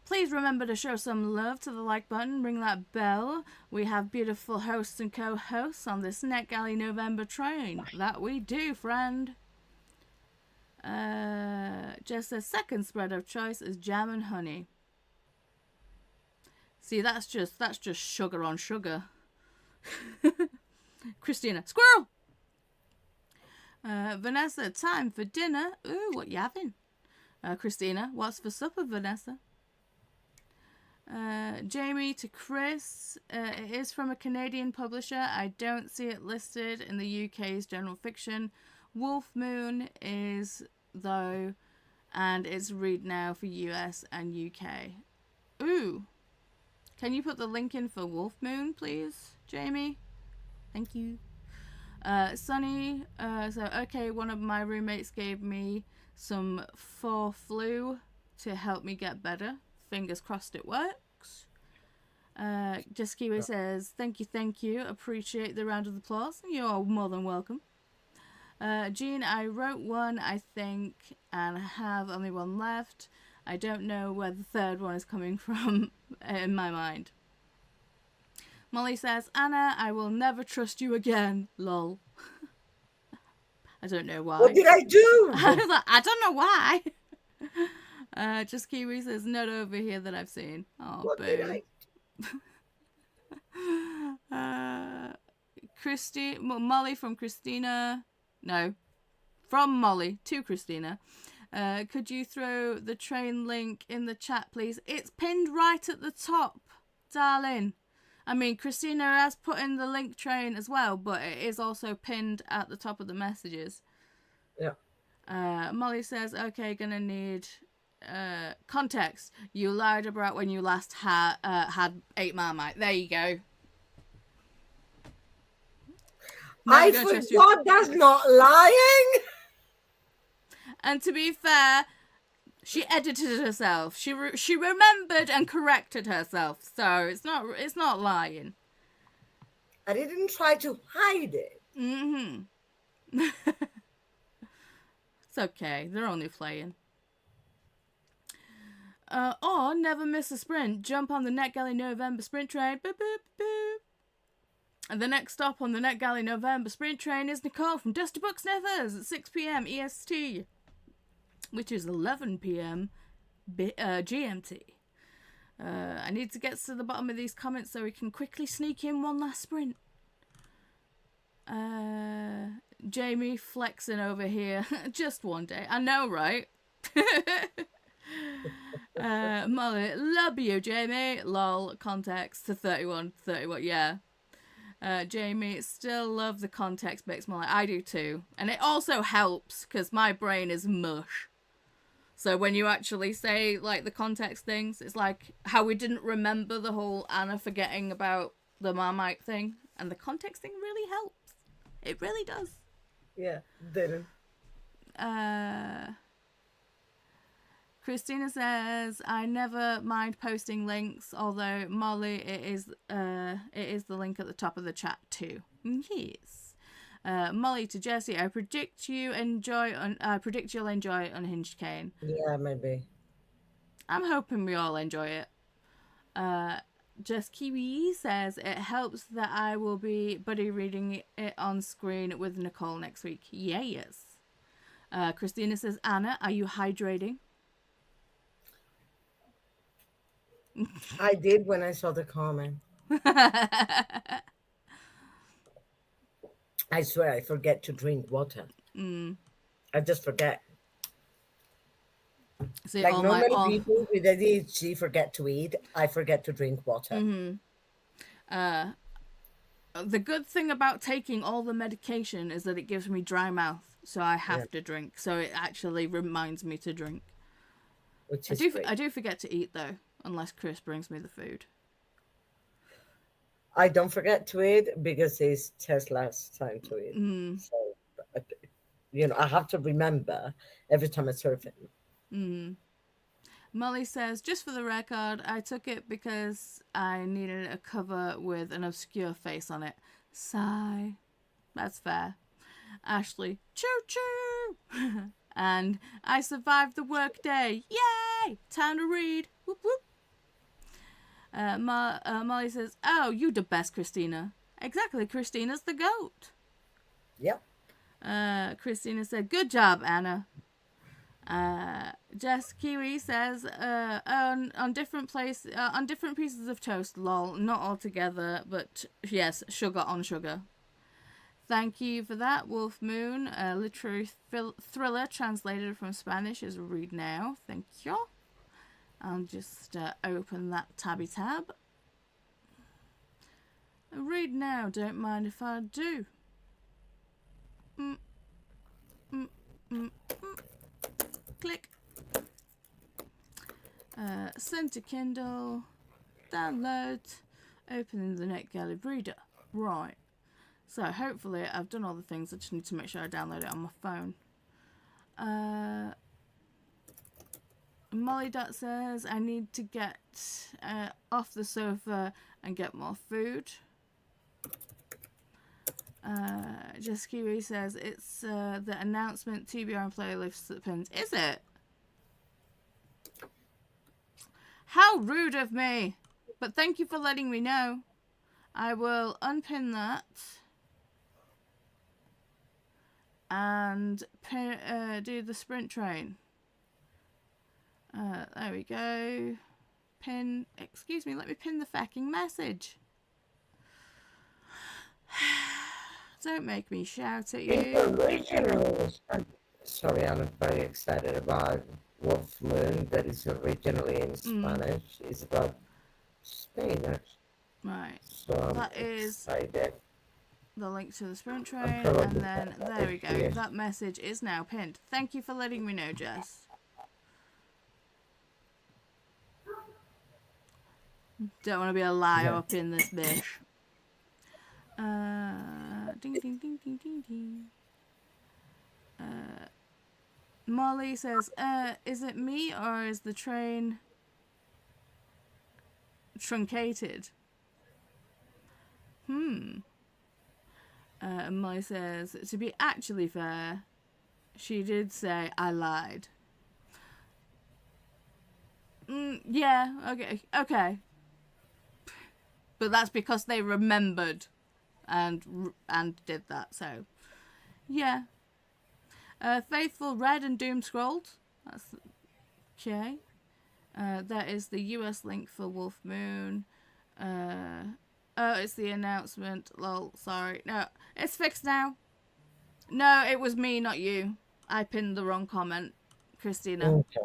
Please remember to show some love to the like button, ring that bell. We have beautiful hosts and co-hosts on this NetGalley November train. That we do, friend. Just a second spread of choice is jam and honey. See, that's just sugar on sugar. Christina, squirrel! Vanessa, time for dinner. Ooh, what you having? Christina, what's for supper, Vanessa? Jamie to Chris. It is from a Canadian publisher. I don't see it listed in the UK's general fiction. Wolf Moon is, though, and it's read now for US and UK. Ooh. Can you put the link in for Wolf Moon, please, Jamie? Thank you. Sunny, okay, one of my roommates gave me some flu to help me get better. Fingers crossed it works. Just Kiwi says, thank you. Appreciate the round of applause. You're more than welcome. Jean, I wrote one, I think, and I have only one left. I don't know where the third one is coming from in my mind. Molly says, Anna, I will never trust you again. Lol. I don't know why. What did I do? I was like, I don't know why. Just Kiwi says, not over here that I've seen. Oh, What did I? Molly from Christina. No. From Molly to Christina. Could you throw the train link in the chat, please? It's pinned right at the top, darling. I mean, Christina has put in the link train as well, but it is also pinned at the top of the messages. Yeah. Molly says, okay, gonna need context. You lied about when you last had 8 Marmite. There you go. I forgot that's not lying. And to be fair, she edited herself. She remembered and corrected herself. So it's not lying. I didn't try to hide it. Mm-hmm. It's okay. They're only playing. Or never miss a sprint. Jump on the NetGalley November sprint train. Boop, boop, boop. And the next stop on the NetGalley November sprint train is Nicole from Dusty Book Sniffers at 6 p.m. EST, which is 11 p.m. GMT. I need to get to the bottom of these comments so we can quickly sneak in one last sprint. Jamie flexing over here. Just one day. I know, right? Molly, love you, Jamie. Lol, context to 31. Yeah. Jamie, still love the context bits more. I do too. And it also helps because my brain is mush. So when you actually say like the context things, it's like how we didn't remember the whole Anna forgetting about the Marmite thing. And the context thing really helps. It really does. Yeah, didn't. Christina says, I never mind posting links, although Molly, it is the link at the top of the chat too. Yes. Molly to Jesse, I predict you'll enjoy Unhinged Kane. Yeah, maybe. I'm hoping we all enjoy it. Just Kiwi says, it helps that I will be buddy reading it on screen with Nicole next week. Yes. Christina says, Anna, are you hydrating? I did when I saw the comment. I swear I forget to drink water. I just forget. So Like normally people with ADHD forget to eat. I forget to drink water. The good thing about taking all the medication is that it gives me dry mouth, so I have to drink. So it actually reminds me to drink. Which is great. I do forget to eat though, unless Chris brings me the food. I don't forget to eat because it's Tesla's time to eat. So, I have to remember every time I serve him. Molly says, just for the record, I took it because I needed a cover with an obscure face on it. Sigh. That's fair. Ashley, choo-choo! And I survived the workday. Yay! Time to read. Whoop whoop. Molly says, oh, you the best, Christina. Exactly, Christina's the goat. Yep. Christina said, good job, Anna. Jess Kiwi says, on different pieces of toast, lol, not all together, but yes, sugar on sugar. Thank you for that, Wolf Moon. Literary thriller translated from Spanish is read now. Thank you. I'll just open that tabby tab. Read now, don't mind if I do. Click. Send to Kindle. Download. Opening the NetGalley reader. Right. So hopefully I've done all the things. I just need to make sure I download it on my phone. Molly Dot says I need to get off the sofa and get more food. Just Kiwi says it's the announcement TBR and playlist that pins. Is it? How rude of me! But thank you for letting me know. I will unpin that and do the sprint train. There we go. Pin. Excuse me. Let me pin the fucking message. Don't make me shout at you. Sorry, I'm very excited about Wolf Moon that is originally in Spanish. It's about Spainers. Right. So that is excited. The link to the sprint train, and then there we go. That message is now pinned. Thank you for letting me know, Jess. Don't want to be a liar up in this bitch. Ding ding ding ding ding ding. Molly says, is it me or is the train truncated? Molly says, to be actually fair, she did say I lied. Yeah, okay. But that's because they remembered and did that, so yeah. Faithful read and doom scrolled. That's okay. That is the US link for Wolf Moon. Oh, it's the announcement. Lol, sorry. No, it's fixed now. No, it was me, not you. I pinned the wrong comment, Christina. Okay.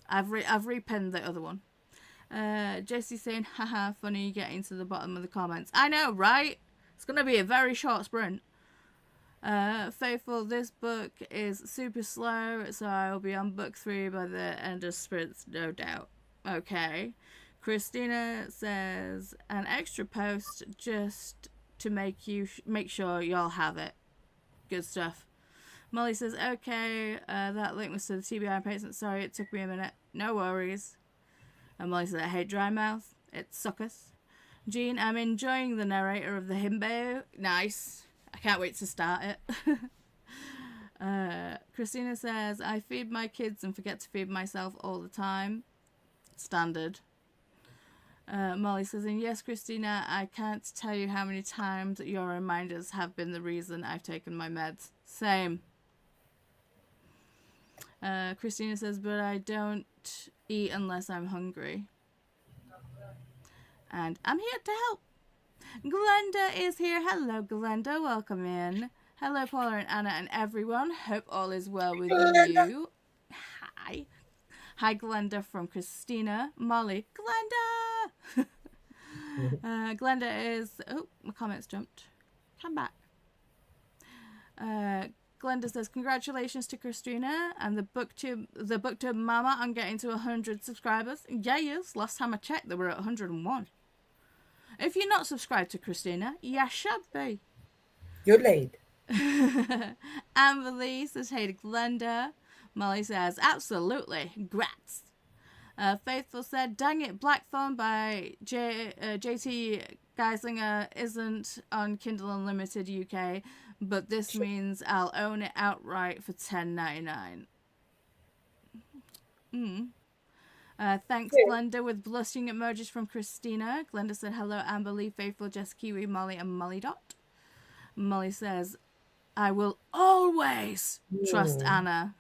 I've repinned the other one. Jessie saying, haha, funny getting to the bottom of the comments. I know, right? It's going to be a very short sprint. Faithful, this book is super slow, so I'll be on book 3 by the end of sprints, no doubt. Okay. Christina says, an extra post just to make sure y'all have it. Good stuff. Molly says, okay, that link was to the TBI patient. Sorry, it took me a minute. No worries. And Molly says, I hate dry mouth. It suckers. Jean, I'm enjoying the narrator of the himbo. Nice. I can't wait to start it. Christina says, I feed my kids and forget to feed myself all the time. Standard. Molly says, and yes, Christina, I can't tell you how many times your reminders have been the reason I've taken my meds. Same. Christina says, but I don't eat unless I'm hungry. And I'm here to help. Glenda is here. Hello, Glenda. Welcome in. Hello, Paula and Anna and everyone. Hope all is well with you. Hi. Hi, Glenda from Christina. Molly. Glenda! Glenda is... Oh, my comments jumped. Come back. Glenda says, congratulations to Christina and the booktube mama on getting to 100 subscribers. Yes, last time I checked, they were at 101. If you're not subscribed to Christina, you should be. You're late. Amber Lee says, hey to Glenda. Molly says, absolutely. Grats. Faithful said, dang it, Blackthorn by JT Geislinger isn't on Kindle Unlimited UK, but this means I'll own it outright for $10.99. Thanks, Glenda, with blushing emojis from Christina. Glenda said, hello, Amber Lee, Faithful, Jess Kiwi, Molly, and Molly Dot. Molly says, I will always trust Anna.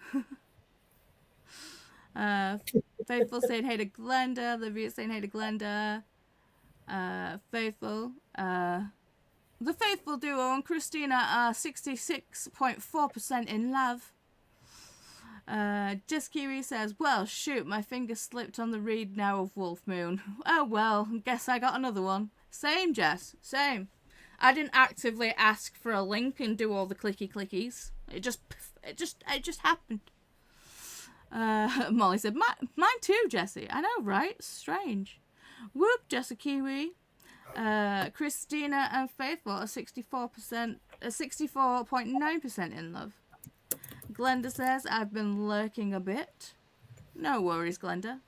Faithful saying hey to Glenda. Olivia saying hey to Glenda. Faithful. The Faithful duo and Christina are 66.4% in love. Just Kiwi says, well, shoot, my finger slipped on the read now of Wolf Moon. Oh, well, guess I got another one. Same, Jess. Same. I didn't actively ask for a link and do all the clickies. It just happened. Molly said, mine too, Jessie. I know, right? Strange. Whoop, Jessica Kiwi. Christina and Faithful are 64.9% in love. Glenda says, I've been lurking a bit. No worries, Glenda.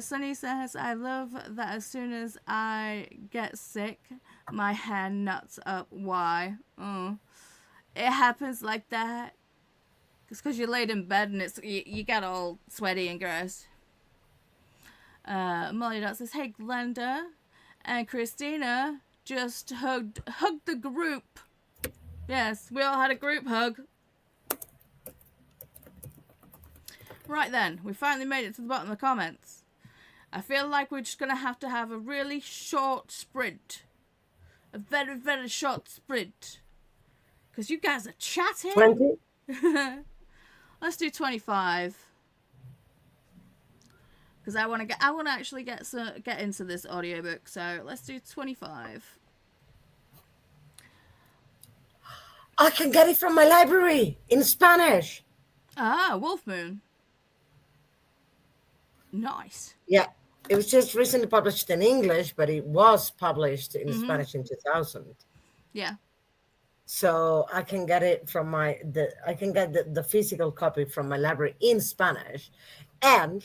Sunny says, I love that as soon as I get sick, my hair nuts up. Why? Oh, it happens like that. It's because you laid in bed and you get all sweaty and gross. Molly Dot says, hey, Glenda and Christina just hugged the group. Yes, we all had a group hug. Right then, we finally made it to the bottom of the comments. I feel like we're just going to have a really short sprint. A very, very short sprint. Because you guys are chatting. 20? Let's do 25. Because I want to actually get into this audiobook. So let's do 25. I can get it from my library in Spanish. Ah, Wolf Moon. Nice. Yeah, it was just recently published in English, but it was published in Spanish in 2000. Yeah. So I can get it from the physical copy from my library in Spanish, and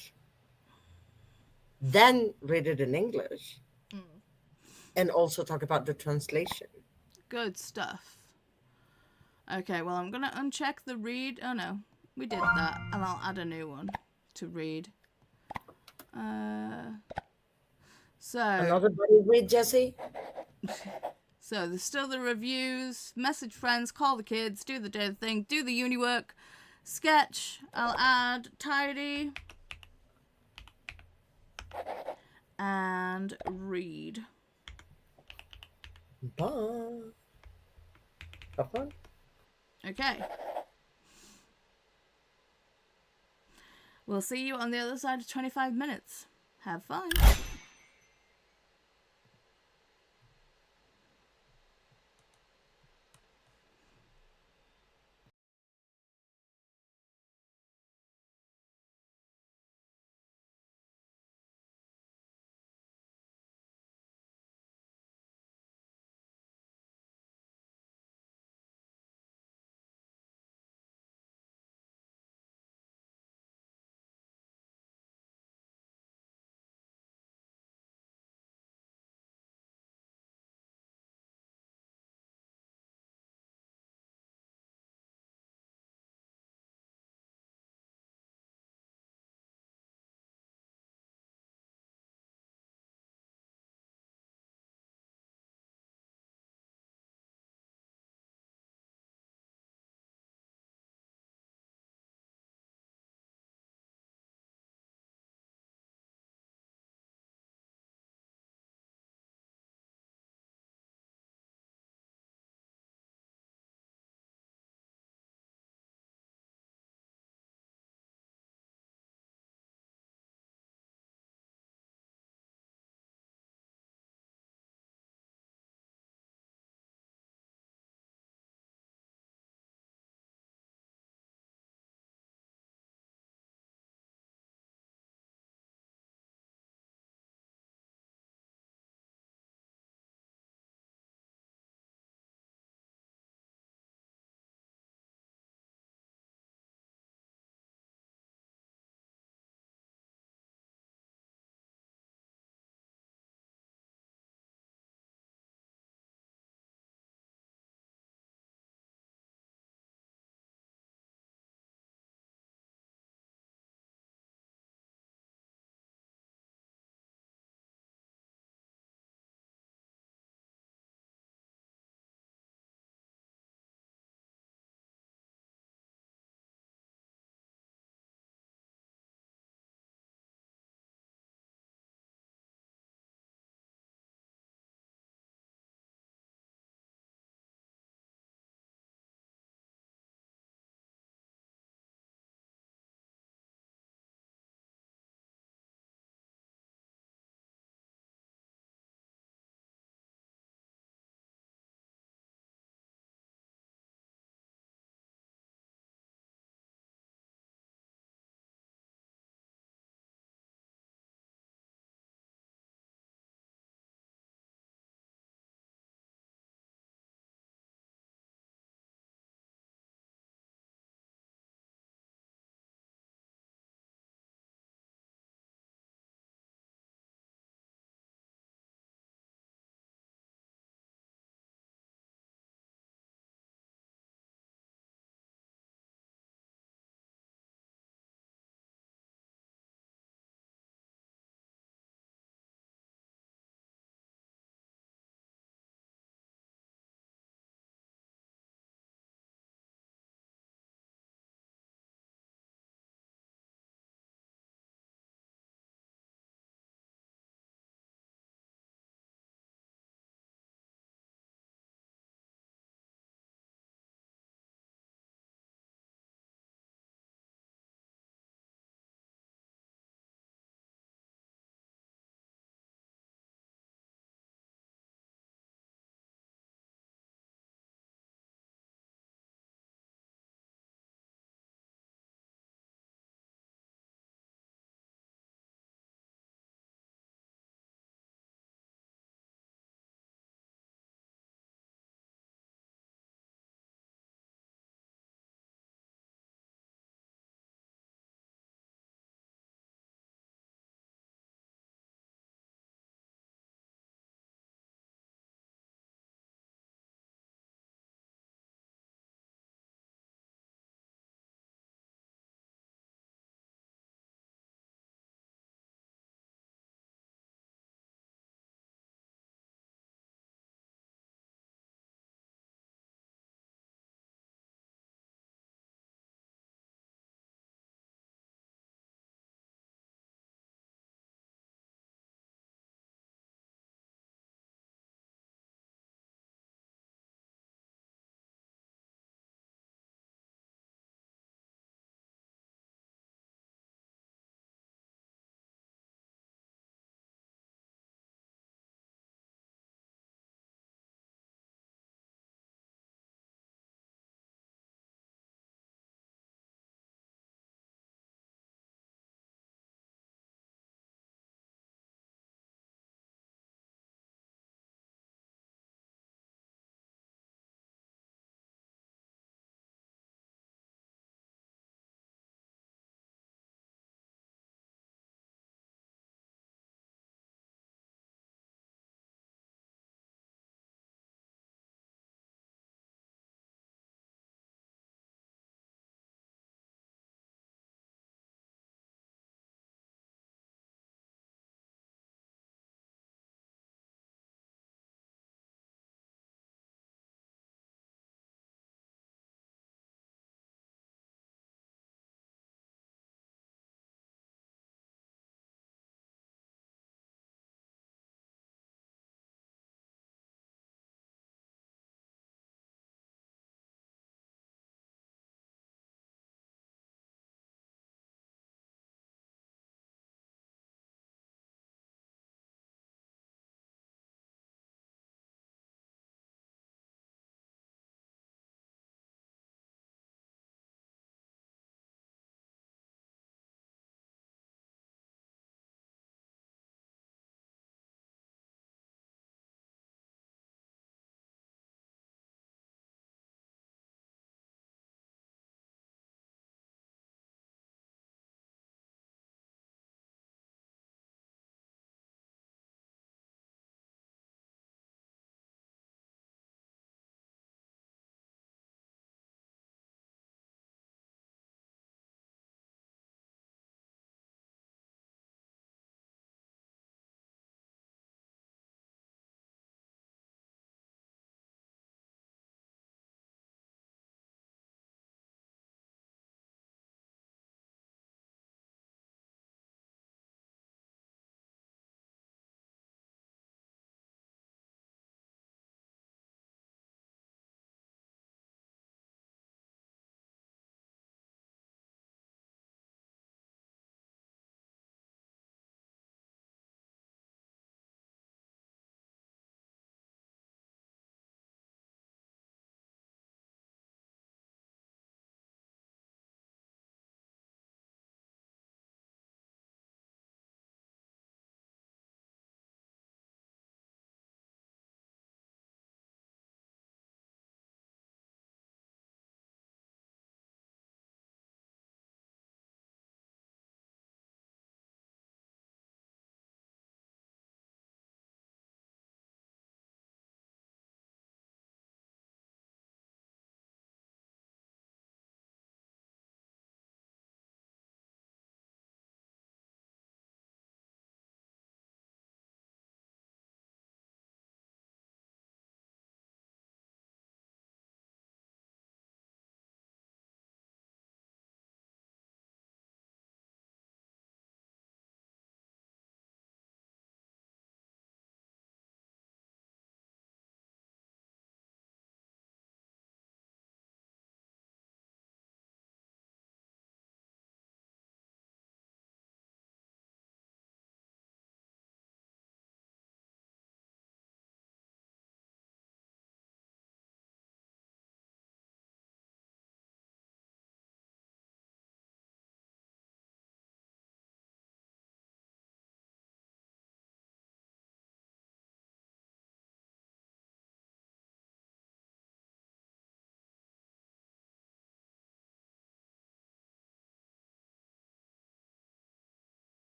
then read it in English, and also talk about the translation. Good stuff. Okay, well, I'm gonna uncheck the read. Oh no, we did that, and I'll add a new one to read. So Another body read, Jesse. So there's still the reviews, message friends, call the kids, do the daily thing, do the uni work, sketch. I'll add tidy and read. Bye. Have fun. Okay. We'll see you on the other side of 25 minutes. Have fun.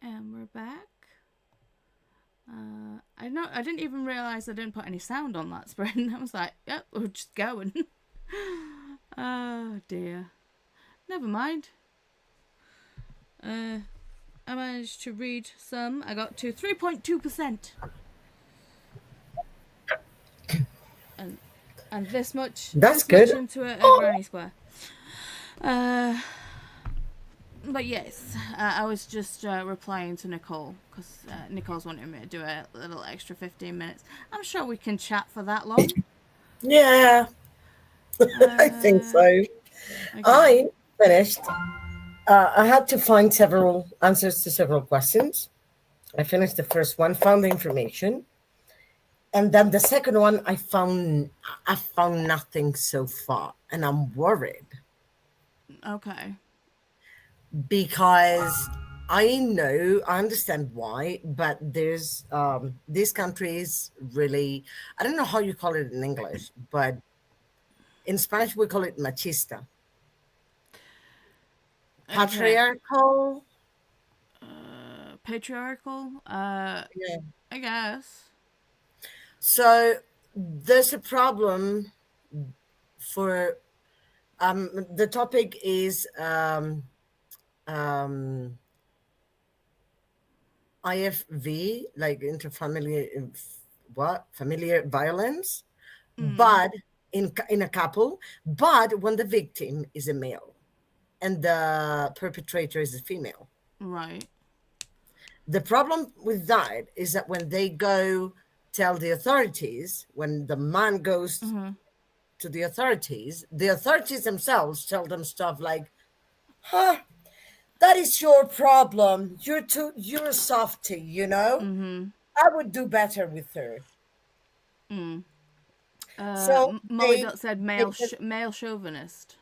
And we're back. I didn't even realise I didn't put any sound on that sprint. I was like, yep, we're just going. Oh dear. Never mind. I managed to read some. I got to 3.2%. And this much. That's this much good. into a granny square. But yes, I was just replying to Nicole because Nicole's wanting me to do a little extra 15 minutes. I'm sure we can chat for that long. Yeah, I think so. Okay. I finished. I had to find several answers to several questions. I finished the first one, found the information, and then the second one, I found nothing so far, and I'm worried. Okay. Because I understand why, but there's these countries really, I don't know how you call it in English, but in Spanish we call it machista. Patriarchal. Patriarchal. Yeah. I guess. So there's a problem for the topic is IFV, like interfamiliar, familiar violence, but in a couple, but when the victim is a male and the perpetrator is a female. Right. The problem with that is that when they go tell the authorities, when the man goes to the authorities themselves tell them stuff like, that is your problem. You're a softie, you know? I would do better with her. So Molly Dot said male chauvinist.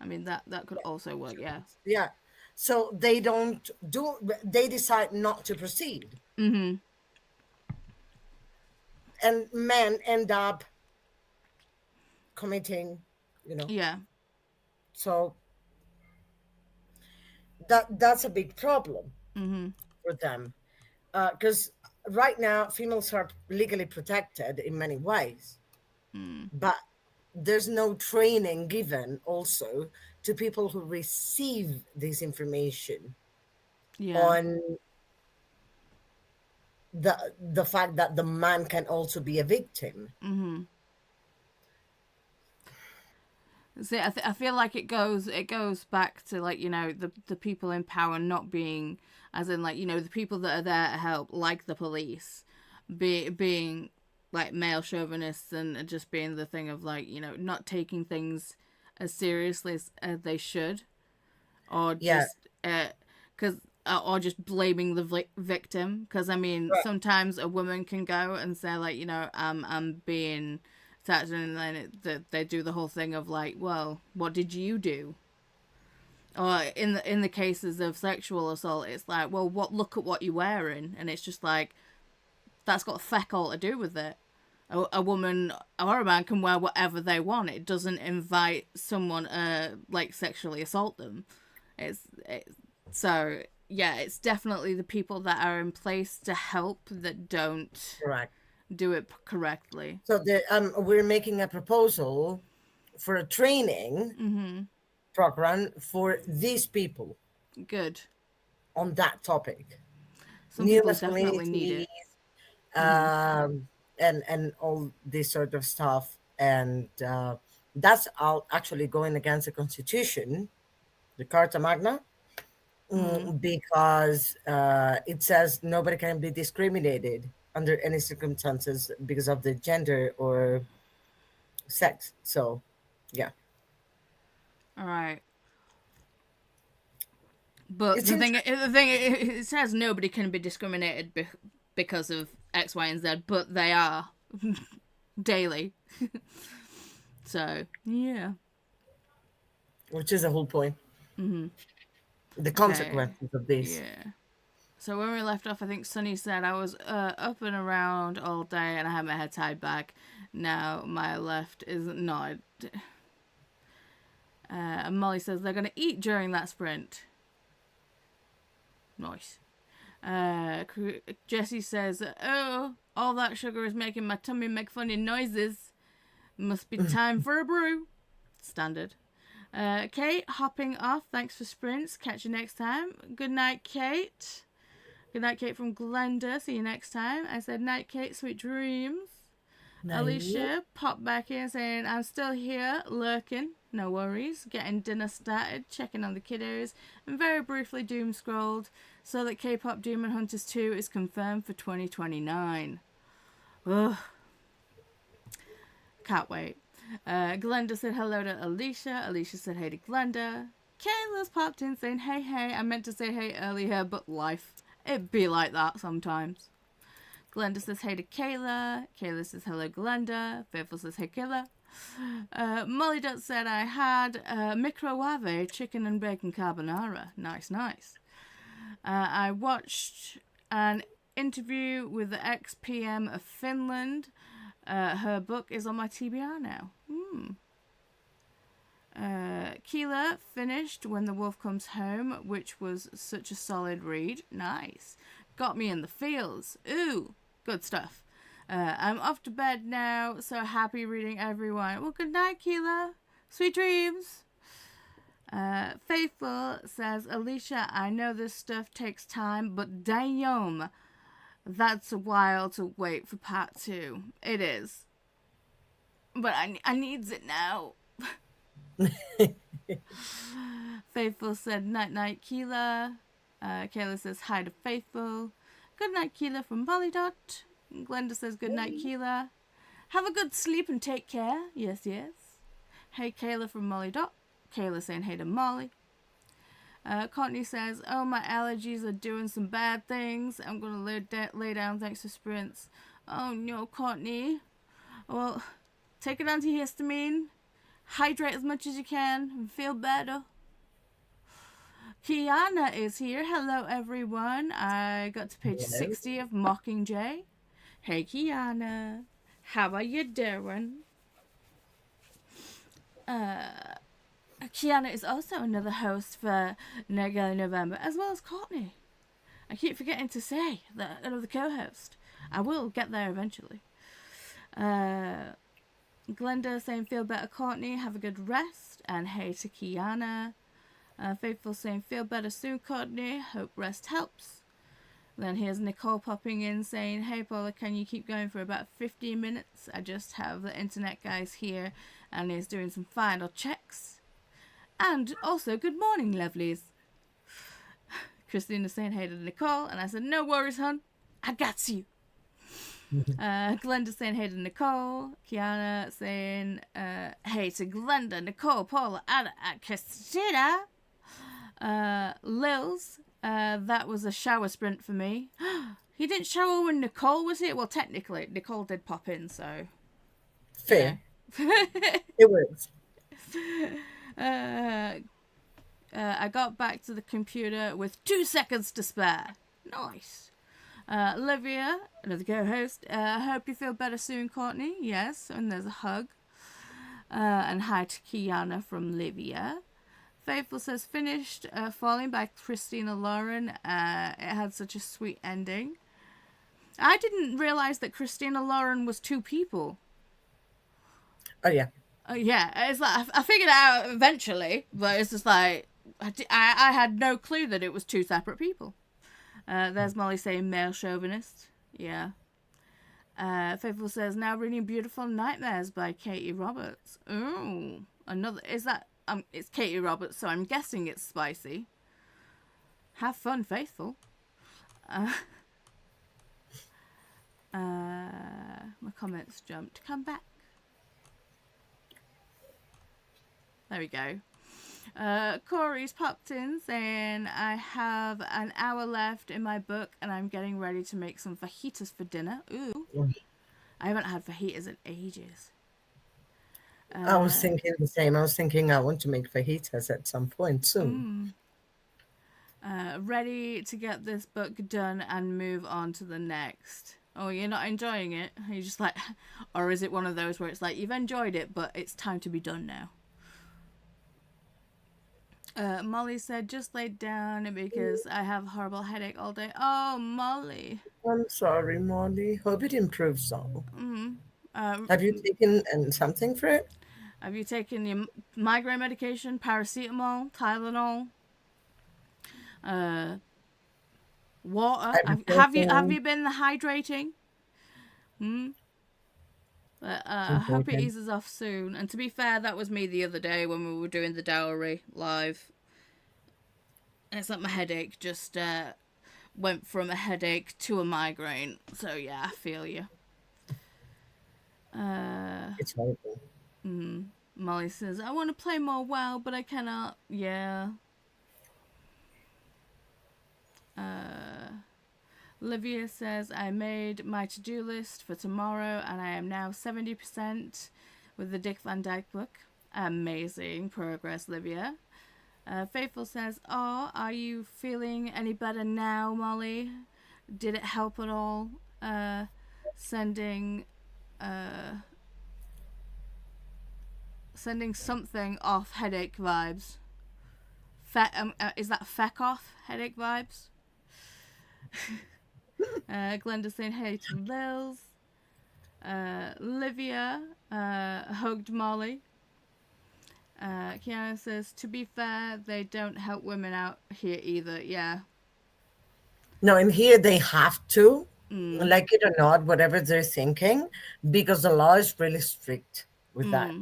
I mean, that could also work, yeah. Yeah. So they decide not to proceed. And men end up committing, Yeah. So that's a big problem for them. Because right now, females are legally protected in many ways. But there's no training given also to people who receive this information on the fact that the man can also be a victim. See, I feel like it goes back to, like, the people in power not being, as in, like, the people that are there to help, like the police, being like male chauvinists and just being the thing of, like, not taking things as seriously as they should, or just or just blaming the victim. Because I mean, sometimes a woman can go and say, like, I'm being attacked, and then they do the whole thing of, like, well, what did you do? Or in the cases of sexual assault, it's like, well, look at what you're wearing, and it's just like, that's got feck all to do with it. A woman or a man can wear whatever they want. It doesn't invite someone like sexually assault them. So yeah, it's definitely the people that are in place to help that don't do it correctly. So we're making a proposal for a training program for these people. Good. On that topic. Some people definitely need it. And all this sort of stuff. And that's all actually going against the Constitution, the Carta Magna, because it says nobody can be discriminated under any circumstances because of the gender or sex. So, yeah. All right. But the thing, it says nobody can be discriminated because of X, Y, and Z, but they are daily. So, yeah. Which is the whole point. The consequences of this. Yeah. So when we left off, I think Sunny said I was up and around all day and I had my head tied back. Now my left is not. And Molly says they're going to eat during that sprint. Nice. Jessie says, "Oh, all that sugar is making my tummy make funny noises. Must be time for a brew." Standard. Kate, hopping off. Thanks for sprints. Catch you next time. Good night, Kate. Good night, Kate from Glenda. See you next time. I said, night, Kate. Sweet dreams. Night. Alicia popped back in saying, I'm still here, lurking. No worries. Getting dinner started, checking on the kiddos, and very briefly doom scrolled so that K-pop Demon Hunters 2 is confirmed for 2029. Ugh. Can't wait. Glenda said hello to Alicia. Alicia said hey to Glenda. Kayla's popped in saying hey. I meant to say hey earlier, but life. It be like that sometimes. Glenda says hey to Kayla. Kayla says hello Glenda. Faithful says hey Kayla. Molly Dot said I had microwave chicken and bacon carbonara. Nice. I watched an interview with the ex-PM of Finland. Her book is on my TBR now. Keela finished When the Wolf Comes Home, which was such a solid read. Nice. Got me in the feels. Ooh, good stuff. I'm off to bed now, so happy reading everyone. Well, good night, Keela. Sweet dreams. Faithful says, Alicia, I know this stuff takes time, but damn, that's a while to wait for part 2. It is. But I needs it now. Faithful said, night, Keela. Kayla says, hi to Faithful. Good night, Keela from Molly Dot. Glenda says, good night, Keela. Have a good sleep and take care. Yes. Hey, Kayla from Molly Dot. Kayla saying hey to Molly. Courtney says, oh, my allergies are doing some bad things. I'm going to lay down thanks to sprints. Oh, no, Courtney. Well, take an antihistamine. Hydrate as much as you can and feel better. Kiana is here. Hello, everyone. I got to page 60 of Mockingjay. Hey, Kiana. How are you doing? Kiana is also another host for NetGalley November, as well as Courtney. I keep forgetting to say that another co-host. I will get there eventually. Glenda saying feel better, Courtney. Have a good rest. And hey to Kiana. Faithful saying feel better soon, Courtney. Hope rest helps. Then here's Nicole popping in saying, hey Paula, can you keep going for about 15 minutes? I just have the internet guys here and he's doing some final checks. And also, good morning, lovelies. Christina saying hey to Nicole, and I said, no worries, hon. I got you. Glenda saying hey to Nicole. Kiana saying hey to Glenda, Nicole, Paula, Anna, and Christina. Lils, that was a shower sprint for me. He didn't shower when Nicole was here? Well, technically, Nicole did pop in, so... Fair. Yeah. It works. I got back to the computer with 2 seconds to spare. Nice. Olivia, another co-host. I hope you feel better soon, Courtney. Yes, and there's a hug. And hi to Kiana from Livia. Faithful says, finished Falling by Christina Lauren. It had such a sweet ending. I didn't realize that Christina Lauren was 2 people. Oh, yeah. Yeah, it's like I figured it out eventually, but it's just like I had no clue that it was 2 separate people. There's Molly saying male chauvinist. Yeah. Faithful says now reading Beautiful Nightmares by Katie Roberts. Ooh, another is that it's Katie Roberts, so I'm guessing it's spicy. Have fun, Faithful. My comments jumped. Come back. There we go. Corey's popped in saying, I have an hour left in my book and I'm getting ready to make some fajitas for dinner. Ooh. I haven't had fajitas in ages. I was thinking the same. I was thinking I want to make fajitas at some point soon. Ready to get this book done and move on to the next. Oh, you're not enjoying it? You're just like, or is it one of those where it's like, you've enjoyed it, but it's time to be done now? Molly said, just laid down because I have a horrible headache all day. Oh, Molly. I'm sorry, Molly. Hope it improves some. Uh, Have you taken something for it? have you taken your migraine medication, paracetamol, Tylenol, water? Have you been hydrating? I hope it Important. eases off soon. And to be fair, that was me the other day when we were doing the dowry live. It's like my headache just went from a headache to a migraine. So yeah, I feel you. It's horrible. Molly says, I want to play more WoW, but I cannot. Yeah. Olivia says, I made my to-do list for tomorrow and I am now 70% with the Dick Van Dyke book. Amazing progress, Olivia. Faithful says, oh, are you feeling any better now, Molly? Did it help at all? Sending something off headache vibes. Is that feck off headache vibes? Glenda saying hey to Lils. Livia hugged Molly. Kiana says, to be fair, they don't help women out here either. Yeah. No, in here they have to, like it or not, whatever they're thinking, because the law is really strict with that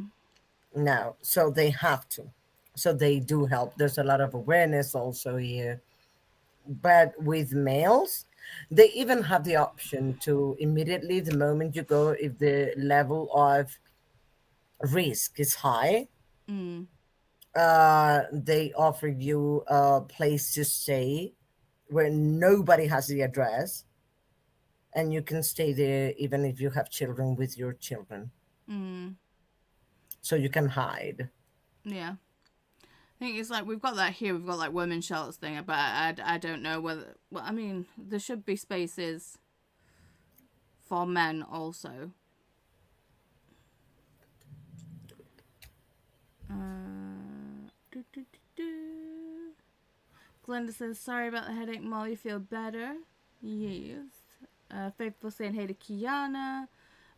now. So they have to. So they do help. There's a lot of awareness also here. But with males, they even have the option to immediately, the moment you go, if the level of risk is high, they offer you a place to stay where nobody has the address, and you can stay there even if you have children with your children. So you can hide. Yeah. I think it's like we've got that here. We've got like women's shelters thing, but I don't know whether. Well, I mean, there should be spaces for men also. Glenda says, sorry about the headache, Molly. Feel better? Yes. Faithful saying hey to Kiana.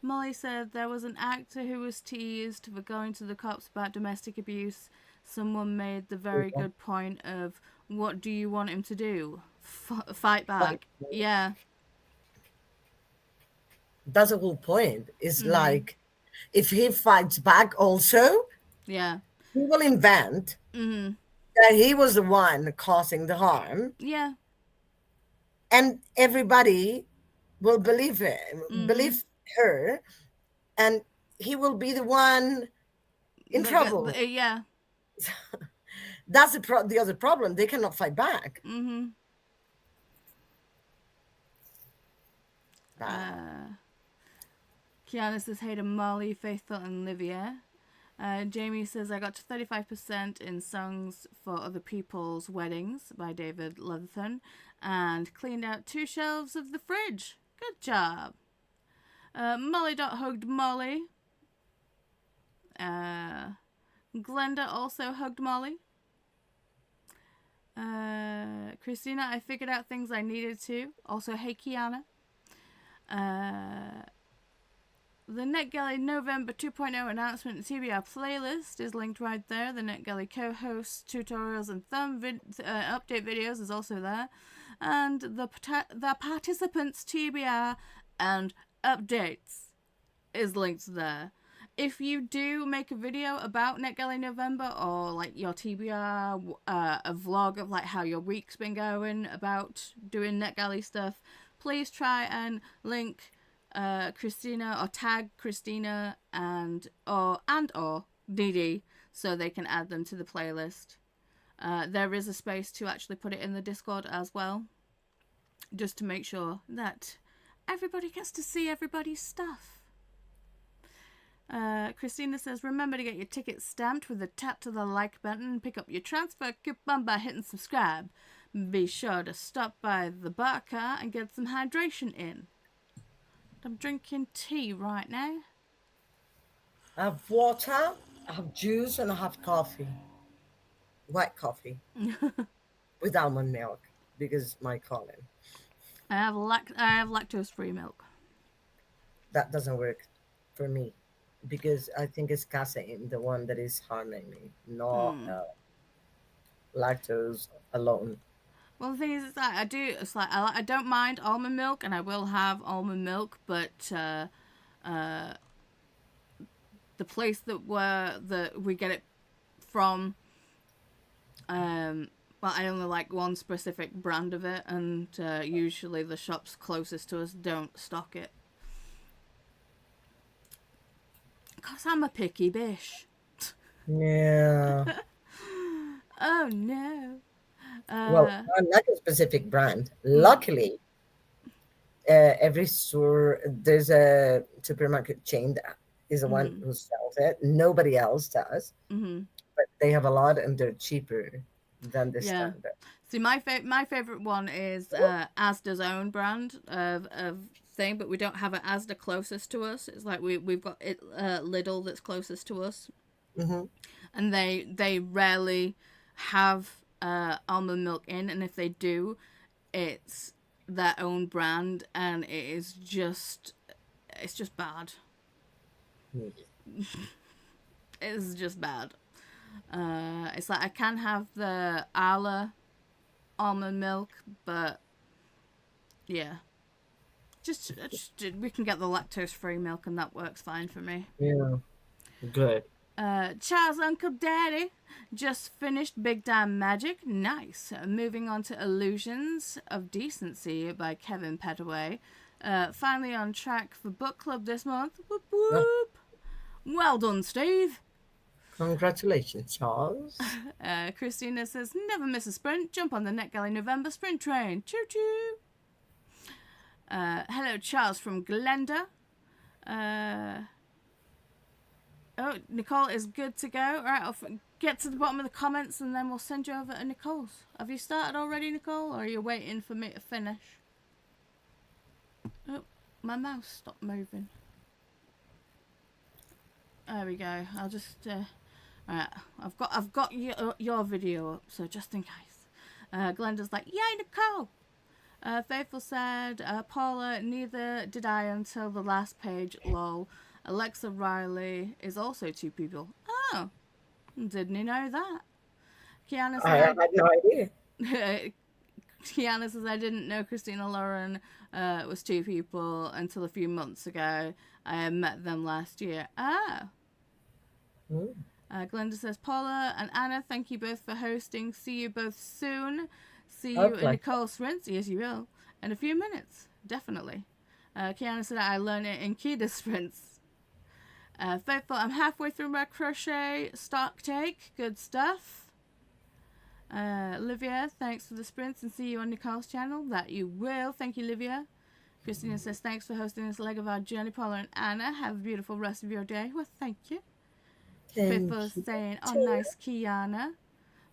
Molly said there was an actor who was teased for going to the cops about domestic abuse. Someone made the very good point of, what do you want him to do? Fight back. Yeah. That's the whole point. It's like, if he fights back also, Yeah. he will invent that he was the one causing the harm, Yeah. and everybody will believe him, believe her, and he will be the one in trouble. Yeah. That's the other problem. They cannot fight back. Kiana says hey to Molly, Faithful, and Livia. Jamie says, I got to 35% in Songs for Other People's Weddings by David Leatherton and cleaned out 2 shelves of the fridge. Good job. Molly hugged Molly. Glenda also hugged Molly. Christina, I figured out things I needed to. Also, hey Kiana. The NetGalley November 2.0 announcement and TBR playlist is linked right there. The NetGalley co-hosts, tutorials, and update videos is also there. And the participants' TBR and updates is linked there. If you do make a video about NetGalley November or like your TBR, a vlog of like how your week's been going about doing NetGalley stuff, please try and link Christina or tag Christina and or Dee so they can add them to the playlist. There is a space to actually put it in the Discord as well, just to make sure that everybody gets to see everybody's stuff. Christina says, remember to get your tickets stamped with a tap to the like button and pick up your transfer coupon by hitting subscribe. Be sure to stop by the bar car and get some hydration in. I'm drinking tea right now. I have water, I have juice, and I have coffee. white coffee with almond milk because my colon. I have lactose-free milk. That doesn't work for me because I think it's casein, the one that is harming me, not lactose alone. Well, the thing is, it's like I don't mind almond milk, and I will have almond milk, but the place that we get it from, well, I only like one specific brand of it, and usually the shops closest to us don't stock it. Because I'm a picky bish. Yeah. Oh, no. Well, I like a specific brand. Luckily, every store, there's a supermarket chain that is the one who sells it. Nobody else does. But they have a lot and they're cheaper than the standard. See, my favorite one is Asda's own brand of thing, but we don't have an Asda closest to us. It's like we've got it Lidl that's closest to us, and they rarely have almond milk in, and if they do, it's their own brand, and it's just bad. It's just bad. It's like I can have the Arla almond milk, but yeah, just we can get the lactose-free milk, and that works fine for me. Yeah, good. Charles' Uncle Daddy just finished Big Time Magic. Nice. Moving on to Illusions of Decency by Kevin Petaway. Finally on track for book club this month. Whoop whoop. Well done, Steve. Congratulations, Charles. Christina says, never miss a sprint. Jump on the NetGalley November sprint train. Choo choo. Hello, Charles from Glenda. Oh, Nicole is good to go. All right, I'll get to the bottom of the comments and then we'll send you over to Nicole's. Have you started already, Nicole, or are you waiting for me to finish? Oh, my mouse stopped moving. There we go. I'll just... Alright, I've got your video up, so just in case. Glenda's like, yay, Nicole! Faithful said, Paula, neither did I until the last page, lol. Alexa Riley is also two people. Oh, didn't you know that? Kiana said, I had no idea. Kiana says, I didn't know Christina Lauren was two people until a few months ago. I met them last year. Oh. Glenda says, Paula and Anna, thank you both for hosting. See you both soon. See you in Nicole Sprints. Yes, you will. In a few minutes. Definitely. Kiana said, I learned it in Kida Sprints. Faithful, I'm halfway through my crochet stock take. Good stuff. Livia, thanks for the sprints and see you on Nicole's channel. That you will. Thank you, Livia. Christina says, thanks for hosting this leg of our journey, Paula and Anna. Have a beautiful rest of your day. Well, thank you. Faithful is saying, oh, nice, Kiana.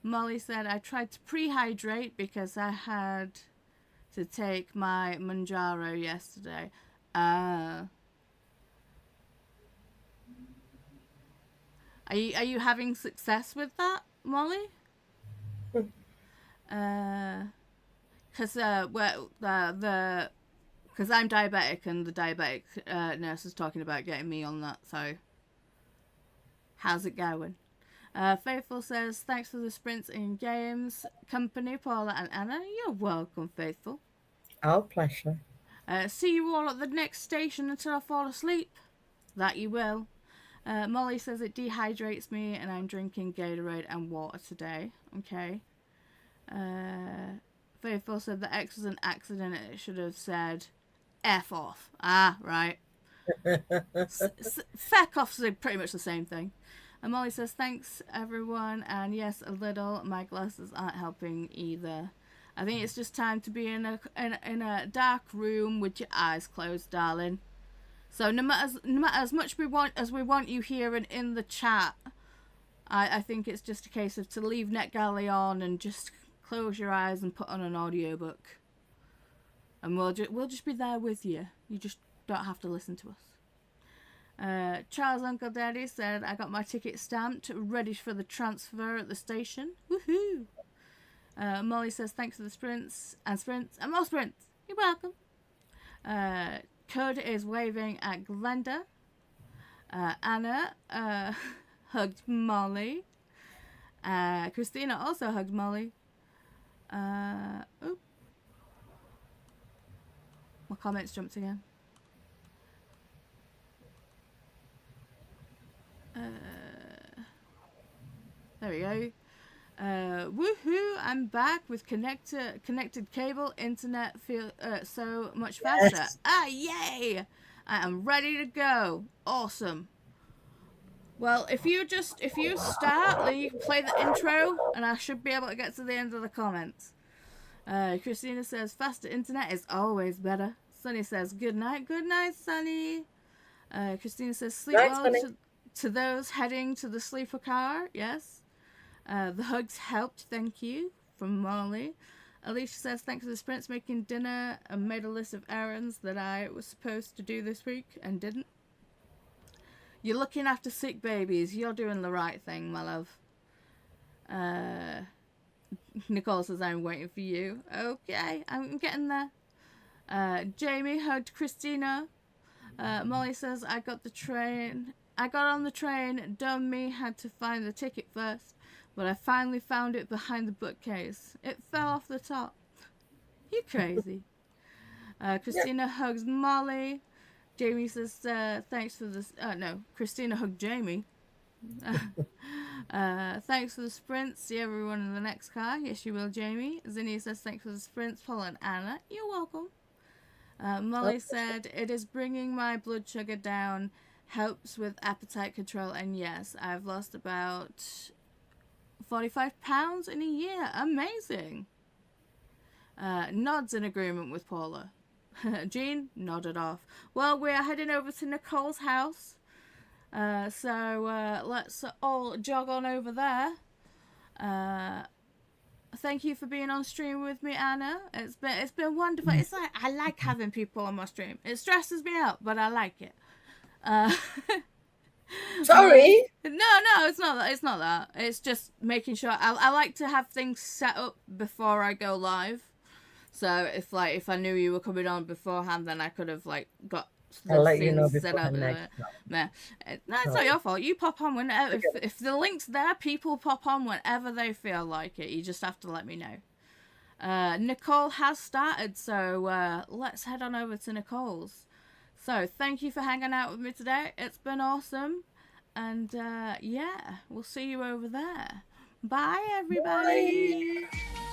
Molly said, I tried to pre-hydrate because I had to take my Manjaro yesterday. Are you having success with that, Molly? Because because I'm diabetic and the diabetic nurse is talking about getting me on that. So, how's it going? Faithful says, thanks for the sprints in games company, Paula and Anna. You're welcome, Faithful. Our pleasure. See you all at the next station until I fall asleep. That you will. Molly says it dehydrates me and I'm drinking Gatorade and water today. Okay. Faithful said the X was an accident and it should have said F off. Ah, right. Feck off's pretty much the same thing. And Molly says, thanks everyone. And yes, a little. My glasses aren't helping either. I think it's just time to be in a dark room with your eyes closed, darling. So no matter as much we want you here and in the chat, I think it's just a case of to leave NetGalley on and just close your eyes and put on an audiobook. And we'll just be there with you. You just don't have to listen to us. Charles' Uncle Daddy said, I got my ticket stamped, ready for the transfer at the station. Woohoo! Molly says, thanks for the sprints, and more sprints. You're welcome. Code is waving at Glenda. Anna hugged Molly. Christina also hugged Molly. My comments jumped again. There we go. Woohoo! I'm back with connected cable internet. Feel so much faster. Yes. Yay! I am ready to go. Awesome. Well, if you start, then you can play the intro, and I should be able to get to the end of the comments. Christina says, faster internet is always better. Sunny says, good night, Sunny. Christina says, sleep well to those heading to the sleeper car. Yes. The hugs helped, thank you, from Molly. Alicia says, thanks for the sprints, making dinner, and made a list of errands that I was supposed to do this week and didn't. You're looking after sick babies. You're doing the right thing, my love. Nicole says, I'm waiting for you. Okay, I'm getting there. Jamie hugged Christina. Molly says, I got on the train. Dumb me had to find the ticket first, but I finally found it behind the bookcase. It fell off the top. You crazy. Christina hugs Molly. Jamie says, thanks for this. No, Christina hugged Jamie. Thanks for the sprints. See everyone in the next car. Yes, you will, Jamie. Zinnia says, thanks for the sprints. Paul and Anna, you're welcome. Molly said, it is bringing my blood sugar down, helps with appetite control, and yes, I've lost about 45 pounds in a year. Amazing. Nods in agreement with Paula. Jean nodded off. Well, we are heading over to Nicole's house. So let's all jog on over there. Thank you for being on stream with me, Anna. It's been wonderful. It's like I like having people on my stream. It stresses me out, but I like it. Sorry. No, it's not that. It's not that. It's just making sure. I like to have things set up before I go live. So if I knew you were coming on beforehand, then I could have got I'll let you know set before up. the next No, it's not your fault. You pop on whenever. If the link's there, people pop on whenever they feel like it. You just have to let me know. Nicole has started, so let's head on over to Nicole's. So thank you for hanging out with me today. It's been awesome, and yeah, we'll see you over there. Bye, everybody. Bye.